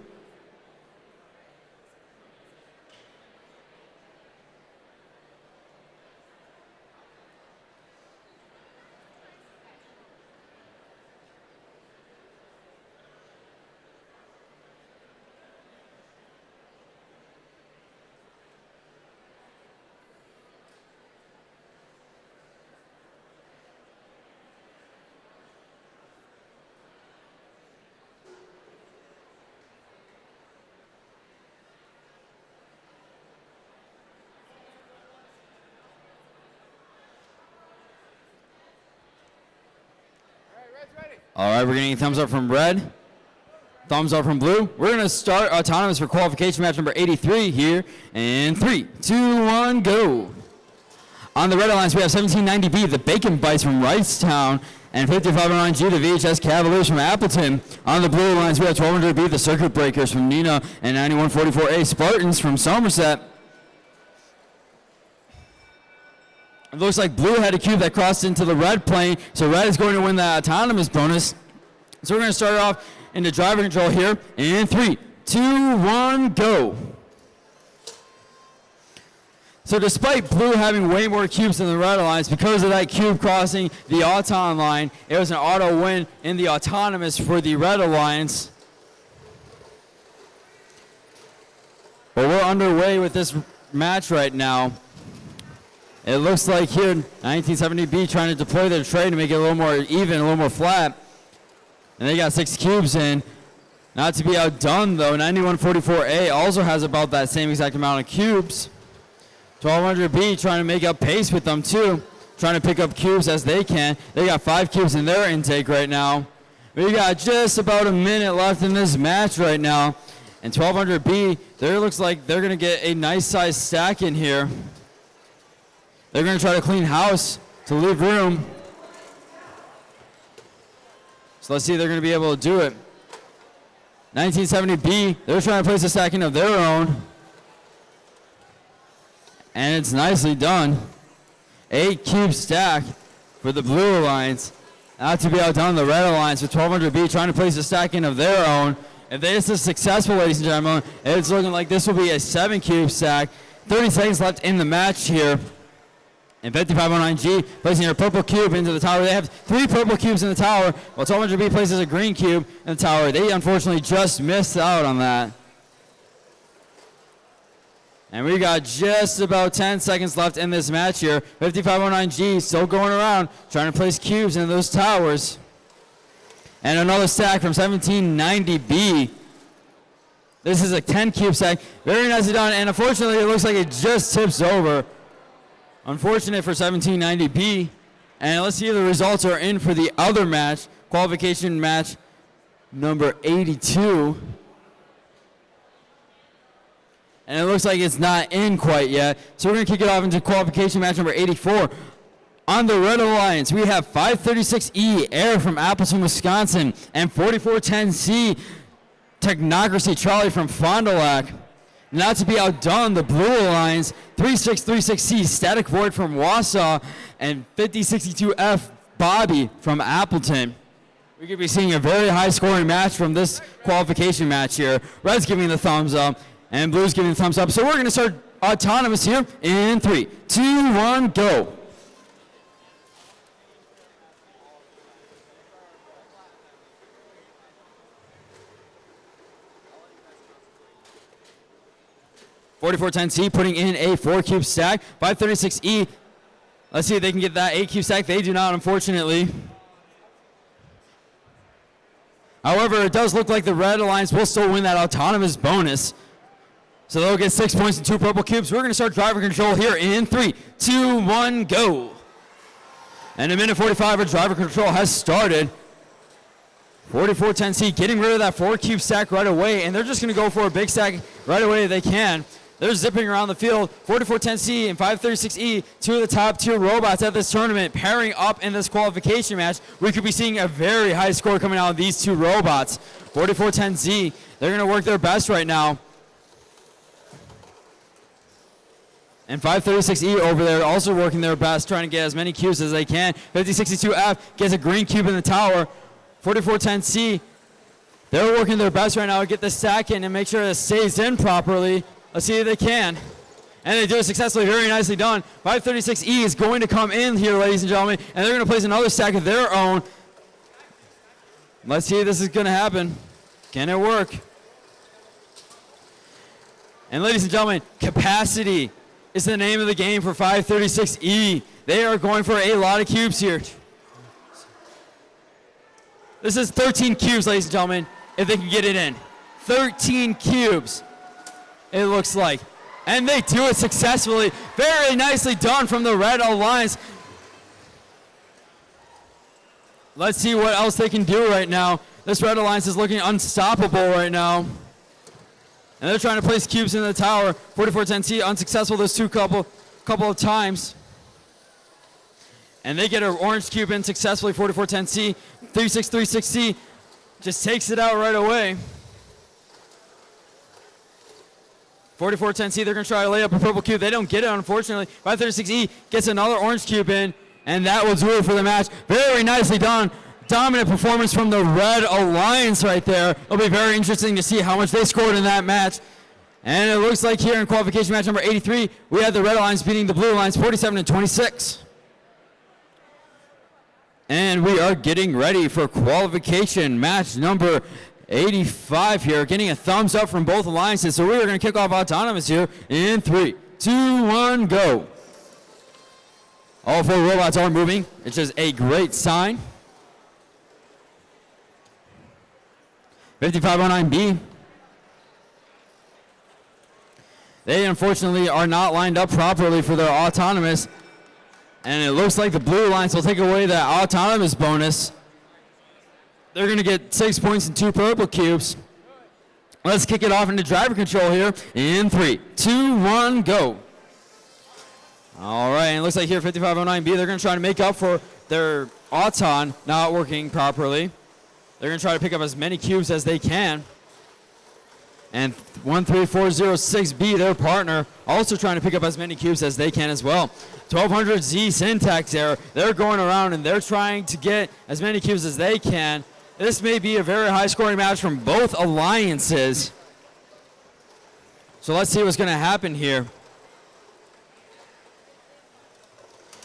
All right, we're getting a thumbs up from red, thumbs up from blue. We're going to start autonomous for qualification match number 83 here in 3, 2, 1, go. On the red alliance, we have 1790B, the Bacon Bites from Wrightstown, and 5509G, the VHS Cavaliers from Appleton. On the blue alliance, we have 1200B, the Circuit Breakers from Neenah, and 9144A Spartans from Somerset. It looks like blue had a cube that crossed into the red plane, so red is going to win that autonomous bonus. So we're going to start off into driver control here in 3, 2, 1, go. So despite blue having way more cubes than the red alliance, because of that cube crossing the auton line, it was an auto win in the autonomous for the red alliance. But we're underway with this match right now. It looks like here 1970B trying to deploy their trade to make it a little more even, a little more flat. And they got 6 cubes in. Not to be outdone though, 9144A also has about that same exact amount of cubes. 1200B trying to make up pace with them too, trying to pick up cubes as they can. They got 5 cubes in their intake right now. We got just about a minute left in this match right now. And 1200B, there looks like they're gonna get a nice size stack in here. They're going to try to clean house to leave room. So let's see if they're going to be able to do it. 1970B, they're trying to place a stack in of their own. And it's nicely done. 8 cube stack for the Blue Alliance. Not to be outdone the Red Alliance with 1200B trying to place a stack in of their own. If this is successful, ladies and gentlemen, it's looking like this will be a 7 cube stack. 30 seconds left in the match here. And 5509G placing her purple cube into the tower. They have 3 purple cubes in the tower, while 1200B places a green cube in the tower. They unfortunately just missed out on that. And we got just about 10 seconds left in this match here. 5509G still going around, trying to place cubes in those towers. And another stack from 1790B. This is a 10 cube stack. Very nicely done, and unfortunately it looks like it just tips over. Unfortunate for 1790B. And let's see if the results are in for the other match, qualification match number 82. And it looks like it's not in quite yet. So we're going to kick it off into qualification match number 84. On the Red Alliance, we have 536E Air from Appleton, Wisconsin, and 4410C Technocracy Charlie from Fond du Lac. Not to be outdone, the Blue Alliance, 3636C Static Void from Wausau, and 5062F Bobby from Appleton. We could be seeing a very high-scoring match from this qualification match here. Red's giving the thumbs up, and Blue's giving the thumbs up. So we're going to start autonomous here in 3, 2, 1, go. .4410C putting in a 4-cube stack. 536E. Let's see if they can get that 8-cube stack. They do not, unfortunately. However, it does look like the Red Alliance will still win that autonomous bonus. So they'll get 6 points and 2 purple cubes. We're going to start driver control here in 3, 2, 1, go. And a minute 45 of driver control has started. 4410C getting rid of that 4-cube stack right away, and they're just going to go for a big stack right away if they can. They're zipping around the field. 4410C and 536E, two of the top tier robots at this tournament, pairing up in this qualification match. We could be seeing a very high score coming out of these two robots. 4410Z, they're going to work their best right now. And 536E over there also working their best, trying to get as many cubes as they can. 5062F gets a green cube in the tower. 4410C, they're working their best right now to get the stack in and make sure it stays in properly. Let's see if they can. And they do it successfully, very nicely done. 536E is going to come in here, ladies and gentlemen, and they're going to place another stack of their own. Let's see if this is going to happen. Can it work? And ladies and gentlemen, capacity is the name of the game for 536E. They are going for a lot of cubes here. This is 13 cubes, ladies and gentlemen, if they can get it in. 13 cubes, it looks like. And they do it successfully. Very nicely done from the Red Alliance. Let's see what else they can do right now. This Red Alliance is looking unstoppable right now. And they're trying to place cubes in the tower. 4410C unsuccessful those couple of times. And they get an orange cube in successfully. 4410C, 3636C just takes it out right away. 4410C, they're going to try to lay up a purple cube. They don't get it, unfortunately. 536E gets another orange cube in, and that will do it for the match. Very nicely done. Dominant performance from the Red Alliance right there. It'll be very interesting to see how much they scored in that match. And it looks like here in qualification match number 83, we had the Red Alliance beating the Blue Alliance 47-26. And we are getting ready for qualification match number 85 here, getting a thumbs up from both alliances. So we are going to kick off autonomous here in 3, 2, 1, go. All 4 robots are moving, which is a great sign. 5509B. They unfortunately are not lined up properly for their autonomous. And it looks like the Blue Alliance will take away that autonomous bonus. They're going to get 6 points and 2 purple cubes. Let's kick it off into driver control here in 3, 2, 1, go. All right, and it looks like here 5509B, they're going to try to make up for their auton not working properly. They're going to try to pick up as many cubes as they can. And 13406B, their partner, also trying to pick up as many cubes as they can as well. 1200Z Syntax there. They're going around and they're trying to get as many cubes as they can. This may be a very high-scoring match from both alliances. So let's see what's going to happen here.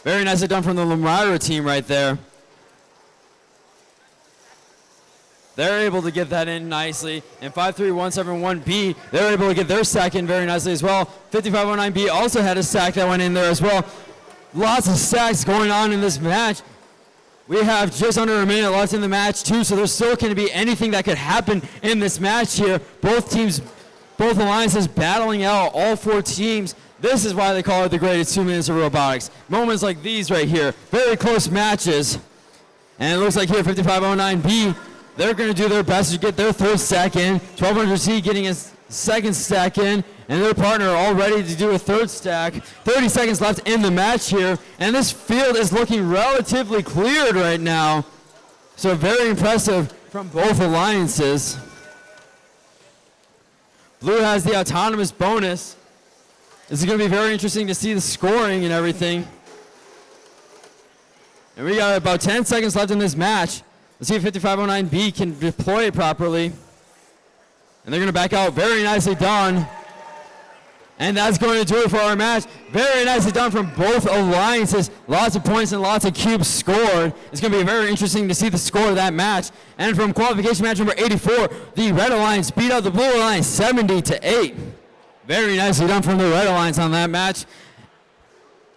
Very nicely done from the Lamrira team right there. They're able to get that in nicely. And 53171B, they're able to get their stack in very nicely as well. 5509B also had a stack that went in there as well. Lots of stacks going on in this match. We have just under a minute left in the match too, so there's still going to be anything that could happen in this match here. Both teams, both alliances battling out all 4 teams. This is why they call it the greatest 2 minutes of robotics. Moments like these right here, very close matches. And it looks like here 5509B, They're going to do their best to get their third stack in. 1200C getting a second stack in, and their partner all ready to do a third stack. 30 seconds left in the match here, and this field is looking relatively cleared right now. So very impressive from both alliances. Blue has the autonomous bonus. This is going to be very interesting to see the scoring and everything. And we got about 10 seconds left in this match. Let's see if 5509B can deploy it properly. And they're going to back out. Very nicely done. And that's going to do it for our match. Very nicely done from both alliances. Lots of points and lots of cubes scored. It's going to be very interesting to see the score of that match. And from qualification match number 84, the Red Alliance beat out the Blue Alliance 70-8. Very nicely done from the Red Alliance on that match.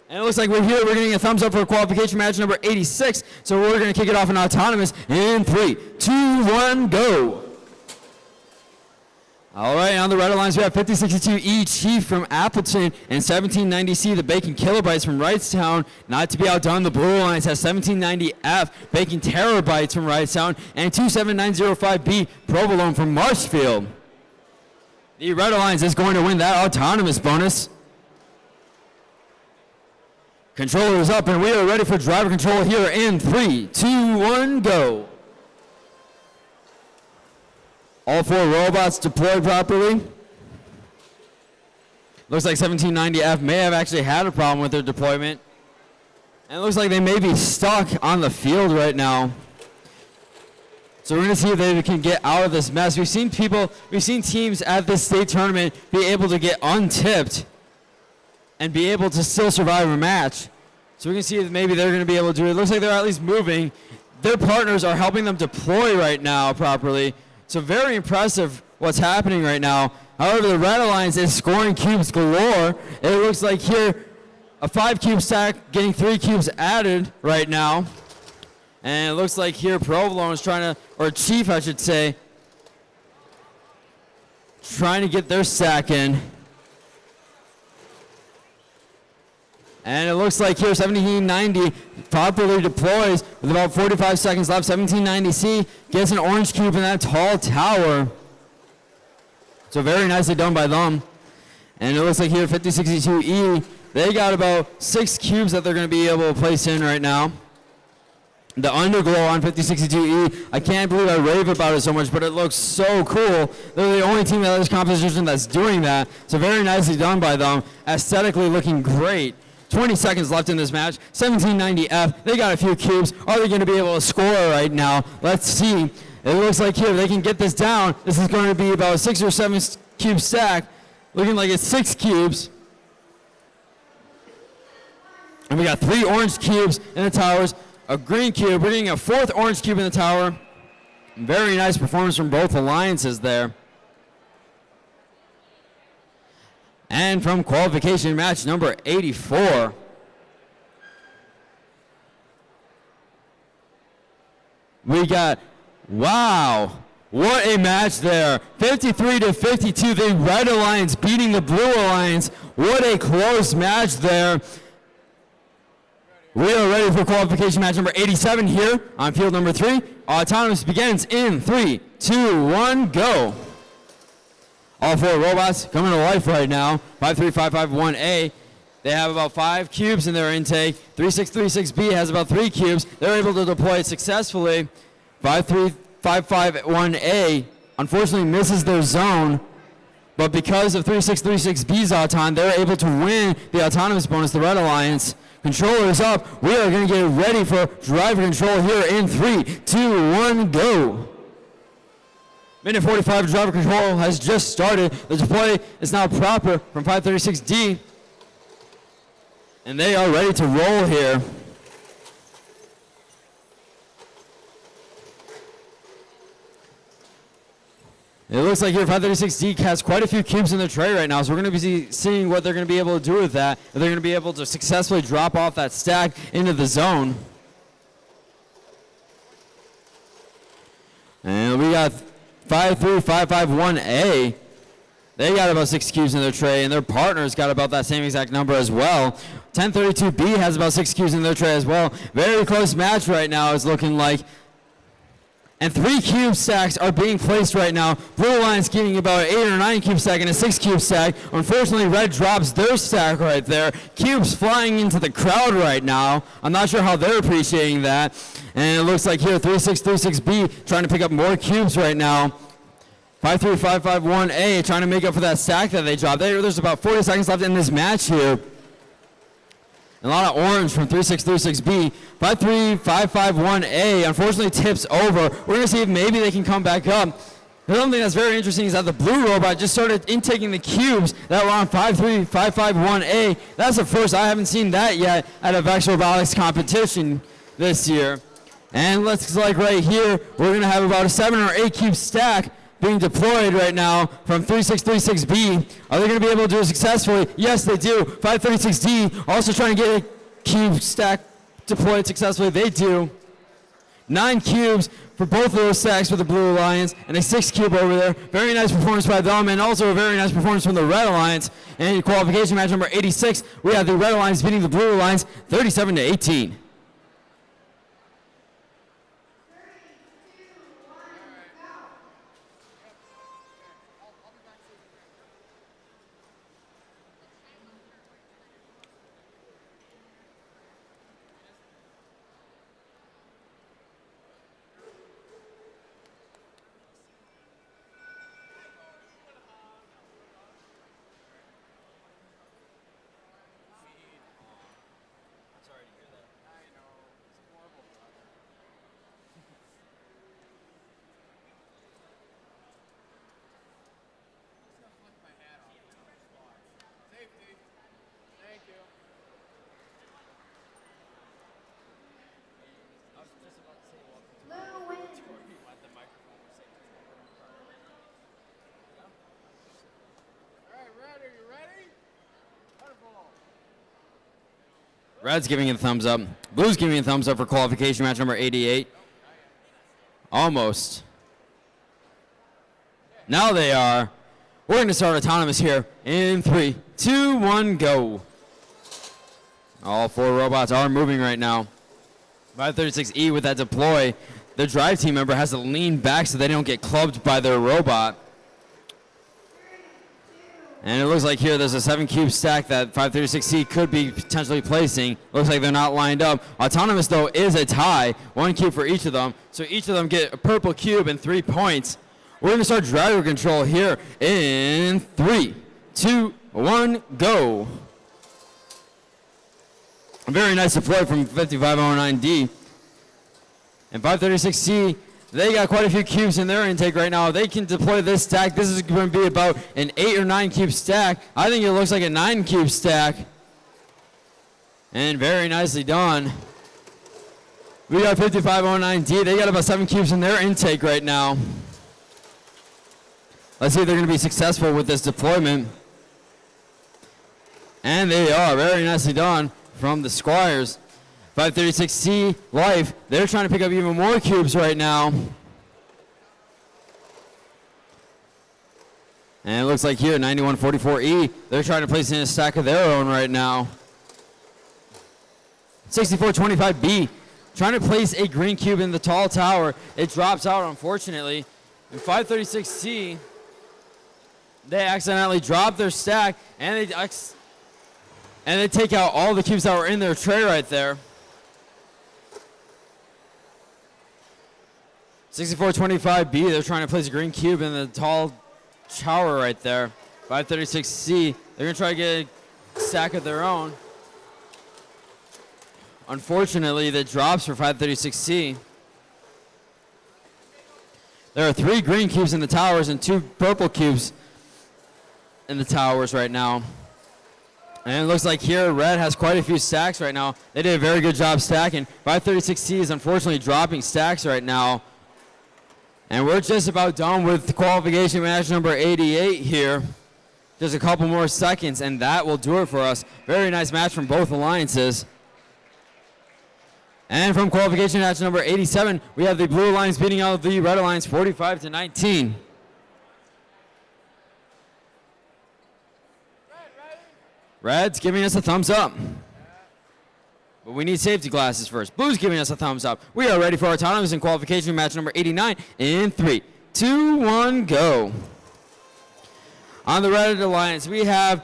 And it looks like we're getting a thumbs up for qualification match number 86. So we're going to kick it off in autonomous in 3, 2, 1, go. All right, on the Red Alliance, we have 5062E Chief from Appleton and 1790C, the Bacon Kilobytes from Wrightstown. Not to be outdone, the Blue Alliance has 1790F, Bacon Terabytes from Wrightstown, and 27905B, Provolone from Marshfield. The Red Alliance is going to win that autonomous bonus. Controller is up, and we are ready for driver control here in 3, 2, 1, go. All 4 robots deployed properly. Looks like 1790F may have actually had a problem with their deployment. And it looks like they may be stuck on the field right now. So we're going to see if they can get out of this mess. We've seen teams at this state tournament be able to get untipped and be able to still survive a match. So we can see if maybe they're going to be able to do it. It looks like they're at least moving. Their partners are helping them deploy right now properly. So very impressive what's happening right now. However, the Red Alliance is scoring cubes galore. It looks like here a 5-cube stack getting 3 cubes added right now. And it looks like here Provolone is trying to, or Chief I should say, trying to get their stack in. And it looks like here 1790 properly deploys with about 45 seconds left. 1790C gets an orange cube in that tall tower. So very nicely done by them. And it looks like here 5062E, they got about 6 cubes that they're going to be able to place in right now. The underglow on 5062E, I can't believe I rave about it so much, but it looks so cool. They're the only team in this competition that's doing that. So very nicely done by them. Aesthetically looking great. 20 seconds left in this match. 1790F, they got a few cubes. Are they going to be able to score right now? Let's see. It looks like here they can get this down. This is going to be about a 6 or 7 cube stack. Looking like it's 6 cubes. And we got 3 orange cubes in the towers. A green cube. We're getting a 4th orange cube in the tower. Very nice performance from both alliances there. And from qualification match number 84. We got, wow, what a match there. 53-52, the Red Alliance beating the Blue Alliance. What a close match there. We are ready for qualification match number 87 here on field number 3. Autonomous begins in 3, 2, 1, go. All 4 robots coming to life right now. 53551A. They have about 5 cubes in their intake. 3636B has about 3 cubes. They're able to deploy it successfully. 53551A unfortunately misses their zone, but because of 3636B's auton, they're able to win the autonomous bonus, the Red Alliance. Controller is up. We are going to get ready for driver control here in 3, 2, 1, go. Minute 45 driver control has just started. The deploy is now proper from 536D. And they are ready to roll here. It looks like here 536D has quite a few cubes in the tray right now, so we're going to be seeing what they're going to be able to do with that. If they're going to be able to successfully drop off that stack into the zone. And we got 53551A. They got about 6 cubes in their tray, and their partners got about that same exact number as well. 1032B has about 6 cubes in their tray as well. Very close match right now, it's looking like. And 3 cube stacks are being placed right now. Blue Alliance getting about 8 or 9 cube stack and a 6 cube stack. Unfortunately, red drops their stack right there. Cubes flying into the crowd right now. I'm not sure how they're appreciating that. And it looks like here, 3636B trying to pick up more cubes right now. 53551A trying to make up for that stack that they dropped. There's about 40 seconds left in this match here. A lot of orange from 3636B. 53551A unfortunately tips over. We're going to see if maybe they can come back up. The other thing that's very interesting is that the blue robot just started intaking the cubes that were on 53551A. That's the first. I haven't seen that yet at a VEX Robotics competition this year. And looks like right here, we're going to have about a 7 or 8 cube stack being deployed right now from 3636B. Are they going to be able to do it successfully? Yes, they do. 536D also trying to get a cube stack deployed successfully. They do. 9 cubes for both of those stacks for the Blue Alliance and a 6 cube over there. Very nice performance by them, and also a very nice performance from the Red Alliance. And in qualification match number 86, we have the Red Alliance beating the Blue Alliance 37-18. Red's giving it a thumbs up. Blue's giving it a thumbs up for qualification match number 88. Almost. Now they are. We're going to start autonomous here in 3, 2, 1, go. All 4 robots are moving right now. 536E with that deploy. The drive team member has to lean back so they don't get clubbed by their robot. And it looks like here there's a 7 cube stack that 536C could be potentially placing. Looks like they're not lined up. Autonomous, though, is a tie. 1 cube for each of them. So each of them get a purple cube and 3 points. We're going to start driver control here in 3, 2, 1, go. A very nice deploy from 5509D. And 536C, they got quite a few cubes in their intake right now. They can deploy this stack. This is going to be about an 8 or 9 cube stack. I think it looks like a 9 cube stack. And very nicely done. We got 5509D. They got about 7 cubes in their intake right now. Let's see if they're going to be successful with this deployment. And they are. Very nicely done from the Squires. 536C Life, they're trying to pick up even more cubes right now. And it looks like here, 9144E, they're trying to place in a stack of their own right now. 6425B, trying to place a green cube in the tall tower. It drops out, unfortunately. And 536C, they accidentally drop their stack, and they take out all the cubes that were in their tray right there. 6425B, they're trying to place a green cube in the tall tower right there. 536C, they're going to try to get a stack of their own. Unfortunately, that drops for 536C. There are 3 green cubes in the towers and 2 purple cubes in the towers right now. And it looks like here, red has quite a few stacks right now. They did a very good job stacking. 536C is unfortunately dropping stacks right now. And we're just about done with qualification match number 88 here. Just a couple more seconds, and that will do it for us. Very nice match from both alliances. And from qualification match number 87, we have the Blue Alliance beating out the Red Alliance 45-19. Red's giving us a thumbs up. But we need safety glasses first. Blue's giving us a thumbs up. We are ready for autonomous in qualification match number 89 in 3, 2, 1, go. On the Red Alliance, we have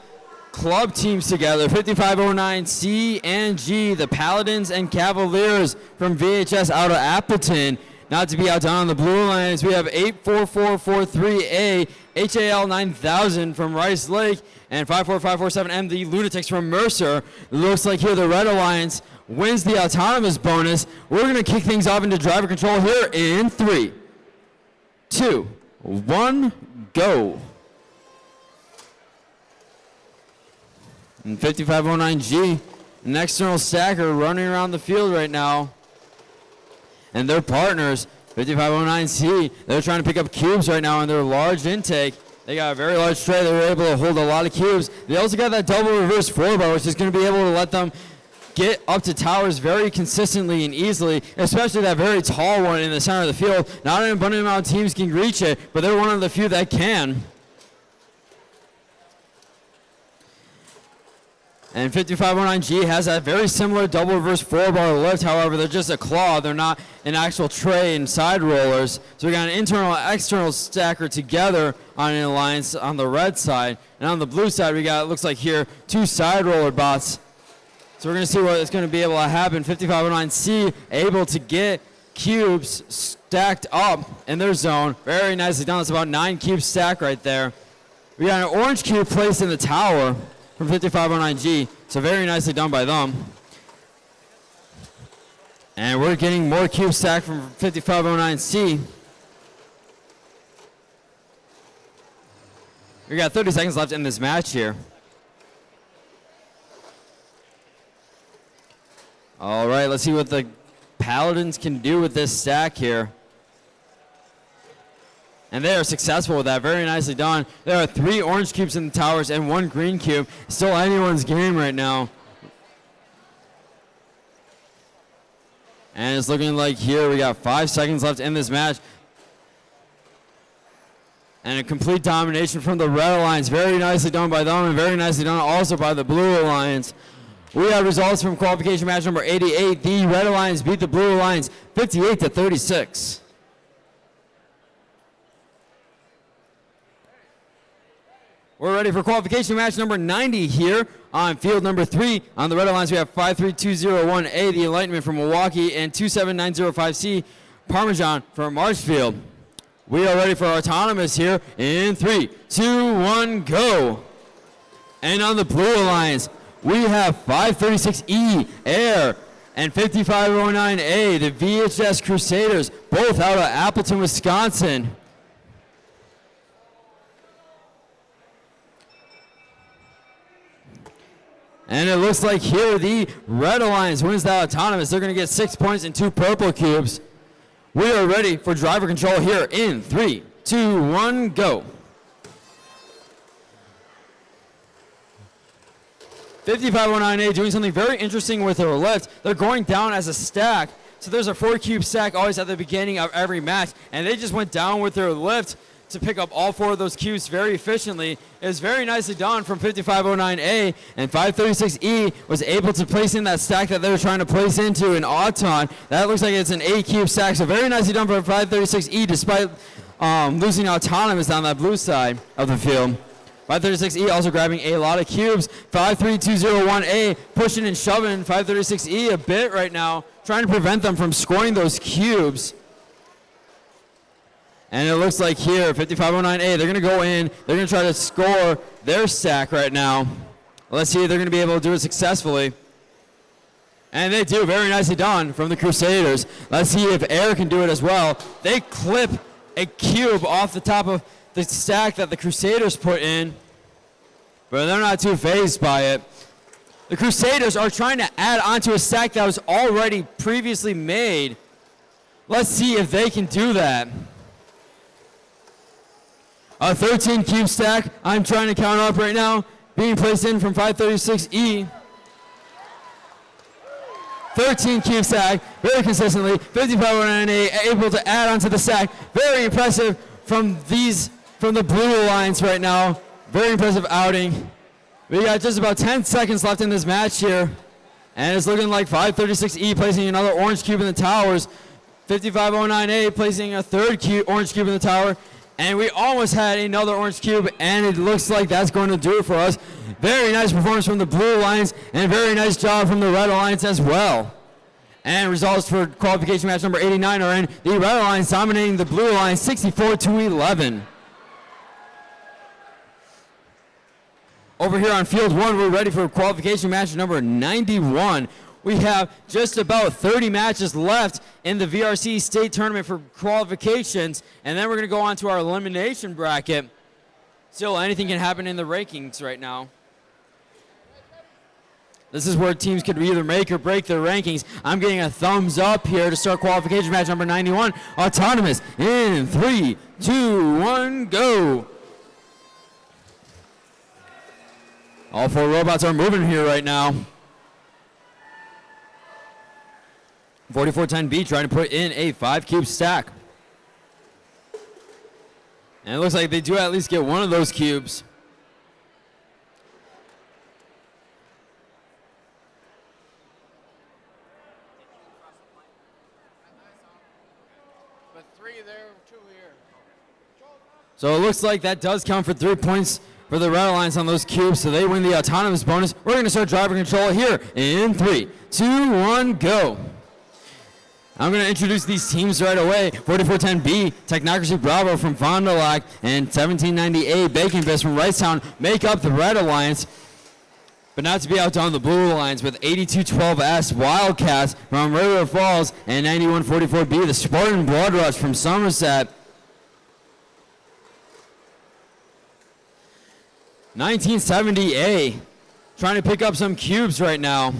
club teams together, 5509 C and G, the Paladins and Cavaliers from VHS out of Appleton. Not to be outdone on the Blue Alliance, we have 84443A, HAL 9000 from Rice Lake, and 54547M, the Lunatics from Mercer. Looks like here the Red Alliance wins the autonomous bonus. We're going to kick things off into driver control here in 3, 2, 1, go. And 5509G, an external stacker running around the field right now. And their partners, 5509C, they're trying to pick up cubes right now in their large intake. They got a very large tray. They were able to hold a lot of cubes. They also got that double reverse 4-bar, which is going to be able to let them get up to towers very consistently and easily, especially that very tall one in the center of the field. Not an abundant amount of teams can reach it, but they're one of the few that can. And 5509G has that very similar double reverse 4-bar lift. However, they're just a claw. They're not an actual tray and side rollers. So we got an internal and external stacker together on an alliance on the red side. And on the blue side, we got, it looks like here, 2 side roller bots. So we're going to see what is going to be able to happen. 5509C able to get cubes stacked up in their zone. Very nicely done. That's about 9 cubes stacked right there. We got an orange cube placed in the tower from 5509G, so very nicely done by them. And we're getting more cubes stacked from 5509C. We got 30 seconds left in this match here. All right, let's see what the Paladins can do with this stack here. And they are successful with that. Very nicely done. There are 3 orange cubes in the towers and 1 green cube. Still anyone's game right now. And it's looking like here we got 5 seconds left in this match. And a complete domination from the Red Alliance. Very nicely done by them and very nicely done also by the Blue Alliance. We have results from qualification match number 88. The Red Alliance beat the Blue Alliance 58-36. We're ready for qualification match number 90 here on field number 3. On the Red Alliance, we have 53201A, the Enlightenment from Milwaukee, and 27905C, Parmesan from Marshfield. We are ready for autonomous here in 3, 2, 1, go. And on the Blue Alliance, we have 536E, Air, and 5509A, the VHS Crusaders, both out of Appleton, Wisconsin. And it looks like here the Red Alliance wins the autonomous. They're going to get 6 points and 2 purple cubes. We are ready for driver control here in 3, 2, 1, go. 5509A doing something very interesting with their lift. They're going down as a stack. So there's a 4 cube stack always at the beginning of every match. And they just went down with their lift to pick up all 4 of those cubes very efficiently. It was very nicely done from 5509A, and 536E was able to place in that stack that they were trying to place into an Auton. That looks like it's an 8 cube stack, so very nicely done from 536E despite losing autonomous down that blue side of the field. 536E also grabbing a lot of cubes. 53201A pushing and shoving 536E a bit right now, trying to prevent them from scoring those cubes. And it looks like here, 5509A, they're going to go in. They're going to try to score their stack right now. Let's see if they're going to be able to do it successfully. And they do. Very nicely done from the Crusaders. Let's see if Air can do it as well. They clip a cube off the top of the stack that the Crusaders put in, but they're not too fazed by it. The Crusaders are trying to add onto a stack that was already previously made. Let's see if they can do that. A 13 cube stack, I'm trying to count up right now, being placed in from 536E. 13 cube stack, very consistently. 5509A able to add onto the stack. Very impressive from the Blue Alliance right now. Very impressive outing. We got just about 10 seconds left in this match here. And it's looking like 536E placing another orange cube in the towers. 5509A placing a third orange cube in the tower. And we almost had another orange cube, and it looks like that's going to do it for us. Very nice performance from the Blue Alliance, and very nice job from the Red Alliance as well. And results for qualification match number 89 are in. The Red Alliance dominating the Blue Alliance 64-11. Over here on field 1, we're ready for qualification match number 91. We have just about 30 matches left in the VRC state tournament for qualifications, and then we're going to go on to our elimination bracket. Still, anything can happen in the rankings right now. This is where teams could either make or break their rankings. I'm getting a thumbs up here to start qualification match number 91. Autonomous in 3, 2, 1, go. All 4 robots are moving here right now. 4410B trying to put in a 5-cube stack. And it looks like they do at least get one of those cubes. But 3 there, 2 here. So it looks like that does count for 3 points for the Red Alliance on those cubes, so they win the autonomous bonus. We're going to start driver control here in 3, 2, 1, go. I'm going to introduce these teams right away. 4410B, Technocracy Bravo from Fond du Lac, and 1790A, Bacon Bits from Wrightstown make up the Red Alliance. But not to be outdone, the Blue Alliance with 8212S, Wildcats from River Falls, and 9144B, the Spartan Blood Rush from Somerset. 1970A, trying to pick up some cubes right now.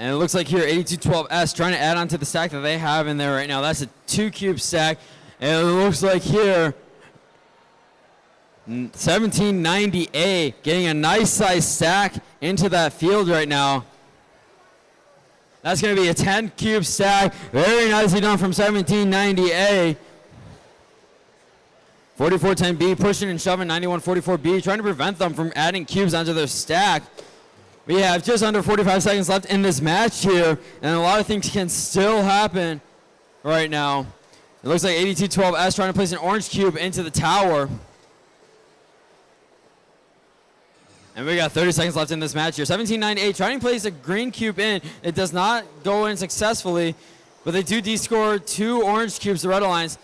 And it looks like here 8212S trying to add on to the stack that they have in there right now. That's a 2-cube stack. And it looks like here 1790A getting a nice size stack into that field right now. That's going to be a 10-cube stack. Very nicely done from 1790A. 4410B pushing and shoving 9144B, trying to prevent them from adding cubes onto their stack. We have just under 45 seconds left in this match here, and a lot of things can still happen right now. It looks like 8212S trying to place an orange cube into the tower. And we got 30 seconds left in this match here. 1798 trying to place a green cube in. It does not go in successfully, but they do descore 2 orange cubes, the Red Alliance.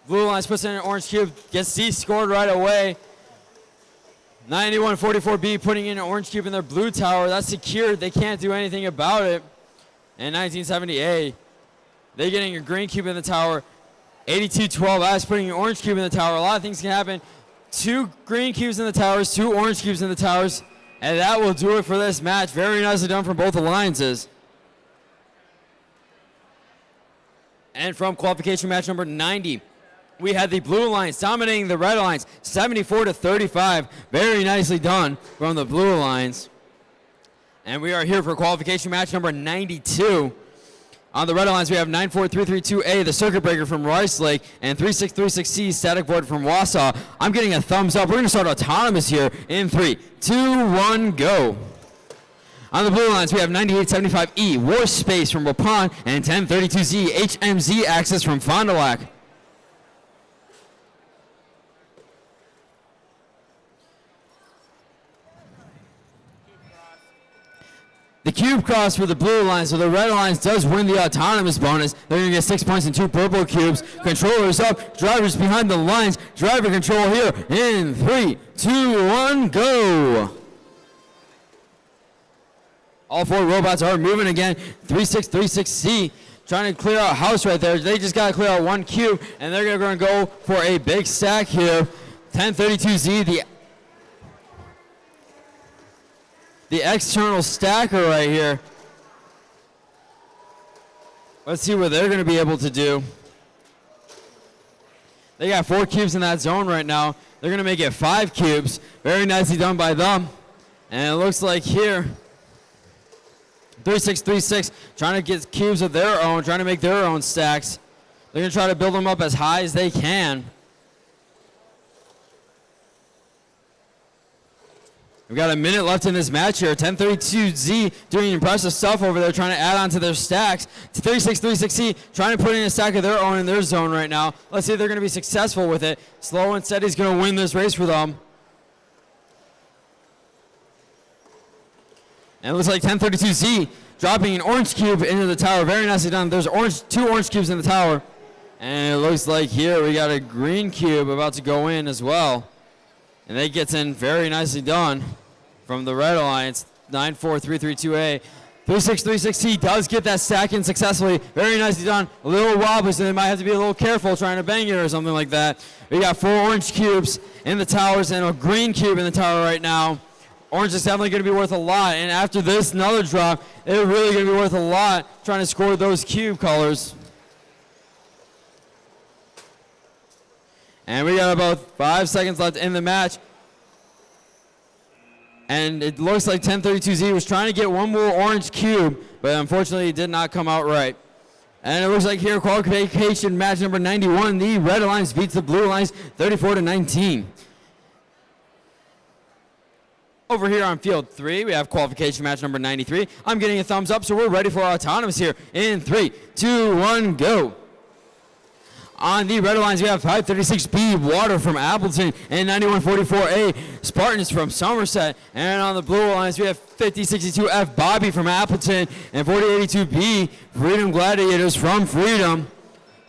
Blue Alliance puts in an orange cube, gets descored right away. 9144B putting in an orange cube in their blue tower. That's secured. They can't do anything about it. And 1970A, they're getting a green cube in the tower. 8212S putting an orange cube in the tower. A lot of things can happen. 2 green cubes in the towers, 2 orange cubes in the towers. And that will do it for this match. Very nicely done from both alliances. And from qualification match number 90, we had the Blue Alliance dominating the Red Alliance 74-35. Very nicely done from the Blue Alliance. And we are here for qualification match number 92. On the Red Alliance, we have 94332A, the Circuit Breaker from Rice Lake, and 3636C, Static Board from Wausau. I'm getting a thumbs up. We're going to start autonomous here in 3, 2, 1, go. On the Blue Alliance, we have 9875E, War Space from Waupun, and 1032Z, HMZ Access from Fond du Lac. The cube cross for the Blue Alliance, so the Red Alliance does win the autonomous bonus. They're going to get 6 points and 2 purple cubes. Controllers up, drivers behind the lines. Driver control here in 3, 2, 1, go. All 4 robots are moving again. 3636C trying to clear out house right there. They just got to clear out 1 cube, and they're going to go for a big stack here. 1032Z, the external stacker right here. Let's see what they're going to be able to do. They got 4 cubes in that zone right now. They're going to make it 5 cubes. Very nicely done by them. And it looks like here, 3636 trying to get cubes of their own, trying to make their own stacks. They're going to try to build them up as high as they can. We've got a minute left in this match here. 1032Z doing impressive stuff over there, trying to add on to their stacks. 3636C trying to put in a stack of their own in their zone right now. Let's see if they're going to be successful with it. Slow and Steady's going to win this race for them. And it looks like 1032Z dropping an orange cube into the tower. Very nicely done. There's two orange cubes in the tower. And it looks like here we got a green cube about to go in as well. And that gets in very nicely done from the Red Alliance. 94332A. 3636C does get that stack in successfully. Very nicely done. A little wobbly, so they might have to be a little careful trying to bang it or something like that. We got 4 orange cubes in the towers and a green cube in the tower right now. Orange is definitely going to be worth a lot. And after this, another drop, they're really going to be worth a lot trying to score those cube colors. And we got about 5 seconds left in the match. And it looks like 1032Z was trying to get one more orange cube, but unfortunately it did not come out right. And it looks like here, qualification match number 91, the Red Alliance beats the Blue Alliance 34-19. Over here on field 3, we have qualification match number 93. I'm getting a thumbs up, so we're ready for autonomous here in 3, 2, 1, go. On the Red Alliance, we have 536B Water from Appleton and 9144A Spartans from Somerset. And on the Blue Alliance, we have 5062F Bobby from Appleton and 4082B Freedom Gladiators from Freedom.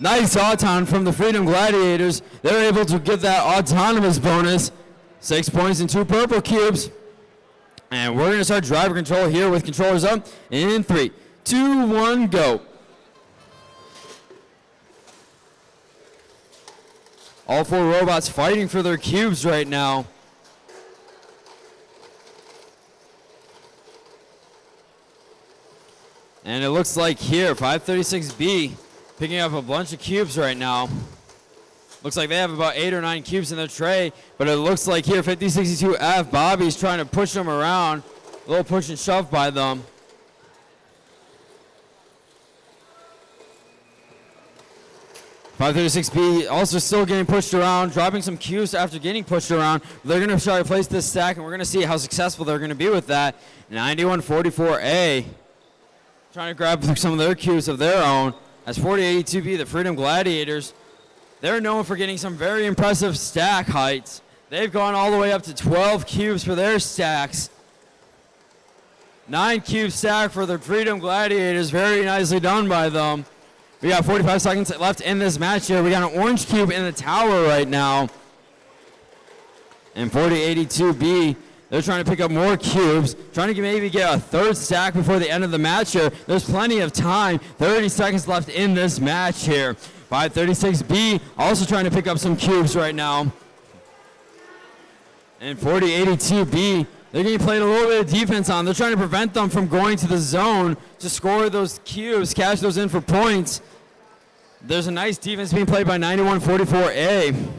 Nice auton from the Freedom Gladiators. They're able to get that autonomous bonus. 6 points and 2 purple cubes. And we're going to start driver control here with controllers up in 3, 2, 1, go. All 4 robots fighting for their cubes right now. And it looks like here, 536B picking up a bunch of cubes right now. Looks like they have about 8 or 9 cubes in their tray, but it looks like here, 5062F, Bobby's trying to push them around. A little push and shove by them. 536B also still getting pushed around, dropping some cubes after getting pushed around. They're going to try to place this stack, and we're going to see how successful they're going to be with that. 9144A trying to grab some of their cubes of their own. As 4082B, the Freedom Gladiators, they're known for getting some very impressive stack heights. They've gone all the way up to 12 cubes for their stacks. 9 cube stack for the Freedom Gladiators, very nicely done by them. We got 45 seconds left in this match here. We got an orange cube in the tower right now. And 4082B, they're trying to pick up more cubes, trying to maybe get a 3rd stack before the end of the match here. There's plenty of time. 30 seconds left in this match here. 536B also trying to pick up some cubes right now. And 4082B, they're getting played a little bit of defense on. They're trying to prevent them from going to the zone to score those cubes, cash those in for points. There's a nice defense being played by 9144A.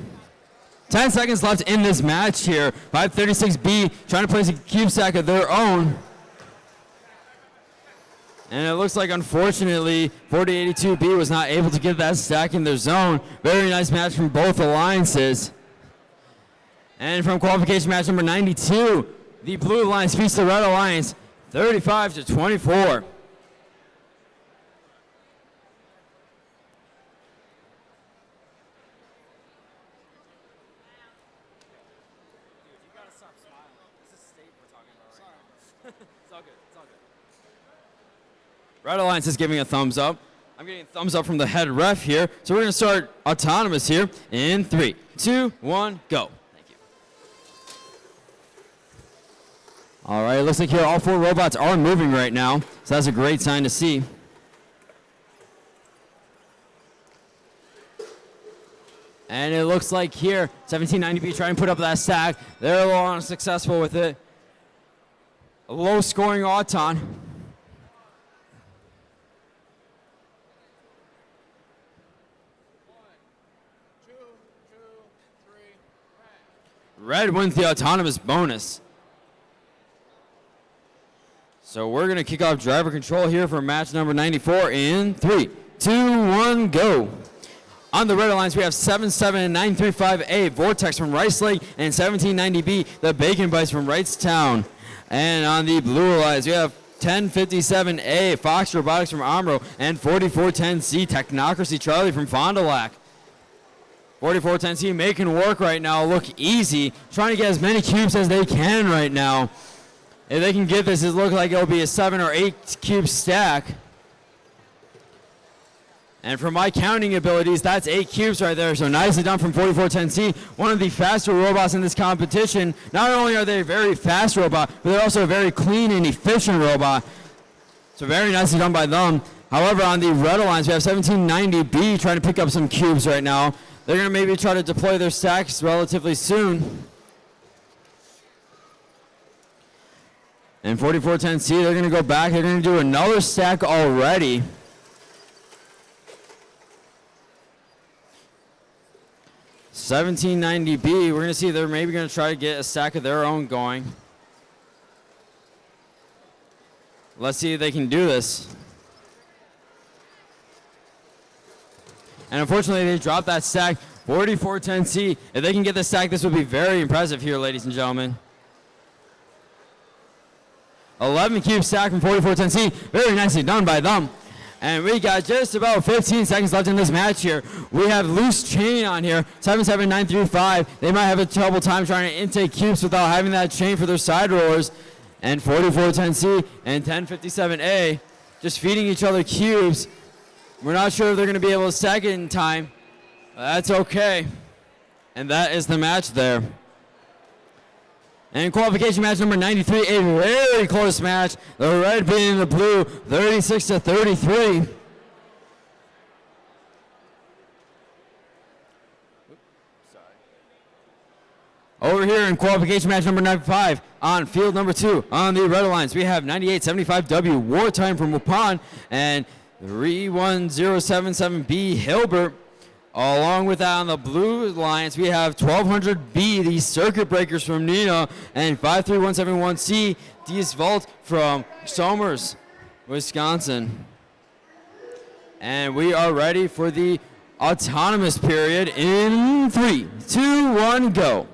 10 seconds left in this match here. 536B trying to place a cube stack of their own. And it looks like, unfortunately, 4082B was not able to get that stack in their zone. Very nice match from both alliances. And from qualification match number 92, the Blue Alliance beats the Red Alliance 35-24. Red Alliance is giving a thumbs up. I'm getting a thumbs up from the head ref here. So we're going to start autonomous here in 3, 2, 1, go. Thank you. All right, it looks like here all 4 robots are moving right now. So that's a great sign to see. And it looks like here, 1790B trying to put up that stack. They're a little unsuccessful with it. A low scoring auton. Red wins the autonomous bonus. So we're going to kick off driver control here for match number 94 in 3, 2, 1, go. On the red alliance, we have 77935A, Vortex from Rice Lake, and 1790B, the Bacon Bites from Wrightstown. And on the blue alliance, we have 1057A, Fox Robotics from Amro, and 4410C, Technocracy Charlie from Fond du Lac. 4410C making work right now look easy, trying to get as many cubes as they can right now. If they can get this, it looks like it'll be a 7 or 8 cube stack. And for my counting abilities, that's 8 cubes right there. So nicely done from 4410C, one of the faster robots in this competition. Not only are they a very fast robot, but they're also a very clean and efficient robot. So very nicely done by them. However, on the red alliance, we have 1790B trying to pick up some cubes right now. They're going to maybe try to deploy their stacks relatively soon. And 4410C, they're going to go back. They're going to do another stack already. $17.90B, we're going to see they're maybe going to try to get a stack of their own going. Let's see if they can do this. And unfortunately, they dropped that stack. 4410C, if they can get the stack, this would be very impressive here, ladies and gentlemen. 11 cube stack from 4410C, very nicely done by them. And we got just about 15 seconds left in this match here. We have loose chain on here, 77935. They might have a trouble time trying to intake cubes without having that chain for their side rollers. And 4410C and 1057A just feeding each other cubes. We're not sure if they're going to be able to stack it in time. That's okay. And that is the match there. And qualification match number 93, a very close match. The red beating the blue, 36-33. Over here in qualification match number 95, on field number 2, on the red alliance, we have 9875W Wartime from Waupun and 31077B Hilbert. Along with that, on the blue alliance, we have 1200B, the Circuit Breakers from Neenah, and 53171C, Diaz Vault from Somers, Wisconsin. And we are ready for the autonomous period in 3, 2, 1, go.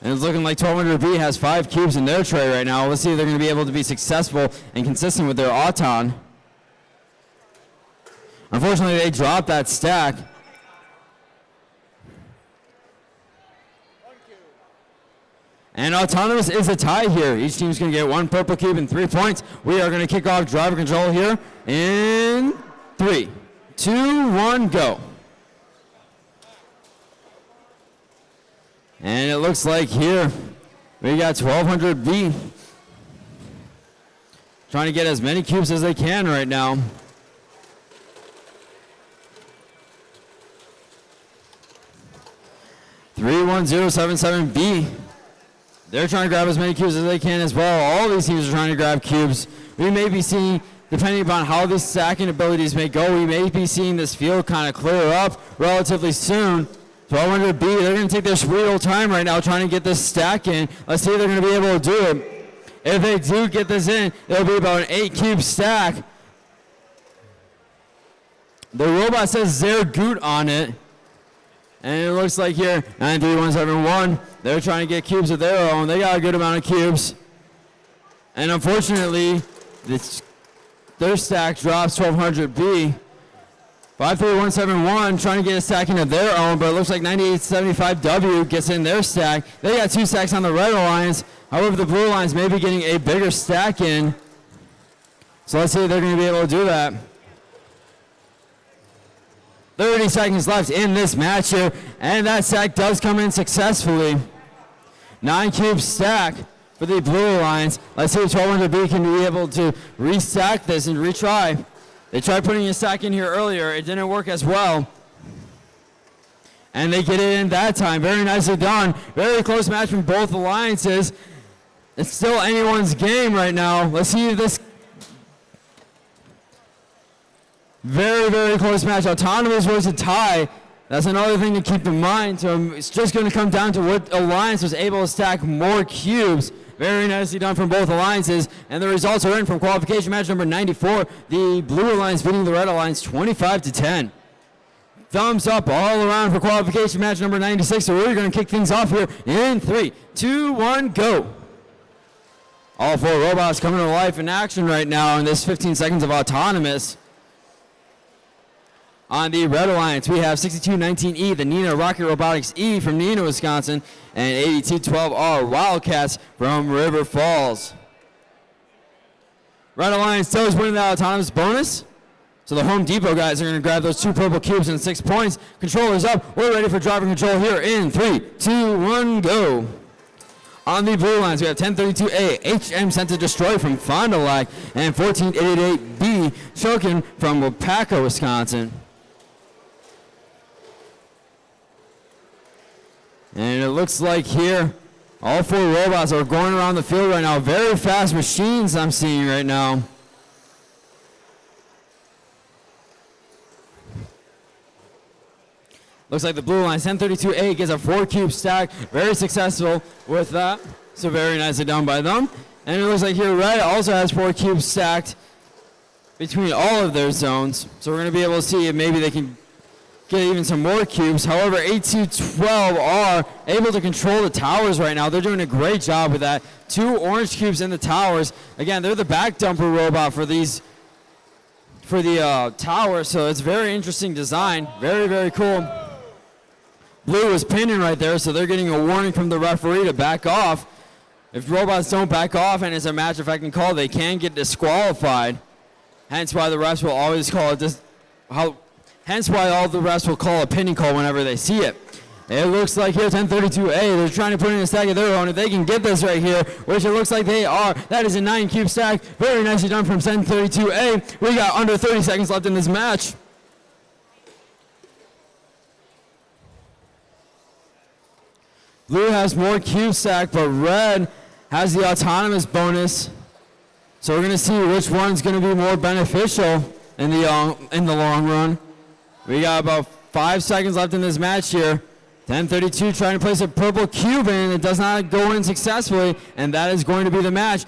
And it's looking like 1200B has 5 cubes in their tray right now. Let's see if they're going to be able to be successful and consistent with their auton. Unfortunately, they dropped that stack. And autonomous is a tie here. Each team's going to get 1 purple cube and 3 points. We are going to kick off driver control here in 3, 2, 1, go. And it looks like here we got 1200B trying to get as many cubes as they can right now. (31077B). They're trying to grab as many cubes as they can as well. All these teams are trying to grab cubes. We may be seeing, depending upon how these stacking abilities may go, we may be seeing this field kind of clear up relatively soon. 1200B, they're going to take their sweet old time right now trying to get this stack in. Let's see if they're going to be able to do it. If they do get this in, it'll be about an 8 cube stack. The robot says Zer Goot on it. And it looks like here, 93171, they're trying to get cubes of their own. They got a good amount of cubes. And unfortunately, their stack drops 1200B. 53171 trying to get a stack into their own, but it looks like 9875W gets in their stack. They got 2 stacks on the red alliance. However, the blue alliance may be getting a bigger stack in. So let's see if they're going to be able to do that. 30 seconds left in this match here, and that stack does come in successfully. 9 cube stack for the blue alliance. Let's see if 1200B can be able to restack this and retry. They tried putting a stack in here earlier. It didn't work as well. And they get it in that time. Very nicely done. Very close match from both alliances. It's still anyone's game right now. Let's see if this very, very close match. Autonomous was a tie. That's another thing to keep in mind. So it's just going to come down to what alliance was able to stack more cubes Very nicely done from both alliances. And the results are in from qualification match number 94. The blue alliance beating the red alliance 25-10. Thumbs up all around for qualification match number 96. So we're going to kick things off here in 3, 2, 1, go. All 4 robots coming to life in action right now in this 15 seconds of autonomous. On the red alliance, we have 6219E, the Neenah Rocket Robotics E from Neenah, Wisconsin, and 8212R Wildcats from River Falls. Red alliance still is winning the autonomous bonus. So the Home Depot guys are going to grab those 2 purple cubes and 6 points. Controllers up. We're ready for driver control here in 3, 2, 1, go. On the blue lines, we have 1032A, HM Sent to Destroy from Fond du Lac, and 14888B, Chokin from Wapaka, Wisconsin. And it looks like here, all 4 robots are going around the field right now. Very fast machines I'm seeing right now. Looks like the blue line, 1032A, gets a 4-cube stack. Very successful with that. So very nicely done by them. And it looks like here red also has 4 cubes stacked between all of their zones. So we're going to be able to see if maybe they can get even some more cubes. However, 8212 are able to control the towers right now. They're doing a great job with that. 2 orange cubes in the towers. Again, they're the back dumper robot for these, for the tower. So it's very interesting design. Very, very cool. Blue is pinning right there, so they're getting a warning from the referee to back off. If robots don't back off and it's a match affecting call, they can get disqualified. Hence why the refs will always call it hence why all the refs will call a pinning call whenever they see it. It looks like here 1032A, they're trying to put in a stack of their own. If they can get this right here, which it looks like they are, that is a 9-cube stack. Very nicely done from 1032A. We got under 30 seconds left in this match. Blue has more cube stack, but red has the autonomous bonus. So we're going to see which one's going to be more beneficial in the long run. We got about 5 seconds left in this match here. 1032 trying to place a purple cube in. It does not go in successfully, and that is going to be the match.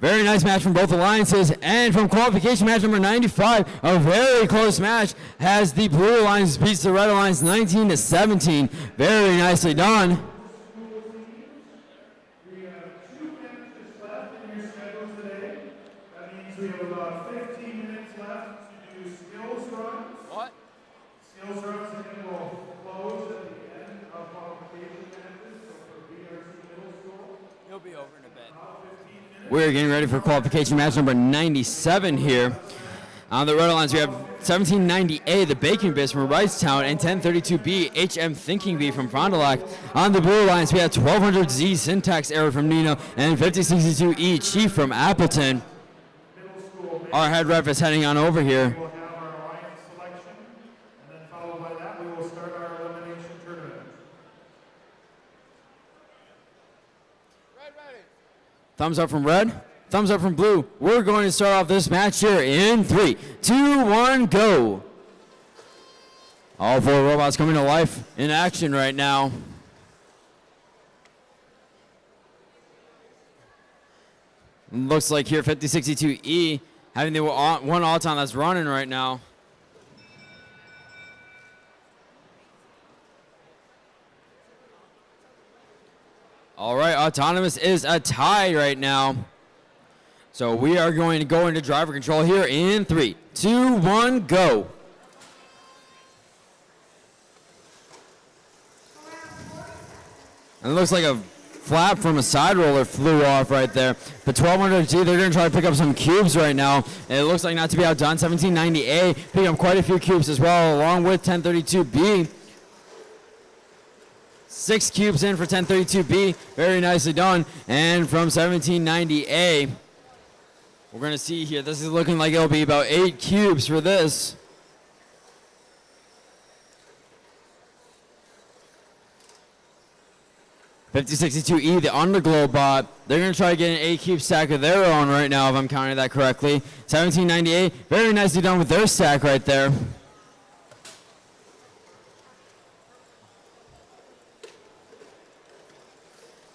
Very nice match from both alliances. And from qualification match number 95, a very close match as the blue alliance beats the red alliance 19-17. Very nicely done. We have 2 matches left in your schedule today. That means we have about 15 minutes left to do skills runs. What? Skills runs, and then we'll close at the end of qualification matches. So for VRC middle school, You'll be over in a bit. We're getting ready for qualification match number 97 here. On the red lines, we have 1790A, the Bacon Bits from Wrightstown, and 1032B, HM Thinking Bee from Fond du Lac. On the blue lines, we have 1200Z Syntax Error from Neenah, and 5062E Chief from Appleton. Our head ref is heading on over here. we'll have our alliance selection, and then followed by that, we will start our elimination tournament. Thumbs up from red, thumbs up from blue. We're going to start off this match here in 3, 2, 1, go. All 4 robots coming to life in action right now. Looks like here 5062E having the one Auton that's running right now. All right, autonomous is a tie right now. So we are going to go into driver control here in 3, 2, 1, go. And it looks like a flap from a side roller flew off right there. But 1200G, they're going to try to pick up some cubes right now. And it looks like not to be outdone. 1790A picking up quite a few cubes as well, along with 1032B. 6 cubes in for 1032B. Very nicely done. And from 1790A, we're going to see here, this is looking like it'll be about 8 cubes for this. (5062E), the Underglow bot, they're going to try to get an 8-cube stack of their own right now, if I'm counting that correctly. 1798, very nicely done with their stack right there.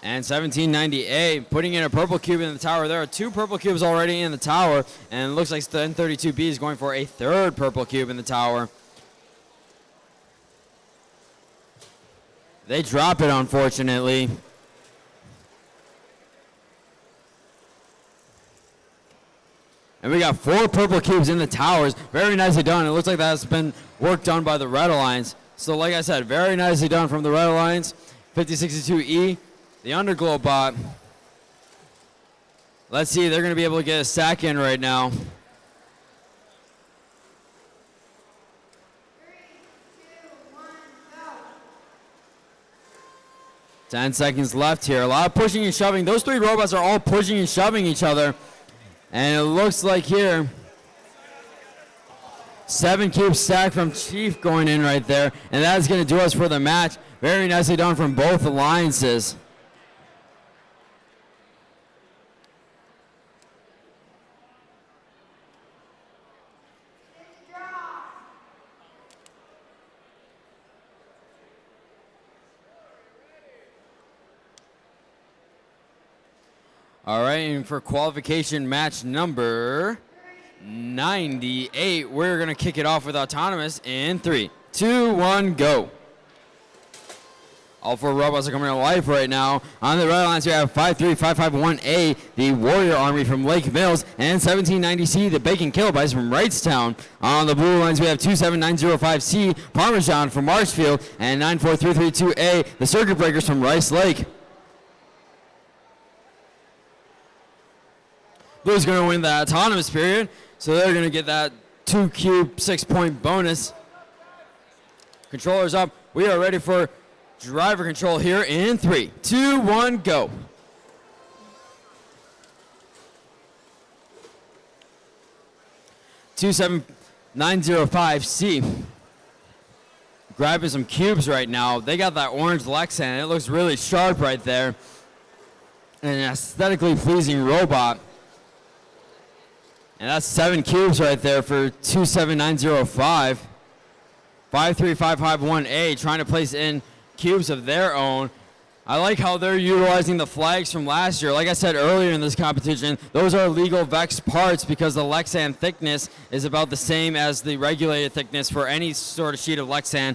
And 1790A putting in a purple cube in the tower. There are 2 purple cubes already in the tower, and it looks like the N32B is going for a 3rd purple cube in the tower. They drop it, unfortunately. And we got 4 purple cubes in the towers. Very nicely done. It looks like that's been work done by the Red Alliance. So like I said, very nicely done from the Red Alliance. 5062E, the Underglow bot. Let's see, they're going to be able to get a stack in right now. 3, 2, 1, go. 10 seconds left here. A lot of pushing and shoving. Those 3 robots are all pushing and shoving each other. And it looks like here, 7 cube stack from Chief going in right there. And that's going to do us for the match. Very nicely done from both alliances. All right, and for qualification match number 98, we're going to kick it off with Autonomous in 3, 2, 1, go. All 4 robots are coming to life right now. On the Red Alliance, we have 53551A, the Warrior Army from Lake Mills, and 1790C, the Bacon Kilobytes from Wrightstown. On the blue lines, we have 27905C, Parmesan from Marshfield, and 94332A, the Circuit Breakers from Rice Lake. Blue's going to win the autonomous period, so they're going to get that 2 cube 6-point bonus. Controllers up. We are ready for driver control here in 3, 2, 1, go. (27905C) grabbing some cubes right now. They got that orange Lexan. It looks really sharp right there. An aesthetically pleasing robot. And that's 7 cubes right there for 27905. 53551A trying to place in cubes of their own. I like how they're utilizing the flags from last year. Like I said earlier in this competition, those are legal VEX parts because the Lexan thickness is about the same as the regulated thickness for any sort of sheet of Lexan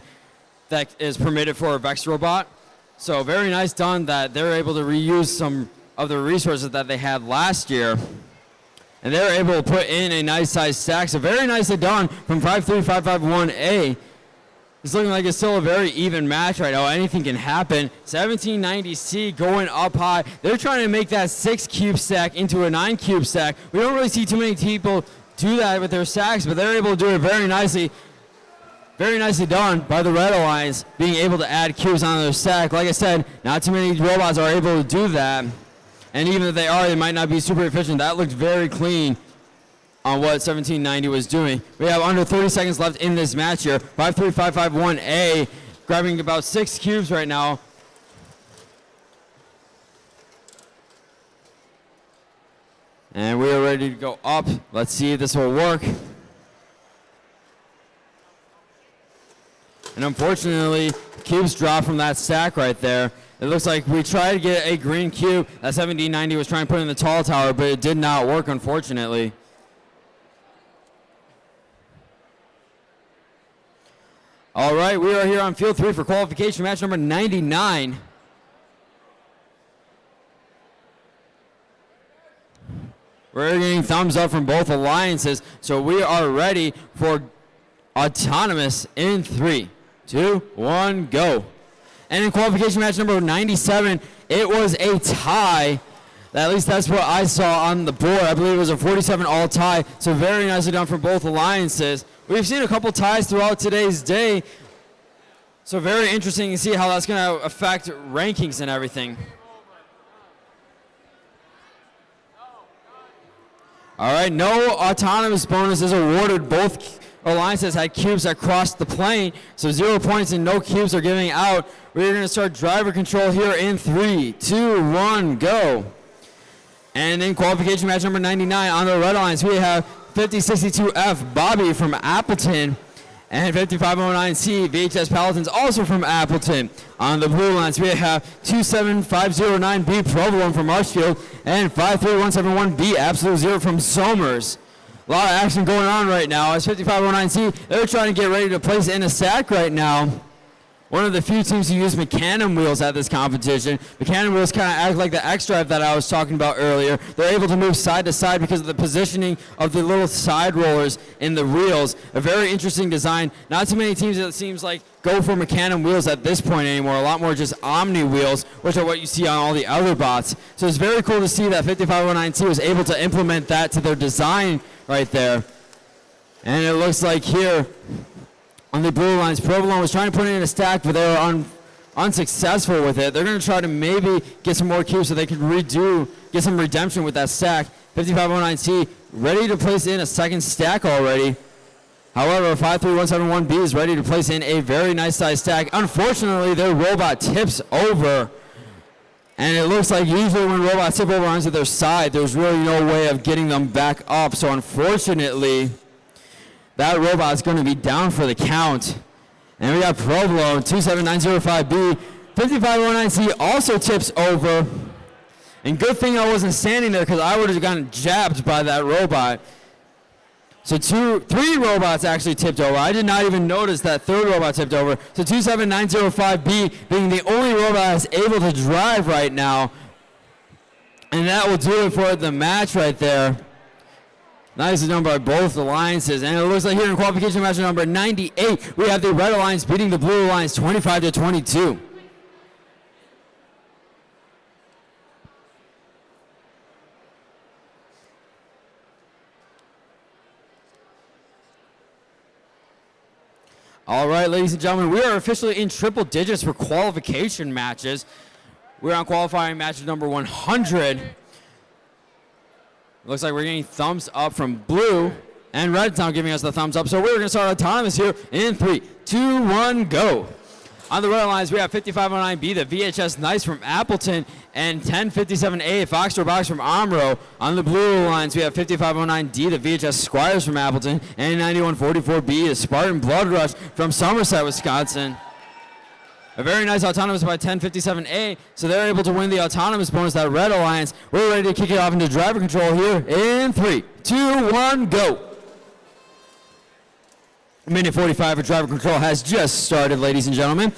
that is permitted for a VEX robot. So very nice done that they're able to reuse some of the resources that they had last year. And they're able to put in a nice size stack. So very nicely done from 53551A. It's looking like it's still a very even match right now. Anything can happen. 1790C going up high. They're trying to make that 6 cube stack into a 9 cube stack. We don't really see too many people do that with their stacks, but they're able to do it very nicely. Very nicely done by the Red Alliance, being able to add cubes on their stack. Like I said, not too many robots are able to do that. And even if they are, they might not be super efficient. That looked very clean on what 1790 was doing. We have under 30 seconds left in this match here. 53551A grabbing about 6 cubes right now. And we are ready to go up. Let's see if this will work. And unfortunately, cubes drop from that stack right there. It looks like we tried to get a green cube that 1790 was trying to put in the tall tower, but it did not work, unfortunately. All right, we are here on field 3 for qualification match number 99. We're getting thumbs up from both alliances, so we are ready for autonomous in 3, 2, 1, go. And in qualification match number 97, it was a tie. At least that's what I saw on the board. I believe it was a 47 all tie, so very nicely done from both alliances. We've seen a couple ties throughout today's day, so very interesting to see how that's going to affect rankings and everything. All right, no autonomous bonus is awarded. Both alliances had cubes that crossed the plane, so 0 points and no cubes are giving out. We're going to start driver control here in 3, 2, 1, go. And in qualification match number 99 on the Red Alliance, we have 5062F Bobby from Appleton And 5509C, VHS Paladins, also from Appleton. On the blue lines, we have 27509B Provolone from Marshfield and 53171B Absolute Zero from Somers. A lot of action going on right now. As 5509C, they're trying to get ready to place in a stack right now. One of the few teams who use Mecanum wheels at this competition. Mecanum wheels kind of act like the X-Drive that I was talking about earlier. They're able to move side to side because of the positioning of the little side rollers in the wheels. A very interesting design. Not too many teams, it seems like, go for Mecanum wheels at this point anymore. A lot more just Omni wheels, which are what you see on all the other bots. So it's very cool to see that 5509C was able to implement that to their design right there. And it looks like here, on the blue lines, Provolone was trying to put it in a stack, but they were unsuccessful with it. They're going to try to maybe get some more cubes so they can get some redemption with that stack. 5509C ready to place in a second stack already. However, 53171B is ready to place in a very nice size stack. Unfortunately, their robot tips over. And it looks like usually when robots tip over onto their side, there's really no way of getting them back up. So unfortunately, that robot is going to be down for the count. And we got Provolone, 27905B. 5509C also tips over. And good thing I wasn't standing there because I would have gotten jabbed by that robot. So three robots actually tipped over. I did not even notice that third robot tipped over. So 27905B being the only robot that's able to drive right now. And that will do it for the match right there. Nicely done by both alliances. And it looks like here in qualification match number 98, we have the Red Alliance beating the Blue Alliance 25-22. All right, ladies and gentlemen, we are officially in triple digits for qualification matches. We're on qualifying match number 100. Looks like we're getting thumbs up from blue and red now giving us the thumbs up. So we're going to start autonomous here in 3, 2, 1, go. On the red lines, we have 5509B, the VHS Nice from Appleton, and 1057A, Fox Robotics from Omro. On the blue lines, we have 5509D, the VHS Squires from Appleton, and 9144B, the Spartan Blood Rush from Somerset, Wisconsin. A very nice autonomous by 1057A, so they're able to win the autonomous bonus, that Red Alliance. We're ready to kick it off into driver control here in 3, 2, 1, go. Minute 45 of driver control has just started, ladies and gentlemen.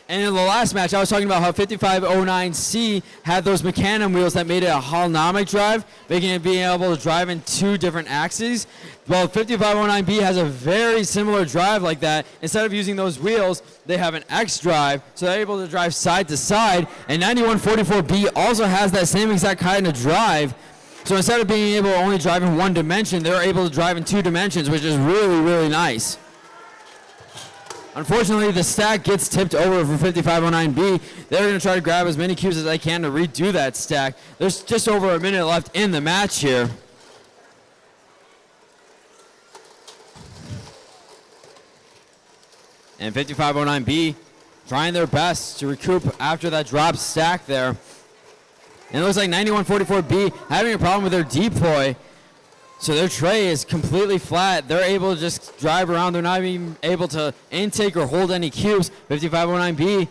And in the last match, I was talking about how 5509C had those Mecanum wheels that made it a holonomic drive, making it being able to drive in 2 different axes. Well, 5509B has a very similar drive like that. Instead of using those wheels, they have an X drive, so they're able to drive side to side. And 9144B also has that same exact kind of drive. So instead of being able to only drive in 1 dimension, they're able to drive in 2 dimensions, which is really, really nice. Unfortunately, the stack gets tipped over for 5509B. They're going to try to grab as many cubes as they can to redo that stack. There's just over a minute left in the match here. And 5509B trying their best to recoup after that drop stack there. And it looks like 9144B having a problem with their deploy. So their tray is completely flat. They're able to just drive around. They're not even able to intake or hold any cubes. 5509B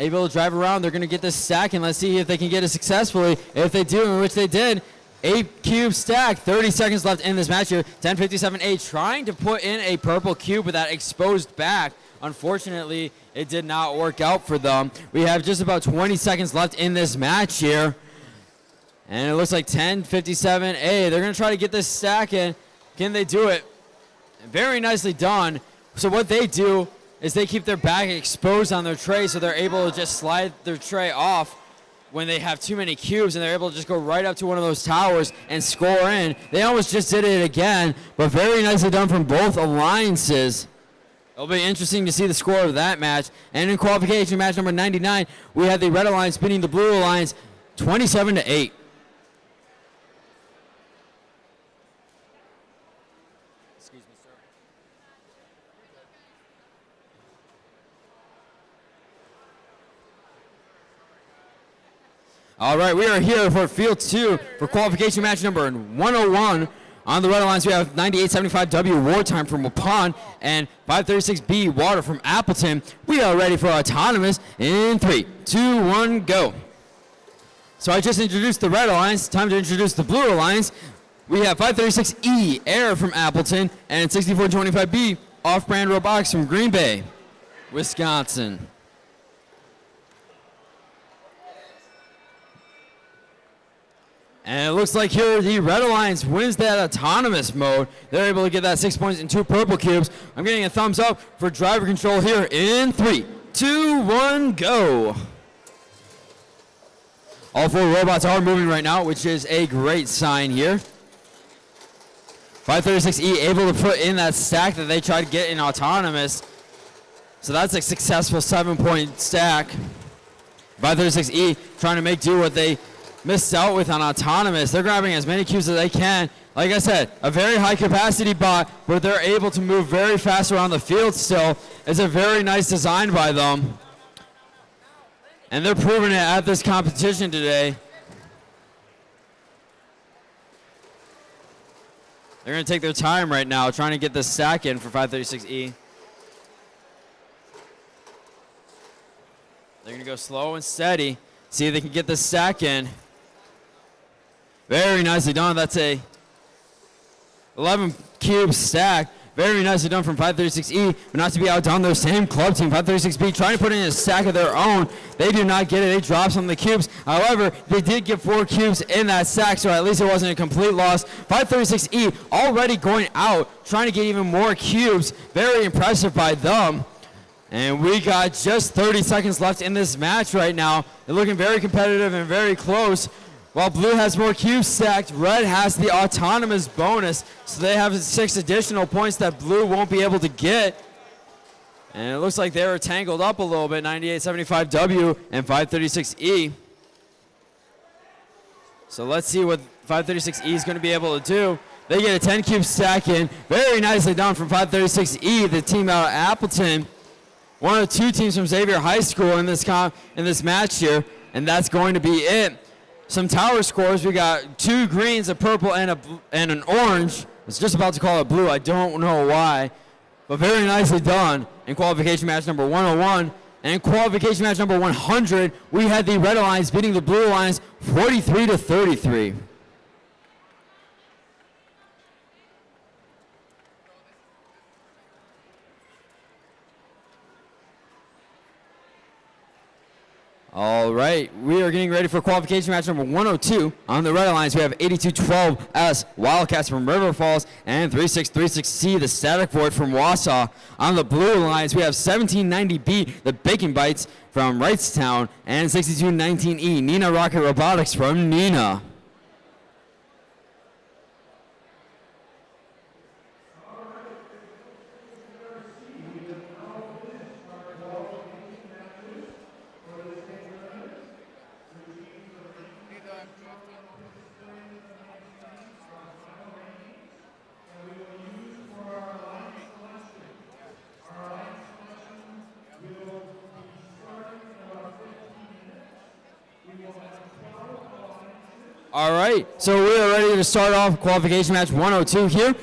able to drive around. They're going to get this stack, and let's see if they can get it successfully. If they do, in which they did, 8 cube stack. 30 seconds left in this match here. 1057A trying to put in a purple cube with that exposed back. Unfortunately, it did not work out for them. We have just about 20 seconds left in this match here. And it looks like 1057A. They're going to try to get this stack in. Can they do it? Very nicely done. So what they do is they keep their back exposed on their tray, so they're able to just slide their tray off when they have too many cubes, and they're able to just go right up to one of those towers and score in. They almost just did it again, but very nicely done from both alliances. It'll be interesting to see the score of that match. And in qualification match number 99, we had the Red Alliance beating the Blue Alliance 27-8. All right, we are here for Field 2 for qualification match number 101. On the red alliance, we have 9875W Wartime from Waupun and 536B Water from Appleton. We are ready for autonomous in 3, 2, 1, go. So I just introduced the red alliance. Time to introduce the blue alliance. We have 536E Air from Appleton and 6425B Off-Brand Robotics from Green Bay, Wisconsin. And it looks like here the Red Alliance wins that autonomous mode. They're able to get that 6 points and 2 purple cubes. I'm getting a thumbs up for driver control here in 3, 2, 1, go. All 4 robots are moving right now, which is a great sign here. 536E able to put in that stack that they tried to get in autonomous. So that's a successful 7-point stack. 536E trying to make do what they missed out with on autonomous. They're grabbing as many cubes as they can. Like I said, a very high capacity bot where they're able to move very fast around the field still. It's a very nice design by them. And they're proving it at this competition today. They're going to take their time right now trying to get this stack in for 536E. They're going to go slow and steady. See if they can get this stack in. Very nicely done. That's a 11 cube stack. Very nicely done from 536E, but not to be outdone, their same club team, 536B, trying to put in a stack of their own. They do not get it. They drop some of the cubes. However, they did get 4 cubes in that stack, so at least it wasn't a complete loss. 536E already going out, trying to get even more cubes. Very impressive by them. And we got just 30 seconds left in this match right now. They're looking very competitive and very close. While blue has more cubes stacked, red has the autonomous bonus, so they have 6 additional points that blue won't be able to get. And it looks like they were tangled up a little bit, 9875W and 536E. So let's see what 536E is going to be able to do. They get a 10 cube stack in. Very nicely done from 536E, the team out of Appleton. One of 2 teams from Xavier High School in this match here, and that's going to be it. Some tower scores. We got 2 greens, a purple, and an orange. I was just about to call it blue. I don't know why, but very nicely done in qualification match number 101. And in qualification match number 100, we had the Red Alliance beating the Blue Alliance 43-33. All right, we are getting ready for qualification match number 102. On the Red Alliance, we have 8212S Wildcats from River Falls and 3636C, the Static Void from Wausau. On the Blue Alliance, we have 1790B, the Bacon Bites from Wrightstown, and 6219E, Nina Rocket Robotics from Nina. All right, so we are ready to start off qualification match 102 here.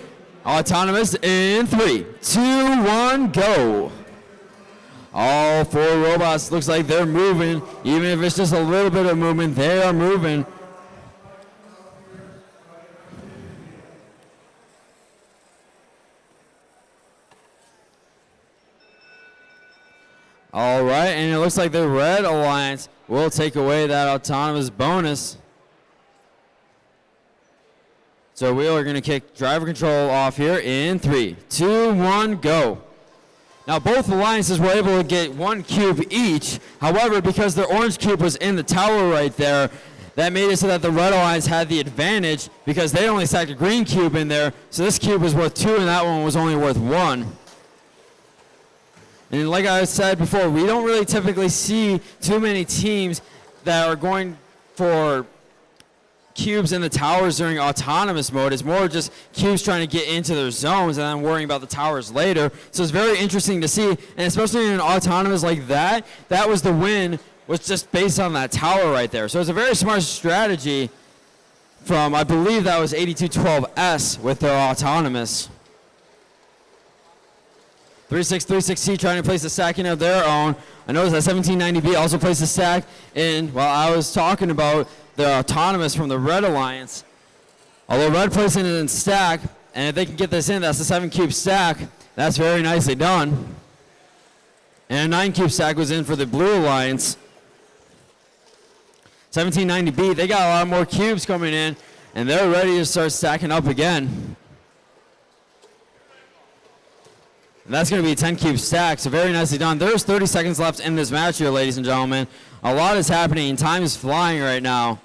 Autonomous in 3, 2, 1, go. All 4 robots looks like they're moving. Even if it's just a little bit of movement, they are moving. All right, and it looks like the Red Alliance will take away that autonomous bonus. So we are going to kick driver control off here in 3, 2, 1, go. Now both alliances were able to get 1 cube each. However, because their orange cube was in the tower right there, that made it so that the Red Alliance had the advantage because they only stacked a green cube in there. So this cube was worth 2 and that one was only worth 1. And like I said before, we don't really typically see too many teams that are going for cubes in the towers during autonomous mode. It's more just cubes trying to get into their zones and then worrying about the towers later. So it's very interesting to see, and especially in an autonomous like that, that was the win, was just based on that tower right there. So it's a very smart strategy from, I believe that was 8212S with their autonomous. 3636C trying to place a stack in of their own. I noticed that 1790B also placed a stack in while I was talking about the autonomous from the Red Alliance. Although Red placed it in stack, and if they can get this in, that's a 7-cube stack. That's very nicely done. And a 9-cube stack was in for the Blue Alliance. 1790B, they got a lot more cubes coming in, and they're ready to start stacking up again. And that's going to be a 10-cube stack, so very nicely done. There's 30 seconds left in this match here, ladies and gentlemen. A lot is happening, and time is flying right now.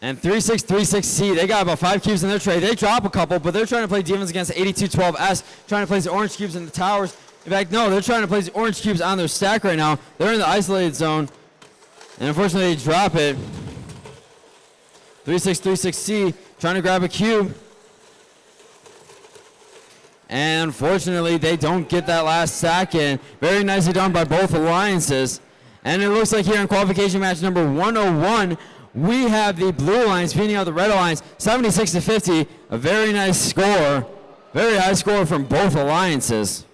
And 3636C, they got about 5 cubes in their tray. They drop a couple, but they're trying to play defense against 8212S, trying to place the orange cubes in the towers. In fact, no, they're trying to place the orange cubes on their stack right now. They're in the isolated zone, and unfortunately they drop it. 3636C trying to grab a cube. And unfortunately, they don't get that last stack in. Very nicely done by both alliances. And it looks like here in qualification match number 101, we have the Blue Alliance beating out the Red Alliance 76-50. A very nice score. Very high score from both alliances.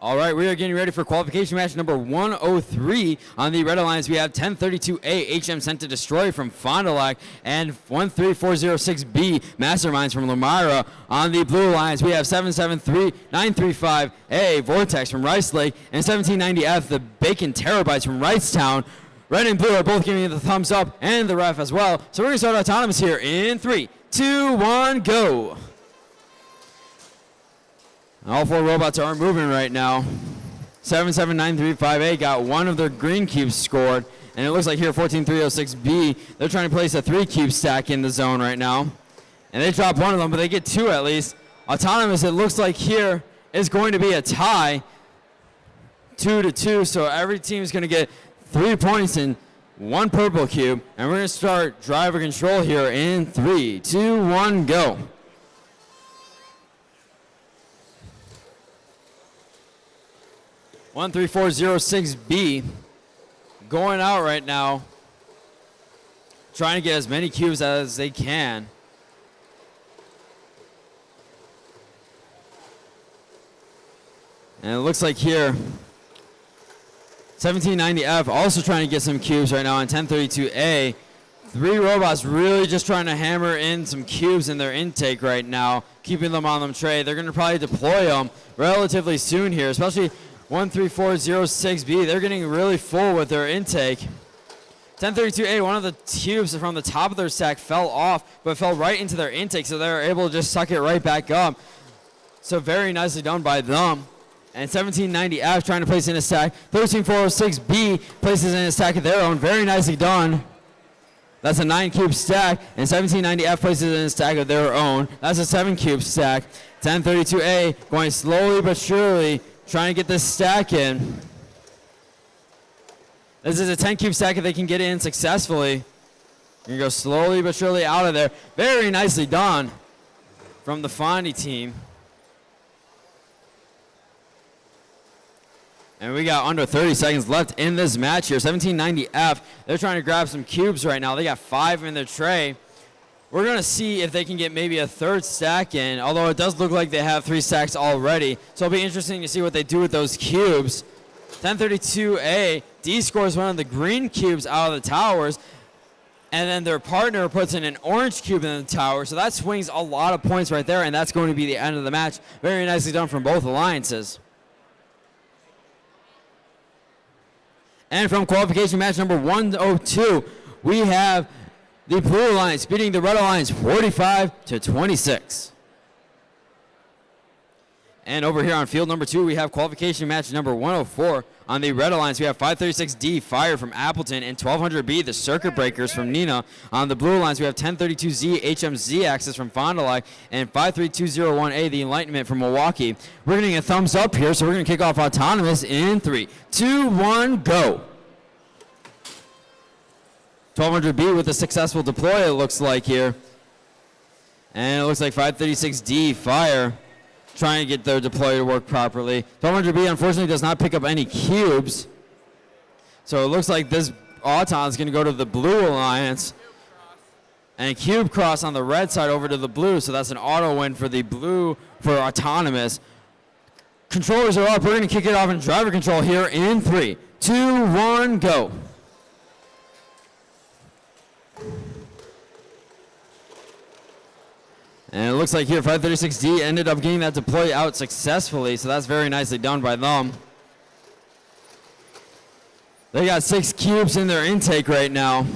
All right, we are getting ready for qualification match number 103. On the Red Alliance, we have 1032A HM Sent to Destroy from Fond du Lac and 13406B Masterminds from Lamira. On the Blue Alliance, we have 773935A Vortex from Rice Lake and 1790F the Bacon Terabytes from Wrightstown. Red and blue are both giving you the thumbs up and the ref as well. So we're going to start autonomous here in 3, 2, 1, go. All 4 robots are moving right now. 77935A got one of their green cubes scored, and it looks like here 14306B, they're trying to place a 3-cube stack in the zone right now. And they drop one of them, but they get 2 at least. Autonomous, it looks like here is going to be a tie, 2-2, so every team is going to get 3 points and 1 purple cube. And we're going to start driver control here in 3, 2, 1, go. 13406B going out right now, trying to get as many cubes as they can. And it looks like here 1790F also trying to get some cubes right now on 1032A. 3 robots really just trying to hammer in some cubes in their intake right now, keeping them on them tray. They're going to probably deploy them relatively soon here, especially 13406B. They're getting really full with their intake. 1032A, one of the cubes from the top of their stack fell off, but fell right into their intake, so they were able to just suck it right back up. So very nicely done by them. And 1790F trying to place in a stack. 13406B places in a stack of their own. Very nicely done. That's a 9-cube stack. And 1790F places in a stack of their own. That's a 7-cube stack. 1032A going slowly but surely, trying to get this stack in. This is a 10-cube stack if they can get it in successfully. You're going to go slowly but surely out of there. Very nicely done from the Fondy team. And we got under 30 seconds left in this match here. 1790F, they're trying to grab some cubes right now. They got 5 in their tray. We're going to see if they can get maybe a third stack in, although it does look like they have 3 stacks already. So it'll be interesting to see what they do with those cubes. 1032A, D scores one of the green cubes out of the towers, and then their partner puts in an orange cube in the tower. So that swings a lot of points right there, and that's going to be the end of the match. Very nicely done from both alliances. And from qualification match number 102, we have the Blue Alliance beating the Red Alliance 45-26. And over here on field number 2, we have qualification match number 104. On the Red Alliance, we have 536D Fire from Appleton and 1200B, the Circuit Breakers from Neenah. On the Blue Alliance, we have 1032Z HMZ Axis from Fond du Lac and 53201A, the Enlightenment from Milwaukee. We're getting a thumbs up here, so we're going to kick off Autonomous in 3, 2, 1, go. 1200B with a successful deploy, it looks like here. And it looks like 536D Fire trying to get their deploy to work properly. 1200B unfortunately does not pick up any cubes. So it looks like this Auton is going to go to the Blue Alliance. And cube cross on the red side over to the blue, so that's an auto win for the blue for Autonomous. Controllers are up. We're going to kick it off in driver control here in 3, 2, 1, go. And it looks like here 536D ended up getting that deploy out successfully, so that's very nicely done by them. They got 6 cubes in their intake right now.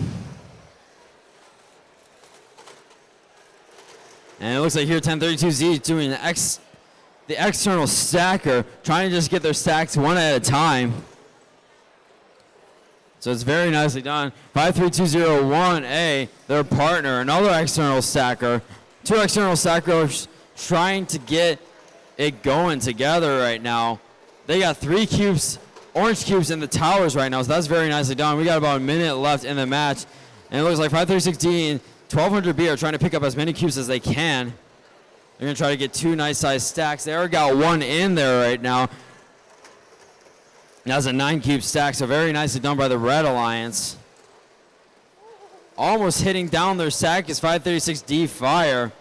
And it looks like here 1032Z doing the external stacker, trying to just get their stacks one at a time. So it's very nicely done. 53201A, their partner, another external stacker. 2 external stackers trying to get it going together right now. They got 3 cubes, orange cubes in the towers right now, so that's very nicely done. We got about a minute left in the match, and it looks like 536D and 1200B are trying to pick up as many cubes as they can. They're going to try to get 2 nice-sized stacks. They already got 1 in there right now. That's a 9-cube stack, so very nicely done by the Red Alliance. Almost hitting down their stack is 536D Fire.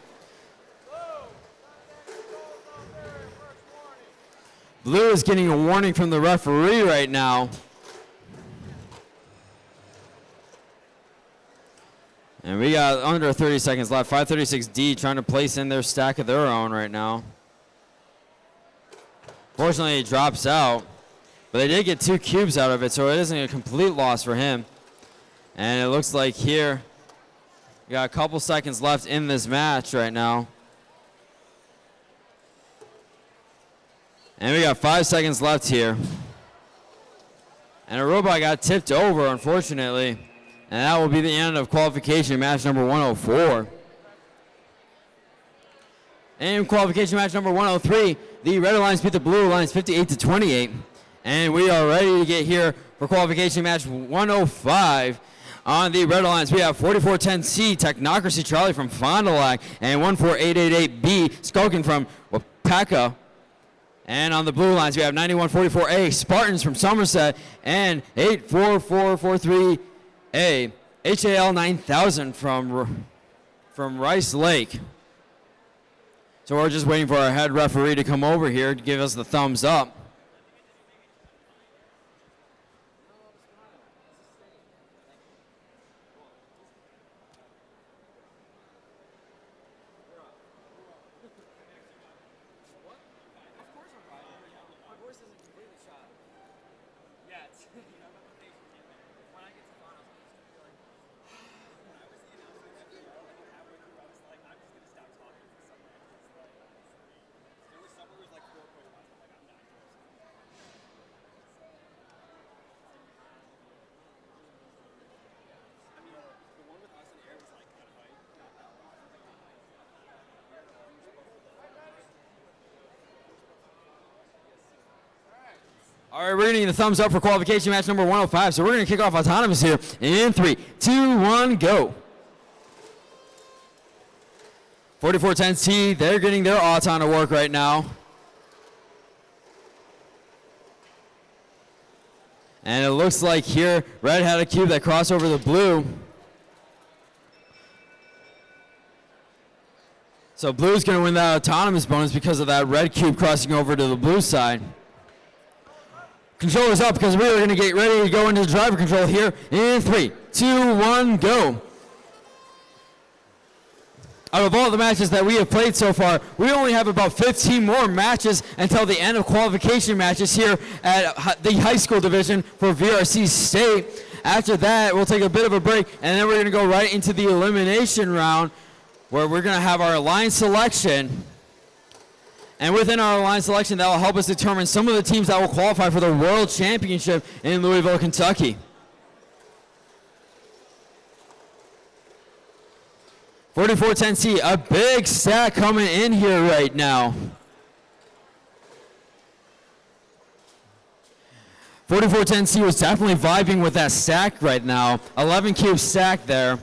Blue is getting a warning from the referee right now. And we got under 30 seconds left. 536D trying to place in their stack of their own right now. Fortunately, he drops out. But they did get 2 cubes out of it, so it isn't a complete loss for him. And it looks like here, we got a couple seconds left in this match right now. And we got 5 seconds left here. And a robot got tipped over, unfortunately. And that will be the end of qualification match number 104. And in qualification match number 103, the Red Alliance beat the Blue Alliance 58-28. And we are ready to get here for qualification match 105. On the Red Alliance, we have 4410C Technocracy Charlie from Fond du Lac and 14888B Skokin from Wapaka. And on the Blue Alliance, we have 9144A Spartans from Somerset and 84443A HAL 9000 from Rice Lake. So we're just waiting for our head referee to come over here to give us the thumbs up. All right, we're going to need a thumbs up for qualification match number 105. So we're going to kick off Autonomous here in 3, 2, 1, go. 4410C, they're getting their Auton to work right now. And it looks like here, Red had a cube that crossed over the blue. So blue's going to win that autonomous bonus because of that red cube crossing over to the blue side. Controller's up because we are going to get ready to go into driver control here in 3, 2, 1, go. Out of all the matches that we have played so far, we only have about 15 more matches until the end of qualification matches here at the high school division for VRC State. After that, we'll take a bit of a break, and then we're going to go right into the elimination round, where we're going to have our line selection. And within our line selection, that will help us determine some of the teams that will qualify for the World Championship in Louisville, Kentucky. 4410C, a big stack coming in here right now. 4410C was definitely vibing with that stack right now. 11 cube stack there.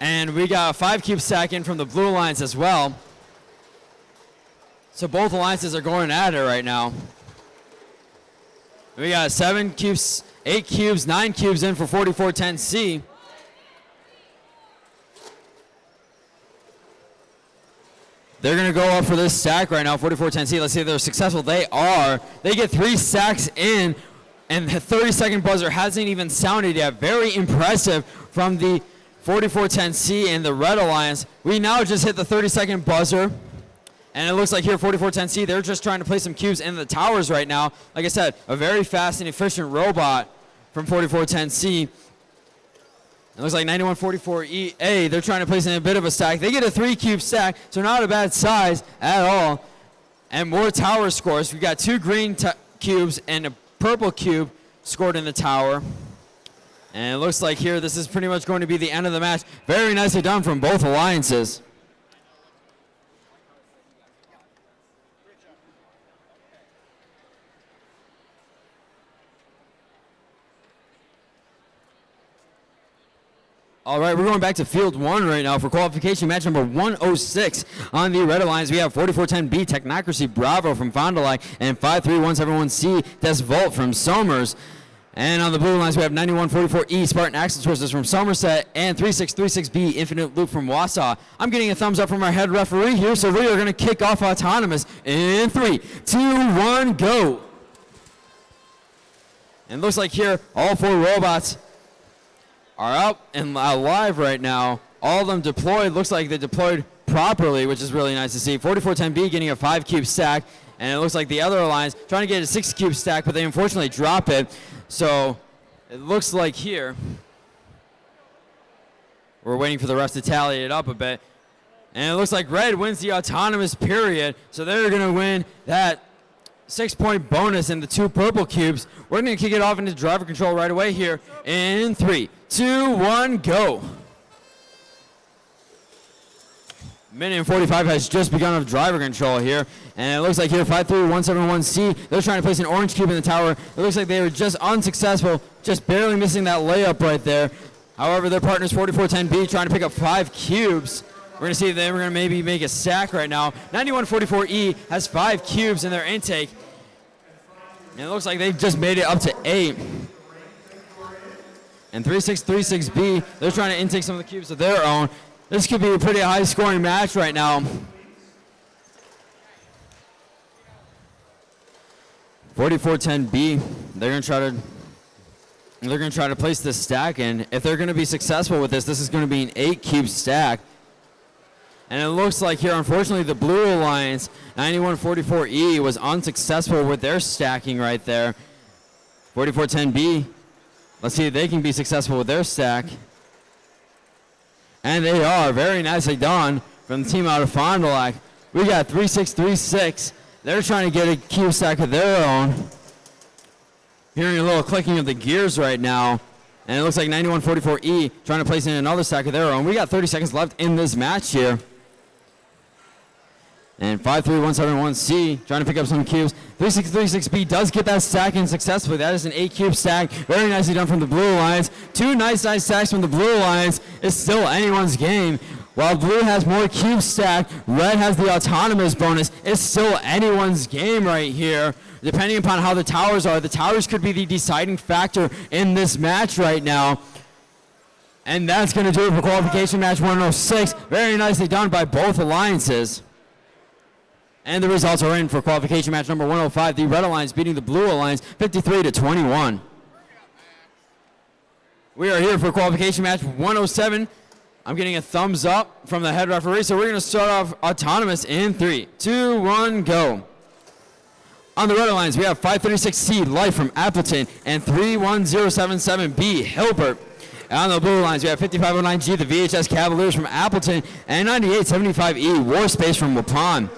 And we got a 5 cube stack in from the blue alliance as well. So both alliances are going at it right now. We got 7 cubes, 8 cubes, 9 cubes in for 4410C. They're going to go up for this stack right now, 4410C. Let's see if they're successful. They are. They get 3 stacks in, and the 30-second buzzer hasn't even sounded yet. Very impressive from the 4410C and the Red Alliance. We now just hit the 30-second buzzer, and it looks like here 4410C, they're just trying to play some cubes in the towers right now. Like I said, a very fast and efficient robot from 4410C. It looks like 9144A, they're trying to place in a bit of a stack. They get a 3 cube stack, so not a bad size at all. And more tower scores. We got 2 green cubes and a purple cube scored in the tower. And it looks like here this is pretty much going to be the end of the match. Very nicely done from both alliances. All right, we're going back to field 1 right now for qualification match number 106. On the Red Alliance, we have 4410B Technocracy Bravo from Fond du Lac and 53171C Des Volt from Somers. And on the Blue Alliance, we have 9144E Spartan Axle Twisters from Somerset and 3636B Infinite Loop from Wausau. I'm getting a thumbs up from our head referee here, so we are going to kick off autonomous in 3, 2, 1, go. And looks like here all 4 robots are up and live right now. All of them deployed. Looks like they deployed properly, which is really nice to see. 4410B getting a 5 cube stack, and it looks like the other alliance trying to get a 6 cube stack, but they unfortunately drop it. So it looks like here we're waiting for the refs to tally it up a bit. And it looks like Red wins the autonomous period, so they're going to win that 6-point bonus in the 2 purple cubes. We're going to kick it off into driver control right away here in 3, 2, 1, go. Minute and 45 has just begun of driver control here. And it looks like here 53171C, they're trying to place an orange cube in the tower. It looks like they were just unsuccessful, just barely missing that layup right there. However, their partners 4410B trying to pick up 5 cubes. We're going to see if they're going to maybe make a sack right now. 9144E has 5 cubes in their intake. And it looks like they've just made it up to 8. And 3636B, they're trying to intake some of the cubes of their own. This could be a pretty high-scoring match right now. 4410B, they're going to try to place this stack in. If they're going to be successful with this, this is going to be an 8-cube stack. And it looks like here, unfortunately, the Blue Alliance, 9144E, was unsuccessful with their stacking right there. 4410B, let's see if they can be successful with their stack. And they are. Very nicely done from the team out of Fond du Lac. We got 3636. They're trying to get a cube stack of their own. Hearing a little clicking of the gears right now. And it looks like 9144E trying to place in another stack of their own. We got 30 seconds left in this match here. And 53171C trying to pick up some cubes. 3636B does get that stack in successfully. That is an 8-cube stack. Very nicely done from the Blue Alliance. 2 nice size stacks from the Blue Alliance. It's still anyone's game. While Blue has more cubes stacked, Red has the autonomous bonus. It's still anyone's game right here. Depending upon how the towers are, the towers could be the deciding factor in this match right now. And that's going to do it for qualification match 106. Very nicely done by both alliances. And the results are in for qualification match number 105. The Red Alliance beating the Blue Alliance 53-21. We are here for qualification match 107. I'm getting a thumbs up from the head referee, so we're going to start off autonomous in 3, 2, 1, go. On the Red Alliance, we have 536C Life from Appleton and 31077B Hilbert. And on the Blue Alliance, we have 5509G, the VHS Cavaliers from Appleton, and 9875E Warspace from Waupun.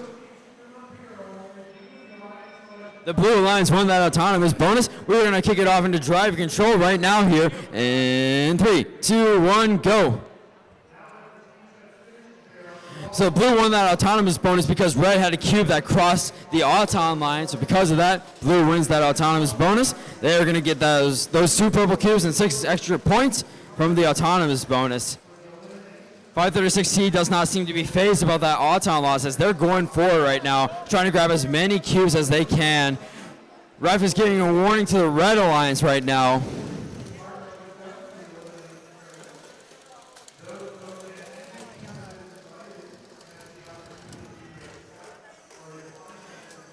The Blue Alliance won that autonomous bonus. We're going to kick it off into drive control right now here in 3, 2, 1, go. So Blue won that autonomous bonus because Red had a cube that crossed the auton line. So because of that, Blue wins that autonomous bonus. They are going to get those 2 purple cubes and 6 extra points from the autonomous bonus. 536C does not seem to be phased about that auton loss as they're going forward right now, trying to grab as many cubes as they can. Ref is giving a warning to the Red Alliance right now.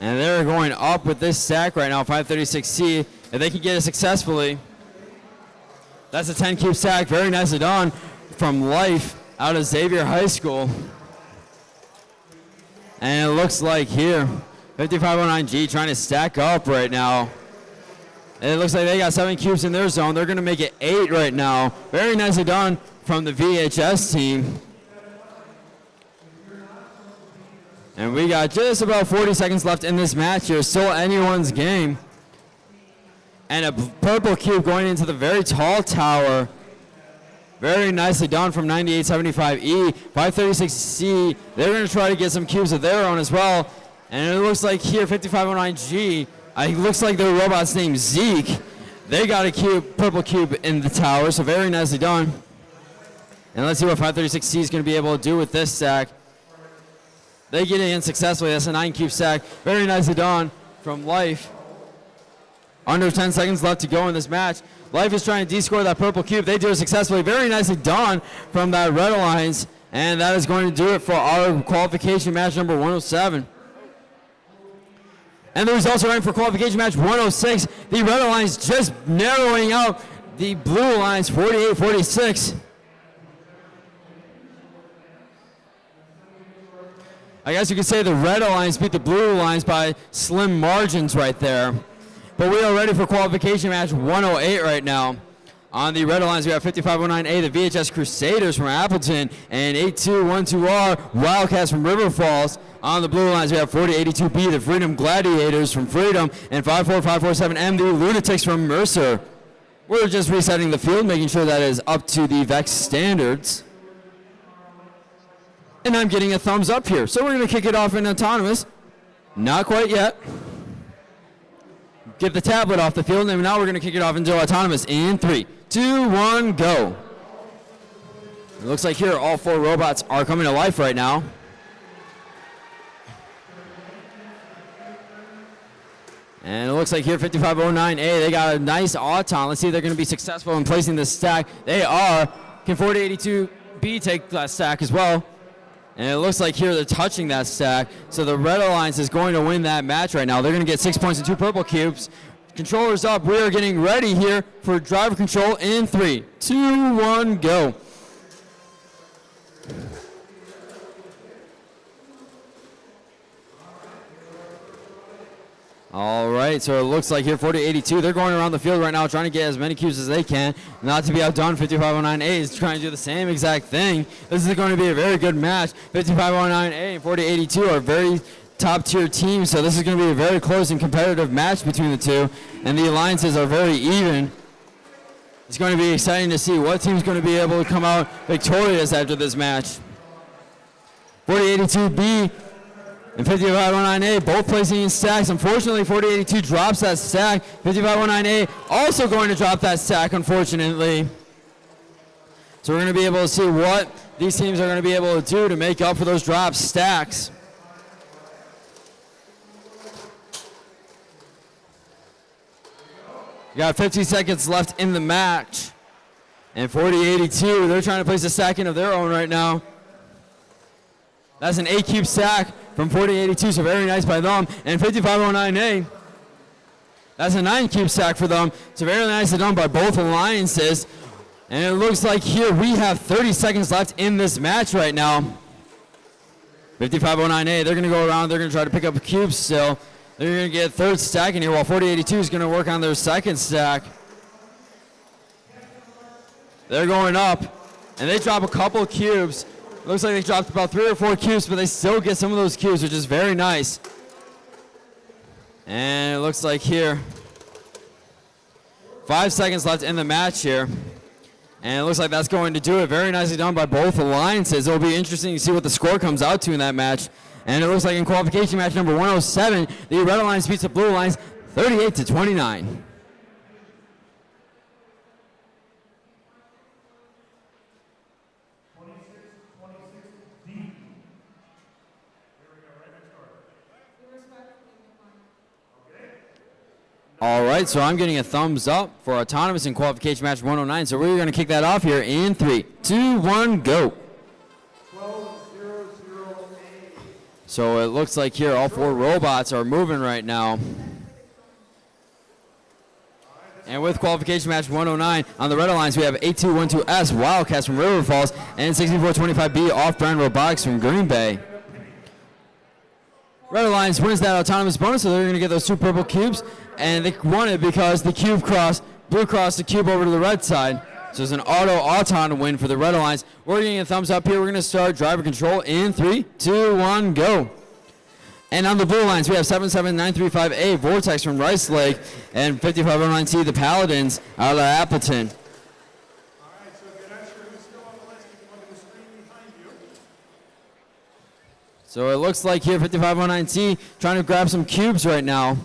And they're going up with this stack right now, 536C. If they can get it successfully, that's a 10 cube stack. Very nicely done from Life out of Xavier High School. And it looks like here, 5509G trying to stack up right now. And it looks like they got 7 cubes in their zone. They're going to make it 8 right now. Very nicely done from the VHS team. And we got just about 40 seconds left in this match here. Still anyone's game. And a purple cube going into the very tall tower. Very nicely done from 9875E. 536C, they're going to try to get some cubes of their own as well. And it looks like here, 5509G, it looks like their robot's named Zeke. They got a purple cube in the tower, so very nicely done. And let's see what 536C is going to be able to do with this stack. They get it in successfully. That's a 9 cube stack. Very nicely done from Life. Under 10 seconds left to go in this match. Life is trying to descore that purple cube. They do it successfully. Very nicely done from that Red Alliance. And that is going to do it for our qualification match number 107. And the results are in for qualification match 106. The Red Alliance just narrowing out the Blue Alliance 48-46. I guess you could say the Red Alliance beat the Blue Alliance by slim margins right there. But we are ready for qualification match 108 right now. On the Red Alliance, we have 5509A, the VHS Crusaders from Appleton, and 8212R, Wildcats from River Falls. On the Blue Alliance, we have 4082B, the Freedom Gladiators from Freedom, and 54547M, the Lunatics from Mercer. We're just resetting the field, making sure that is up to the VEX standards. And I'm getting a thumbs up here. So we're going to kick it off in autonomous. Not quite yet. Get the tablet off the field, and now we're going to kick it off into autonomous in 3, 2, 1, go. It looks like here all 4 robots are coming to life right now. And it looks like here 5509A, they got a nice auton. Let's see if they're going to be successful in placing this stack. They are. Can 4082B take that stack as well? And it looks like here they're touching that stack. So the Red Alliance is going to win that match right now. They're going to get 6 points and 2 purple cubes. Controllers up. We are getting ready here for driver control in 3, 2, 1, go. All right, so it looks like here 4082, they're going around the field right now trying to get as many cubes as they can. Not to be outdone, 5509A is trying to do the same exact thing. This is going to be a very good match. 5509A and 4082 are very top-tier teams, so this is going to be a very close and competitive match between the two, and the alliances are very even. It's going to be exciting to see what team's going to be able to come out victorious after this match. 4082B and 5509A both placing in stacks. Unfortunately, 4082 drops that stack. 5509A also going to drop that stack, unfortunately. So we're going to be able to see what these teams are going to be able to do to make up for those drop stacks. You got 50 seconds left in the match. And 4082, they're trying to place a second of their own right now. That's an 8-cube stack from 4082, so very nice by them. And 5509A, that's a 9-cube stack for them. So very nicely done by both alliances. And it looks like here we have 30 seconds left in this match right now. 5509A, they're going to go around. They're going to try to pick up cubes still. They're going to get third stack in here while 4082 is going to work on their second stack. They're going up, and they drop a couple cubes. Looks like they dropped about 3 or 4 cubes, but they still get some of those cubes, which is very nice. And it looks like here, 5 seconds left in the match here. And it looks like that's going to do it. Very nicely done by both alliances. It'll be interesting to see what the score comes out to in that match. And it looks like in qualification match number 107, the Red Alliance beats the Blue Alliance 38-29. All right, so I'm getting a thumbs up for autonomous in qualification match 109. So we're going to kick that off here in 3, 2, 1, go. So it looks like here all 4 robots are moving right now. And with qualification match 109 on the Red Alliance, we have 8212S Wildcats from River Falls and 6425B Off-Brand Robotics from Green Bay. Red Alliance wins that autonomous bonus, so they're going to get those 2 purple cubes, and they won it because the cube crossed, blue crossed the cube over to the red side. So it's an auto-auton win for the Red Alliance. We're getting a thumbs up here. We're going to start driver control in 3, 2, 1, go. And on the Blue Alliance, we have 77935A Vortex from Rice Lake and 5509C, the Paladins, out of Appleton. So it looks like here 5509C trying to grab some cubes right now.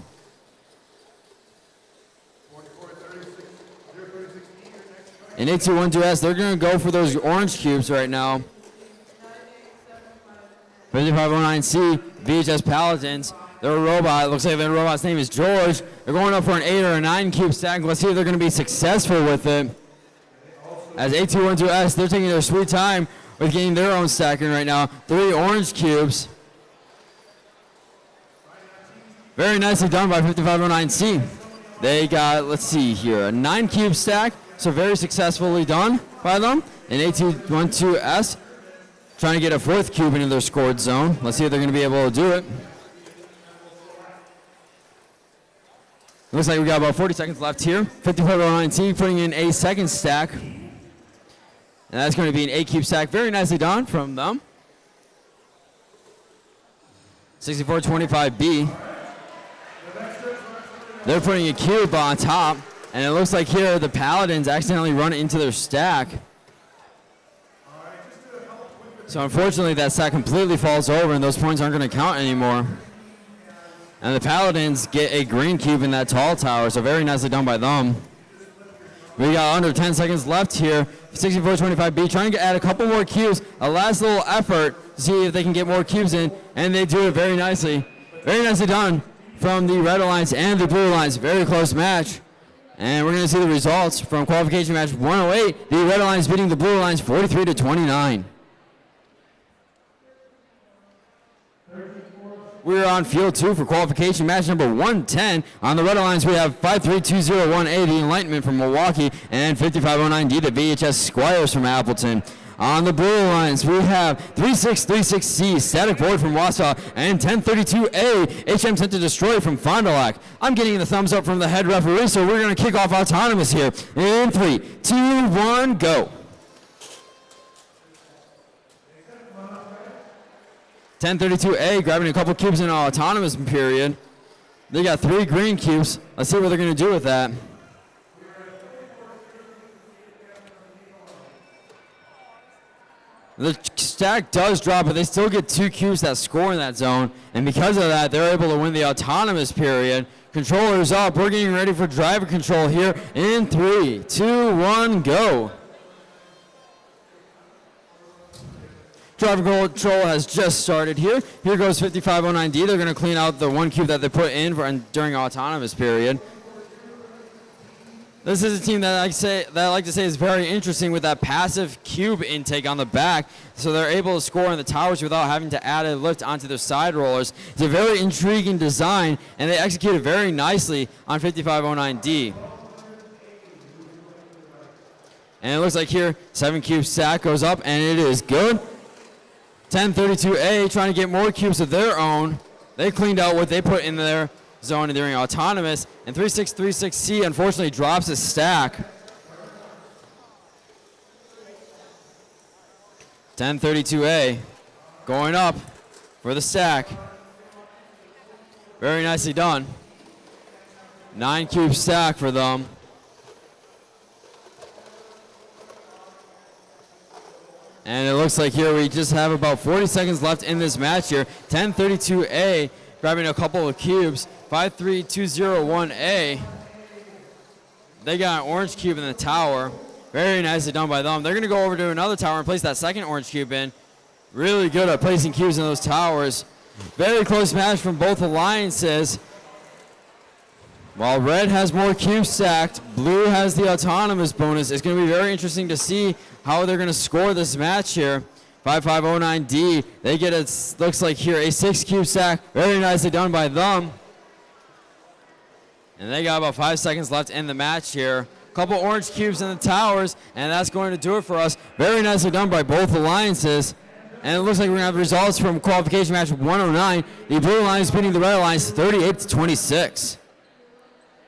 And 8212S, they're going to go for those orange cubes right now. 5509C, VHS Paladins, they're a robot. It looks like their robot's name is George. They're going up for an 8 or a 9 cube stack. Let's see if they're going to be successful with it. As 8212S, they're taking their sweet time with getting their own stacking right now. 3 orange cubes. Very nicely done by 5509C. They got, let's see here, a 9 cube stack. So very successfully done by them. And 8212S trying to get a 4th cube into their scored zone. Let's see if they're going to be able to do it. Looks like we got about 40 seconds left here. 5509C putting in a 2nd stack. And that's going to be an 8 cube stack. Very nicely done from them. 6425B. They're putting a cube on top. And it looks like here the Paladins accidentally run into their stack. So unfortunately that stack completely falls over and those points aren't going to count anymore. And the Paladins get a green cube in that tall tower, so very nicely done by them. We got under 10 seconds left here. 6425B trying to add a couple more cubes. A last little effort to see if they can get more cubes in, and they do it very nicely. Very nicely done from the Red Alliance and the Blue Alliance. Very close match. And we're going to see the results from qualification match 108. The Red Alliance beating the Blue Alliance 43-29. We're on field 2 for qualification match number 110. On the Red Alliance, we have 53201A, the Enlightenment from Milwaukee, and 5509D, the VHS Squires from Appleton. On the Blue Alliance, we have 3636C, Static Void from Wausau, and 1032A, HM Sent to Destroy from Fond du Lac. I'm getting the thumbs up from the head referee, so we're going to kick off autonomous here. In 3, 2, 1, go. 1032A grabbing a couple cubes in our autonomous period. They got 3 green cubes. Let's see what they're going to do with that. The stack does drop, but they still get 2 cubes that score in that zone. And because of that, they're able to win the autonomous period. Controllers up. We're getting ready for driver control here in 3, 2, 1, go. Driver control has just started here. Here goes 5509D. They're going to clean out the 1 cube that they put in during autonomous period. This is a team that I like to say is very interesting with that passive cube intake on the back, so they're able to score in the towers without having to add a lift onto their side rollers. It's a very intriguing design, and they execute it very nicely on 5509D. And it looks like here, 7 cube stack goes up, and it is good. 1032A trying to get more cubes of their own. They cleaned out what they put in their zone during autonomous, and 3636C unfortunately drops a stack. 1032A going up for the stack. Very nicely done. 9 cube stack for them. And it looks like here we just have about 40 seconds left in this match here. 1032A grabbing a couple of cubes. 53201A. They got an orange cube in the tower. Very nicely done by them. They're going to go over to another tower and place that second orange cube in. Really good at placing cubes in those towers. Very close match from both alliances. While red has more cubes stacked, blue has the autonomous bonus. It's going to be very interesting to see how they're going to score this match here. 5509D, they get it, looks like here, a 6 cube stack. Very nicely done by them. And they got about 5 seconds left in the match here. Couple orange cubes in the towers, and that's going to do it for us. Very nicely done by both alliances. And it looks like we're going to have results from qualification match 109. The blue alliance beating the red alliance 38-26.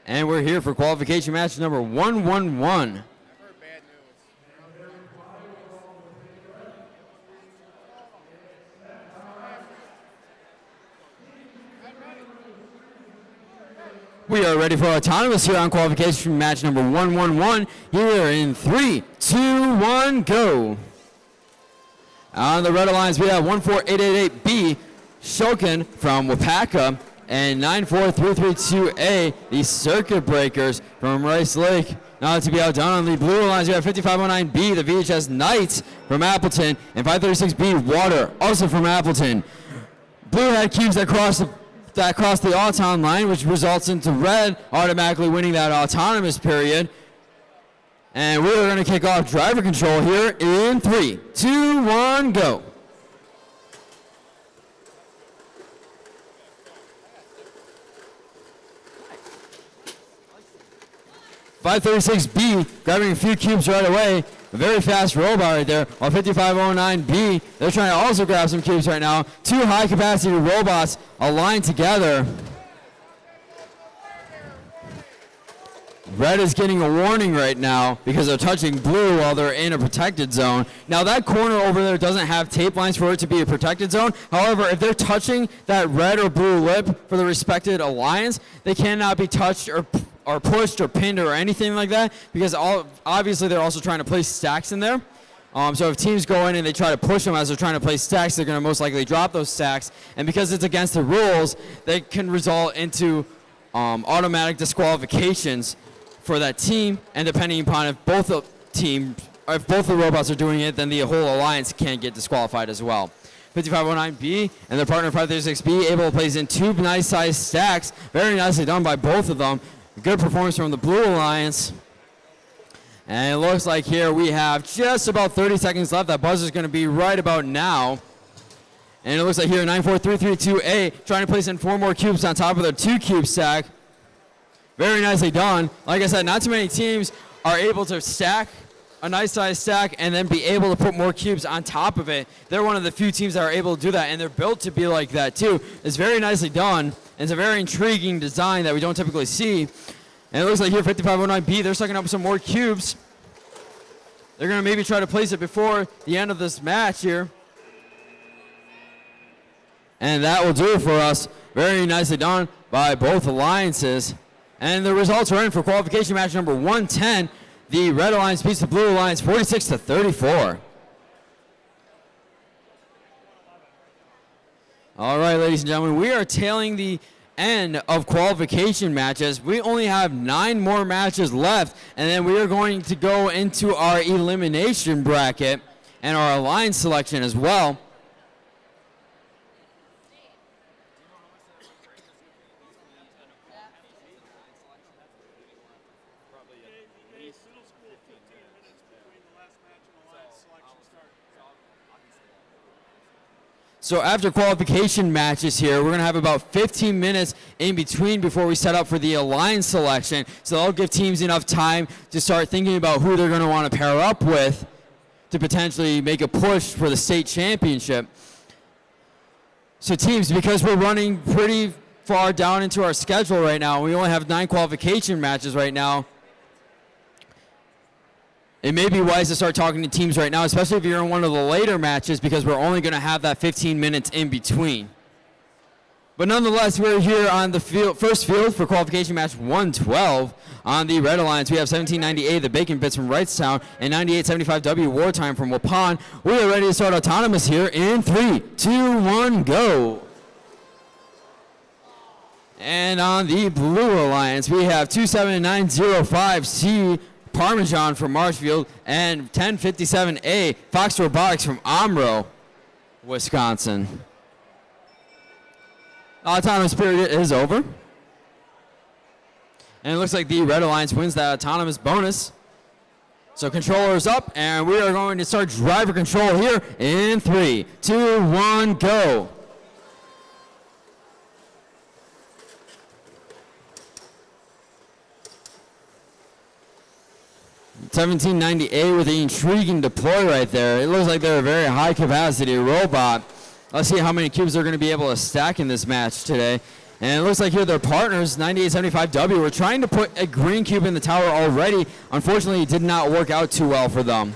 And we're here for qualification match number 111. We are ready for autonomous here on qualification match number 111. Here in 3, 2, 1, go. On the red alliance, we have 14888B, Shokin from Wapaka, and 94332A, the Circuit Breakers from Rice Lake. Now to be outdone on the blue alliance, we have 5509B, the VHS Knights from Appleton, and 536B, Water, also from Appleton. Blue had cubes that crossed the auton line, which results into red automatically winning that autonomous period. And we're going to kick off driver control here in 3, 2, 1, go. .536B grabbing a few cubes right away. A very fast robot right there. While 5509B, they're trying to also grab some cubes right now. 2 high-capacity robots aligned together. Red is getting a warning right now because they're touching blue while they're in a protected zone. Now that corner over there doesn't have tape lines for it to be a protected zone. However, if they're touching that red or blue lip for the respected alliance, they cannot be touched or pushed or pinned or anything like that, because obviously they're also trying to place stacks in there. So if teams go in and they try to push them as they're trying to place stacks, they're going to most likely drop those stacks. And because it's against the rules, they can result into automatic disqualifications for that team. And depending upon if both the robots are doing it, then the whole alliance can get disqualified as well. 5509B and their partner 536B able to place in 2 nice sized stacks. Very nicely done by both of them. Good performance from the blue alliance. And it looks like here we have just about 30 seconds left. That buzzer is going to be right about now. And it looks like here 94332A trying to place in 4 more cubes on top of their 2 cube stack. Very nicely done. Like I said, not too many teams are able to stack a nice size stack and then be able to put more cubes on top of it. They're one of the few teams that are able to do that, and they're built to be like that too. It's very nicely done. It's a very intriguing design that we don't typically see. And it looks like here 5509B, they're sucking up some more cubes. They're going to maybe try to place it before the end of this match here. And that will do it for us. Very nicely done by both alliances. And the results are in for qualification match number 110. The red alliance beats the blue alliance 46-34. All right, ladies and gentlemen, we are tailing the end of qualification matches. We only have 9 more matches left, and then we are going to go into our elimination bracket and our alliance selection as well. So after qualification matches here, we're going to have about 15 minutes in between before we set up for the alliance selection. So that'll give teams enough time to start thinking about who they're going to want to pair up with to potentially make a push for the state championship. So teams, because we're running pretty far down into our schedule right now, we only have 9 qualification matches right now, it may be wise to start talking to teams right now, especially if you're in one of the later matches, because we're only going to have that 15 minutes in between. But nonetheless, we're here on the first field for qualification match 112. On the Red Alliance, we have 1790A, the Bacon Bits from Wrightstown, and 9875W Wartime from Waupun. We are ready to start autonomous here in 3, 2, 1, go. And on the Blue Alliance, we have 27905C, Parmesan from Marshfield, and 1057A, Fox Robotics from Omro, Wisconsin. Autonomous period is over. And it looks like the Red Alliance wins that autonomous bonus. So controller is up, and we are going to start driver control here in 3, 2, 1, go. $17.90A with the intriguing deploy right there. It looks like they're a very high capacity robot. Let's see how many cubes they're going to be able to stack in this match today. And it looks like here their partners, 9875W, were trying to put a green cube in the tower already. Unfortunately, it did not work out too well for them.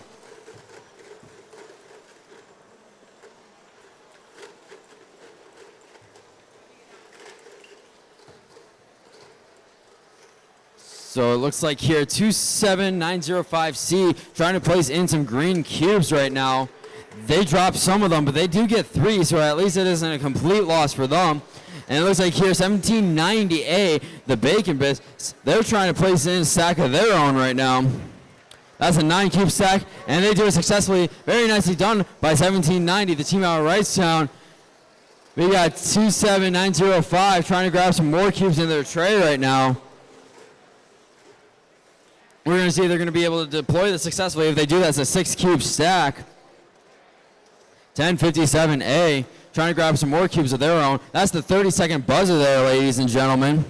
So it looks like here 27905C trying to place in some green cubes right now. They dropped some of them, but they do get 3, so at least it isn't a complete loss for them. And it looks like here 1790A, the Bacon Bits, they're trying to place in a stack of their own right now. That's a 9-cube stack, and they do it successfully. Very nicely done by 1790, the team out of Wrightstown. We got 27905 trying to grab some more cubes in their tray right now. We're going to see if they're going to be able to deploy this successfully. If they do, that's a 6-cube stack. 1057A trying to grab some more cubes of their own. That's the 30-second buzzer there, ladies and gentlemen.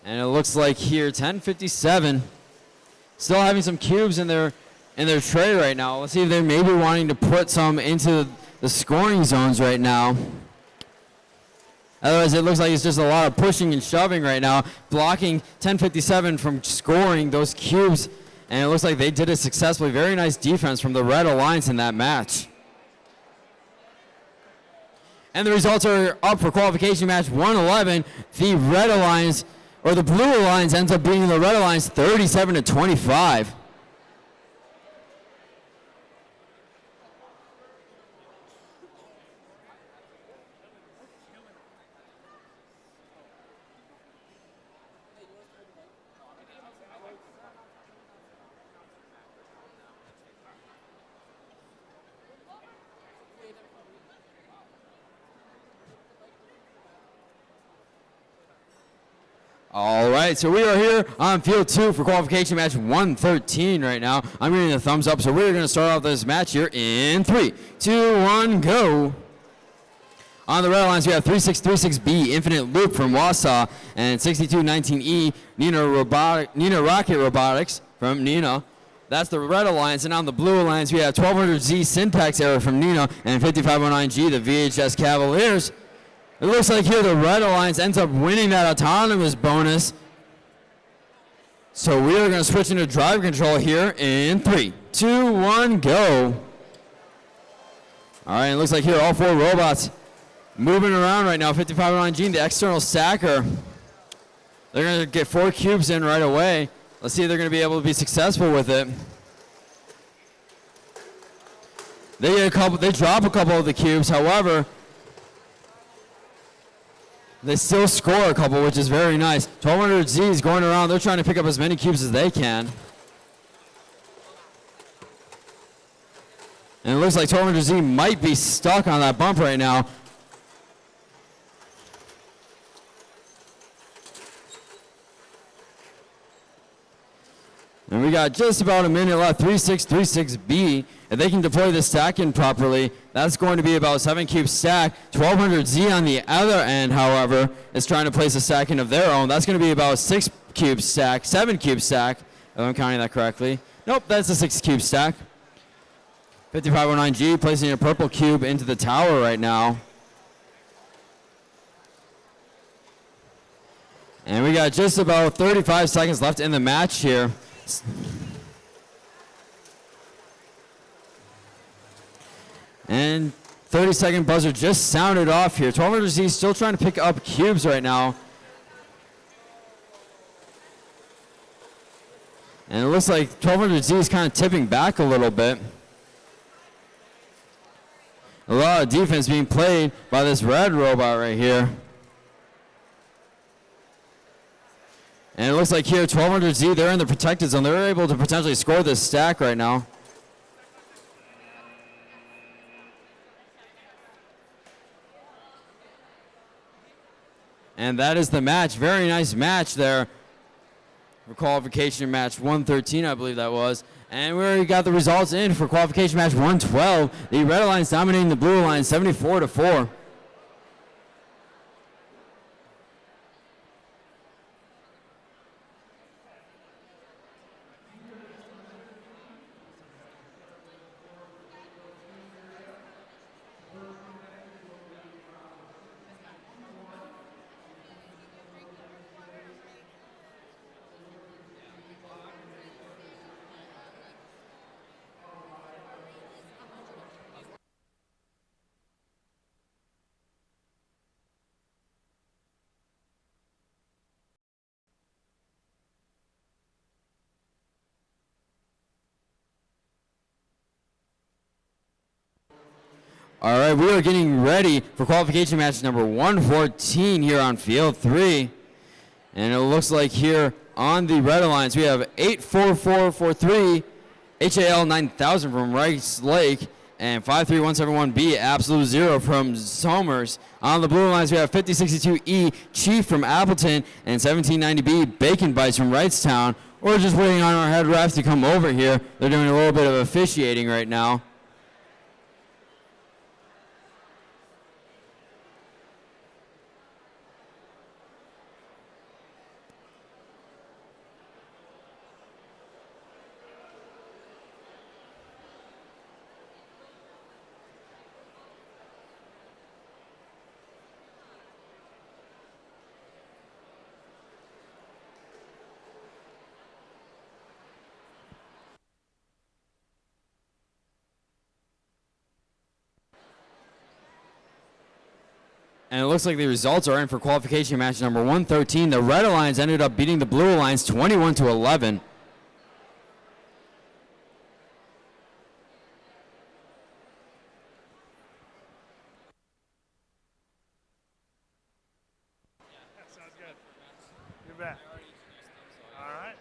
And it looks like here 1057 still having some cubes in their tray right now. Let's see if they're maybe wanting to put some into the scoring zones right now. Otherwise, it looks like it's just a lot of pushing and shoving right now, blocking 1057 from scoring those cubes. And it looks like they did it successfully. Very nice defense from the Red Alliance in that match. And the results are up for qualification match 111. The Red Alliance, or the Blue Alliance, ends up beating the Red Alliance 37-25. All right, so we are here on field 2 for qualification match 113 right now. I'm giving a thumbs up, so we're going to start off this match here in 3, 2, 1, go. On the Red Alliance, we have 3636B, Infinite Loop from Wausau, and 6219E, Nina Rocket Robotics from Nina. That's the Red Alliance, and on the Blue Alliance, we have 1200Z Syntax Error from Nina, and 5509G, the VHS Cavaliers. It looks like here the Red Alliance ends up winning that autonomous bonus. So we are going to switch into drive control here in 3, 2, 1, go. All right, it looks like here all 4 robots moving around right now. 5509G, the external stacker. They're going to get 4 cubes in right away. Let's see if they're going to be able to be successful with it. They drop a couple of the cubes, however, they still score a couple, which is very nice. 1200Z is going around. They're trying to pick up as many cubes as they can. And it looks like 1200Z might be stuck on that bump right now. And we got just about a minute left, 3636B. If they can deploy the stack in properly, that's going to be about 7 cube stack. 1200Z on the other end, however, is trying to place a stack in of their own. That's going to be about 6 cube stack, 7 cube stack, if I'm counting that correctly. Nope, that's a 6 cube stack. 5509G placing a purple cube into the tower right now. And we got just about 35 seconds left in the match here. And 30-second buzzer just sounded off here. 1200Z still trying to pick up cubes right now. And it looks like 1200Z is kind of tipping back a little bit. A lot of defense being played by this red robot right here. And it looks like here, 1200Z, they're in the protected zone. They're able to potentially score this stack right now. And that is the match. Very nice match there. For qualification match 113, I believe that was. And we already got the results in for qualification match 112. The red alliance dominating the blue alliance 74-4. All right, we are getting ready for qualification match number 114 here on field 3. And it looks like here on the red alliance, we have 84443, HAL 9000 from Rice Lake, and 53171B, Absolute Zero from Somers. On the blue alliance, we have 5062E, Chief from Appleton, and 1790B, Bacon Bites from Wrightstown. We're just waiting on our head refs to come over here. They're doing a little bit of officiating right now. And it looks like the results are in for qualification match number 113. The Red Alliance ended up beating the Blue Alliance 21-11. That sounds good. You bet. All right.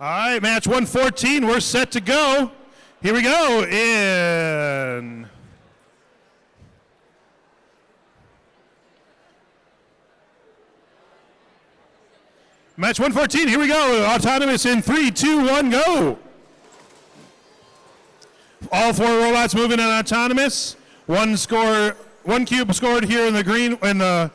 All right, match 114, we're set to go. Here we go in match 114, here we go. Autonomous in 3, 2, 1, go. All 4 robots moving in autonomous. One cube scored here in the green, in the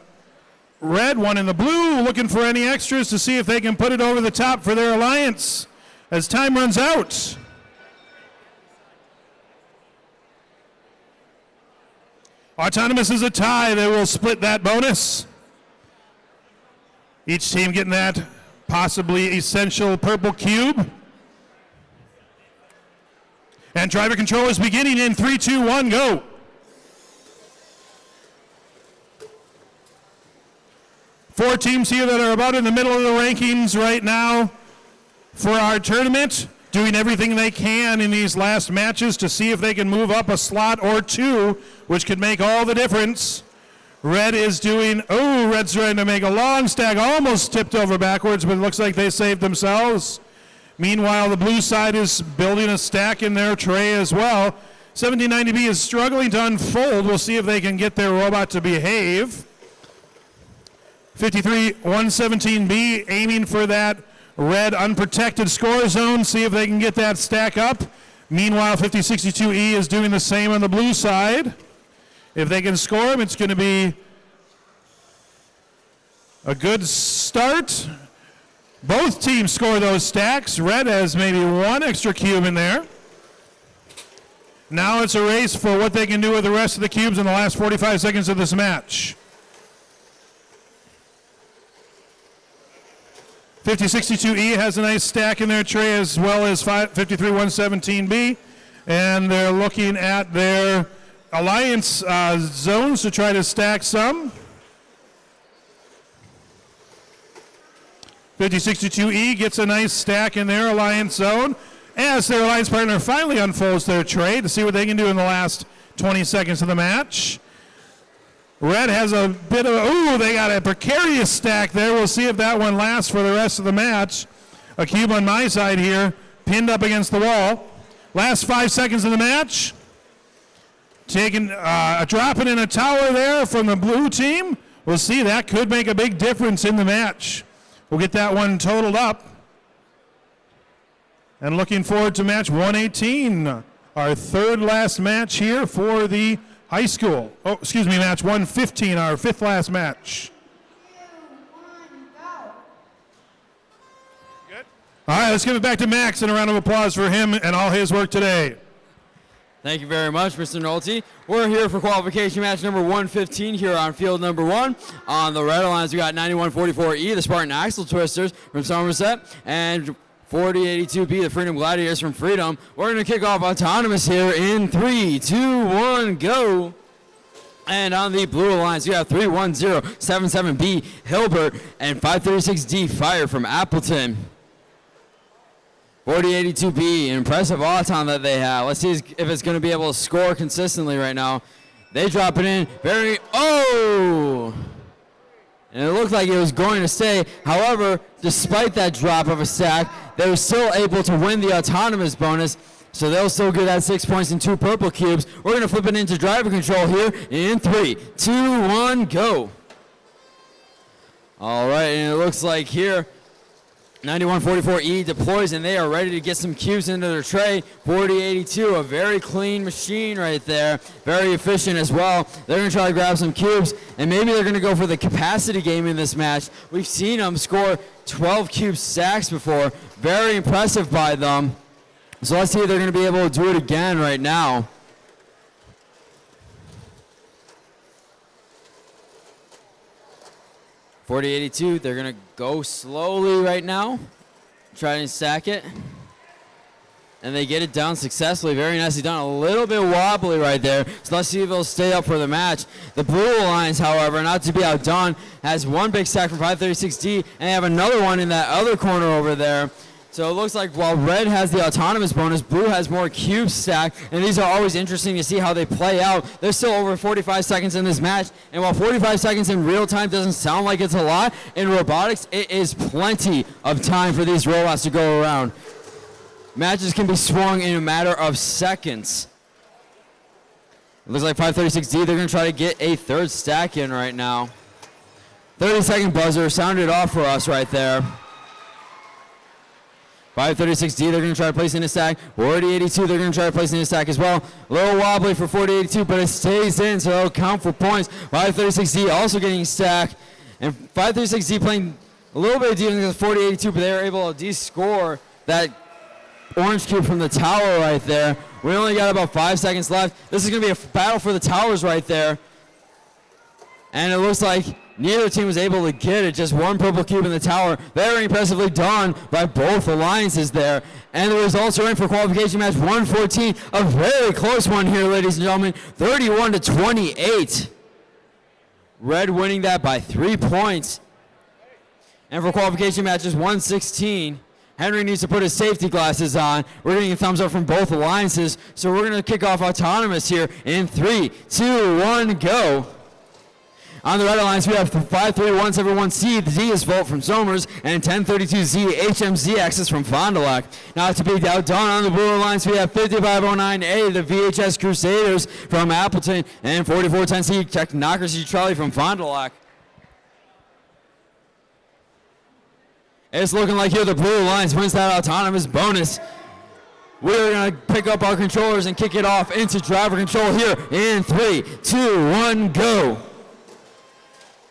red, 1 in the blue, looking for any extras to see if they can put it over the top for their alliance as time runs out. Autonomous is a tie. They will split that bonus. Each team getting that possibly essential purple cube. And driver control is beginning in 3, 2, 1, go. Four teams here that are about in the middle of the rankings right now for our tournament. doing everything they can in these last matches to see if they can move up a slot or two, which could make all the difference. Red is doing, Red's trying to make a long stack, almost tipped over backwards, but it looks like they saved themselves. Meanwhile, the blue side is building a stack in their tray as well. 1790B is struggling to unfold. We'll see if they can get their robot to behave. 53-117B aiming for that red unprotected score zone, see if they can get that stack up. Meanwhile, 5062E is doing the same on the blue side. If they can score them, it's going to be a good start. Both teams score those stacks. Red has maybe one extra cube in there. Now it's a race for what they can do with the rest of the cubes in the last 45 seconds of this match. 5062E has a nice stack in their tray, as well as 53-117B. And they're looking at their alliance zones to try to stack some. 5062E gets a nice stack in their alliance zone as their alliance partner finally unfolds their tray to see what they can do in the last 20 seconds of the match. Red has a bit of, they got a precarious stack there. We'll see if that one lasts for the rest of the match. A cube on my side here, pinned up against the wall. Last 5 seconds of the match. Taking dropping in a tower there from the blue team. We'll see, that could make a big difference in the match. We'll get that one totaled up. And looking forward to match 118, our third last match here for the high school. Match 115, our fifth last match. 2, 1, go. Good. All right, let's give it back to Max and a round of applause for him and all his work today. Thank you very much, Mr. Nolte. We're here for qualification match number 115 here on field number 1. On the red lines, we got 9144E, the Spartan Axle Twisters from Somerset, and 4082B, the Freedom Gladiators from Freedom. We're going to kick off autonomous here in 3, 2, 1, go. And on the blue alliance, you have 31077B, Hilbert, and 536D, Fire from Appleton. 4082B, an impressive auton that they have. Let's see if it's going to be able to score consistently right now. They drop it in very, and it looked like it was going to stay. However, despite that drop of a stack, they were still able to win the autonomous bonus, so they'll still get that 6 points and 2 purple cubes. We're going to flip it into driver control here in 3, 2, 1, go. All right, and it looks like here, 9144E deploys, and they are ready to get some cubes into their tray. 4082, a very clean machine right there. Very efficient as well. They're going to try to grab some cubes, and maybe they're going to go for the capacity game in this match. We've seen them score 12 cube stacks before. Very impressive by them. So let's see if they're going to be able to do it again right now. 4082, they're going to go slowly right now. Try and stack it. And they get it down successfully. Very nicely done. A little bit wobbly right there. So let's see if they'll stay up for the match. The blue alliance, however, not to be outdone, has one big stack from 536D, and they have another one in that other corner over there. So it looks like while red has the autonomous bonus, blue has more cubes stacked, and these are always interesting to see how they play out. There's still over 45 seconds in this match, and while 45 seconds in real time doesn't sound like it's a lot, in robotics, it is plenty of time for these robots to go around. Matches can be swung in a matter of seconds. It looks like 536D, they're going to try to get a third stack in right now. 30-second buzzer sounded off for us right there. 536D, they're going to try to place in a stack. 4082, they're going to try to place in a stack as well. A little wobbly for 4082, but it stays in, so it'll count for points. 536D also getting stacked. And 536D playing a little bit of defense against 4082, but they were able to de-score that orange cube from the tower right there. We only got about 5 seconds left. This is going to be a battle for the towers right there. And it looks like neither team was able to get it, just one purple cube in the tower. Very impressively done by both alliances there. And the results are in for qualification match 114. A very close one here, ladies and gentlemen. 31-28. Red winning that by 3 points. And for qualification matches 116, Henry needs to put his safety glasses on. We're getting a thumbs up from both alliances, so we're going to kick off autonomous here in 3, 2, 1, go. On the red alliance, we have 53171C, the Z is Volt from Somers, and 1032Z, HMZ Axis from Fond du Lac. Not to be outdone, on the blue alliance, we have 5509A, the VHS Crusaders from Appleton, and 4410C, Technocracy Charlie from Fond du Lac. It's looking like here the blue alliance wins that autonomous bonus. We're going to pick up our controllers and kick it off into driver control here in 3, 2, 1, go.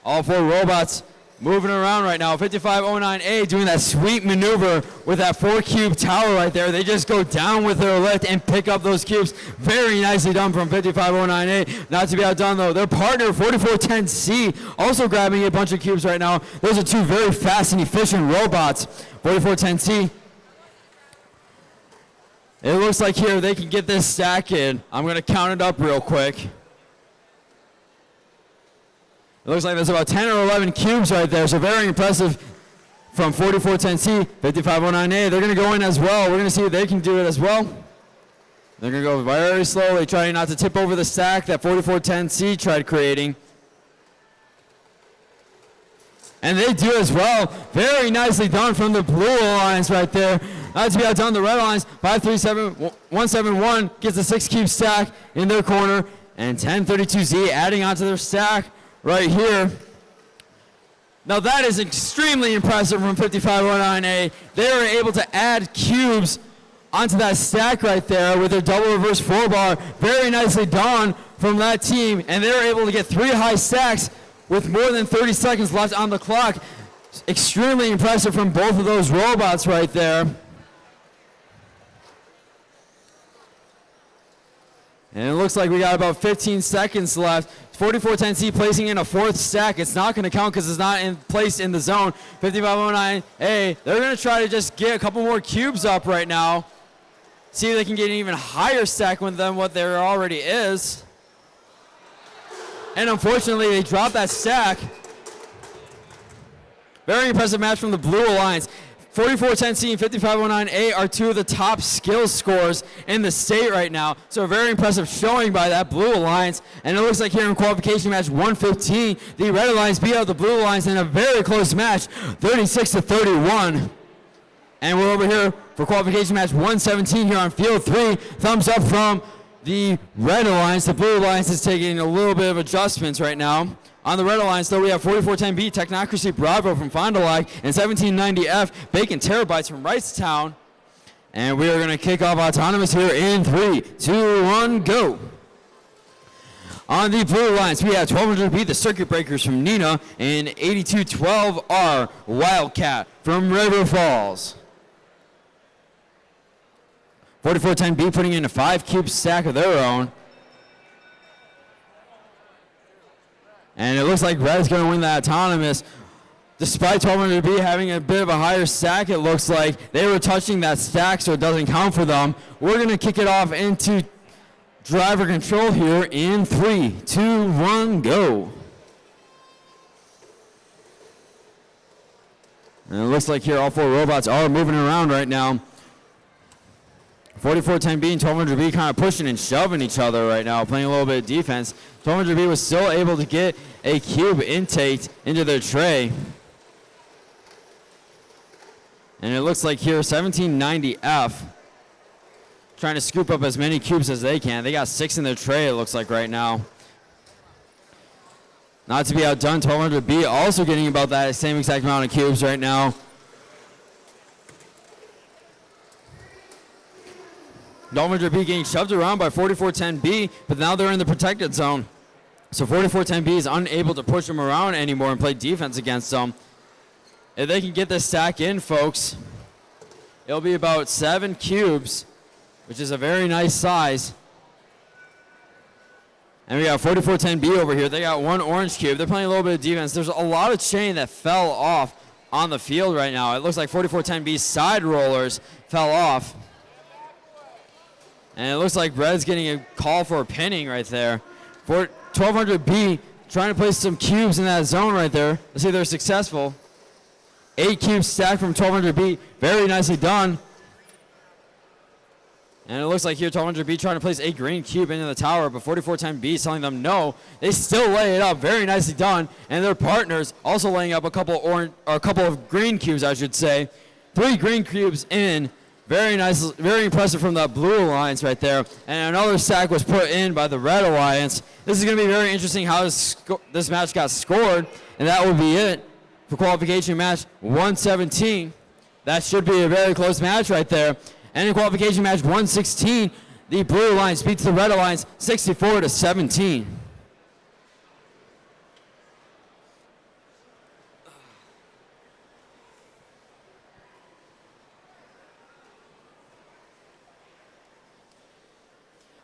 All 4 robots moving around right now. 5509A doing that sweet maneuver with that 4-cube tower right there. They just go down with their lift and pick up those cubes. Very nicely done from 5509A. Not to be outdone though. Their partner 4410C also grabbing a bunch of cubes right now. Those are 2 very fast and efficient robots. 4410C. It looks like here they can get this stack in. I'm going to count it up real quick. It looks like there's about 10 or 11 cubes right there, so very impressive from 4410C, 5509A. They're going to go in as well. We're going to see if they can do it as well. They're going to go very slowly, trying not to tip over the stack that 4410C tried creating. And they do as well. Very nicely done from the blue alliance right there. Not to be outdone, the red alliance, 537171 gets a 6-cube stack in their corner, and 1032Z adding onto their stack right here. Now that is extremely impressive from 5509A. They were able to add cubes onto that stack right there with their double reverse 4-bar. Very nicely done from that team, and they were able to get 3 high stacks with more than 30 seconds left on the clock. Extremely impressive from both of those robots right there. And it looks like we got about 15 seconds left. 4410C placing in a 4th stack. It's not going to count because it's not in place in the zone. 5509A, they're going to try to just get a couple more cubes up right now. See if they can get an even higher stack than what there already is. And unfortunately, they dropped that stack. Very impressive match from the Blue Alliance. 4410C and 5509A are 2 of the top skill scores in the state right now. So a very impressive showing by that Blue Alliance. And it looks like here in qualification match 115, the Red Alliance beat out the Blue Alliance in a very close match, 36-31. And we're over here for qualification match 117 here on field 3. Thumbs up from the Red Alliance. The Blue Alliance is taking a little bit of adjustments right now. On the Red Alliance, though, we have 4410B, Technocracy Bravo from Fond du Lac, and 1790F, Bacon Terabytes from Wrightstown. And we are going to kick off autonomous here in 3, 2, 1, go. On the Blue Alliance, we have 1200B, the Circuit Breakers from Neenah, and 8212R, Wildcat from River Falls. 4410B putting in a 5-cube stack of their own. And it looks like Red's going to win that autonomous. Despite 1200B having a bit of a higher stack, it looks like they were touching that stack, so it doesn't count for them. We're going to kick it off into driver control here in 3, 2, 1, go. And it looks like here all 4 robots are moving around right now. 4410B and 1200B kind of pushing and shoving each other right now, playing a little bit of defense. 1200B was still able to get a cube intake into their tray. And it looks like here 1790F trying to scoop up as many cubes as they can. They got 6 in their tray, it looks like right now. Not to be outdone, 1200B also getting about that same exact amount of cubes right now. 1200B getting shoved around by 4410B, but now they're in the protected zone. So 4410B is unable to push them around anymore and play defense against them. If they can get this stack in, folks, it'll be about 7 cubes, which is a very nice size. And we got 4410B over here. They got 1 orange cube. They're playing a little bit of defense. There's a lot of chain that fell off on the field right now. It looks like 4410B's side rollers fell off. And it looks like Red's getting a call for a pinning right there. For 1200B trying to place some cubes in that zone right there. Let's see if they're successful. 8 cubes stacked from 1200B. Very nicely done. And it looks like here 1200B trying to place a green cube into the tower, but 4410B is telling them no. They still lay it up. Very nicely done. And their partners also laying up a couple of green cubes, I should say. 3 green cubes in. Very nice, very impressive from the blue alliance right there. And another stack was put in by the red alliance. This is going to be very interesting how this match got scored. And that will be it for qualification match 117. That should be a very close match right there. And in qualification match 116, the blue alliance beats the red alliance 64-17.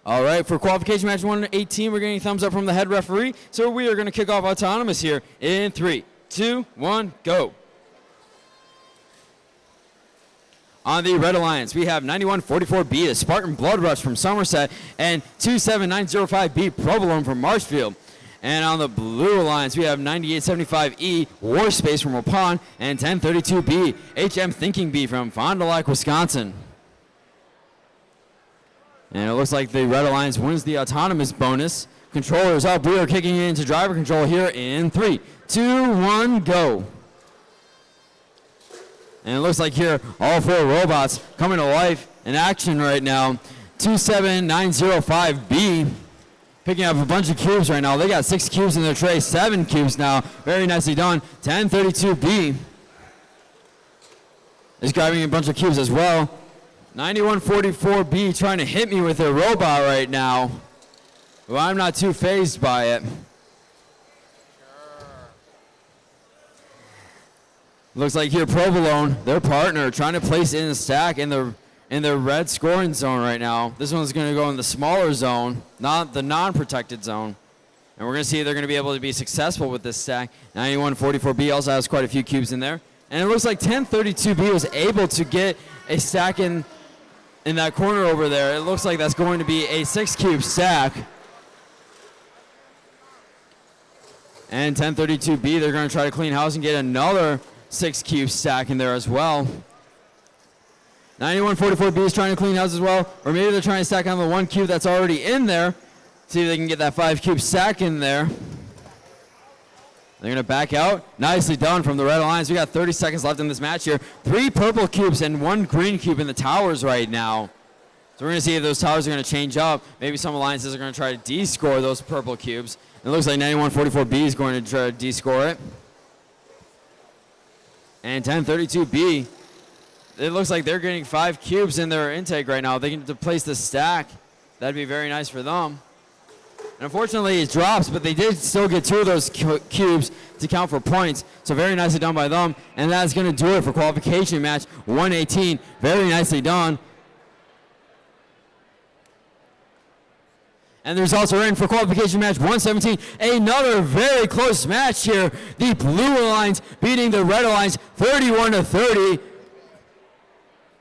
All right, for qualification match 118, we're getting a thumbs up from the head referee. So we are going to kick off autonomous here in 3, 2, 1, go. On the red alliance, we have 9144B, a Spartan Blood Rush from Somerset, and 27905B, Provolone from Marshfield. And on the blue alliance, we have 9875E, War Space from Waupun, and 1032B, HM Thinking B from Fond du Lac, Wisconsin. And it looks like the red alliance wins the autonomous bonus. Controllers up. We are kicking into driver control here in 3, 2, 1, go. And it looks like here all 4 robots coming to life in action right now. 27905B picking up a bunch of cubes right now. They got 6 cubes in their tray, 7 cubes now. Very nicely done. 1032B is grabbing a bunch of cubes as well. 9144B trying to hit me with their robot right now. Well, I'm not too fazed by it. Looks like here Provolone, their partner, trying to place in a stack in the red scoring zone right now. This one's going to go in the smaller zone, not the non-protected zone. And we're going to see if they're going to be able to be successful with this stack. 9144B also has quite a few cubes in there. And it looks like 1032B was able to get a stack in that corner over there. It looks like that's going to be a 6-cube stack. And 1032B, they're going to try to clean house and get another 6-cube stack in there as well. 9144B is trying to clean house as well, or maybe they're trying to stack on the 1 cube that's already in there. See if they can get that 5-cube stack in there. They're going to back out. Nicely done from the red alliance. We got 30 seconds left in this match here. 3 purple cubes and 1 green cube in the towers right now. So we're going to see if those towers are going to change up. Maybe some alliances are going to try to de-score those purple cubes. It looks like 9144B is going to try to de-score it. And 1032B, it looks like they're getting 5 cubes in their intake right now. If they can place the stack, that'd be very nice for them. And unfortunately, it drops, but they did still get 2 of those cubes to count for points. So very nicely done by them. And that's going to do it for qualification match 118. Very nicely done. And the results are in for qualification match 117. Another very close match here. The blue alliance beating the red alliance 31-30.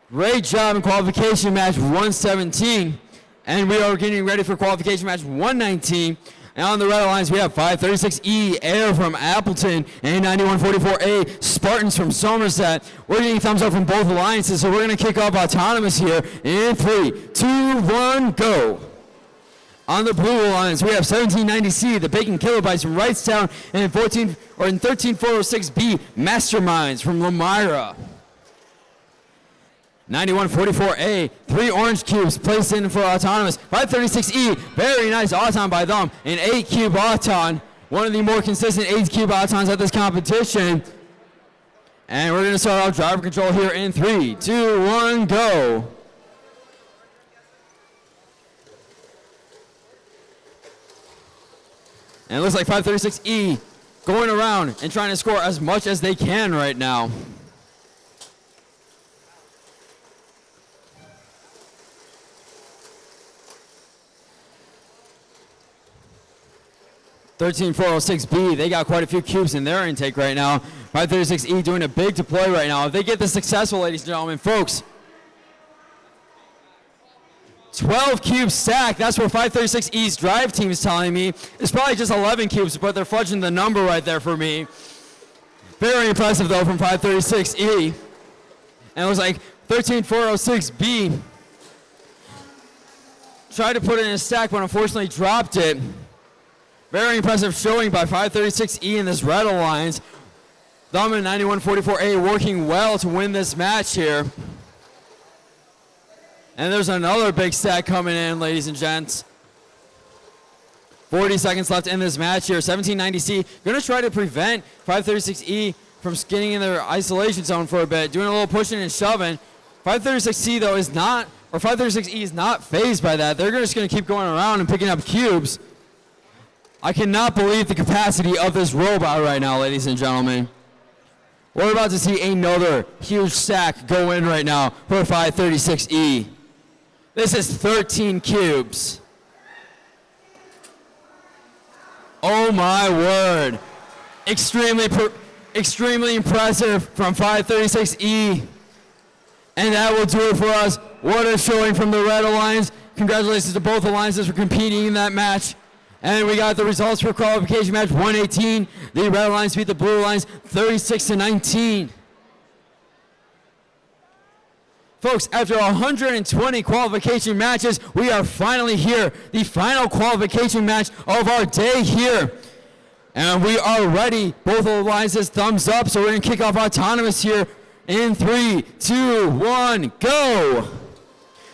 Great job in qualification match 117. And we are getting ready for qualification match 119. And on the red alliance, we have 536E Air from Appleton and 9144A Spartans from Somerset. We're getting thumbs up from both alliances, so we're going to kick off autonomous here in 3, 2, 1, go. On the blue alliance, we have 1790C, the Bacon Kilobytes from Wrightstown, and 13406B Masterminds from Lamira. 9144A, 3 orange cubes placed in for autonomous. 536E, very nice auton by them. An 8-cube auton, one of the more consistent 8-cube autons at this competition. And we're going to start off driver control here in 3, 2, 1, go. And it looks like 536E going around and trying to score as much as they can right now. (13406B), they got quite a few cubes in their intake right now. 536E doing a big deploy right now. If they get this successful, ladies and gentlemen, folks, 12 cubes stack. That's what 536E's drive team is telling me. It's probably just 11 cubes, but they're fudging the number right there for me. Very impressive though from 536E. And it was like 13406B. Tried to put it in a stack, but unfortunately dropped it. Very impressive showing by 536E in this Red Alliance. Thumb and 9144A working well to win this match here. And there's another big stack coming in, ladies and gents. 40 seconds left in this match here. 1790C going to try to prevent 536E from skinning in their isolation zone for a bit, doing a little pushing and shoving. 536C though is not, or 536E is not phased by that. They're just going to keep going around and picking up cubes. I cannot believe the capacity of this robot right now, ladies and gentlemen. We're about to see another huge stack go in right now for 536E. This is 13 cubes. Oh my word. Extremely impressive from 536E. And that will do it for us. What a showing from the Red Alliance. Congratulations to both alliances for competing in that match. And we got the results for qualification match 118. The Red Alliance beat the Blue Alliance 36-19. Folks, after 120 qualification matches, we are finally here. The final qualification match of our day here. And we are ready. Both alliances thumbs up. So we're going to kick off autonomous here in 3, 2, 1, go.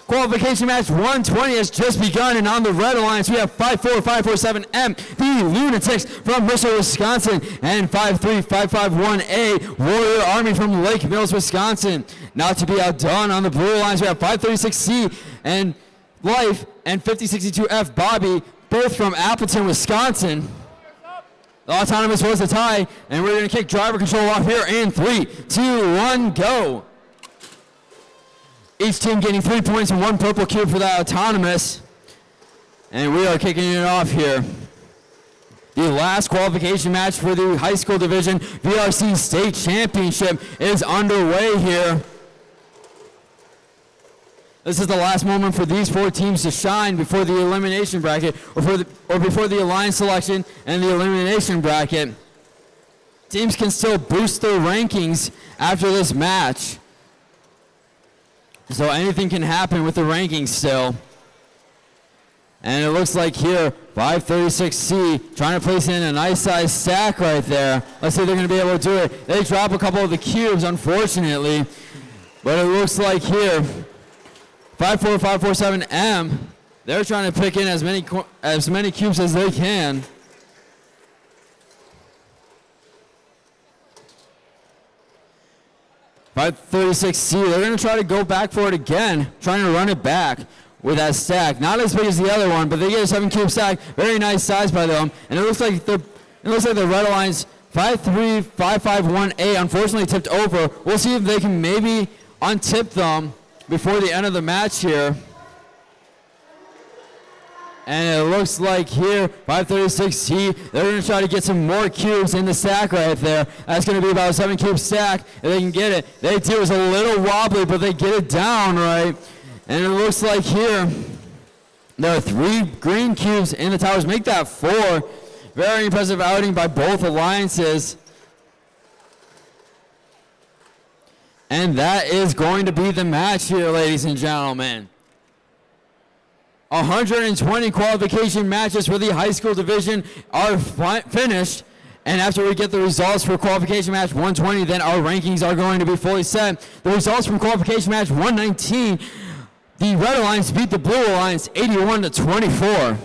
Qualification match 120 has just begun, and on the Red Alliance, we have 54547M, the Lunatics from Mercer, Wisconsin, and 53551A, Warrior Army from Lake Mills, Wisconsin. Not to be outdone, on the Blue Alliance, we have 536C and Life and 5062F Bobby, both from Appleton, Wisconsin. The autonomous was a tie, and we're going to kick driver control off here in 3, 2, 1, go. Each team getting 3 points and 1 purple cube for that autonomous. And we are kicking it off here. The last qualification match for the high school division VRC state championship is underway here. This is the last moment for these 4 teams to shine before the elimination bracket, or before the alliance selection and the elimination bracket. Teams can still boost their rankings after this match. So anything can happen with the rankings still. And it looks like here, 536C trying to place in a nice size stack right there. Let's see if they're going to be able to do it. They drop a couple of the cubes, unfortunately. But it looks like here, 54547M, they're trying to pick in as many cubes as they can. .536C, they're going to try to go back for it again, trying to run it back with that stack. Not as big as the other one, but they get a 7 cube stack. Very nice size by them. And it looks like the Red Alliance 53551A unfortunately tipped over. We'll see if they can maybe untip them before the end of the match here. And it looks like here, 536C, they're going to try to get some more cubes in the stack right there. That's going to be about a 7 cube stack if they can get it. They do. It's a little wobbly, but they get it down right. And it looks like here, there are 3 green cubes in the towers. Make that 4. Very impressive outing by both alliances. And that is going to be the match here, ladies and gentlemen. 120 qualification matches for the high school division are finished. And after we get the results for qualification match 120, then our rankings are going to be fully set. The results from qualification match 119, the Red Alliance beat the Blue Alliance 81-24.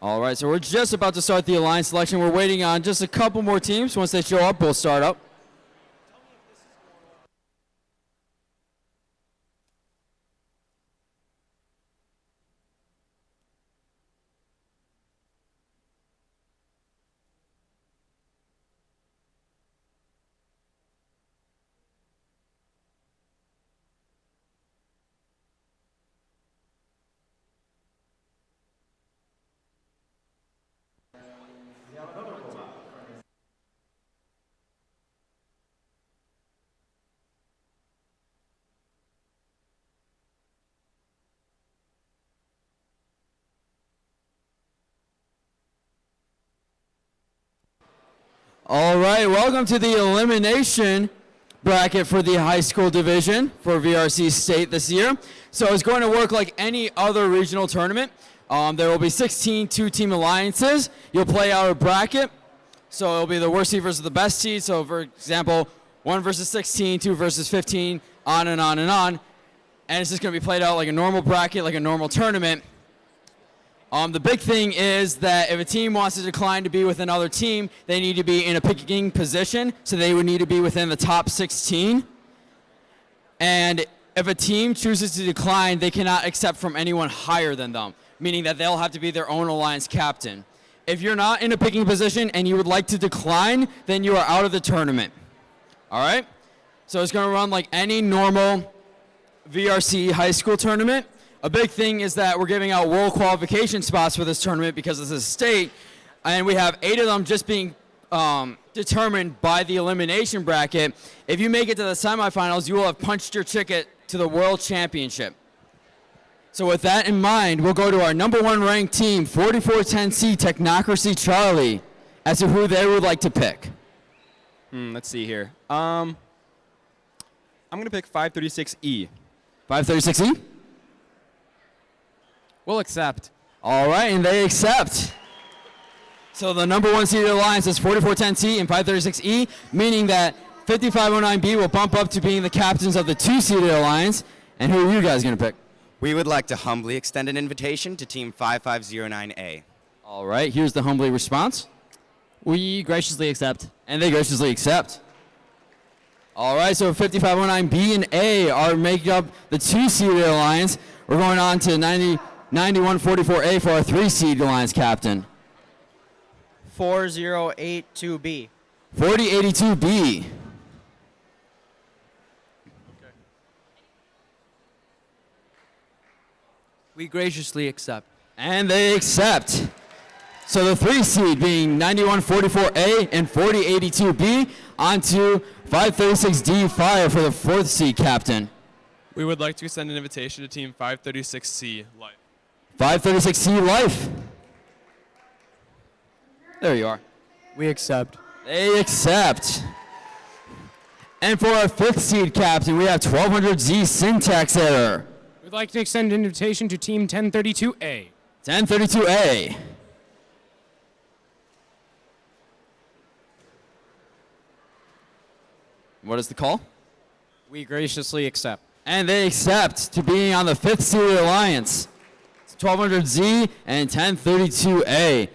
All right, so we're just about to start the alliance selection. We're waiting on just a couple more teams. Once they show up, we'll start up. All right, welcome to the elimination bracket for the high school division for VRC State this year. So it's going to work like any other regional tournament. There will be 16 two-team alliances. You'll play out a bracket. So it'll be the worst seed versus the best seed. So for example, 1 versus 16, 2 versus 15, on and on and on. And it's just going to be played out like a normal bracket, like a normal tournament. The big thing is that if a team wants to decline to be with another team, they need to be in a picking position, so they would need to be within the top 16. And if a team chooses to decline, they cannot accept from anyone higher than them, meaning that they'll have to be their own alliance captain. If you're not in a picking position and you would like to decline, then you are out of the tournament. All right? So it's going to run like any normal VRC high school tournament. A big thing is that we're giving out world qualification spots for this tournament because this is state, and we have 8 of them just being determined by the elimination bracket. If you make it to the semifinals, you will have punched your ticket to the World Championship. So with that in mind, we'll go to our number 1 ranked team, 4410C Technocracy Charlie, as to who they would like to pick. Let's see here. I'm going to pick 536E. 536E? We'll accept. All right, and they accept. So the number 1 seeded alliance is 4410C and 536E, meaning that 5509B will bump up to being the captains of the 2-seeded alliance. And who are you guys going to pick? We would like to humbly extend an invitation to Team 5509A. All right, here's the humbly response. We graciously accept. And they graciously accept. All right, so 5509B and A are making up the 2-seeded alliance. We're going on to 9144A for our 3-seed alliance captain. 4082B. 4082B. We graciously accept. And they accept. So the 3-seed being 9144A and 4082B on to 536D Fire for the 4th seed captain. We would like to extend an invitation to Team 536C Life. 536C Life. There you are. We accept. They accept. And for our 5th seed captain, we have 1200Z Syntax Error. We'd like to extend an invitation to Team 1032A. 1032A. What is the call? We graciously accept. And they accept to being on the 5th seeded alliance. It's 1200Z and 1032A.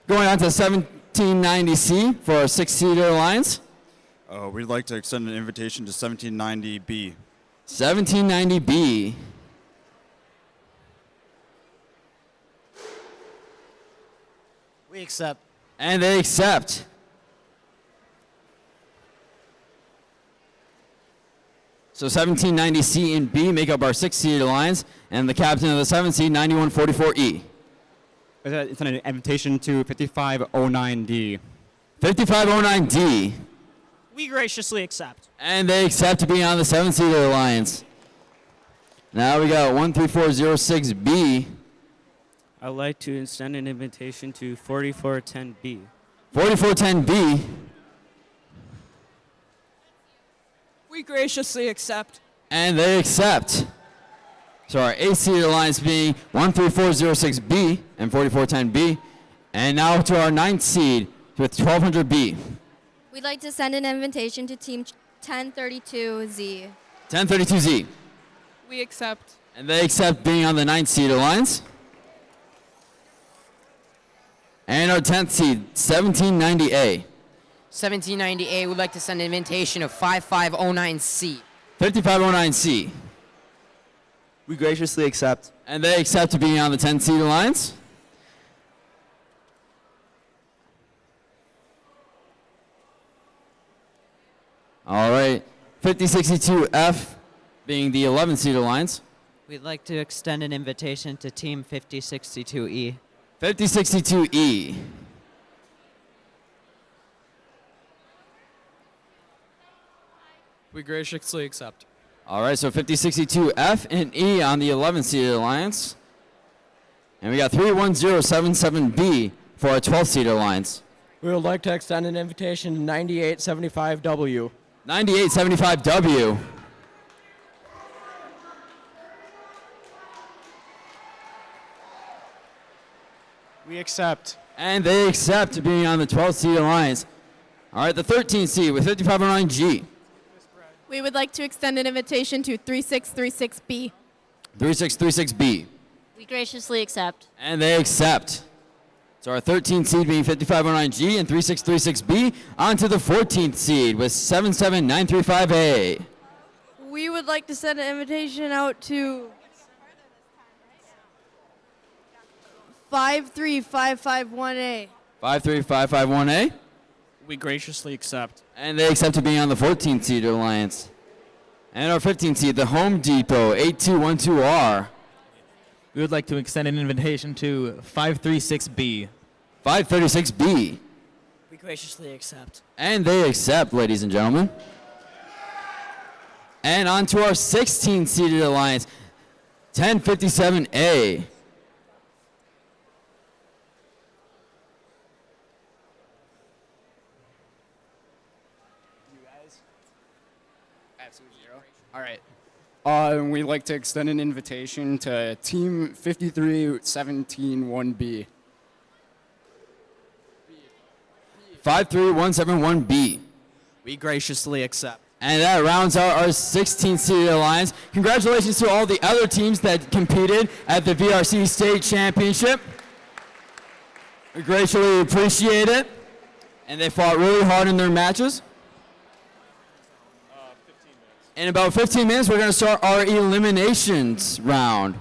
Going on to 1790C for our 6th seeded alliance. We'd like to extend an invitation to 1790B. 1790B. We accept. And they accept. So 1790C and B make up our 6th seeded alliance, and the captain of the 7th seed, 9144E. It's an invitation to 5509D. 5509D. We graciously accept. And they accept to be on the 7th seeded alliance. Now we got 13406B. I'd like to extend an invitation to 4410B. 4410B. We graciously accept. And they accept. So our 8th seeded alliance being 13406B and 4410B. And now to our 9th seed with 1200B. We'd like to send an invitation to Team 1032Z. 1032Z. We accept. And they accept being on the 9th seed alliance. And our 10th seed, 1790A. 1790A would like to send an invitation of 5509C. 5509C. We graciously accept. And they accept to be on the 10 seed alliance. All right, 5062F being the 11 seed alliance. We'd like to extend an invitation to Team 5062E. 5062E. We graciously accept. All right, so 5062F and E on the 11 seed alliance. And we got 31077B for our 12 seed alliance. We would like to extend an invitation to 9875W. 9875W. We accept. And they accept being on the 12 seed alliance. All right, the 13 seed with 5509G. We would like to extend an invitation to 3636B. 3636B. We graciously accept. And they accept. So our 13th seed being 5509G and 3636B on to the 14th seed with 77935A. We would like to send an invitation out to 53551A. 53551A. We graciously accept. And they accept to be on the 14th seed alliance. And our 15th seed, the Home Depot 8212R. We would like to extend an invitation to 536B. 536B. We graciously accept. And they accept, ladies and gentlemen. And on to our 16th seeded alliance, 1057A. Absolute zero. All right. And we'd like to extend an invitation to Team 53171B. 53171B. We graciously accept. And that rounds out our 16th seeded alliance. Congratulations to all the other teams that competed at the VRC State Championship. We greatly appreciate it. And they fought really hard in their matches. In about 15 minutes, we're going to start our eliminations round.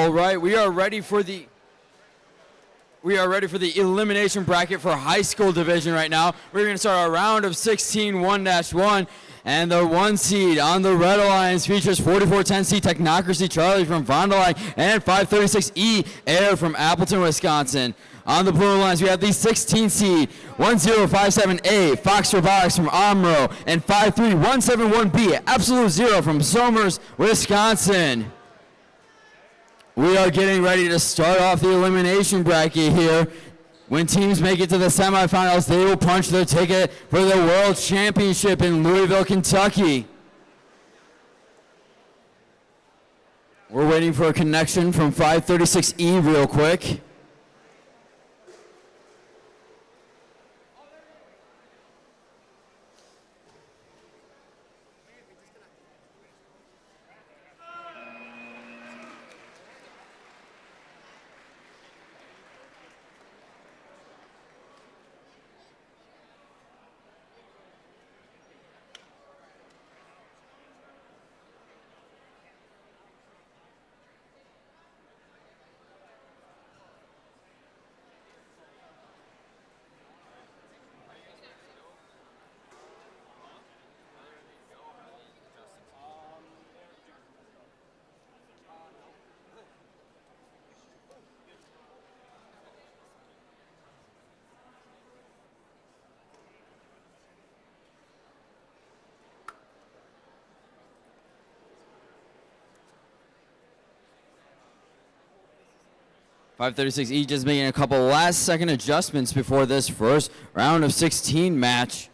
All right, we are ready for the elimination bracket for high school division right now. We're going to start our round of 16 1-1, and the 1 seed on the Red Alliance features 4410C Technocracy Charlie from Fond du Lac and 536E Air from Appleton, Wisconsin. On the Blue Alliance, we have the 16 seed 1057A Fox Robotics from Omro and 53171B Absolute Zero from Somers, Wisconsin. We are getting ready to start off the elimination bracket here. When teams make it to the semifinals, they will punch their ticket for the World Championship in Louisville, Kentucky. We're waiting for a connection from 536E real quick. .536E just making a couple last-second adjustments before this first round of 16 match.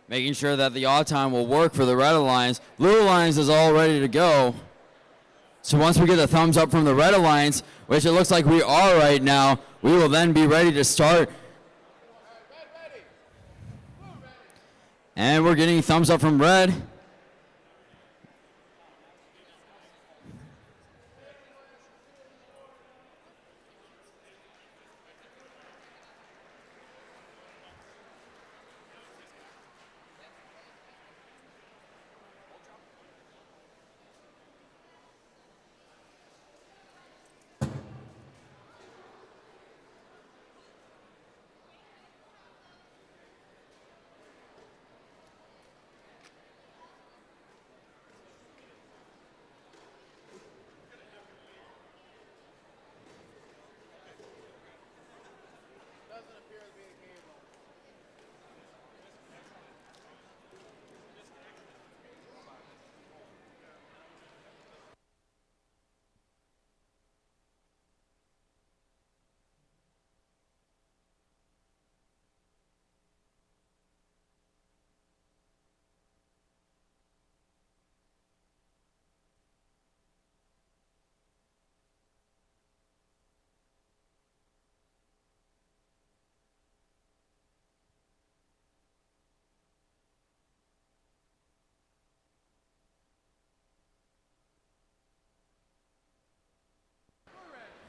Making sure that the odd time will work for the Red Alliance. Blue Alliance is all ready to go. So once we get a thumbs up from the Red Alliance, which it looks like we are right now, we will then be ready to start. And we're getting thumbs up from Red.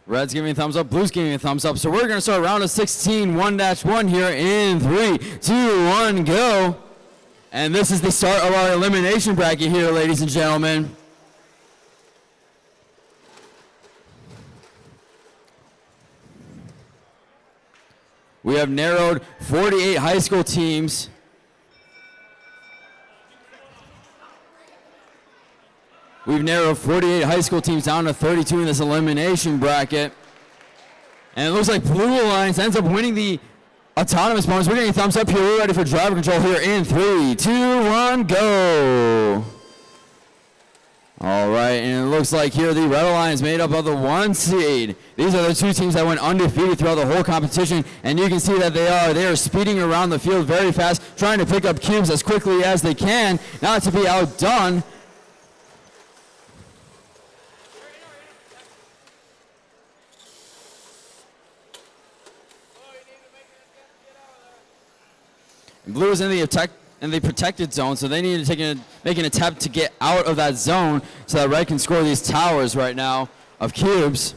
Red's giving a thumbs up, Blue's giving a thumbs up. So we're going to start round of 16 1-1 here in 3, 2, 1, go. And this is the start of our elimination bracket here, ladies and gentlemen. We have narrowed 48 high school teams. We've narrowed 48 high school teams down to 32 in this elimination bracket. And it looks like Blue Alliance ends up winning the autonomous bonus. We're getting a thumbs up here. We're ready for driver control here in 3, 2, 1, go. All right, and it looks like here the Red Alliance made up of the 1 seed. These are the 2 teams that went undefeated throughout the whole competition, and you can see that they are speeding around the field very fast, trying to pick up cubes as quickly as they can, not to be outdone. Blue is in the protected zone, so they need to make an attempt to get out of that zone so that Red can score these towers right now of cubes.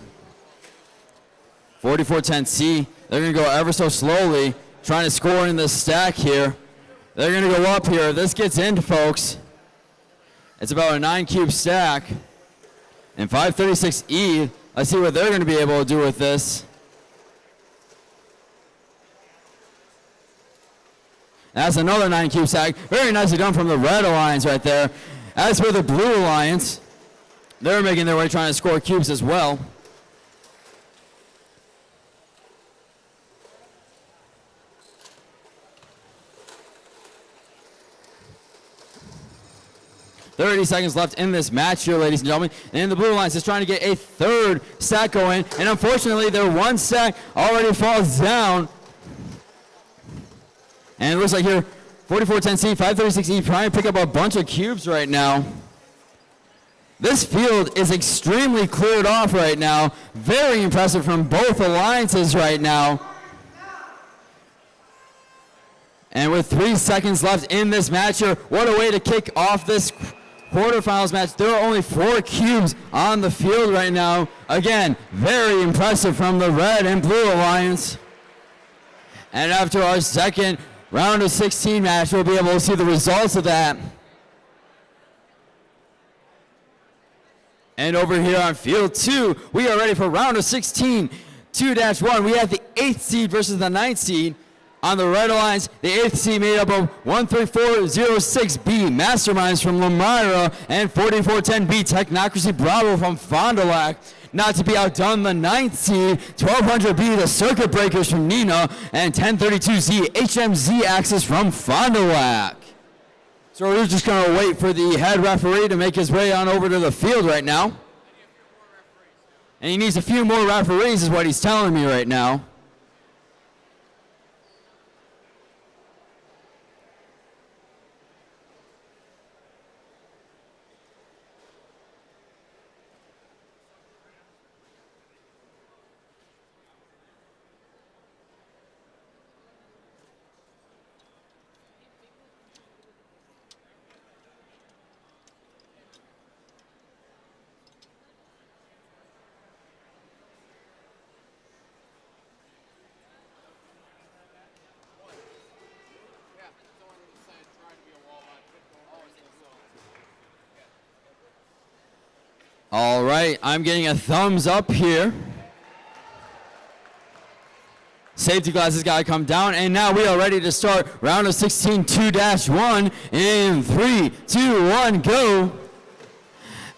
4410C, they're going to go ever so slowly, trying to score in this stack here. They're going to go up here. This gets in, folks. It's about a 9-cube stack. And 536E, let's see what they're going to be able to do with this. That's another 9 cube stack. Very nicely done from the Red Alliance right there. As for the Blue Alliance, they're making their way trying to score cubes as well. .30 seconds left in this match here, ladies and gentlemen. And the Blue Alliance is trying to get a third stack going. And unfortunately, their one stack already falls down. And it looks like here, 4410C, 536E trying to pick up a bunch of cubes right now. This field is extremely cleared off right now. Very impressive from both alliances right now. And with 3 seconds left in this match here, what a way to kick off this quarterfinals match. There are only 4 cubes on the field right now. Again, very impressive from the Red and Blue Alliance. And after our second round of 16 match, we'll be able to see the results of that. And over here on field 2, we are ready for round of 16, 2-1. We have the 8th seed versus the 9th seed. On the Red Alliance, the 8th seed made up of 13406B Masterminds from Lamira and 4410B Technocracy Bravo from Fond du Lac. Not to be outdone, the 9th seed, 1200B the Circuit Breakers from Nina and 1032Z HMZ Axis from Fond du Lac. So we're just going to wait for the head referee to make his way on over to the field right now. And he needs a few more referees is what he's telling me right now. All right, I'm getting a thumbs up here. Safety glasses got to come down, and now we are ready to start round of 16, 2-1 in 3, 2, 1, go.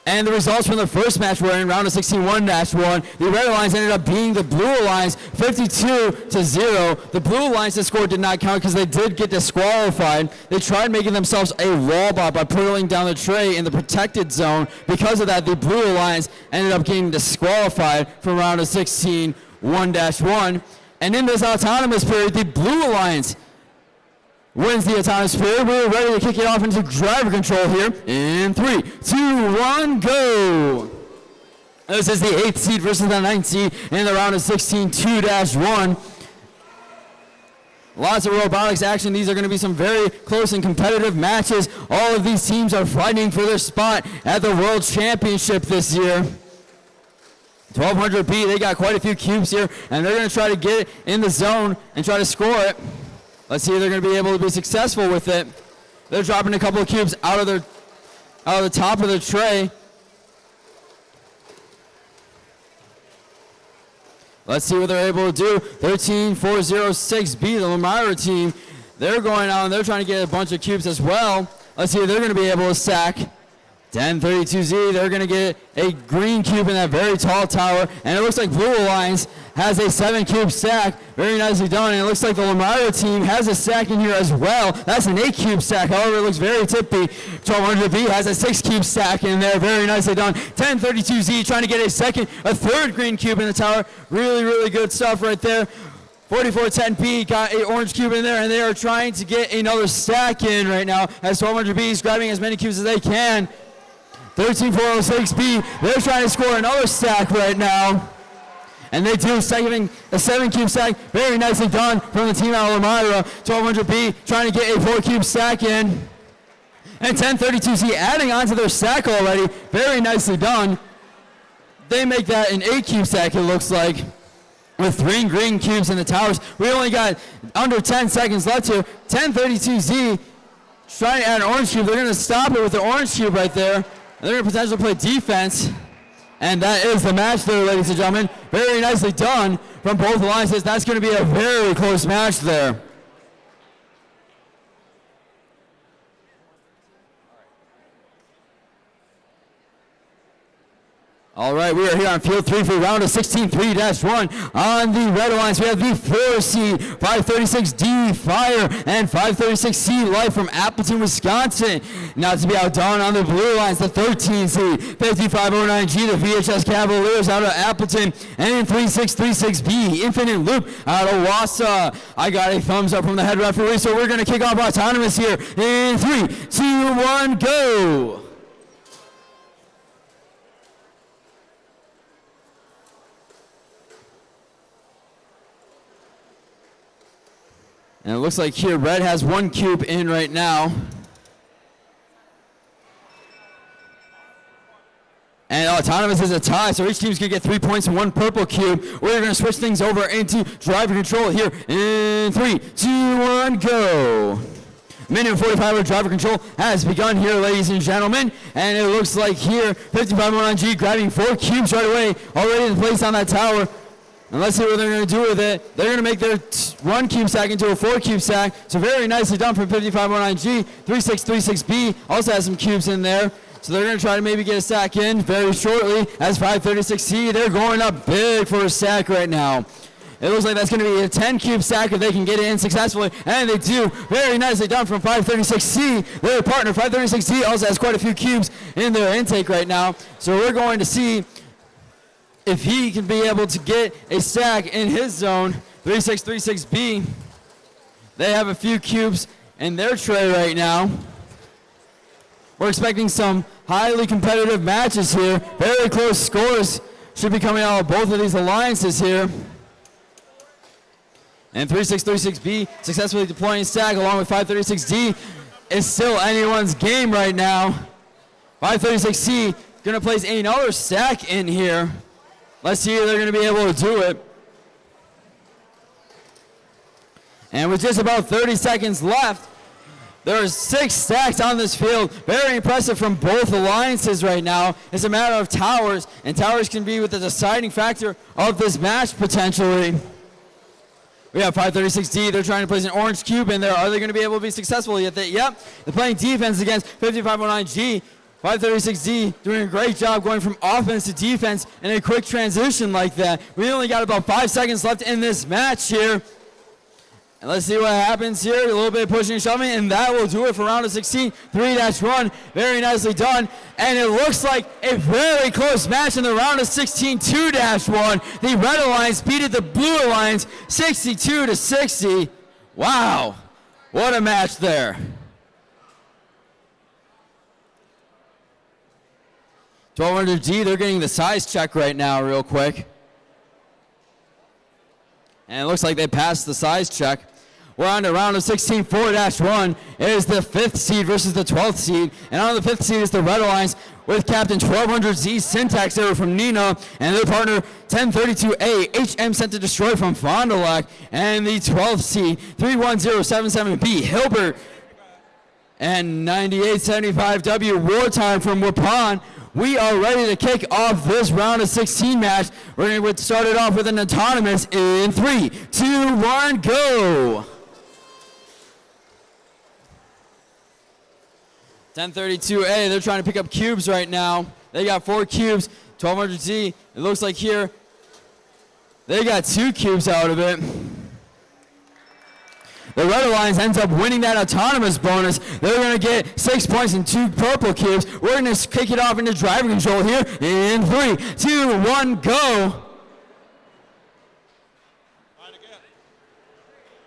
And the results from the first match were in round of 16, 1-1. The Red Alliance ended up being the Blue Alliance, 52-0. The Blue Alliance's score did not count because they did get disqualified. They tried making themselves a robot by pulling down the tray in the protected zone. Because of that, the Blue Alliance ended up getting disqualified from round of 16, 1-1. And in this autonomous period, the Blue Alliance wins the autonomous period. We're ready to kick it off into driver control here in 3, 2, 1, go. This is the 8th seed versus the 9th seed in the round of 16, 2-1. Lots of robotics action. These are going to be some very close and competitive matches. All of these teams are fighting for their spot at the World Championship this year. 1200B, they got quite a few cubes here, and they're going to try to get it in the zone and try to score it. Let's see if they're going to be able to be successful with it. They're dropping a couple of cubes out of the top of the tray. Let's see what they're able to do. 13406B, the Lamira team, they're going out and they're trying to get a bunch of cubes as well. Let's see if they're going to be able to stack. 1032Z, they're going to get a green cube in that very tall tower. And it looks like Blue Alliance has a 7-cube stack. Very nicely done. And it looks like the Lamira team has a stack in here as well. That's an 8-cube stack. However, it looks very tippy. 1200B has a 6-cube stack in there. Very nicely done. 1032Z trying to get a third green cube in the tower. Really, really good stuff right there. 4410B got a orange cube in there, and they are trying to get another stack in right now as 1200B is grabbing as many cubes as they can. 13406B, they're trying to score another stack right now. And they do, seconding a 7-cube stack. Very nicely done from the team out of Lamira. 1200B trying to get a 4-cube stack in. And 1032Z adding on to their stack already. Very nicely done. They make that an 8-cube stack, it looks like, with 3 green cubes in the towers. We only got under 10 seconds left here. 1032Z trying to add an orange cube. They're going to stop it with the orange cube right there. They're going to potentially play defense. And that is the match there, ladies and gentlemen. Very nicely done from both alliances. That's going to be a very close match there. All right, we are here on Field 3 for round of 16-3-1. On the red alliance, we have the 4C 536D Fire and 536C Life from Appleton, Wisconsin. Not to be outdone on the blue alliance, the 13C 5509G, the VHS Cavaliers out of Appleton, and 3636B Infinite Loop out of Wausau. I got a thumbs up from the head referee, so we're going to kick off autonomous here in 3, 2, 1, go. And it looks like here red has 1 cube in right now. And autonomous is a tie, so each team's gonna get 3 points and 1 purple cube. We're gonna switch things over into driver control here in 3, 2, 1, go. Minute 45 of driver control has begun here, ladies and gentlemen. And it looks like here, 5509G grabbing 4 cubes right away, already in place on that tower. And let's see what they're going to do with it. They're going to make their 1 cube stack into a 4 cube stack. So very nicely done from 5509G. 3636B also has some cubes in there. So they're going to try to maybe get a stack in very shortly. As 536C, they're going up big for a stack right now. It looks like that's going to be a 10 cube stack if they can get it in successfully. And they do. Very nicely done from 536C. Their partner, 536D, also has quite a few cubes in their intake right now. So we're going to see if he can be able to get a stack in his zone. 3636B, they have a few cubes in their tray right now. We're expecting some highly competitive matches here. Very close scores should be coming out of both of these alliances here. And 3636B successfully deploying a stack along with 536D. It's still anyone's game right now. 536C gonna place another stack in here. Let's see if they're going to be able to do it. And with just about 30 seconds left, there are 6 stacks on this field. Very impressive from both alliances right now. It's a matter of towers, and towers can be with the deciding factor of this match potentially. We have 536D. They're trying to place an orange cube in there. Are they going to be able to be successful yet? Yep. They're playing defense against 5509G. 536D doing a great job going from offense to defense in a quick transition like that. We only got about 5 seconds left in this match here. And let's see what happens here. A little bit of pushing and shoving, and that will do it for round of 16, 3-1. Very nicely done. And it looks like a very close match in the round of 16, 2-1. The red alliance beated the blue alliance 62-60. Wow, what a match there. 1200D, they're getting the size check right now real quick. And it looks like they passed the size check. We're on to round of 16, 4-1. It is the 5th seed versus the 12th seed. And on the 5th seed is the Red Alliance with Captain 1200Z Syntax Error from Nina and their partner 1032A HM Sent to Destroy from Fond du Lac. And the 12th seed, 31077B Hilbert and 9875W Wartime from Waupun. We are ready to kick off this round of 16 match. We're going to start it off with an autonomous in 3, 2, 1, go. 1032A, they're trying to pick up cubes right now. They got 4 cubes. 1200Z, it looks like here, they got 2 cubes out of it. The Red Alliance ends up winning that autonomous bonus. They're going to get 6 points and 2 purple cubes. We're going to kick it off into driver control here in 3, 2, 1, go.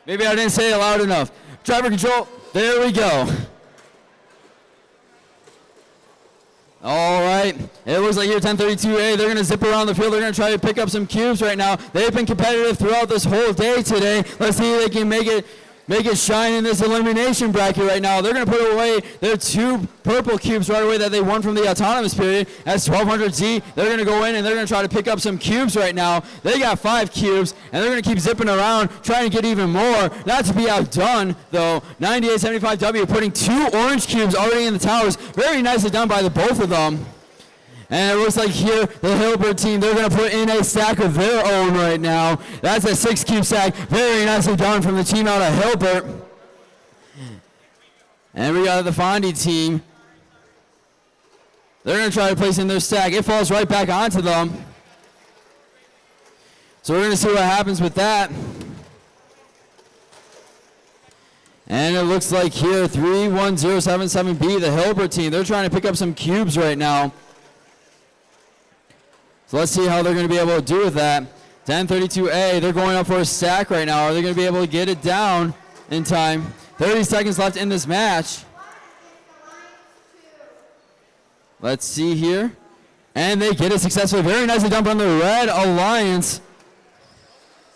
Maybe I didn't say it loud enough. Driver control, there we go. All right, it looks like here 1032A, they're going to zip around the field. They're going to try to pick up some cubes right now. They've been competitive throughout this whole day today. Let's see if they can make it shine in this elimination bracket right now. They're going to put away their 2 purple cubes right away that they won from the autonomous period. As 1200Z, they're going to go in and they're going to try to pick up some cubes right now. They got 5 cubes, and they're going to keep zipping around, trying to get even more. Not to be outdone, though. 9875W putting 2 orange cubes already in the towers. Very nicely done by the both of them. And it looks like here, the Hilbert team, they're going to put in a stack of their own right now. That's a 6-cube stack. Very nicely done from the team out of Hilbert. And we got the Fondy team. They're going to try to place in their stack. It falls right back onto them. So we're going to see what happens with that. And it looks like here, 31077B, the Hilbert team, they're trying to pick up some cubes right now. So let's see how they're going to be able to do with that. 1032A, they're going up for a stack right now. Are they going to be able to get it down in time? 30 seconds left in this match. Let's see here. And they get it successfully. Very nicely dumped on the Red Alliance.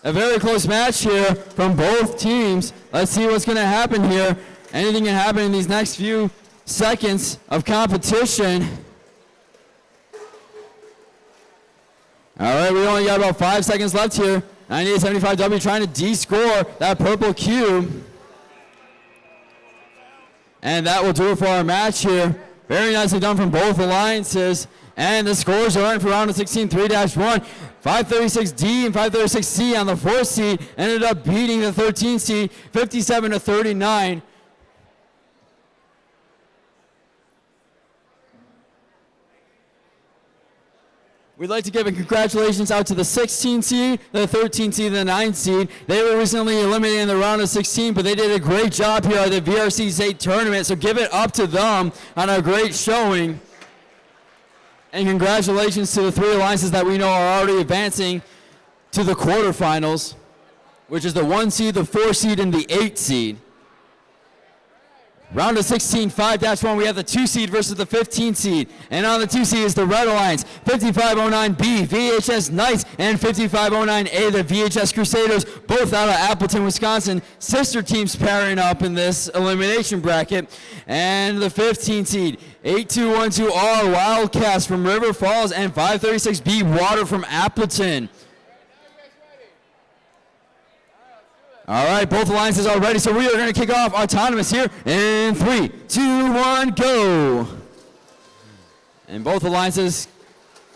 A very close match here from both teams. Let's see what's going to happen here. Anything can happen in these next few seconds of competition. All right, we only got about 5 seconds left here. 9875W trying to de-score that purple cube. And that will do it for our match here. Very nicely done from both alliances. And the scores are in for round of 16, 3-1. 536D and 536C on the 4th seed ended up beating the 13th seed 57-39. We'd like to give a congratulations out to the 16th seed, the 13th seed, and the 9th seed. They were recently eliminated in the round of 16, but they did a great job here at the VRC state tournament, so give it up to them on a great showing. And congratulations to the 3 alliances that we know are already advancing to the quarterfinals, which is the 1 seed, the 4 seed, and the 8 seed. Round of 16, 5-1, we have the 2 seed versus the 15 seed. And on the 2 seed is the Red Alliance, 5509B, VHS Knights, and 5509A, the VHS Crusaders, both out of Appleton, Wisconsin. Sister teams pairing up in this elimination bracket. And the 15 seed, 8212R, Wildcats from River Falls, and 536B, Water from Appleton. All right, both alliances are ready, so we are going to kick off autonomous here in 3, 2, 1, go. And both alliances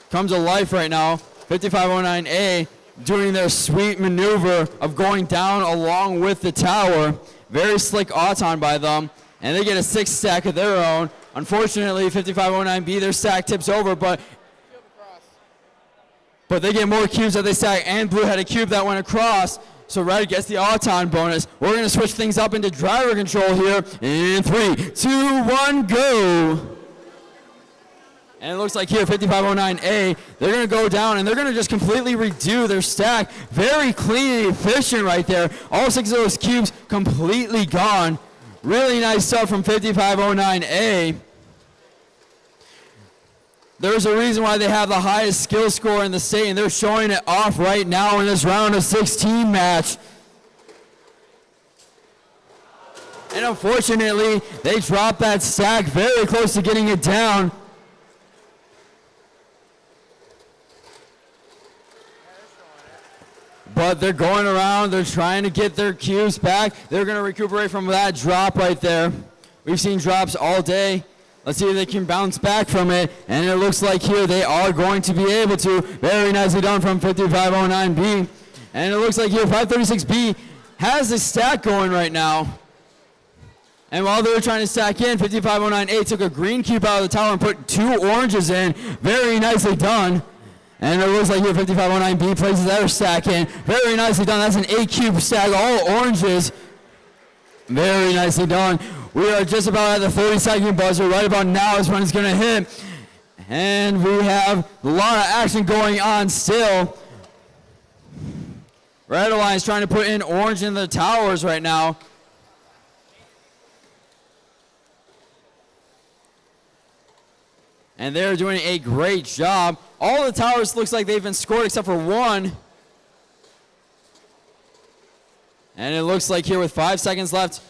come to life right now. 5509A doing their sweet maneuver of going down along with the tower. Very slick auton by them, and they get a 6 stack of their own. Unfortunately, 5509B, their stack tips over, but they get more cubes that they stack, and Blue had a cube that went across. So Red gets the auton bonus. We're going to switch things up into driver control here in 3, 2, 1, go. And it looks like here, 5509A, they're going to go down and they're going to just completely redo their stack. Very clean and efficient right there. All 6 of those cubes completely gone. Really nice stuff from 5509A. There's a reason why they have the highest skill score in the state, and they're showing it off right now in this round of 16 match. And unfortunately, they dropped that stack very close to getting it down. But they're going around, they're trying to get their cubes back. They're going to recuperate from that drop right there. We've seen drops all day. Let's see if they can bounce back from it. And it looks like here they are going to be able to. Very nicely done from 5509B. And it looks like here 536B has the stack going right now. And while they were trying to stack in, 5509A took a green cube out of the tower and put 2 oranges in. Very nicely done. And it looks like here 5509B places their stack in. Very nicely done. That's an 8 cube stack, all oranges. Very nicely done. We are just about at the 30-second buzzer. Right about now is when it's going to hit. And we have a lot of action going on still. Red Alliance trying to put in orange in the towers right now. And they're doing a great job. All the towers looks like they've been scored except for one. And it looks like here with 5 seconds left,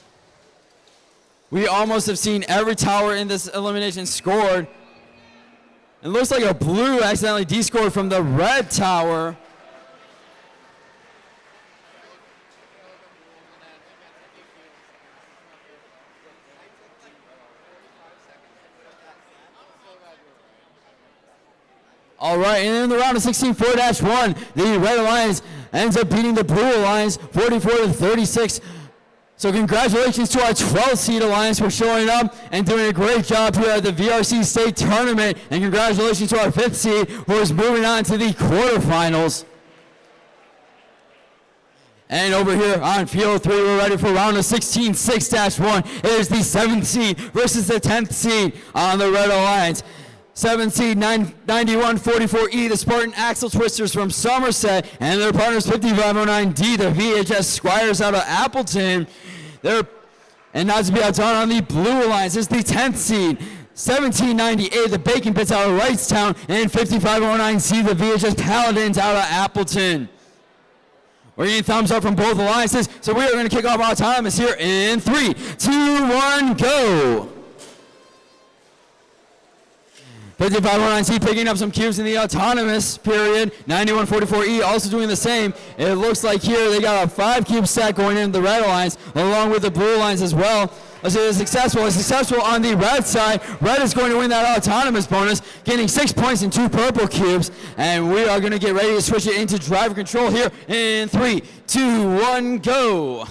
we almost have seen every tower in this elimination scored. It looks like a blue accidentally de-scored from the red tower. All right, and in the round of 16 4-1, the Red Alliance ends up beating the Blue Alliance 44-36. So congratulations to our 12th seed Alliance for showing up and doing a great job here at the VRC State Tournament. And congratulations to our 5th seed who is moving on to the quarterfinals. And over here on Field 3, we're ready for round of 16 6-1. It is the 7th seed versus the 10th seed on the Red Alliance. 7th seed 9144E, the Spartan Axle Twisters from Somerset, and their partners 5509D, the VHS Squires out of Appleton. And not to be outdone on the Blue Alliance is the 10th seed 1798, the Bacon Pits out of Wrightstown, and 5509C, the VHS Paladins out of Appleton. We're getting thumbs up from both alliances, so we are going to kick off Autonomous here in 3, 2, 1, go. 5509C picking up some cubes in the Autonomous period. 9144E also doing the same. It looks like here they got a 5-cube stack going into the Red Alliance, along with the Blue Alliance as well. Let's see, it's successful. It's successful on the red side. Red is going to win that Autonomous bonus, getting 6 points and 2 purple cubes. And we are going to get ready to switch it into driver control here in 3, 2, 1, go.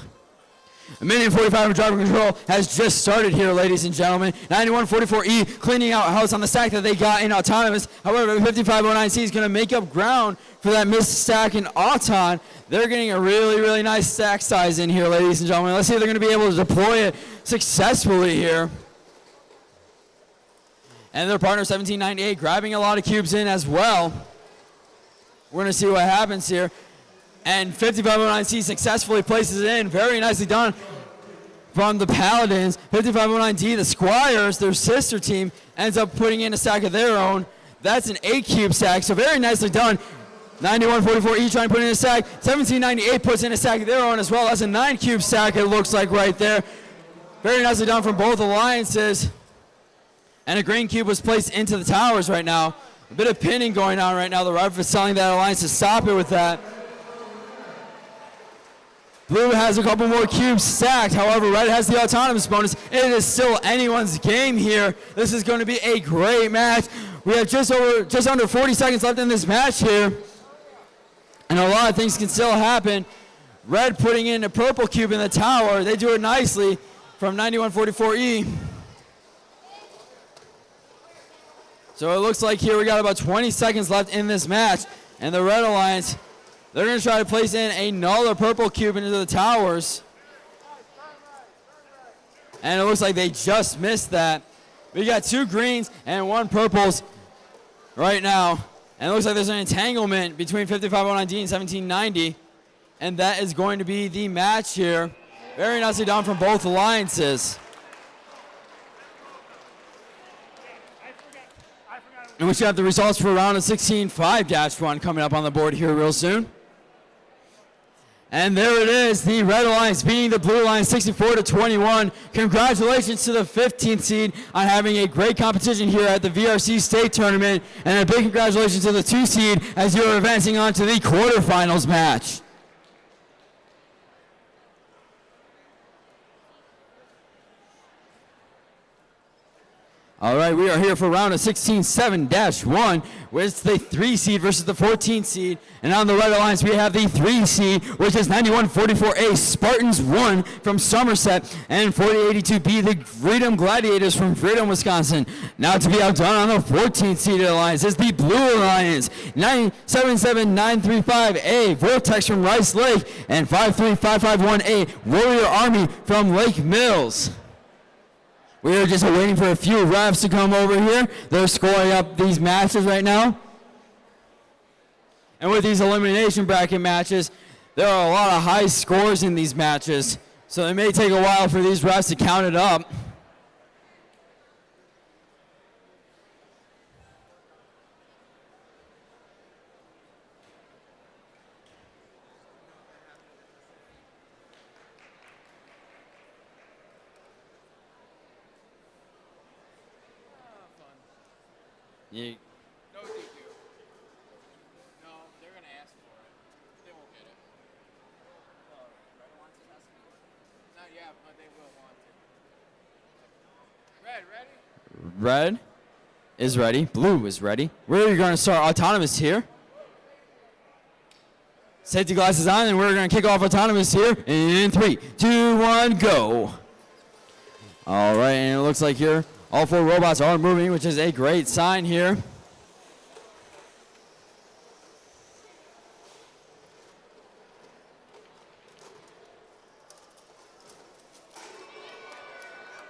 A minute and 45 of driver control has just started here, ladies and gentlemen. 9144E cleaning out house on the stack that they got in Autonomous. However, 5509C is going to make up ground for that missed stack in Auton. They're getting a really, really nice stack size in here, ladies and gentlemen. Let's see if they're going to be able to deploy it successfully here. And their partner, 1798, grabbing a lot of cubes in as well. We're going to see what happens here. And 5509C successfully places it in. Very nicely done from the Paladins. 5509D, the Squires, their sister team, ends up putting in a stack of their own. That's an 8-cube stack, so very nicely done. 9144E trying to put in a stack. 1798 puts in a stack of their own as well. That's a 9-cube stack, it looks like right there. Very nicely done from both alliances. And a green cube was placed into the towers right now. A bit of pinning going on right now. The ref is telling that alliance to stop it with that. Blue has a couple more cubes stacked. However, Red has the Autonomous bonus. It is still anyone's game here. This is going to be a great match. We have just under 40 seconds left in this match here. And a lot of things can still happen. Red putting in a purple cube in the tower. They do it nicely from 9144E. So it looks like here we got about 20 seconds left in this match. And the Red Alliance, they're going to try to place in another purple cube into the towers. And it looks like they just missed that. We got 2 greens and 1 purples right now. And it looks like there's an entanglement between 5509D and 1790. And that is going to be the match here. Very nicely done from both alliances. And we should have the results for round of 16 5-1 coming up on the board here real soon. And there it is, the Red Alliance beating the Blue Alliance 64-21. Congratulations to the 15th seed on having a great competition here at the VRC State Tournament. And a big congratulations to the 2 seed as you're advancing on to the quarterfinals match. All right, we are here for round of 16 7-1, where it's the 3 seed versus the 14th seed. And on the Red Alliance, we have the 3 seed, which is 9144A, Spartans 1 from Somerset, and 4082B, the Freedom Gladiators from Freedom, Wisconsin. Now to be outdone on the 14th seeded alliance is the Blue Alliance, 977935A, Vortex from Rice Lake, and 53551A, Warrior Army from Lake Mills. We are just waiting for a few refs to come over here. They're scoring up these matches right now. And with these elimination bracket matches, there are a lot of high scores in these matches. So it may take a while for these refs to count it up. No DQ. No, they're going to ask for it. They won't get it. Not yet, but they will want to. Red, ready? Red? is ready. Blue is ready. We're going to start autonomous here. Safety glasses on, and we're going to kick off autonomous here in 3, 2, 1, go. All right, and it looks like here all 4 robots are moving, which is a great sign here.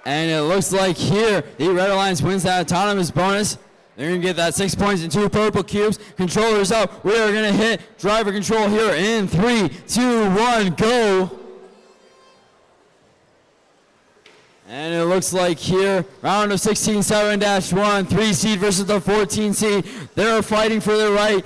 And it looks like here the Red Alliance wins that autonomous bonus. They're going to get that 6 points and 2 purple cubes. Controllers up. We are going to hit driver control here in 3, 2, 1, go. And it looks like here, round of 16, 7-1, 3 seed versus the 14 seed. They're fighting for the right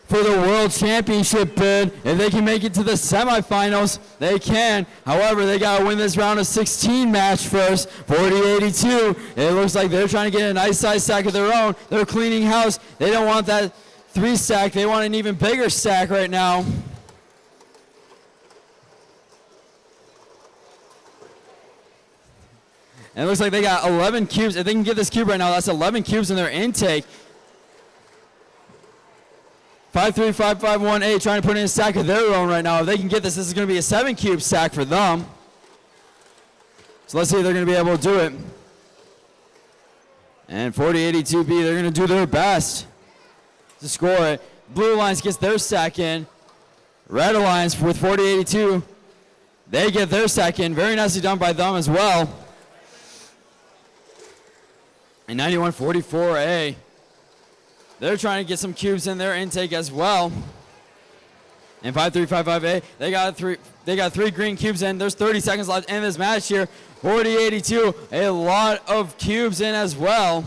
for the World Championship bid. If they can make it to the semifinals, they can. However, they got to win this round of 16 match first, 40-82. It looks like they're trying to get a nice size stack of their own. They're cleaning house. They don't want that 3 stack. They want an even bigger stack right now. And it looks like they got 11 cubes. If they can get this cube right now, that's 11 cubes in their intake. 5-3-5-5-1-8 trying to put in a stack of their own right now. If they can get this, this is going to be a 7-cube stack for them. So let's see if they're going to be able to do it. And 40-82B, they're going to do their best to score it. Blue Alliance gets their stack in. Red Alliance with 40-82, they get their stack in. Very nicely done by them as well. And 91-44A. They're trying to get some cubes in their intake as well. And 5-3-5-5-A, they got 3 green cubes in. There's 30 seconds left in this match here. 40-82, a lot of cubes in as well.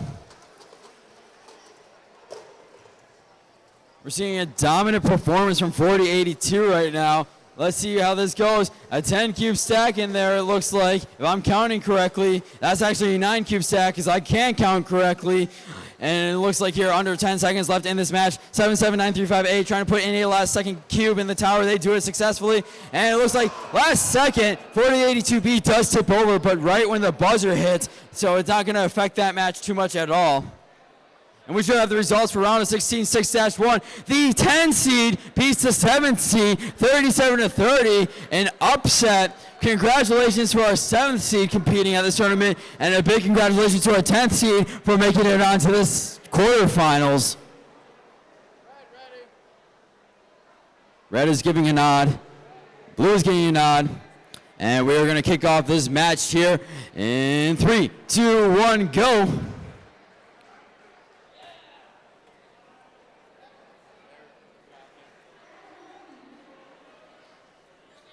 We're seeing a dominant performance from 40-82 right now. Let's see how this goes. A 10-cube stack in there, it looks like. If I'm counting correctly, that's actually a 9-cube stack because I can count correctly. And it looks like here under 10 seconds left in this match. 7-7-9-3-5-8 trying to put in a last second cube in the tower. They do it successfully. And it looks like last second, 40-82B does tip over, but right when the buzzer hits, so it's not going to affect that match too much at all. And we should have the results for round of 16, 6-1. The 10 seed beats the 7th seed, 37-30, an upset. Congratulations to our 7th seed competing at this tournament, and a big congratulations to our 10th seed for making it onto this quarterfinals. Red is giving a nod. Blue is giving a nod. And we are going to kick off this match here in 3, 2, 1, go.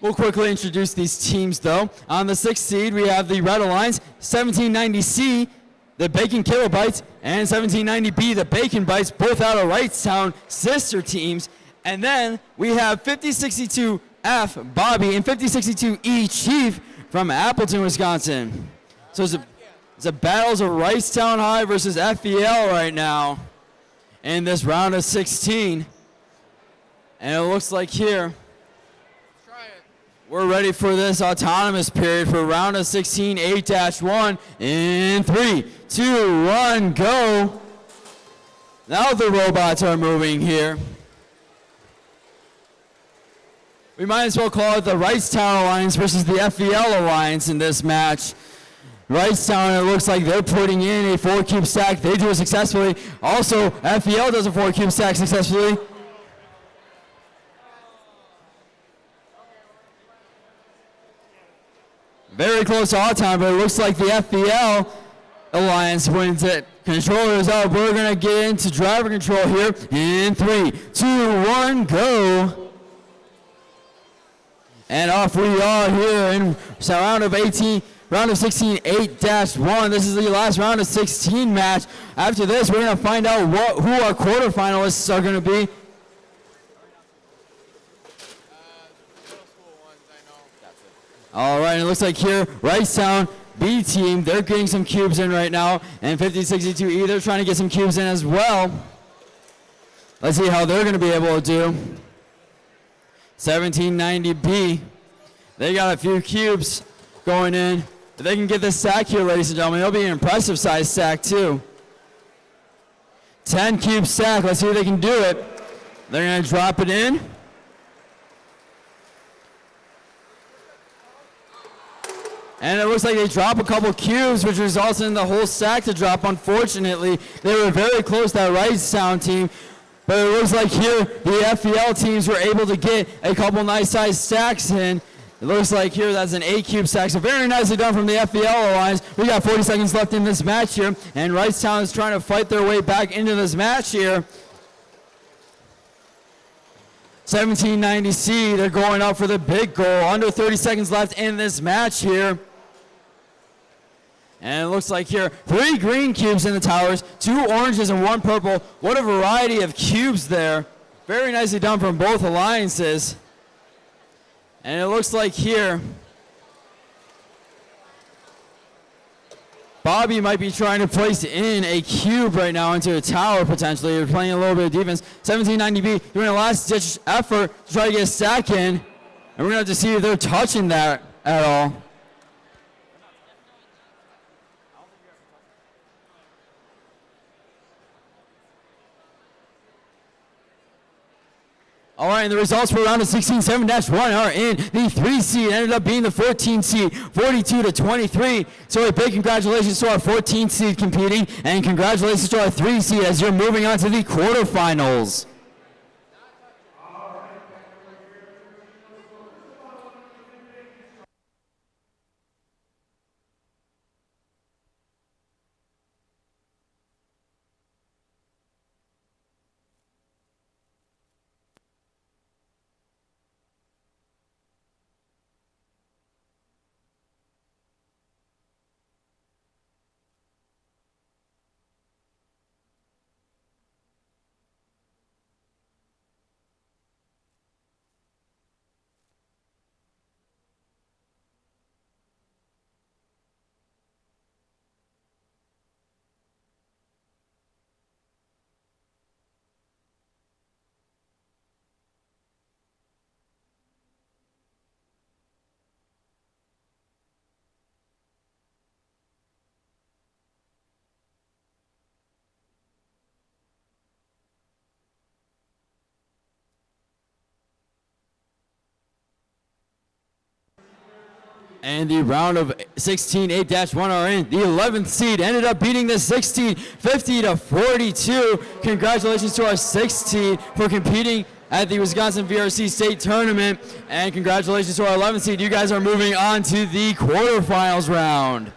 We'll quickly introduce these teams, though. On the 6th seed, we have the Red Alliance, 1790C, the Bacon Kilobytes, and 1790B, the Bacon Bites, both out of Wrightstown, sister teams. And then we have 5062F, Bobby, and 5062E, Chief, from Appleton, Wisconsin. So it's a battles of Wrightstown High versus FEL right now in this round of 16. And it looks like here, we're ready for this autonomous period for round of 16, 8-1 in 3, 2, 1, go. Now the robots are moving here. We might as well call it the Wrightstown Alliance versus the FEL Alliance in this match. Wrightstown, it looks like they're putting in a 4-cube stack. They do it successfully. Also, FEL does a 4-cube stack successfully. Very close to all time, but it looks like the FEL Alliance wins it. Controllers up. We're going to get into driver control here in 3, 2, 1, go. And off we are here in round of 16, 8-1. This is the last round of 16 match. After this, we're going to find out who our quarterfinalists are going to be. All right, and it looks like here, Wrightstown B team, they're getting some cubes in right now, and 5062E, they're trying to get some cubes in as well. Let's see how they're going to be able to do. 1790B, they got a few cubes going in. If they can get this stack here, ladies and gentlemen, it'll be an impressive size stack too. 10 cube stack. Let's see if they can do it. They're going to drop it in. And it looks like they drop a couple cubes, which results in the whole stack to drop. Unfortunately, they were very close, that Wrightstown team. But it looks like here the FEL teams were able to get a couple nice sized stacks in. It looks like here that's an 8 cube stack. So very nicely done from the FEL Alliance. We got 40 seconds left in this match here. And Wrightstown is trying to fight their way back into this match here. 1790C, they're going up for the big goal. Under 30 seconds left in this match here. And it looks like here, 3 green cubes in the towers, 2 oranges and 1 purple. What a variety of cubes there. Very nicely done from both alliances. And it looks like here, Bobby might be trying to place in a cube right now into a tower potentially. They're playing a little bit of defense. 1790B doing a last ditch effort to try to get a stack in. And we're gonna have to see if they're touching that at all. All right, and the results for round of 16-7-1 are in. The 3 seed ended up being the 14 seed, 42-23. So a big congratulations to our 14 seed competing, and congratulations to our 3 seed as you're moving on to the quarterfinals. And the round of 16-8-1 are in. The 11th seed ended up beating the 16, 50-42. Congratulations to our 6th seed for competing at the Wisconsin VRC State Tournament. And congratulations to our 11th seed. You guys are moving on to the quarterfinals round.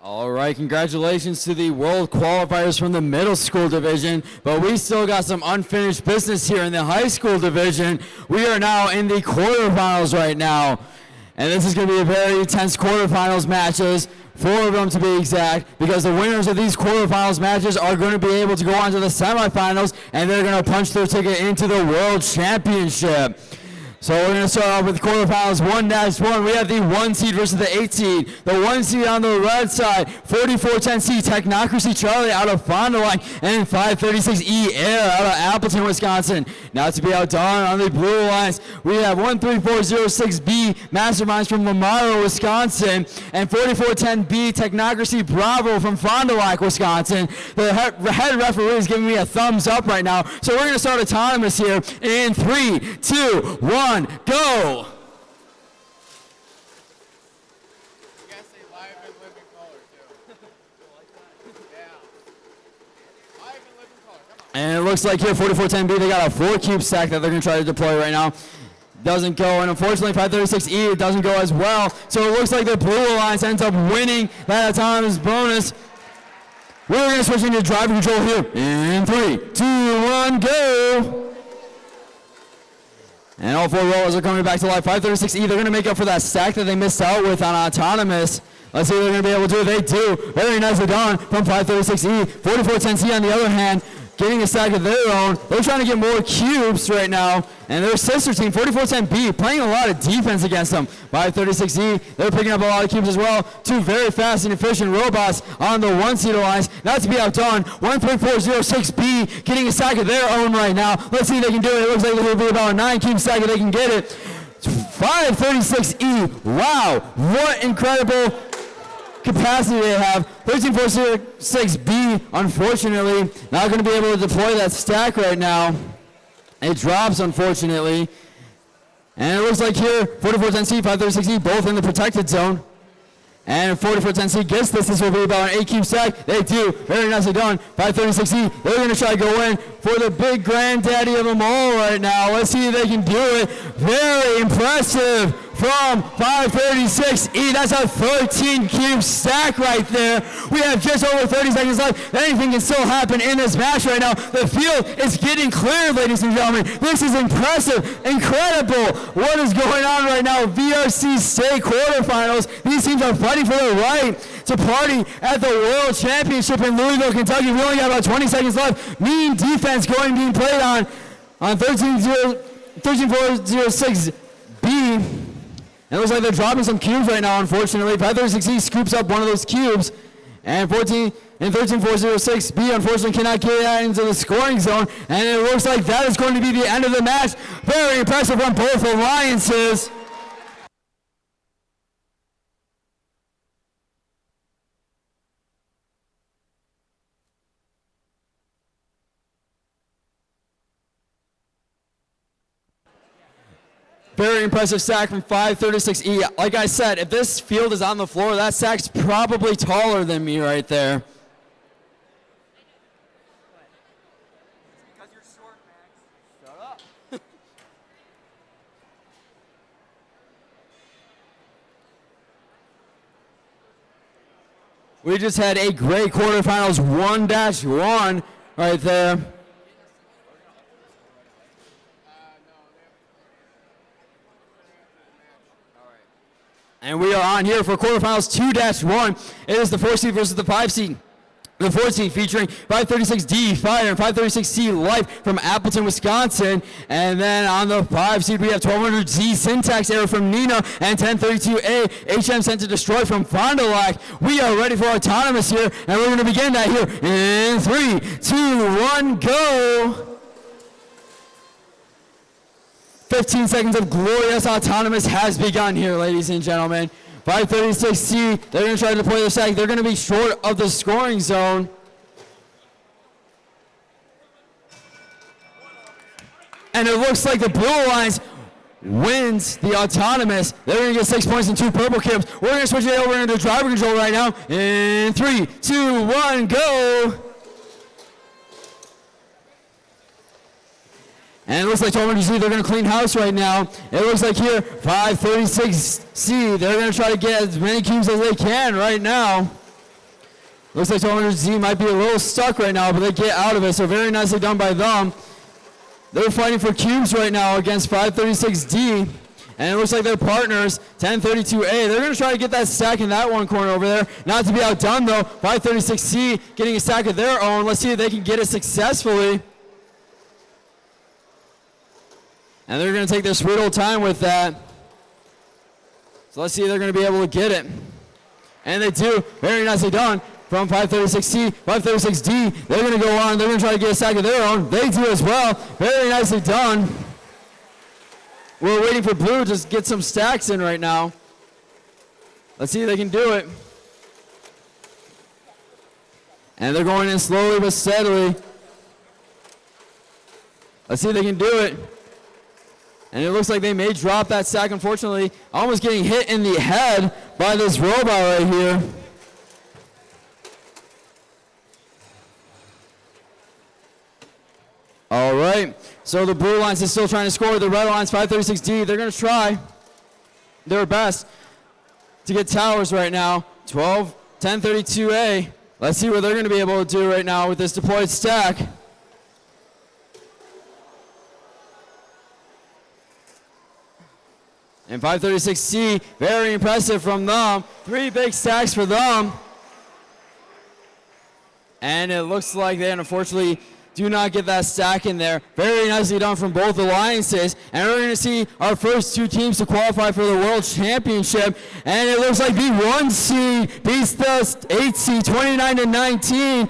All right, congratulations to the world qualifiers from the middle school division, but we still got some unfinished business here in the high school division. We are now in the quarterfinals right now, and this is going to be a very intense quarterfinals matches, 4 of them to be exact, because the winners of these quarterfinals matches are going to be able to go on to the semifinals, and they're going to punch their ticket into the world championship. So we're going to start off with quarterfinals 1-1. We have the 1 seed versus the 8 seed. The 1 seed on the red side, 4410C Technocracy Charlie out of Fond du Lac, and 536E Air out of Appleton, Wisconsin. Now to be outdone on the blue lines, we have 13406B Masterminds from Lamar, Wisconsin, and 4410B Technocracy Bravo from Fond du Lac, Wisconsin. The head referee is giving me a thumbs up right now. So we're going to start autonomous here in 3, 2, 1. Go! And it looks like here, 4410B, they got a 4-cube stack that they're going to try to deploy right now. Doesn't go, and unfortunately 536E, it doesn't go as well. So it looks like the Blue Alliance ends up winning that autonomous bonus. We're going to switch into driver control here in 3, 2, 1, go! And all 4 rollers are coming back to life. 536E, they're going to make up for that stack that they missed out with on autonomous. Let's see what they're going to be able to do. They do. Very nicely done from 536E. 4410C on the other hand, getting a stack of their own. They're trying to get more cubes right now. And their sister team, 4410B, playing a lot of defense against them. 536E, they're picking up a lot of cubes as well. 2 very fast and efficient robots on the 1 seed alliance. Not to be outdone, 13406B getting a stack of their own right now. Let's see if they can do it. It looks like it'll be about a 9-cube stack if they can get it. 536E, wow, what incredible capacity they have. 13406B, unfortunately, not going to be able to deploy that stack right now. It drops, unfortunately. And it looks like here, 4410C, 536E, both in the protected zone. And if 4410C gets this will be about an 8-cube stack. They do. Very nicely done. 536E, they're going to try to go in for the big granddaddy of them all right now. Let's see if they can do it. Very impressive from 536E. That's a 13-cube stack right there. We have just over 30 seconds left. Anything can still happen in this match right now. The field is getting clear, ladies and gentlemen. This is impressive, incredible. What is going on right now? VRC state quarterfinals. These teams are fighting for the right to party at the World Championship in Louisville, Kentucky. We only got about 20 seconds left. Mean defense being played on 13406B. It looks like they're dropping some cubes right now, unfortunately. 536E scoops up one of those cubes. And 13406B, unfortunately, cannot get that into the scoring zone. And it looks like that is going to be the end of the match. Very impressive from both alliances. Very impressive stack from 536E. Like I said, if this field is on the floor, that stack's probably taller than me right there. Because you're short, Max. Shut up. We just had a great quarterfinals 1-1 right there. And we are on here for quarterfinals 2-1. It is the 4 seed versus the 5 seed. The 4 seed featuring 536D Fire and 536C Life from Appleton, Wisconsin. And then on the 5 seed, we have 1200Z Syntax Error from Nina and 1032A HM Sent to Destroy from Fond du Lac. We are ready for autonomous here, and we're going to begin that here in 3, 2, 1, go. 15 seconds of glorious autonomous has begun here, ladies and gentlemen. 536C, they're going to try to deploy their stack. They're going to be short of the scoring zone. And it looks like the Blue Alliance wins the autonomous. They're going to get 6 points and 2 purple cubes. We're going to switch it over into driver control right now. In 3, 2, 1, go. And it looks like 1200Z, they're going to clean house right now. It looks like here, 536C, they're going to try to get as many cubes as they can right now. Looks like 1200Z might be a little stuck right now, but they get out of it, so very nicely done by them. They're fighting for cubes right now against 536D, and it looks like their partners, 1032A, they're going to try to get that stack in that one corner over there. Not to be outdone, though, 536C getting a stack of their own. Let's see if they can get it successfully. And they're going to take their sweet old time with that. So let's see if they're going to be able to get it. And they do. Very nicely done from 536C. 536D, they're going to go on. They're going to try to get a stack of their own. They do as well. Very nicely done. We're waiting for blue to just get some stacks in right now. Let's see if they can do it. And they're going in slowly but steadily. Let's see if they can do it. And it looks like they may drop that stack, unfortunately. Almost getting hit in the head by this robot right here. All right, so the blue lines is still trying to score. The red lines, 536D, they're going to try their best to get towers right now. 1032A. Let's see what they're going to be able to do right now with this deployed stack. And 536C, very impressive from them. 3 big stacks for them. And it looks like they unfortunately do not get that stack in there. Very nicely done from both alliances. And we're going to see our first 2 teams to qualify for the World Championship. And it looks like the 1 seed beats the 8 seed, 29-19.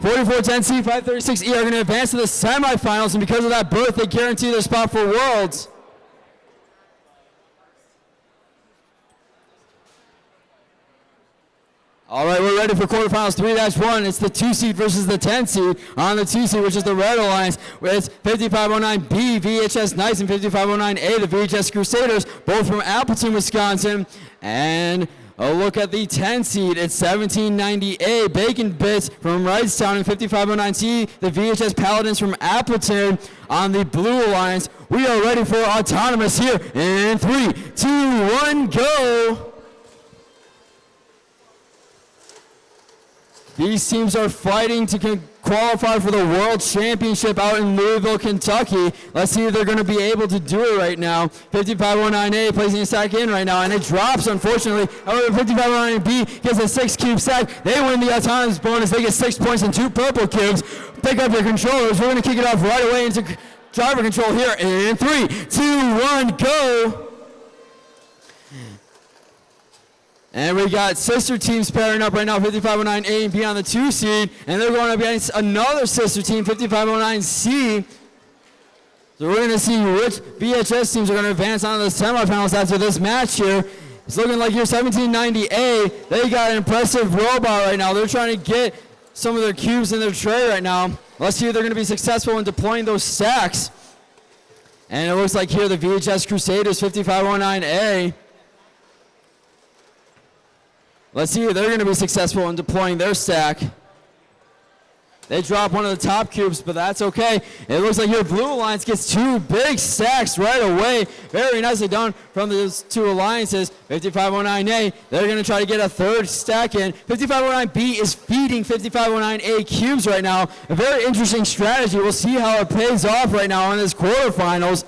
44-10C, 536E are going to advance to the semifinals. And because of that berth, they guarantee their spot for Worlds. All right, we're ready for quarterfinals 3-1. It's the 2 seed versus the 10 seed. On the 2 seed, which is the Red Alliance, it's 5509B, VHS Knights, and 5509A, the VHS Crusaders, both from Appleton, Wisconsin. And a look at the 10 seed, it's 1790A, Bacon Bits from Wrightstown, and 5509C, the VHS Paladins from Appleton. On the Blue Alliance, we are ready for Autonomous here in 3, 2, 1, go. These teams are fighting to qualify for the World Championship out in Louisville, Kentucky. Let's see if they're going to be able to do it right now. 5509A placing a stack in right now, and it drops, unfortunately. However, 5509B gets a 6 cube stack. They win the autonomous bonus. They get 6 points and 2 purple cubes. Pick up your controllers. We're going to kick it off right away into driver control here in 3, 2, 1, go. And we got sister teams pairing up right now, 5509A and B on the 2 seed, and they're going up against another sister team, 5509C. So we're going to see which VHS teams are going to advance on to the semifinals after this match here. It's looking like here 1790A, they got an impressive robot right now. They're trying to get some of their cubes in their tray right now. Let's see if they're going to be successful in deploying those stacks. And it looks like here the VHS Crusaders, 5509A. Let's see if they're going to be successful in deploying their stack. They drop one of the top cubes, but that's okay. It looks like your Blue Alliance gets 2 big stacks right away. Very nicely done from those 2 alliances. 5509A, they're going to try to get a 3rd stack in. 5509B is feeding 5509A cubes right now. A very interesting strategy. We'll see how it pays off right now in this quarterfinals.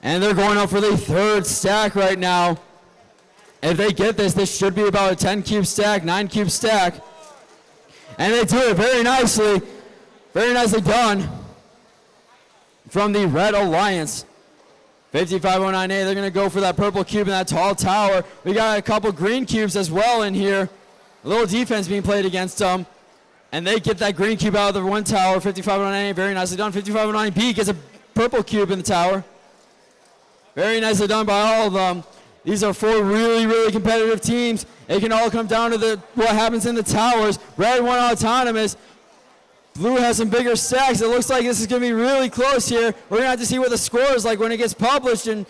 And they're going up for the 3rd stack right now. If they get this, this should be about a 10 cube stack, 9 cube stack. And they do it very nicely done from the Red Alliance. 5509A, they're going to go for that purple cube in that tall tower. We got a couple green cubes as well in here. A little defense being played against them. And they get that green cube out of the 1 tower. 5509A, very nicely done. 5509B gets a purple cube in the tower. Very nicely done by all of them. These are 4 really, really competitive teams. It can all come down to what happens in the towers. Red won autonomous. Blue has some bigger stacks. It looks like this is going to be really close here. We're going to have to see what the score is like when it gets published. And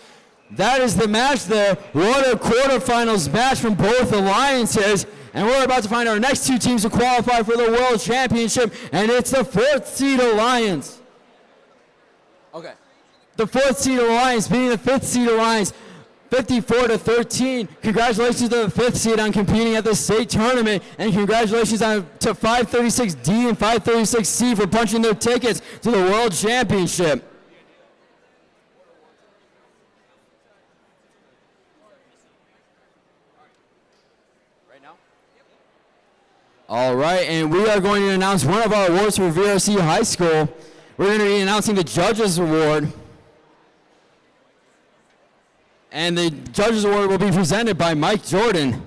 that is the match there. What a quarterfinals match from both alliances. And we're about to find our next 2 teams to qualify for the World Championship. And it's the 4th seed alliance. Okay. The 4th seed alliance beating the 5th seed alliance. 54-13. Congratulations to the 5th seed on competing at the state tournament, and congratulations to 536D and 536C for punching their tickets to the World Championship. All right, and we are going to announce one of our awards for VRC High School. We're going to be announcing the Judges Award. And the Judges Award will be presented by Mike Jordan.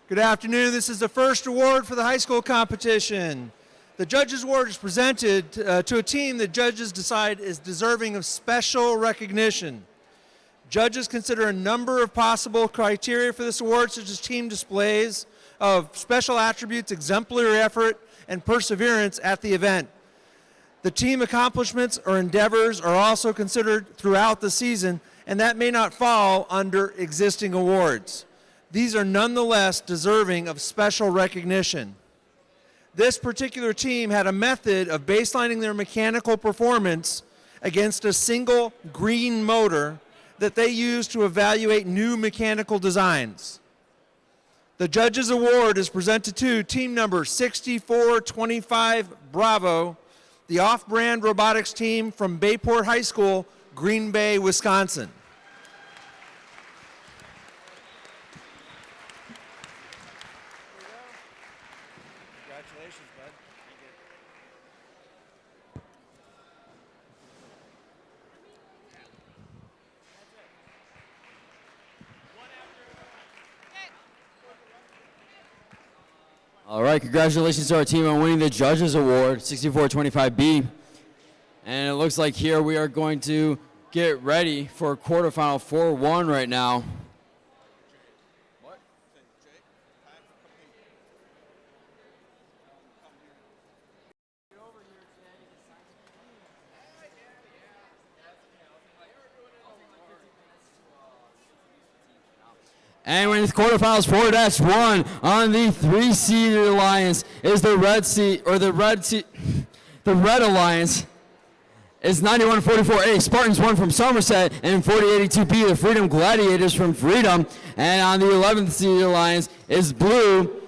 Good afternoon. This is the first award for the high school competition. The Judges Award is presented to a team that judges decide is deserving of special recognition. Judges consider a number of possible criteria for this award, such as team displays of special attributes, exemplary effort, and perseverance at the event. The team accomplishments or endeavors are also considered throughout the season, and that may not fall under existing awards. These are nonetheless deserving of special recognition. This particular team had a method of baselining their mechanical performance against a single green motor that they used to evaluate new mechanical designs. The Judges Award is presented to team number 6425 Bravo, the off-brand robotics team from Bayport High School, Green Bay, Wisconsin. All right, congratulations to our team on winning the Judges Award, 6425B. And it looks like here we are going to get ready for quarterfinal 4-1 right now. And when it's quarterfinals 4-1 on the 3-seeded alliance is the red alliance is 9144A. Spartans 1 from Somerset, and 4082B, the Freedom Gladiators from Freedom. And on the 11th seeded alliance is blue,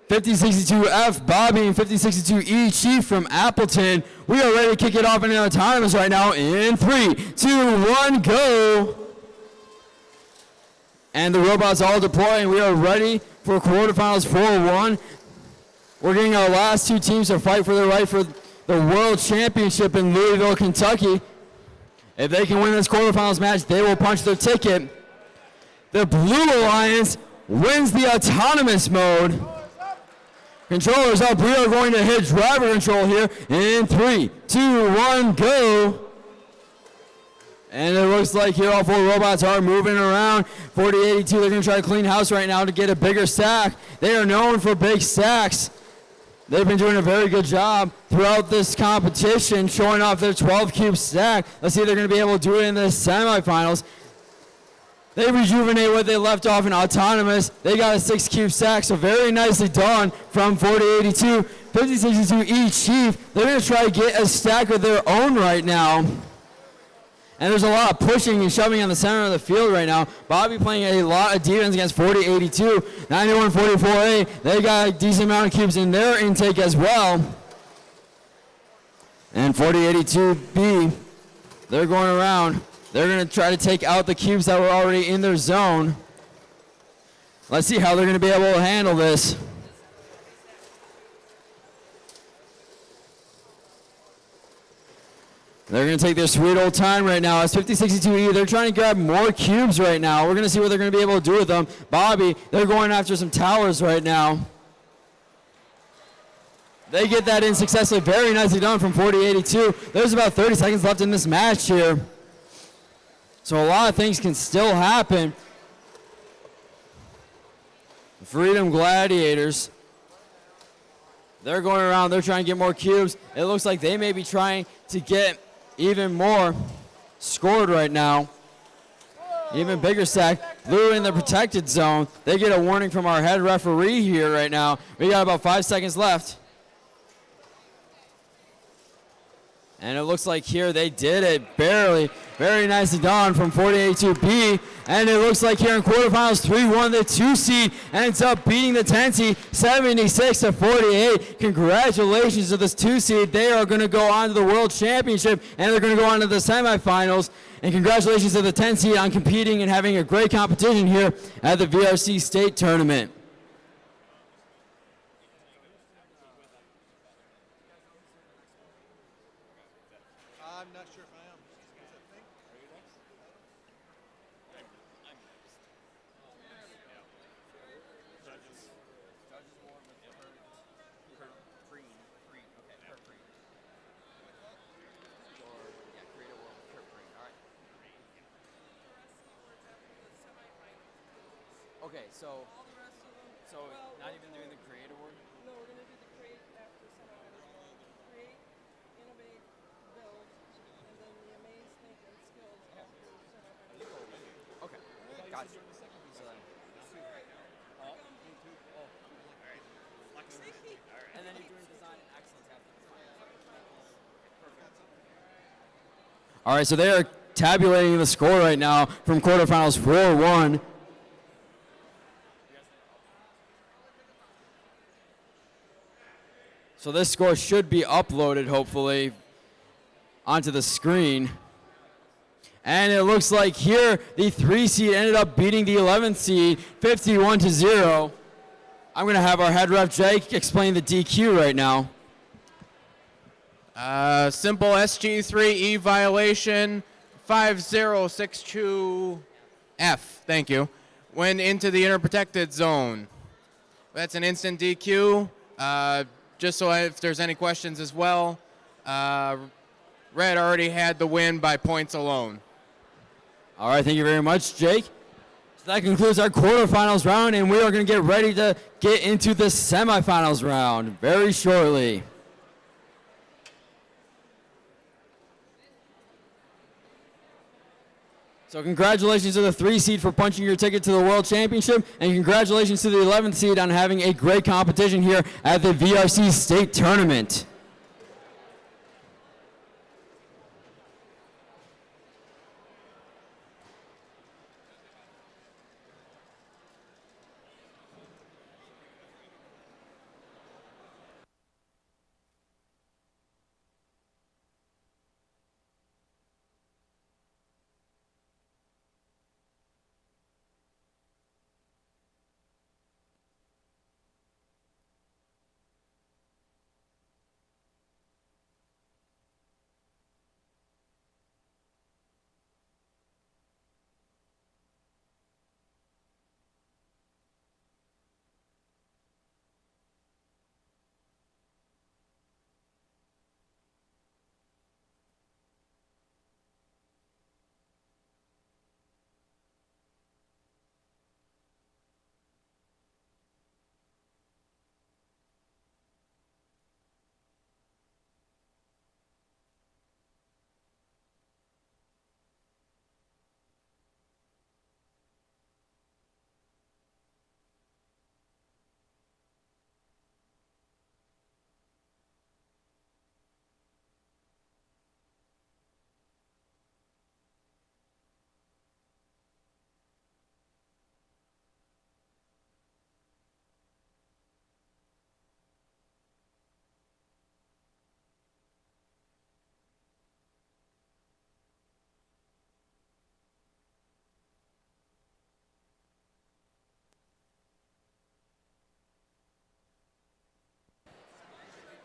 5062F, Bobby, and 5062E, Chief from Appleton. We are ready to kick it off in autonomous right now in 3, 2, 1, go. And the robots all deploying. We are ready for quarterfinals 4-1. We're getting our last two teams to fight for the right for the World Championship in Louisville, Kentucky. If they can win this quarterfinals match, they will punch their ticket. The Blue Alliance wins the autonomous mode. Controllers up. We are going to hit driver control here in 3, 2, 1, go. And it looks like here all 4 robots are moving around. 4082, they're going to try to clean house right now to get a bigger stack. They are known for big stacks. They've been doing a very good job throughout this competition, showing off their 12-cube stack. Let's see if they're going to be able to do it in the semifinals. They rejuvenate what they left off in autonomous. They got a 6-cube stack, so very nicely done from 4082. 5062E Chief, they're going to try to get a stack of their own right now. And there's a lot of pushing and shoving on the center of the field right now. Bobby playing a lot of defense against 4082. 9144A, they got a decent amount of cubes in their intake as well. And 4082B, they're going around. They're going to try to take out the cubes that were already in their zone. Let's see how they're going to be able to handle this. They're going to take their sweet old time right now. It's 5062E. They're trying to grab more cubes right now. We're going to see what they're going to be able to do with them. Bobby, they're going after some towers right now. They get that in successfully. Very nicely done from 4082. There's about 30 seconds left in this match here. So a lot of things can still happen. The Freedom Gladiators, they're going around. They're trying to get more cubes. It looks like they may be trying to get even more scored right now. Even bigger stack. Blue in the protected zone. They get a warning from our head referee here right now. We got about 5 seconds left. And it looks like here they did it barely. Very nicely done from 48-2B. And it looks like here in quarterfinals, 3-1, the 2 seed ends up beating the 10 seed 76-48. Congratulations to this 2 seed. They are going to go on to the World Championship, and they're going to go on to the semifinals. And congratulations to the 10 seed on competing and having a great competition here at the VRC State Tournament. I'm not sure if I am. Okay, so not even doing the Create Award? No, we're going to do the Create after semifinals. Create, Innovate, Build, and then the Amaze, Think, and Skills after semifinals. Okay, gotcha. And then you're doing Design and Excellence after the finals. Perfect. All right, so they are tabulating the score right now from quarterfinals 4-1. So this score should be uploaded, hopefully, onto the screen. And it looks like here the 3 seed ended up beating the 11th seed 51-0. I'm going to have our head ref Jake explain the DQ right now. Simple SG3E violation 5062F. Thank you. Went into the inner protected zone. That's an instant DQ. Just so if there's any questions as well, Red already had the win by points alone. All right, thank you very much, Jake. So that concludes our quarterfinals round, and we are going to get ready to get into the semifinals round very shortly. So congratulations to the 3 seed for punching your ticket to the World Championship, and congratulations to the 11th seed on having a great competition here at the VRC State Tournament.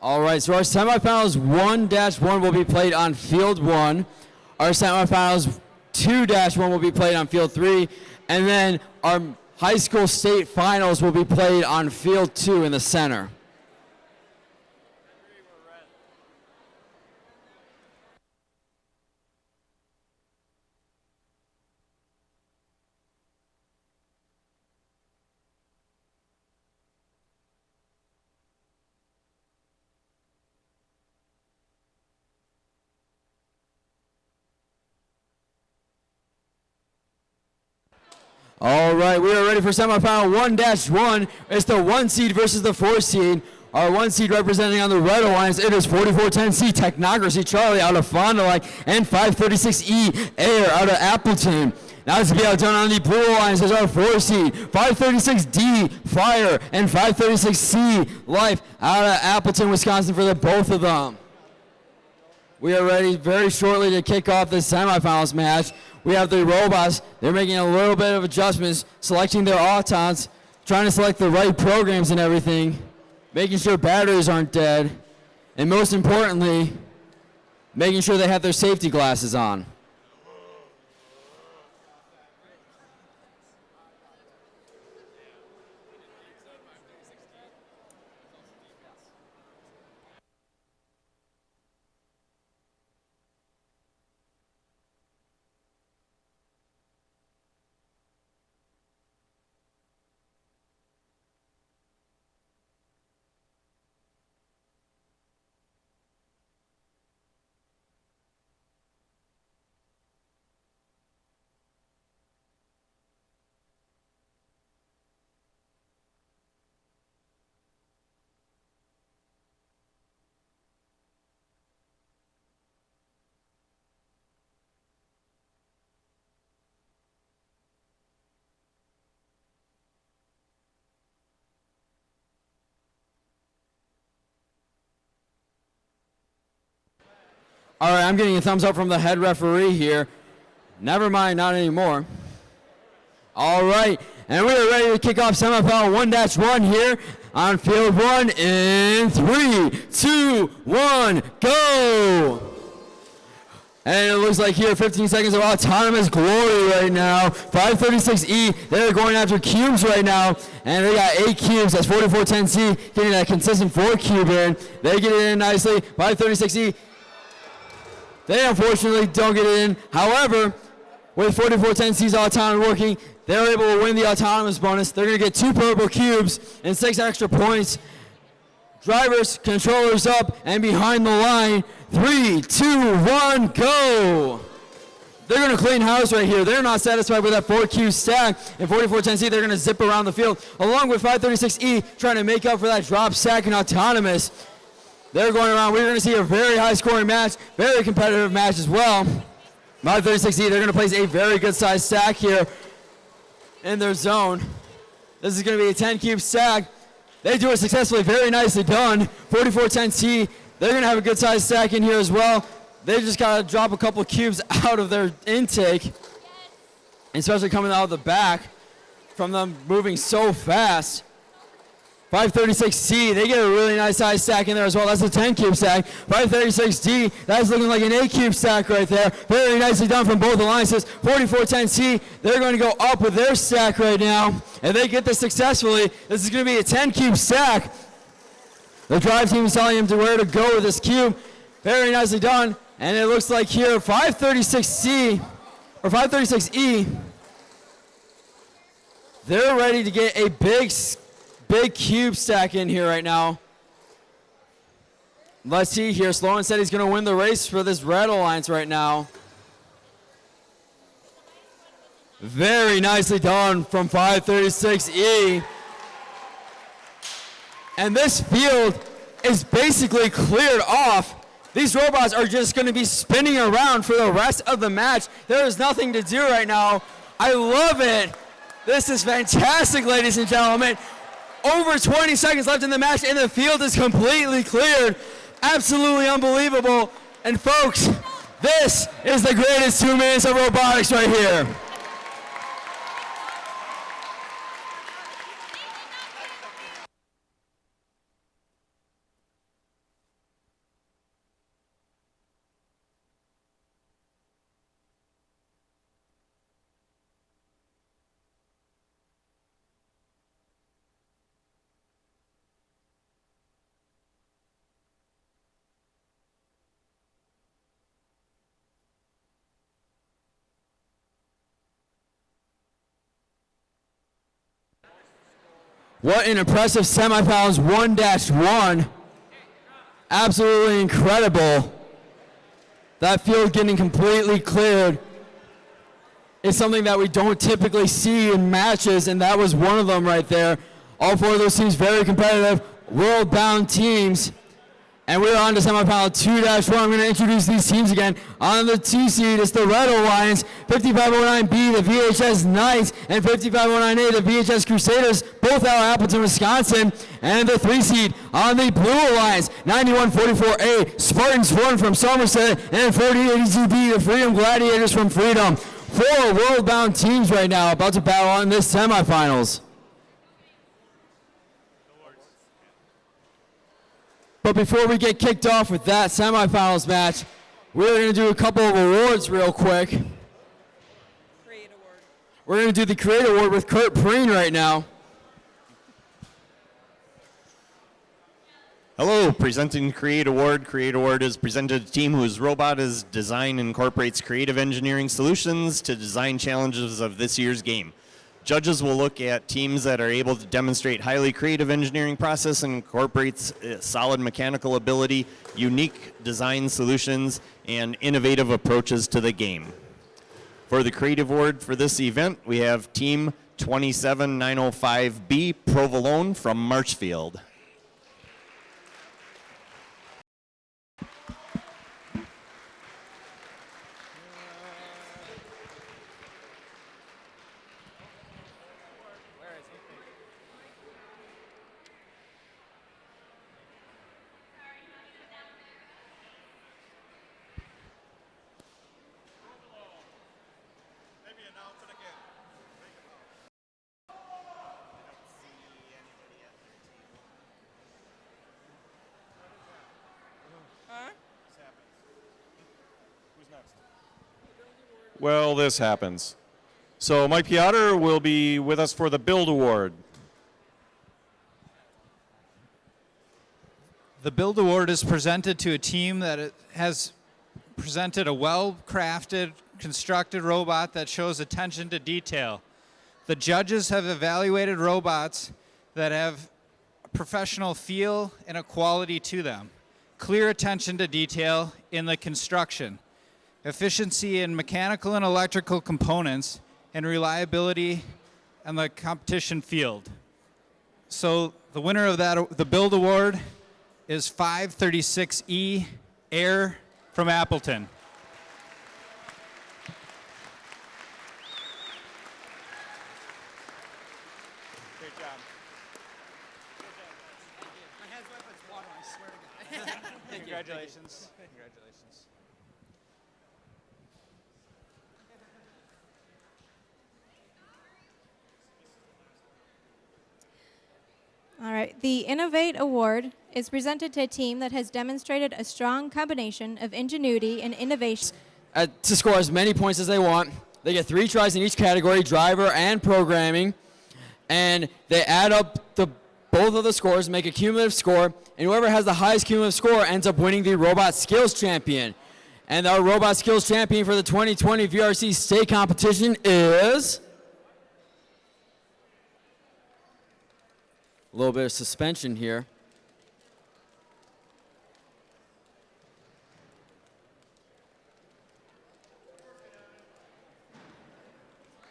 All right, so our semifinals 1-1 will be played on field 1. Our semifinals 2-1 will be played on field 3. And then our high school state finals will be played on field 2 in the center. All right, we are ready for semifinal 1-1. It's the 1 seed versus the 4 seed. Our 1 seed representing on the Red Alliance, it is 4410C Technocracy Charlie out of Fond du Lac, and 536E Air out of Appleton. Now to be outdone on the Blue Alliance is our 4 seed, 536D Fire, and 536C Life out of Appleton, Wisconsin for the both of them. We are ready very shortly to kick off this semifinals match. We have the robots. They're making a little bit of adjustments, selecting their autons, trying to select the right programs and everything, making sure batteries aren't dead, and most importantly, making sure they have their safety glasses on. All right, I'm getting a thumbs up from the head referee here. Never mind, not anymore. All right, and we are ready to kick off semifinal 1-1 here on field 1 in 3, 2, 1, go! And it looks like here 15 seconds of autonomous glory right now. 536E, they're going after cubes right now. And they got 8 cubes. That's 4410C getting that consistent 4 cube in. They get it in nicely. 536E, they unfortunately don't get it in. However, with 4410C's autonomy working, they're able to win the autonomous bonus. They're going to get 2 purple cubes and 6 extra points. Drivers, controllers up and behind the line. 3, 2, 1, go! They're going to clean house right here. They're not satisfied with that 4 cube stack. And 4410C, they're going to zip around the field, along with 536E trying to make up for that drop stack and autonomous. They're going around. We're going to see a very high-scoring match, very competitive match as well. 536E, they're going to place a very good-sized stack here in their zone. This is going to be a 10-cube stack. They do it successfully, very nicely done. 4410C, they're going to have a good-sized stack in here as well. They just got to drop a couple cubes out of their intake, especially coming out of the back from them moving so fast. 536C, they get a really nice size stack in there as well. That's a 10-cube stack. 536D, that's looking like an 8-cube stack right there. Very nicely done from both alliances. 4410C, they're going to go up with their stack right now. If they get this successfully, this is going to be a 10-cube stack. The drive team is telling him to where to go with this cube. Very nicely done. And it looks like here, 536C, or 536E, they're ready to get a big cube stack in here right now. Let's see here. Sloan said he's going to win the race for this Red Alliance right now. Very nicely done from 536E. And this field is basically cleared off. These robots are just going to be spinning around for the rest of the match. There is nothing to do right now. I love it. This is fantastic, ladies and gentlemen. Over 20 seconds left in the match, and the field is completely cleared. Absolutely unbelievable. And folks, this is the greatest 2 minutes of robotics right here. What an impressive semifinals 1-1. Absolutely incredible. That field getting completely cleared is something that we don't typically see in matches, and that was one of them right there. All 4 of those teams very competitive. world-bound teams. And we're on to semifinal 2-1. I'm going to introduce these teams again. On the 2 seed, it's the Red Alliance, 5509B, the VHS Knights, and 5509A, the VHS Crusaders, both out of Appleton, Wisconsin. And the 3 seed on the Blue Alliance, 9144A, Spartans 1 from Somerset, and 4082B, the Freedom Gladiators from Freedom. 4 world-bound teams right now about to battle in this semifinals. But before we get kicked off with that semifinals match, we're going to do a couple of awards real quick. Create award. We're going to do the Create Award with Kurt Preen right now. Hello, presenting the Create Award. Create Award is presented to a team whose robot is design incorporates creative engineering solutions to design challenges of this year's game. Judges will look at teams that are able to demonstrate highly creative engineering process and incorporates solid mechanical ability, unique design solutions, and innovative approaches to the game. For the Creative Award for this event, we have Team 27905B Provolone from Marchfield. Well, this happens. So Mike Piotr will be with us for the Build Award. The Build Award is presented to a team that has presented a well-crafted, constructed robot that shows attention to detail. The judges have evaluated robots that have a professional feel and a quality to them. Clear attention to detail in the construction. Efficiency in mechanical and electrical components, and reliability in the competition field. So the winner of the Build Award is 536E Air from Appleton. Great job. My hands wet, but it's water, I swear to God. Congratulations. Congratulations. All right, the Innovate Award is presented to a team that has demonstrated a strong combination of ingenuity and innovation. To score as many points as they want. They get 3 tries in each category, driver and programming. And they add up both of the scores, make a cumulative score, and whoever has the highest cumulative score ends up winning the Robot Skills Champion. And our Robot Skills Champion for the 2020 VRC state competition is... A little bit of suspension here.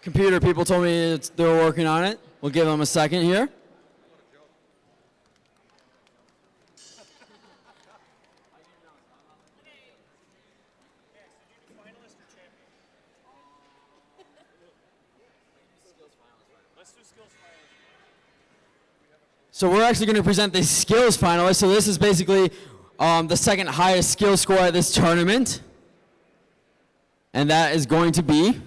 Computer people told me they're working on it. We'll give them a second here. So we're actually going to present the skills finalists. So this is basically the second highest skill score at this tournament. And that is going to be...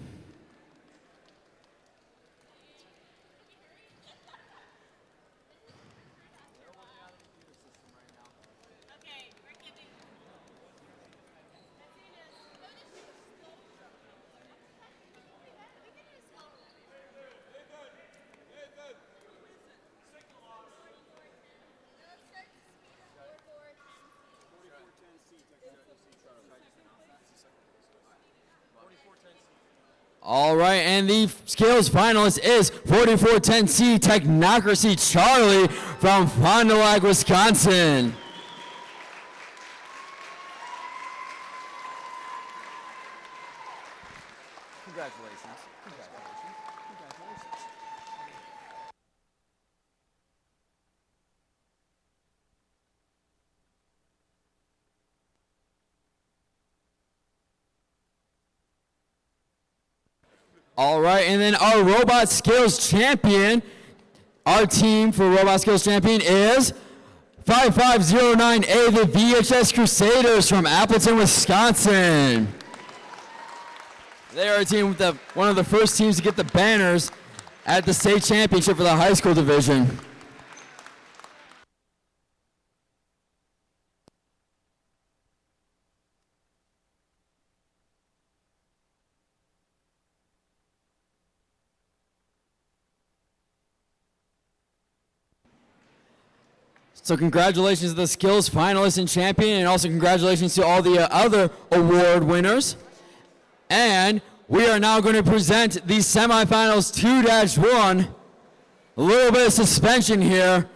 All right, and the skills finalist is 4410C Technocracy Charlie from Fond du Lac, Wisconsin. Congratulations. Congratulations. Congratulations. All right, and then our Robot Skills Champion, our team for Robot Skills Champion is 5509A, the VHS Crusaders from Appleton, Wisconsin. They are a team with one of the first teams to get the banners at the state championship for the high school division. So congratulations to the skills finalists and champion, and also congratulations to all the other award winners. And we are now going to present the semifinals 2-1. A little bit of suspension here,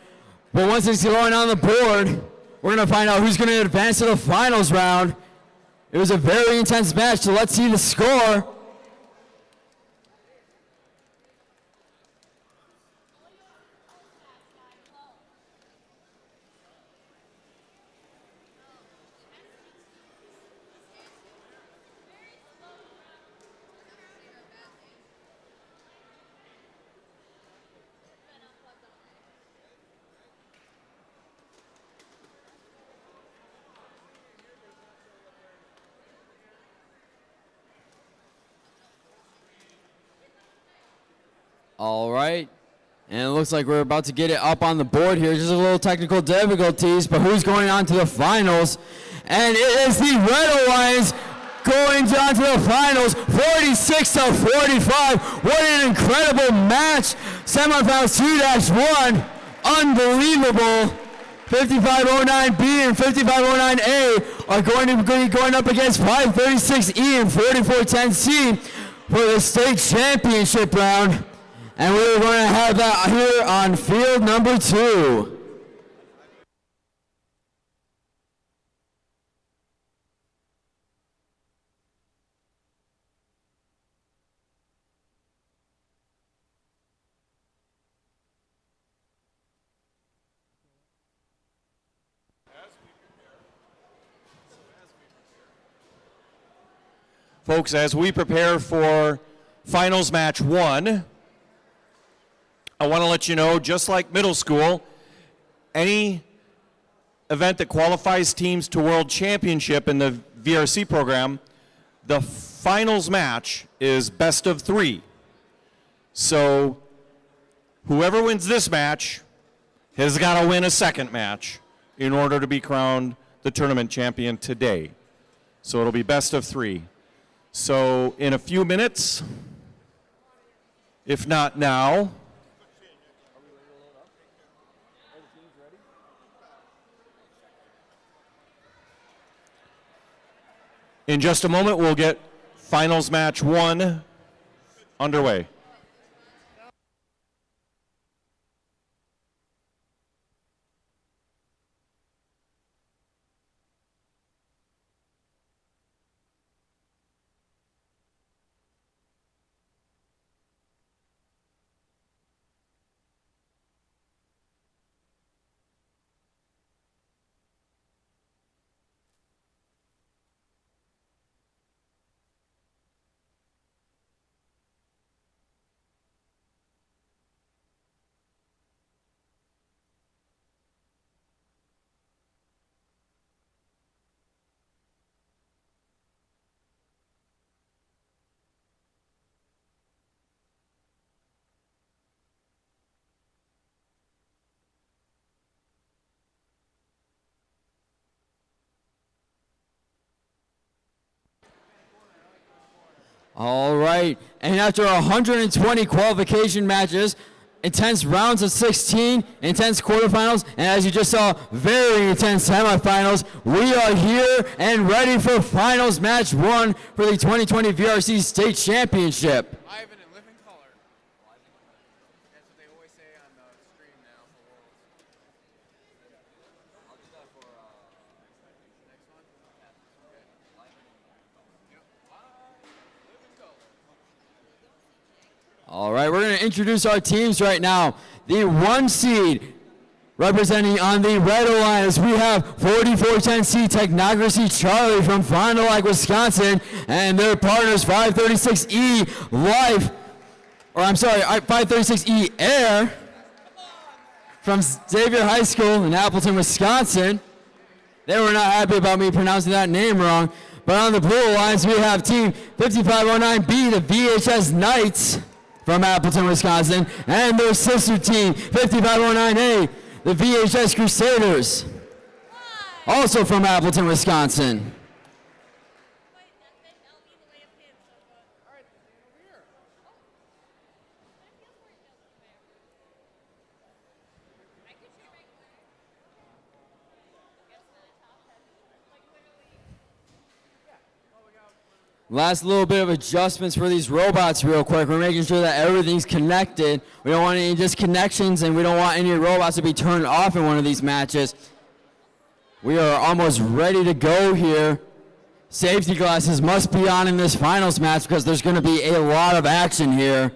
but once it's going on the board, we're going to find out who's going to advance to the finals round. It was a very intense match, so let's see the score. All right, and it looks like we're about to get it up on the board here. Just a little technical difficulties, but who's going on to the finals? And it is the Red Alliance going on to the finals, 46-45. What an incredible match. Semifinals 2-1, unbelievable. 5509B and 5509A are going to be going up against 536E and 4410C for the state championship round. And we're going to have that here on field number 2. Folks, as we prepare for finals match 1, I want to let you know, just like middle school, any event that qualifies teams to World Championship in the VRC program, the finals match is best of 3. So whoever wins this match has got to win a second match in order to be crowned the tournament champion today. So it'll be best of 3. So in a few minutes, if not now, in just a moment, we'll get finals match 1 underway. All right, and after 120 qualification matches, intense rounds of 16, intense quarterfinals, and as you just saw, very intense semifinals, we are here and ready for finals match 1 for the 2020 VRC State Championship. Live and in living color. That's what they always say on the stream now for Worlds. I'll do that for next one. Okay. Live and living color. All right, we're going to introduce our teams right now. The 1 seed Representing on the red alliance, we have 4410C Technocracy Charlie from Fond du Lac, Wisconsin, and their partners 536E Life, or I'm sorry, 536E Air from Xavier High School in Appleton, Wisconsin. They were not happy about me pronouncing that name wrong. But on the blue alliance, we have team 5509B, the VHS Knights from Appleton, Wisconsin, and their sister team 5509A, the VHS Crusaders, also from Appleton, Wisconsin. Last little bit of adjustments for these robots real quick. We're making sure that everything's connected. We don't want any disconnections, and we don't want any robots to be turned off in one of these matches. We are almost ready to go here. Safety glasses must be on in this finals match because there's going to be a lot of action here.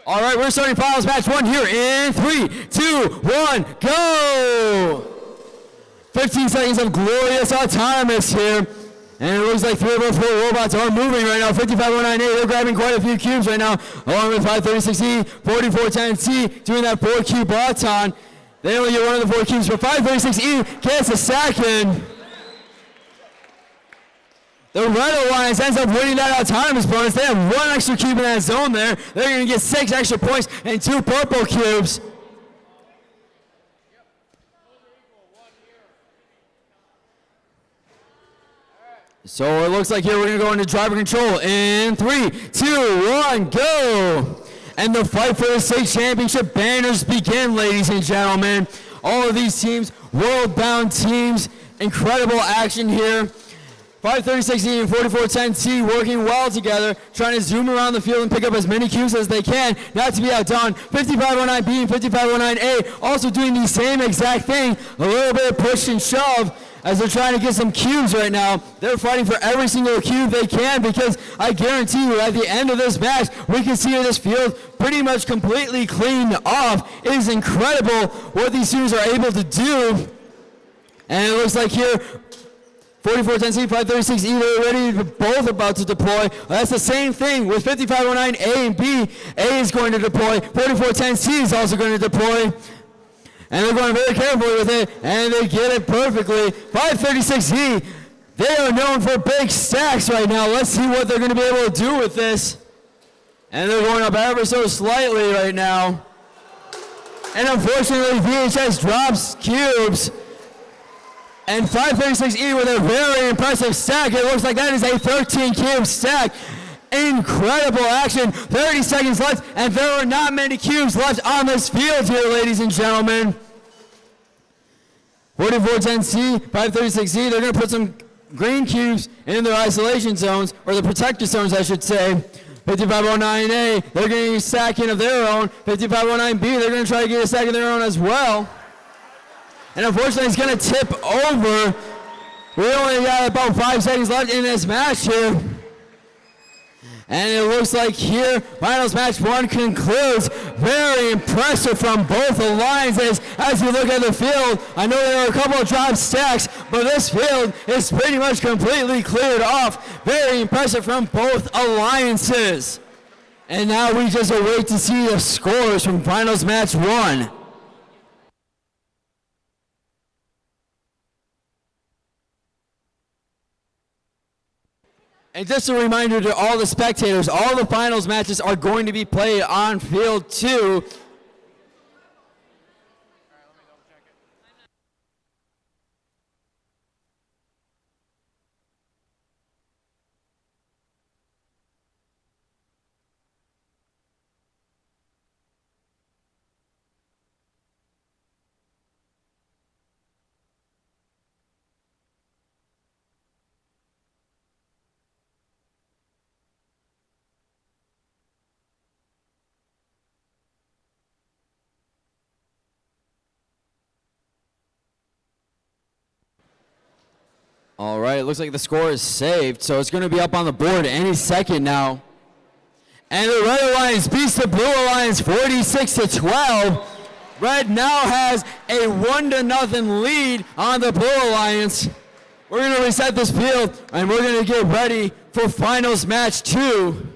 All right, we're starting finals match 1 here in 3, 2, 1, go! 15 seconds of glorious autonomous here. And it looks like 3 of our 4 robots are moving right now. 5509A, they're grabbing quite a few cubes right now, along with 536E, 4410C, doing that 4-cube auton. They only get 1 of the 4 cubes, but 536E gets a second. The red alliance ends up winning that autonomous bonus. They have 1 extra cube in that zone there. They're going to get 6 extra points and 2 purple cubes. So it looks like here we're going to go into driver control in 3, 2, 1, go! And the fight for the state championship banners begin, ladies and gentlemen. All of these teams, world-bound teams, incredible action here. 536E and 4410C working well together, trying to zoom around the field and pick up as many cubes as they can, not to be outdone. 5509B and 5509A also doing the same exact thing, a little bit of push and shove as they're trying to get some cubes right now. They're fighting for every single cube they can because I guarantee you at the end of this match, we can see this field pretty much completely cleaned off. It is incredible what these students are able to do. And it looks like here, 4410C, 536E, they're ready, both about to deploy. That's the same thing with 5509A and B. A is going to deploy. 4410C is also going to deploy. And they're going very carefully with it, and they get it perfectly. 536E, they are known for big stacks right now. Let's see what they're going to be able to do with this. And they're going up ever so slightly right now. And unfortunately, VHS drops cubes. And 536E with a very impressive stack. It looks like that is a 13-cube stack. Incredible action. 30 seconds left, and there are not many cubes left on this field here, ladies and gentlemen. 4410C, 536E, they're going to put some green cubes in their isolation zones, or the protector zones, I should say. 5509A, they're getting a stack in of their own. 5509B, they're going to try to get a stack of their own as well. And unfortunately, it's going to tip over. We only got about 5 seconds left in this match here. And it looks like here, finals match 1 concludes. Very impressive from both alliances. As you look at the field, I know there are a couple of drop stacks, but this field is pretty much completely cleared off. Very impressive from both alliances. And now we just await to see the scores from finals match 1. And just a reminder to all the spectators, all the finals matches are going to be played on field 2. All right, it looks like the score is saved, so it's going to be up on the board any second now. And the Red Alliance beats the Blue Alliance 46-12. Red now has a 1-0 lead on the Blue Alliance. We're going to reset this field, and we're going to get ready for finals match 2.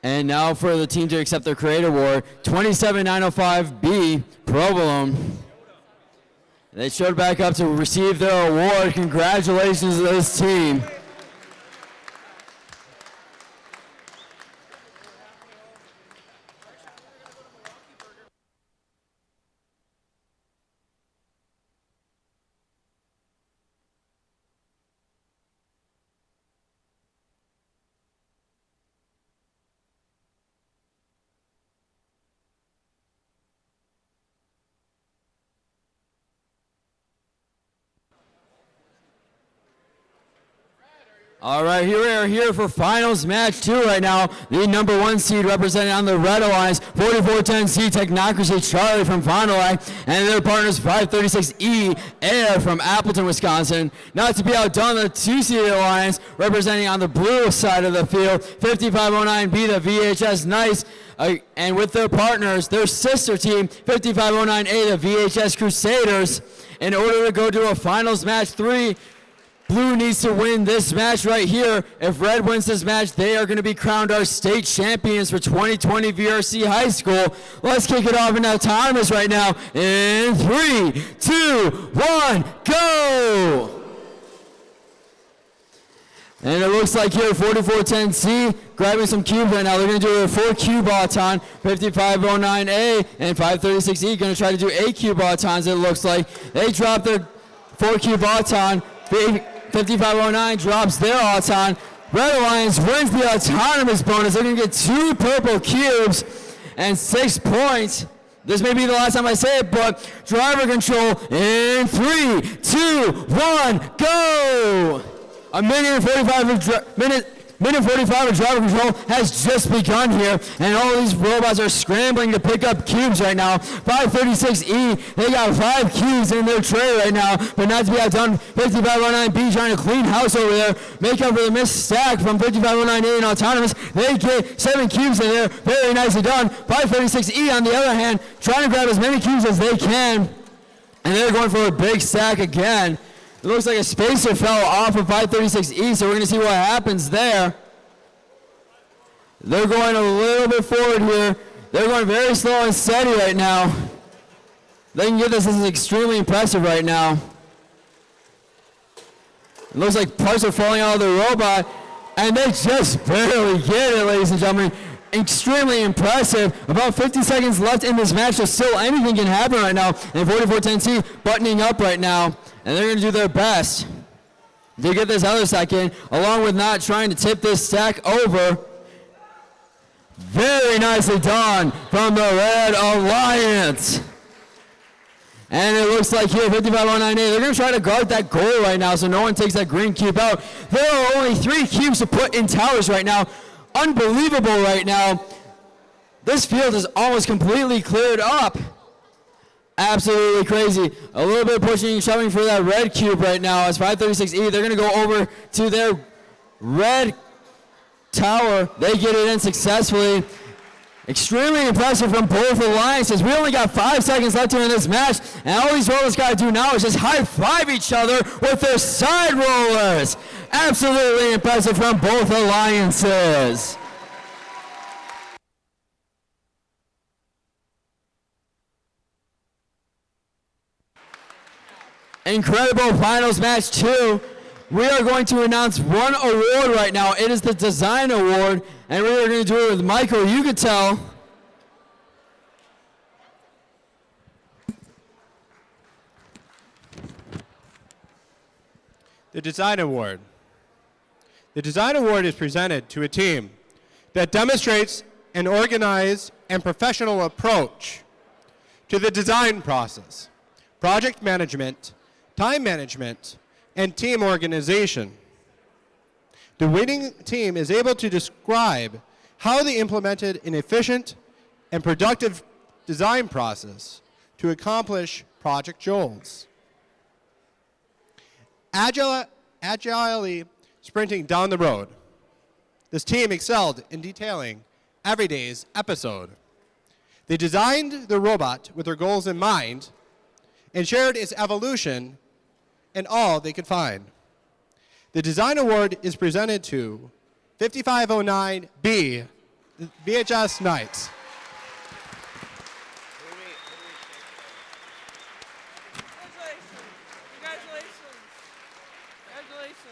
And now for the team to accept their Create Award, 27905B, Provolone. They showed back up to receive their award. Congratulations to this team. All right, here we are here for finals match 2 right now. The number 1 seed represented on the Red Alliance, 4410C Technocracy Charlie from Fond du Lac, and their partners 536E Air from Appleton, Wisconsin. Not to be outdone, the 2-seed Alliance representing on the blue side of the field, 5509B the VHS Nice, and with their partners, their sister team, 5509A the VHS Crusaders. In order to go to a finals match 3, Blue needs to win this match right here. If Red wins this match, they are going to be crowned our state champions for 2020 VRC High School. Let's kick it off in autonomous right now. In 3, 2, 1, go! And it looks like here 4410C grabbing some cubes right now. They're going to do a 4-cube baton, 5509A and 536E going to try to do 8-cube batons, it looks like. They drop their 4-cube baton. 5509 drops their auton. Red Alliance wins the autonomous bonus. They're going to get 2 purple cubes and 6 points. This may be the last time I say it, but driver control in 3, 2, 1, go! A minute 45 of driver control has just begun here, and all these robots are scrambling to pick up cubes right now. 536E, they got 5 cubes in their tray right now, but not to be outdone. 5509B trying to clean house over there, make up for the missed stack from 5509A and autonomous. They get 7 cubes in there, very nicely done. 536E on the other hand, trying to grab as many cubes as they can, and they're going for a big stack again. It looks like a spacer fell off of 536E, so we're going to see what happens there. They're going a little bit forward here. They're going very slow and steady right now. They can get this. This is extremely impressive right now. It looks like parts are falling out of the robot, and they just barely get it, ladies and gentlemen. Extremely impressive. About 50 seconds left in this match, so still anything can happen right now. And 4410C buttoning up right now. And they're going to do their best to get this other stack in, along with not trying to tip this stack over. Very nicely done from the Red Alliance. And it looks like here, 5509A, they're going to try to guard that goal right now so no one takes that green cube out. There are only 3 cubes to put in towers right now. Unbelievable right now. This field is almost completely cleared up. Absolutely crazy. A little bit pushing and shoving for that red cube right now as 536E. They're going to go over to their red tower. They get it in successfully. Extremely impressive from both alliances. We only got 5 seconds left here in this match, and all these rollers got to do now is just high-five each other with their side rollers. Absolutely impressive from both alliances. Incredible finals match 2. We are going to announce one award right now. It is the Design Award, and we are going to do it with Michael Yucatel. The Design Award. The Design Award is presented to a team that demonstrates an organized and professional approach to the design process, project management, time management, and team organization. The winning team is able to describe how they implemented an efficient and productive design process to accomplish project goals. Agilely sprinting down the road, this team excelled in detailing every day's episode. They designed the robot with their goals in mind and shared its evolution and all they could find. The Design Award is presented to 5509B, VHS Knights. Congratulations. Congratulations.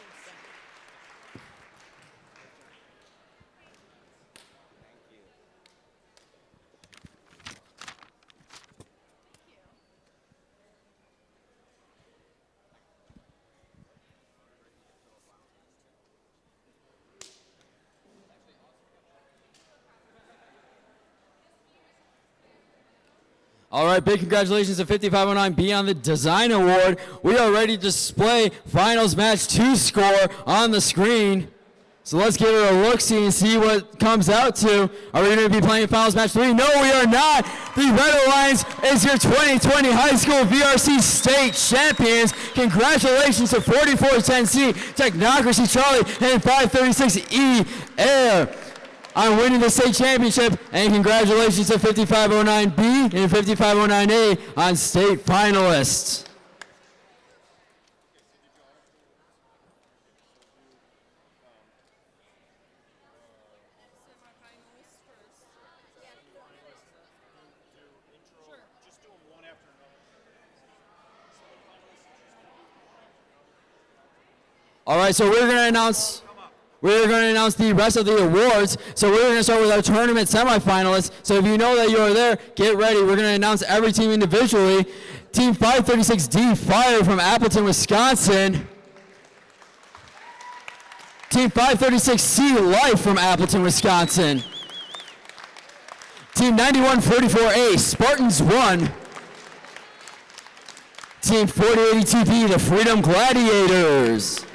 All right, big congratulations to 5509B on the Design Award. We are ready to display Finals Match 2 score on the screen. So let's give it a look-see and see what comes out to. Are we going to be playing Finals Match 3? No, we are not. The Red Alliance is your 2020 High School VRC State Champions. Congratulations to 4410C, Technocracy Charlie, and 536E Air on winning the state championship, and congratulations to 5509B and 5509A on state finalists. All right, so we're going to announce the rest of the awards. So we're going to start with our tournament semifinalists. So if you know that you're there, get ready. We're going to announce every team individually. Team 536D Fire from Appleton, Wisconsin. Team 536C Life from Appleton, Wisconsin. Team 9144A Spartans 1. Team 4082B the Freedom Gladiators.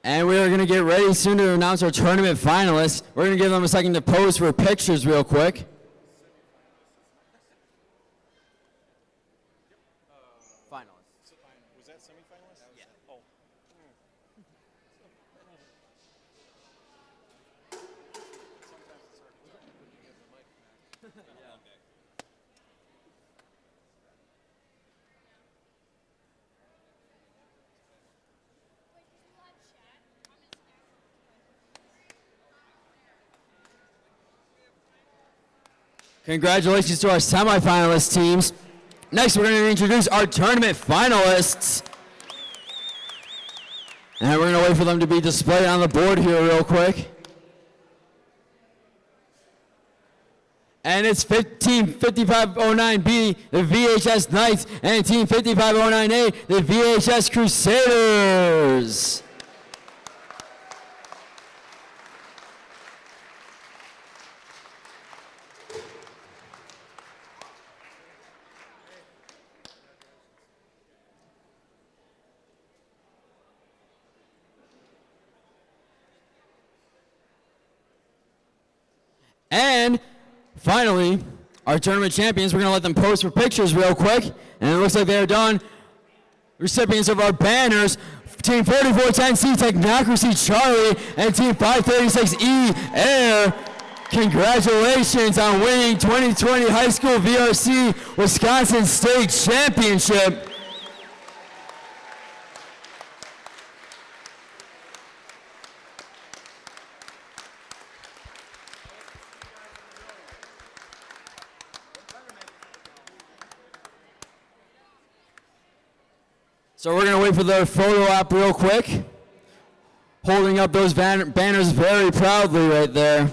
And we are going to get ready soon to announce our tournament finalists. We're going to give them a second to pose for pictures real quick. Finalists. Was that semifinalists? Yeah. Oh. Congratulations to our semifinalist teams. Next, we're going to introduce our tournament finalists. And we're going to wait for them to be displayed on the board here real quick. And it's Team 5509B, the VHS Knights, and Team 5509A, the VHS Crusaders. And finally, our tournament champions, we're going to let them pose for pictures real quick. And it looks like they're done. Recipients of our banners, Team 4410C Technocracy Charlie and Team 536E Air. Congratulations on winning 2020 High School VRC Wisconsin State Championship. So we're going to wait for the photo op real quick. Holding up those banners very proudly right there.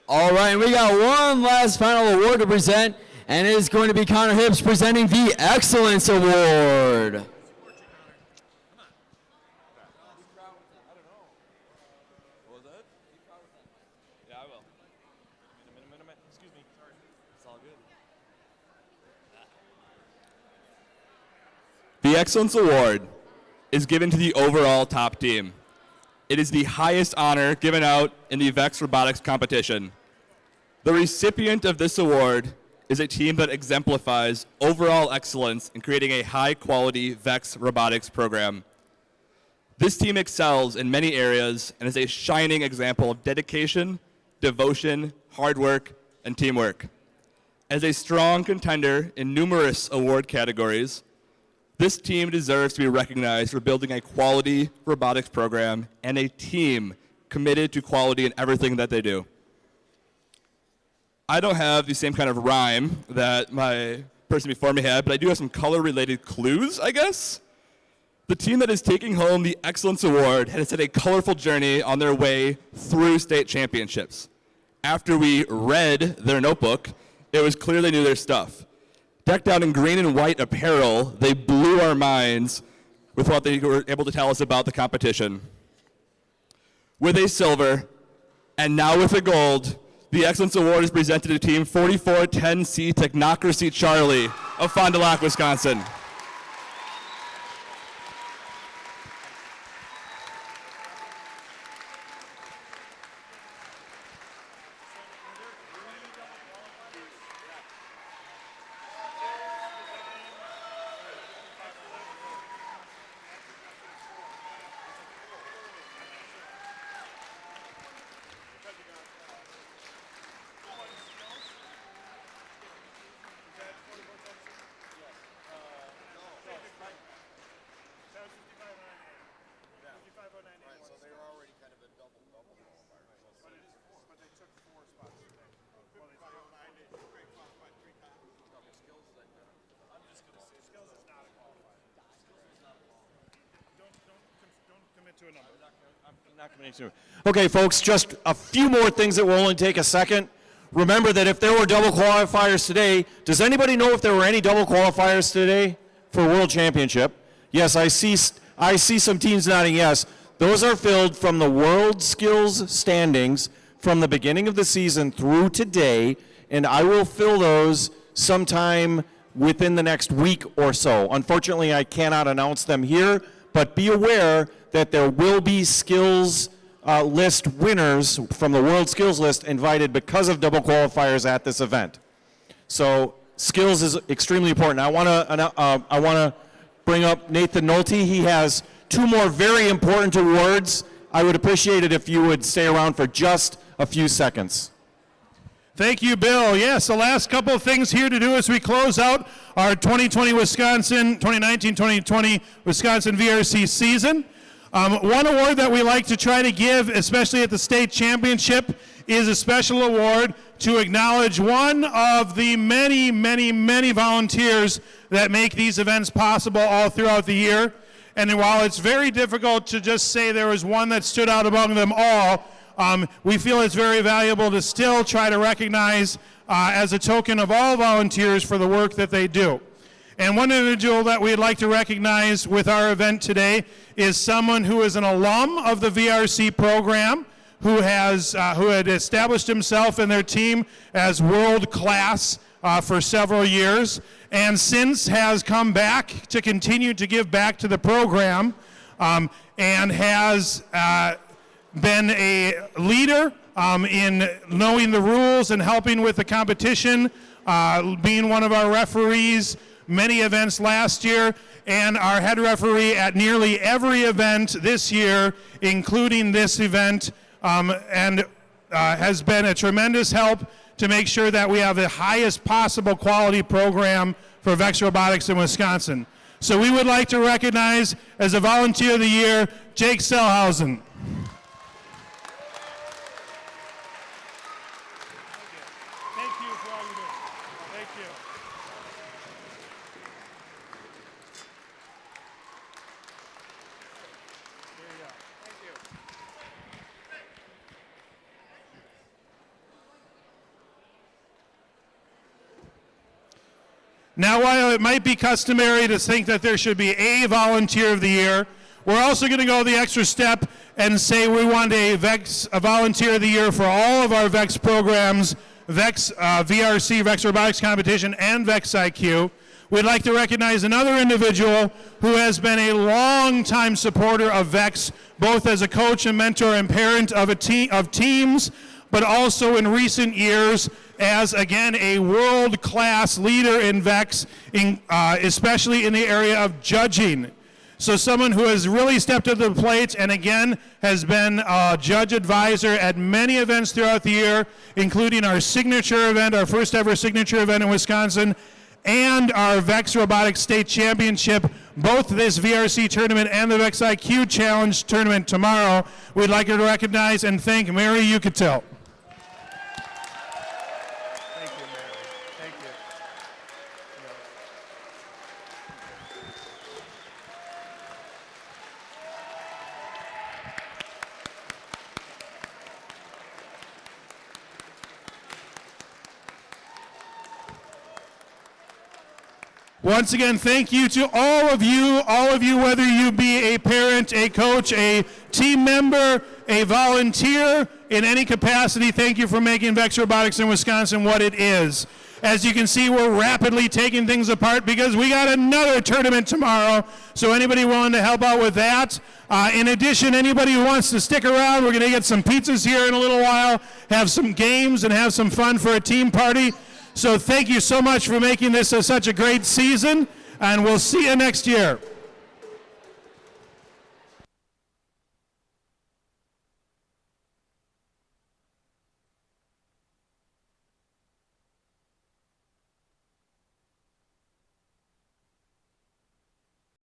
All right, and we got one last final award to present, and it is going to be Connor Hibbs presenting the Excellence Award. The Excellence Award is given to the overall top team. It is the highest honor given out in the VEX Robotics competition. The recipient of this award is a team that exemplifies overall excellence in creating a high-quality VEX Robotics program. This team excels in many areas and is a shining example of dedication, devotion, hard work, and teamwork. As a strong contender in numerous award categories, this team deserves to be recognized for building a quality robotics program and a team committed to quality in everything that they do. I don't have the same kind of rhyme that my person before me had, but I do have some color-related clues, I guess. The team that is taking home the Excellence Award has had a colorful journey on their way through state championships. After we read their notebook, it was clear they knew their stuff. Decked out in green and white apparel, they blew our minds with what they were able to tell us about the competition. With a silver, and now with a gold, the Excellence Award is presented to Team 4410C Technocracy Charlie of Fond du Lac, Wisconsin. Okay, folks, just a few more things that will only take a second. Remember that if there were double qualifiers today, does anybody know if there were any double qualifiers today for World Championship? Yes, I see some teams nodding yes. Those are filled from the World Skills standings from the beginning of the season through today, and I will fill those sometime within the next week or so. Unfortunately, I cannot announce them here, but be aware that there will be skills list winners from the World Skills List invited because of double qualifiers at this event. So skills is extremely important. I want to bring up Nathan Nolte. He has two more very important awards. I would appreciate it if you would stay around for just a few seconds. Thank you, Bill. Yes, the last couple of things here to do as we close out our 2019-2020 Wisconsin VRC season. One award that we like to try to give, especially at the state championship, is a special award to acknowledge one of the many, many, many volunteers that make these events possible all throughout the year. And while it's very difficult to just say there was one that stood out among them all, we feel it's very valuable to still try to recognize as a token of all volunteers for the work that they do. And one individual that we'd like to recognize with our event today is someone who is an alum of the VRC program, who had established himself and their team as world class for several years, and since has come back to continue to give back to the program, and has been a leader in knowing the rules and helping with the competition, being one of our referees many events last year, and our head referee at nearly every event this year, including this event, and has been a tremendous help to make sure that we have the highest possible quality program for VEX Robotics in Wisconsin. So we would like to recognize, as a Volunteer of the Year, Jake Selhausen. Now, while it might be customary to think that there should be a Volunteer of the Year, we're also going to go the extra step and say we want a Volunteer of the Year for all of our VEX programs, VEX VRC, VEX Robotics Competition, and VEX IQ. We'd like to recognize another individual who has been a long-time supporter of VEX, both as a coach and mentor and parent of teams, but also in recent years as, again, a world-class leader in VEX, especially in the area of judging. So someone who has really stepped up to the plate and, again, has been a judge advisor at many events throughout the year, including our signature event, our first ever signature event in Wisconsin, and our VEX Robotics State Championship, both this VRC tournament and the VEX IQ Challenge tournament tomorrow. We'd like to recognize and thank Mary Yucatil. Once again, thank you to all of you, whether you be a parent, a coach, a team member, a volunteer, in any capacity. Thank you for making VEX Robotics in Wisconsin what it is. As you can see, we're rapidly taking things apart because we got another tournament tomorrow. So anybody willing to help out with that? In addition, anybody who wants to stick around, we're going to get some pizzas here in a little while, have some games, and have some fun for a team party. So thank you so much for making this such a great season, and we'll see you next year.